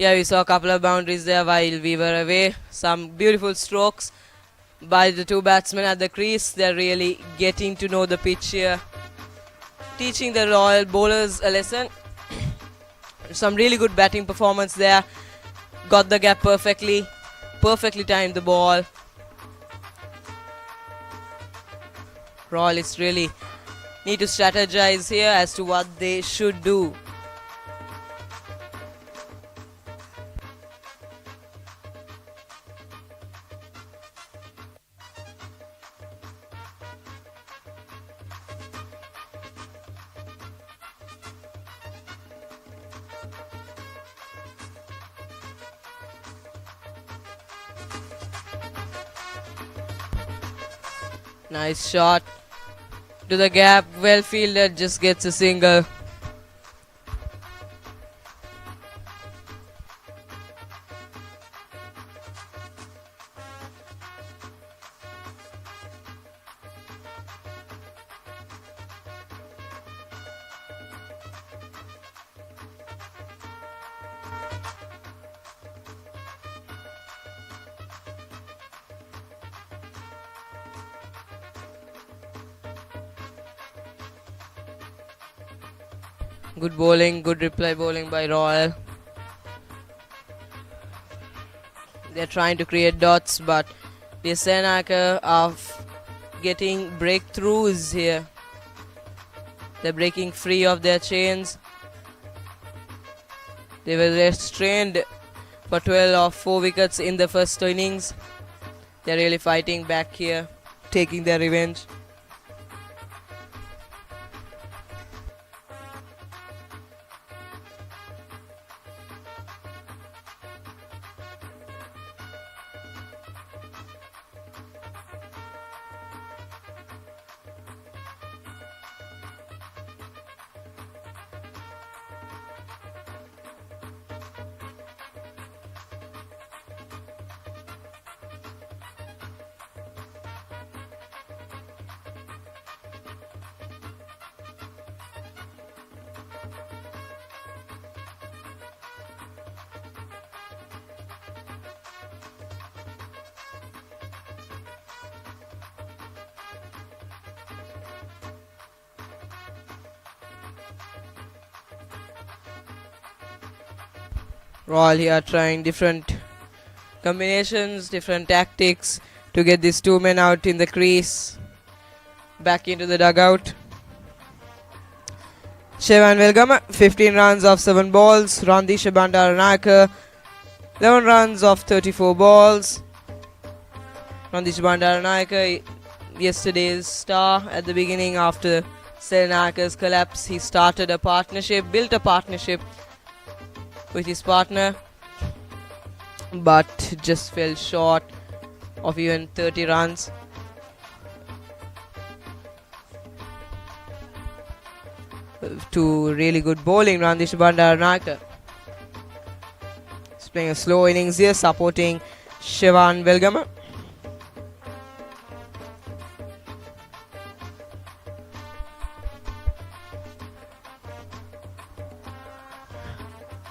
Yeah, we saw a couple of boundaries there while we were away. Some beautiful strokes by the two batsmen at the crease. They're really getting to know the pitch here, teaching the Royal bowlers a lesson. Some really good batting performance there. Got the gap perfectly timed the ball. Royalists really need to strategize here as to what they should do. Nice shot to the gap, well fielded, just gets a single. Good bowling, good reply bowling by Royal. They're trying to create dots, but D.S.Senanayake are getting breakthroughs here. They're breaking free of their chains. They were restrained for 12 or 4 wickets in the first innings. They're really fighting back here, taking their revenge. Royal here trying different combinations, different tactics to get these two men out in the crease, back into the dugout. Shevan Velgama, 15 runs off 7 balls. Randisha Bandaranayake, 11 runs off 34 balls. Randisha Bandaranayake, yesterday's star at the beginning after Senanayake's collapse. He started a partnership, built a partnership with his partner, but just fell short of even 30 runs. To really good bowling, Randish Bandaranayake. He's playing a slow innings here, supporting Shevan Velgama.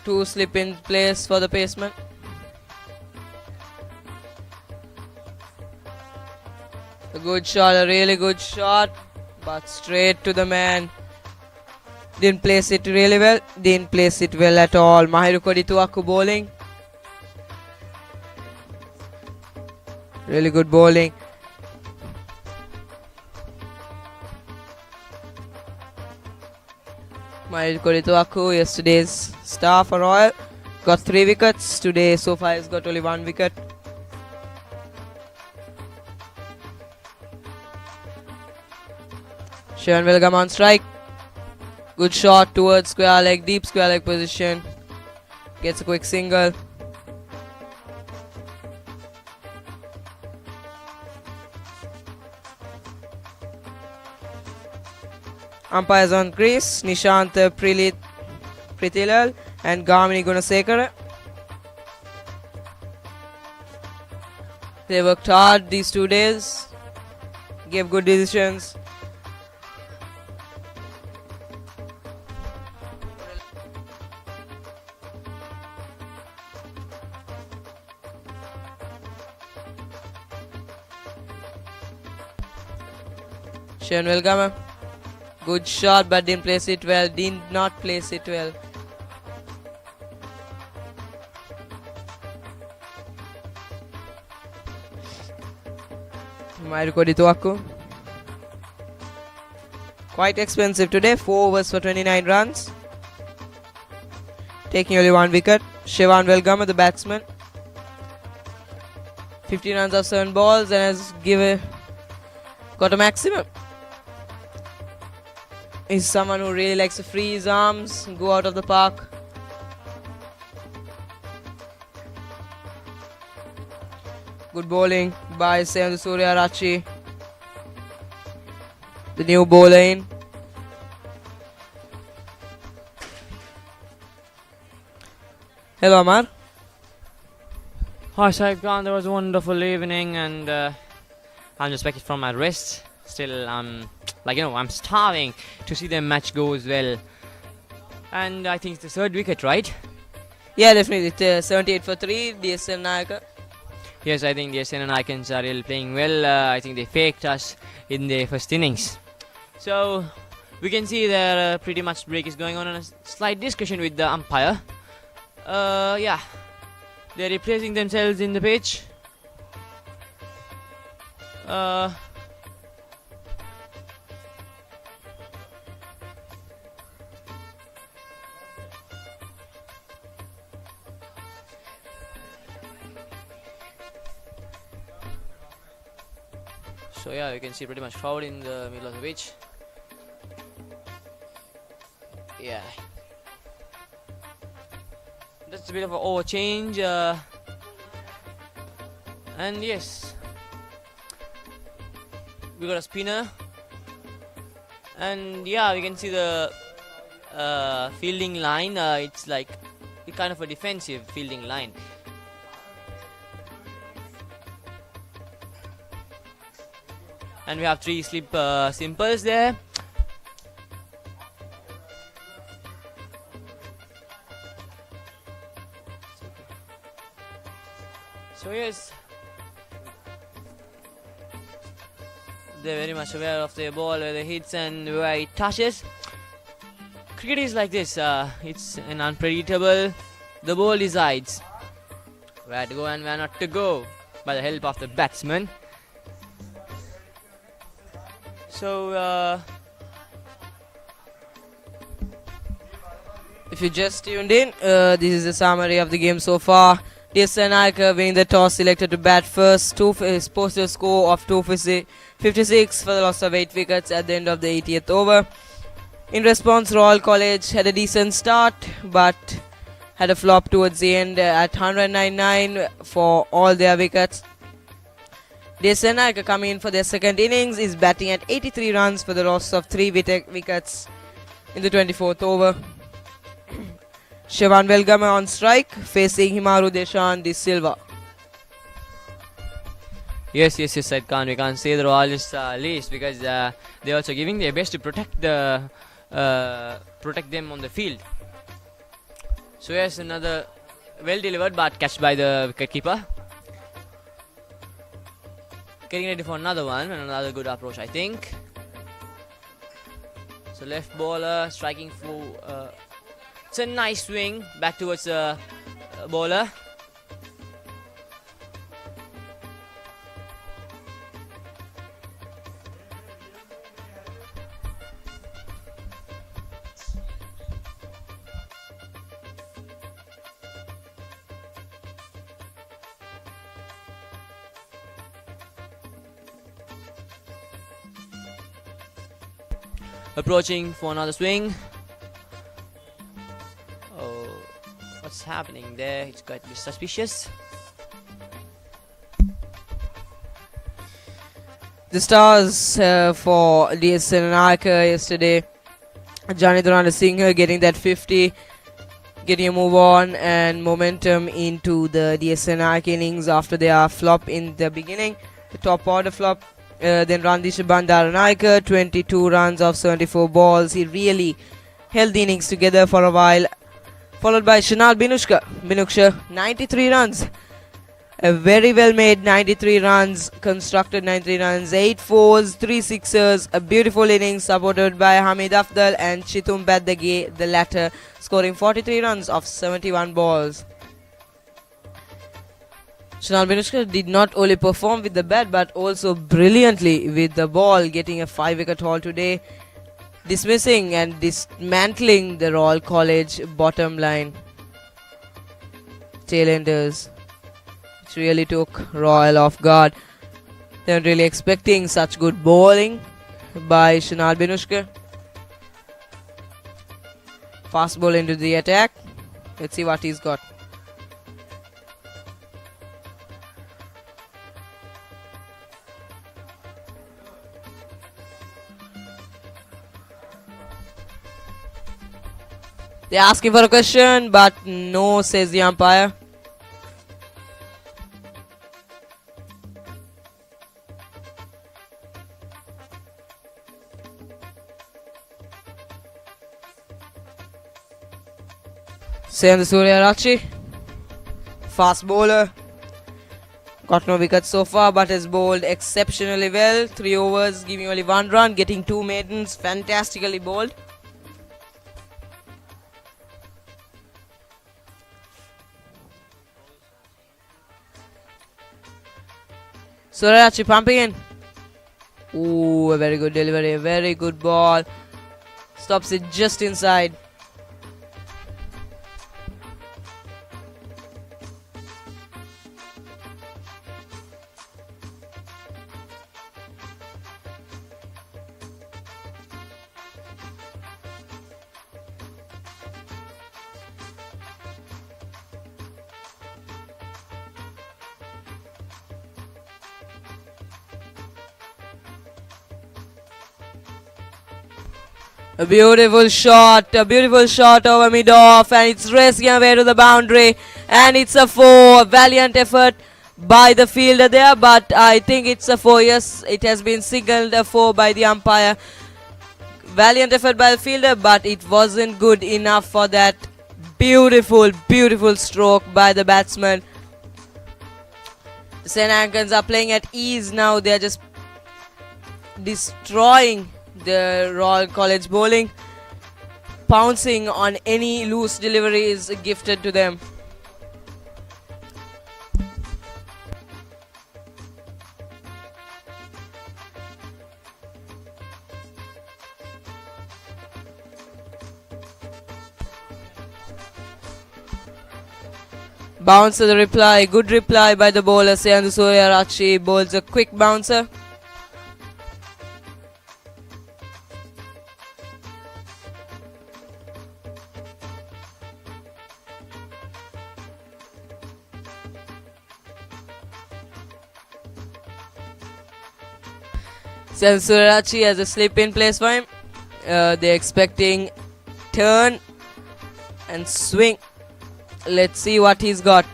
Two slip in place for the paceman. A good shot, a really good shot, but straight to the man. Didn't place it really well, didn't place it well at all. Mahiru Kodituaku bowling. Really good bowling. Mahiru Kodituaku, yesterday's star for Royal, got 3 wickets. Today so far he's got only 1 wicket. Shevan Velgama on strike. Good shot towards square leg, deep square leg position. Gets a quick single. Umpires on crease, Nishant Pritilal and Gamini Gunasekara. They worked hard these 2 days, gave good decisions. Shivan Velgama. Good shot, but didn't place it well. Did not place it well. Mayuko Dituaku. Quite expensive today. 4 overs for 29 runs. Taking only 1 wicket. Shivan Velgama, the batsman. 15 runs of 7 balls and has got a maximum. He's someone who really likes to free his arms, go out of the park. Good bowling by Surya-Rachi. The new bowler in. Hello Amar. Hi Saib Khan, that was a wonderful evening, and I'm just back from my rest. Still, I'm starving to see the match go as well. And I think it's the 3rd wicket, right? Yeah, definitely. It's 78 for 3. D.S.Senanayake. Yes, I think the Senanayakans are really playing well. I think they faked us in the first innings. So, we can see there pretty much break is going on, and a slight discussion with the umpire. Yeah. They're replacing themselves in the pitch. So yeah, you can see pretty much crowd in the middle of the pitch. Yeah. That's a bit of an overchange. And yes, we got a spinner. And yeah, we can see the fielding line. It's like kind of a defensive fielding line. And we have 3 slip simples there. So yes, they're very much aware of their ball, where it hits and where it touches. Cricket is like this, it's an unpredictable. The ball decides where to go and where not to go by the help of the batsman. So If you just tuned in, this is a summary of the game so far. D.S.Senanayake winning the toss, selected to bat first. Posted a score of 256 for the loss of 8 wickets at the end of the 80th over. In response, Royal College had a decent start, but had a flop towards the end at 199 for all their wickets. D.S.Senanayake coming in for their second innings is batting at 83 runs for the loss of 3 wickets in the 24th over. Shivan Velgama on strike, facing Himaru Deshan De Silva. yes, Said Khan, we can't say the Royalists least, because they're also giving their best to protect them on the field. So yes, another well delivered but catch by the wicketkeeper. Getting ready for another one, and another good approach, I think. So left bowler striking for. It's a nice swing back towards the bowler. Approaching for another swing. Oh, what's happening there? It's quite suspicious. The stars for D.S.Senanayake yesterday. Janidharana Singh getting that 50, getting a move on and momentum into the D.S.Senanayake innings after their flop in the beginning. The top order flop. Then Randisha Bandaranaike, 22 runs off 74 balls. He really held the innings together for a while. Followed by Shanal Binuksha, 93 runs. A very well made 93 runs, constructed 93 runs, 8 fours, 3 sixers, a beautiful innings supported by Hamid Afdal and Chitum Badage, the latter scoring 43 runs off 71 balls. Shinal Benushka did not only perform with the bat but also brilliantly with the ball, getting a 5-wicket haul today, dismissing and dismantling the Royal College bottom line tailenders. It really took Royal off guard. They weren't really expecting such good bowling by Shinal Benushka. Fast ball into the attack. Let's see what he's got. They're asking for a question, but no, says the umpire. Senanayake, fast bowler. Got no wickets so far, but has bowled exceptionally well. 3 overs, giving only 1 run, getting 2 maidens. Fantastically bowled. Senanayake pumping in. Ooh, a very good delivery, a very good ball. Stops it just inside. A beautiful shot over mid-off, and it's racing away to the boundary, and it's a 4. Valiant effort by the fielder there, but I think it's a 4. Yes, it has been signaled a 4 by the umpire. Valiant effort by the fielder, but it wasn't good enough for that beautiful stroke by the batsman. The Senanankans are playing at ease now. They are just destroying the Royal College bowling, pouncing on any loose deliveries gifted to them. Bouncer the reply, good reply by the bowler. Senanayake bowls a quick bouncer. Senanayake has a slip in place for him. They're expecting turn and swing. Let's see what he's got.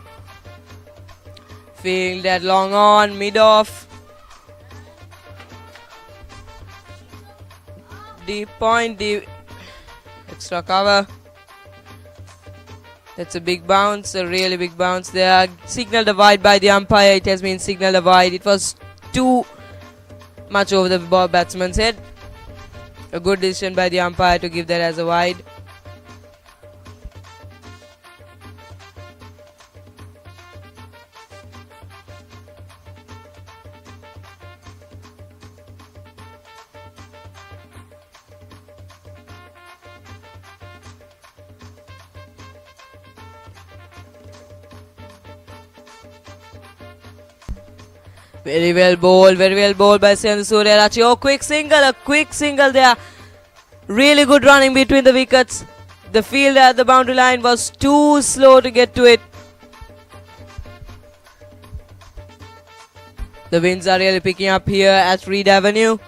Field that long on, mid-off. Deep point, deep extra cover. That's a big bounce, a really big bounce there. Signaled a wide by the umpire. It has been signaled a wide. It was too much over the batsman's head. A good decision by the umpire to give that as a wide. Very well bowled by Senanayake. Oh, a quick single there. Really good running between the wickets. The fielder at the boundary line was too slow to get to it. The winds are really picking up here at Reed Avenue.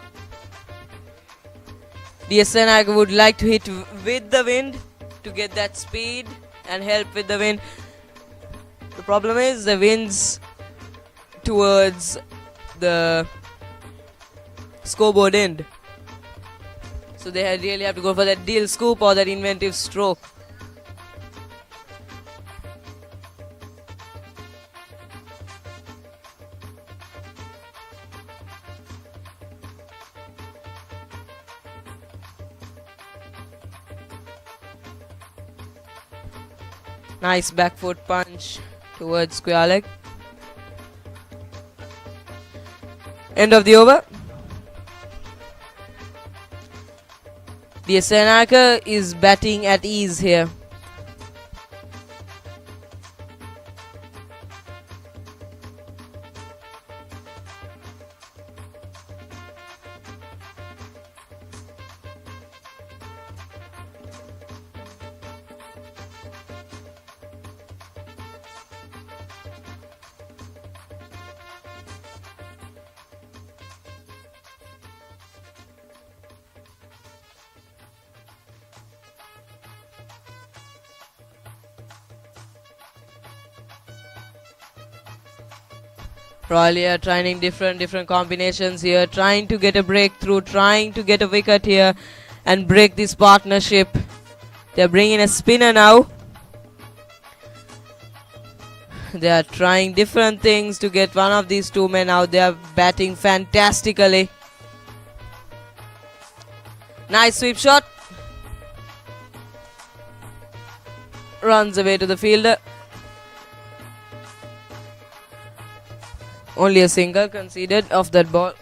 D.S.Senanayake would like to hit with the wind to get that speed and help with the wind. The problem is the winds towards the scoreboard end, so they really have to go for that deal scoop or that inventive stroke. Nice back foot punch towards square leg. End of the over. D.S.Senanayake is batting at ease here. Royal trying different combinations here, trying to get a breakthrough, trying to get a wicket here and break this partnership. They're bringing a spinner now. They are trying different things to get one of these two men out. They are batting fantastically. Nice sweep shot. Runs away to the fielder. Only a single conceded off that ball.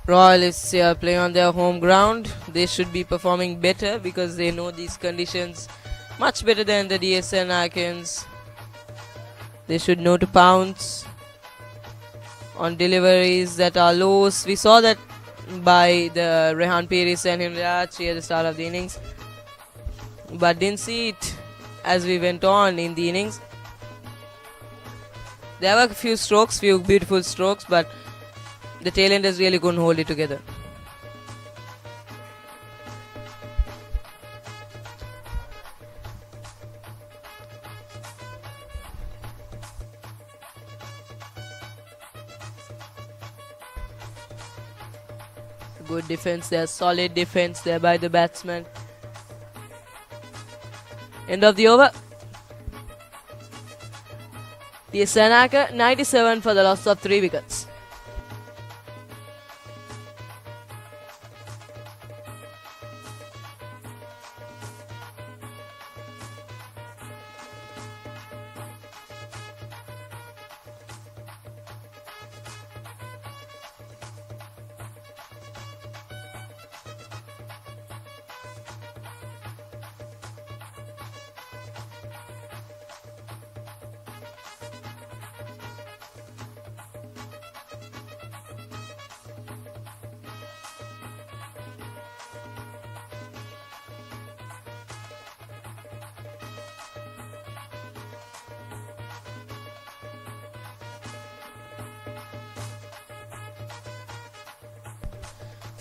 Royalists here playing on their home ground. They should be performing better because they know these conditions much better than the D.S.Senanayakans. They should know to pounce on deliveries that are low. We saw that by the Rehan Piris and Himrachi at the start of the innings, but didn't see it as we went on in the innings. There were a few strokes, few beautiful strokes, but the tailenders really couldn't hold it together. Good defense there, solid defense there by the batsman. End of the over. D.S.Senanayake 97 for the loss of 3 wickets.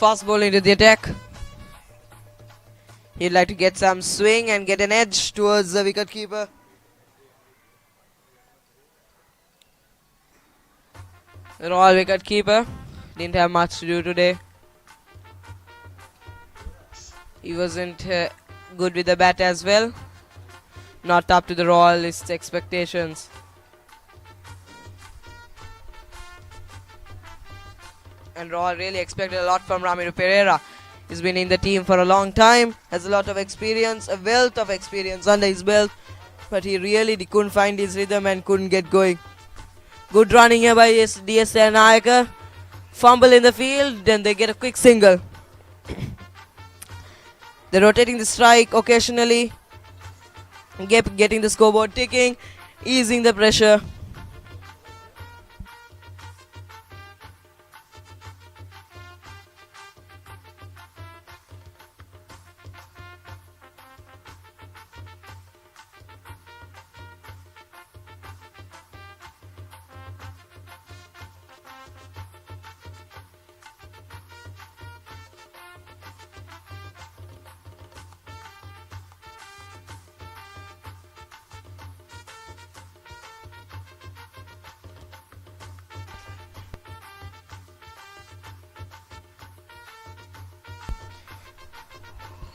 Fast bowling to the attack. He'd like to get some swing and get an edge towards the wicket keeper. The Royal wicket keeper didn't have much to do today. He wasn't good with the bat as well. Not up to the Royalists' expectations. And Royal really expected a lot from Ramiro Pereira. He's been in the team for a long time, has a lot of experience, a wealth of experience under his belt, but he really couldn't find his rhythm and couldn't get going. Good running here by D.S.Senanayake. Fumble in the field, then they get a quick single. They're rotating the strike occasionally, getting the scoreboard ticking, easing the pressure.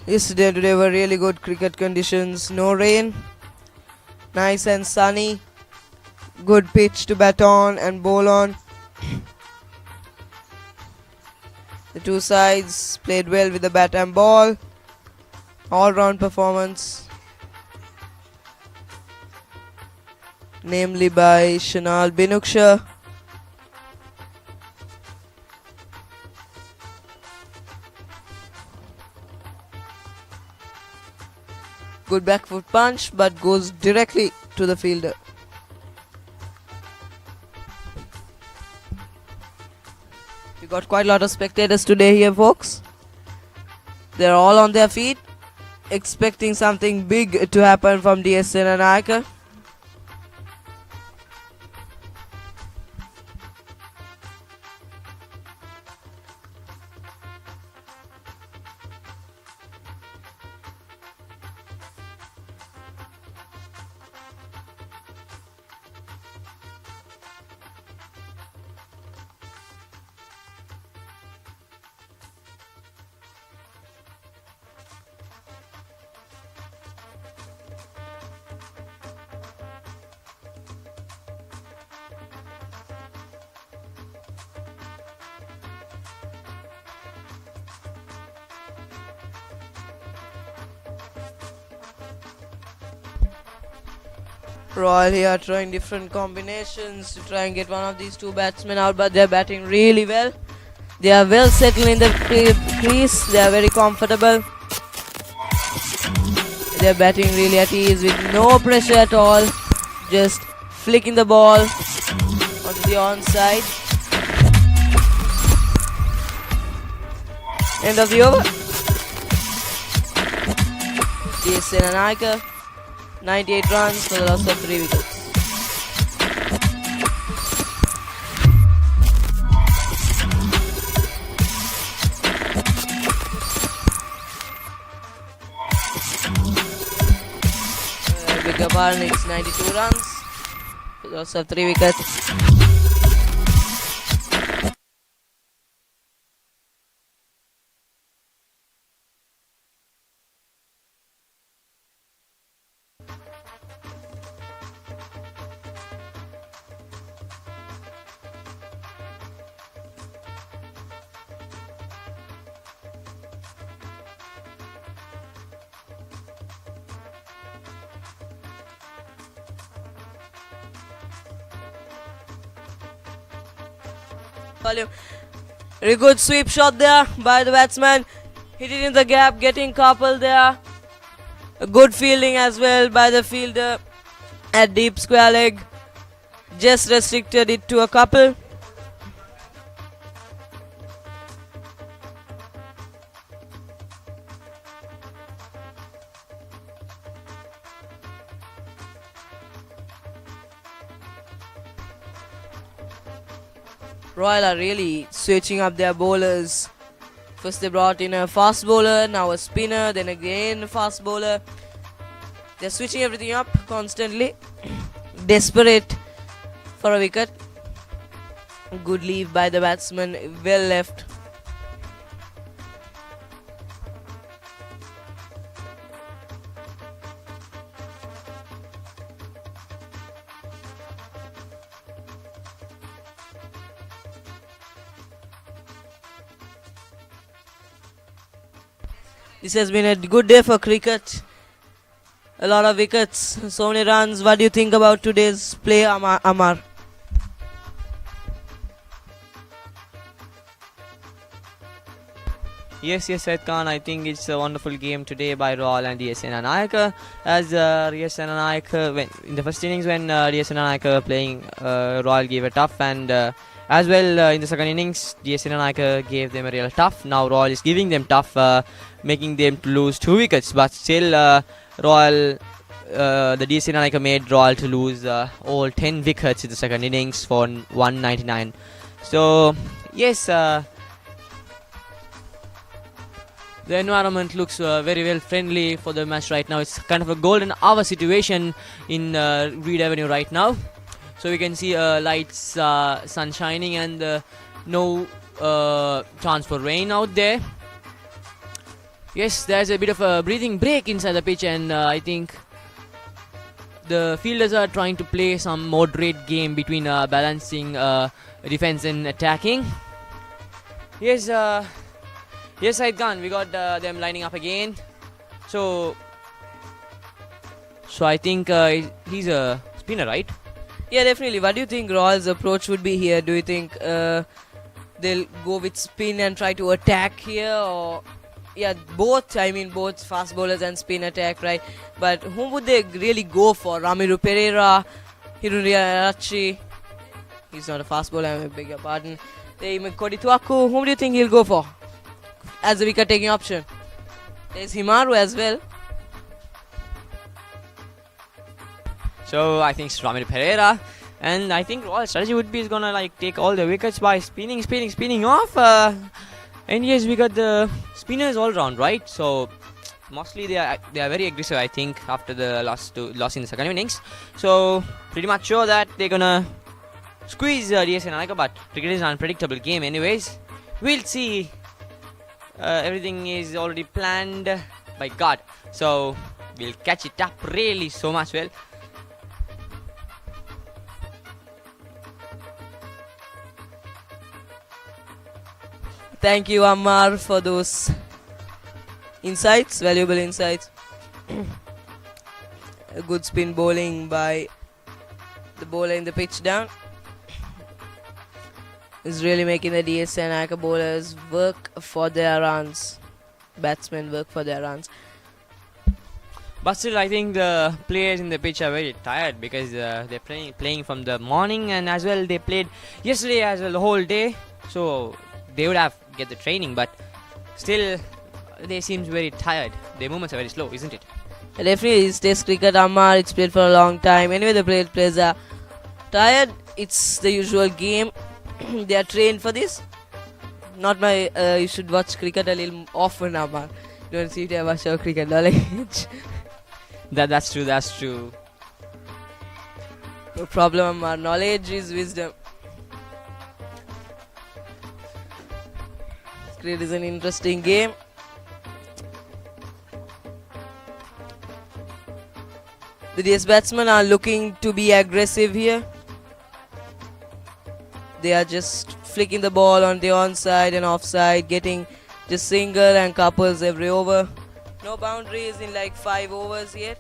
Yesterday and today were really good cricket conditions. No rain, nice and sunny, good pitch to bat on and bowl on. The two sides played well with the bat and ball. All-round performance, namely by Shanal Binuksha. Good back foot punch, but goes directly to the fielder. We got quite a lot of spectators today here, folks. They're all on their feet, expecting something big to happen from D.S.Senanayake. Royal here trying different combinations to try and get one of these two batsmen out, but they're batting really well. They are well settled in the crease. They are very comfortable. They're batting really at ease with no pressure at all. Just flicking the ball onto the onside. End of the over. D.S.Senanayake, 98 runs for the loss of 3 wickets. Bigger ball needs 92 runs for the loss of 3 wickets. Very good sweep shot there by the batsman. Hit it in the gap, getting coupled there. A good fielding as well by the fielder at deep square leg. Just restricted it to a couple. Royal are really switching up their bowlers. First they brought in a fast bowler, now a spinner, then again a fast bowler. They're switching everything up constantly. Desperate for a wicket. Good leave by the batsman, well left. This has been a good day for cricket. A lot of wickets, so many runs. What do you think about today's play, Amar? Yes, Said Khan, I think it's a wonderful game today by Royal and D.S.Senanayake. As D.S.Senanayake, in the first innings when D.S.Senanayake were playing, Royal gave a tough, and as well in the second innings, D.S.Senanayake gave them a real tough. Now Royal is giving them tough, making them to lose 2 wickets. But still, Royal, the D.S.Senanayake made Royal to lose all 10 wickets in the second innings for 199. So yes. The environment looks very well friendly for the match right now. It's kind of a golden hour situation in Reed Avenue right now. So we can see lights, sun shining, and no chance for rain out there. Yes, there's a bit of a breathing break inside the pitch, and I think the fielders are trying to play some moderate game between balancing defense and attacking. Yes, yes, Said Khan, we got them lining up again. So I think he's a spinner, right? Yeah, definitely. What do you think Royal's approach would be here? Do you think they'll go with spin and try to attack here, or yeah, both? I mean, both fast bowlers and spin attack, right? But whom would they really go for? Ramiru Pereira, Hirunriarachi. He's not a fast bowler. I beg your pardon. Kodi Tuaku. Whom do you think he'll go for as a wicket-taking option? There's Himaru as well. So I think it's Ramiru Pereira, and I think Royal strategy would be is gonna like take all the wickets by spinning off. And yes, we got the spinners all round, right? So mostly they are very aggressive, I think, after the loss in the second innings. So pretty much sure that they're gonna squeeze D.S.Senanayake, but cricket is an unpredictable game anyways. We'll see. Everything is already planned by God, so we'll catch it up really so much well. Thank you, Ammar, for those insights, valuable insights. A good spin bowling by the bowler in the pitch down is really making the D.S.Senanayake bowlers work for their runs. Batsmen work for their runs. But still, I think the players in the pitch are very tired because they're playing from the morning, and as well they played yesterday as well the whole day. So they would have get the training, but still they seem very tired. Their movements are very slow, isn't it? Definitely, it's Test cricket, Ammar. It's played for a long time. Anyway, the players are tired. It's the usual game. They are trained for this. Not my. You should watch cricket a little often, Ammar. Don't see if you have much of cricket knowledge. That's true. No problem, Ammar. Knowledge is wisdom. Cricket is an interesting game. The DS batsmen are looking to be aggressive here. They are just flicking the ball on the onside and offside, getting just single and couples every over. No boundaries in like 5 overs yet.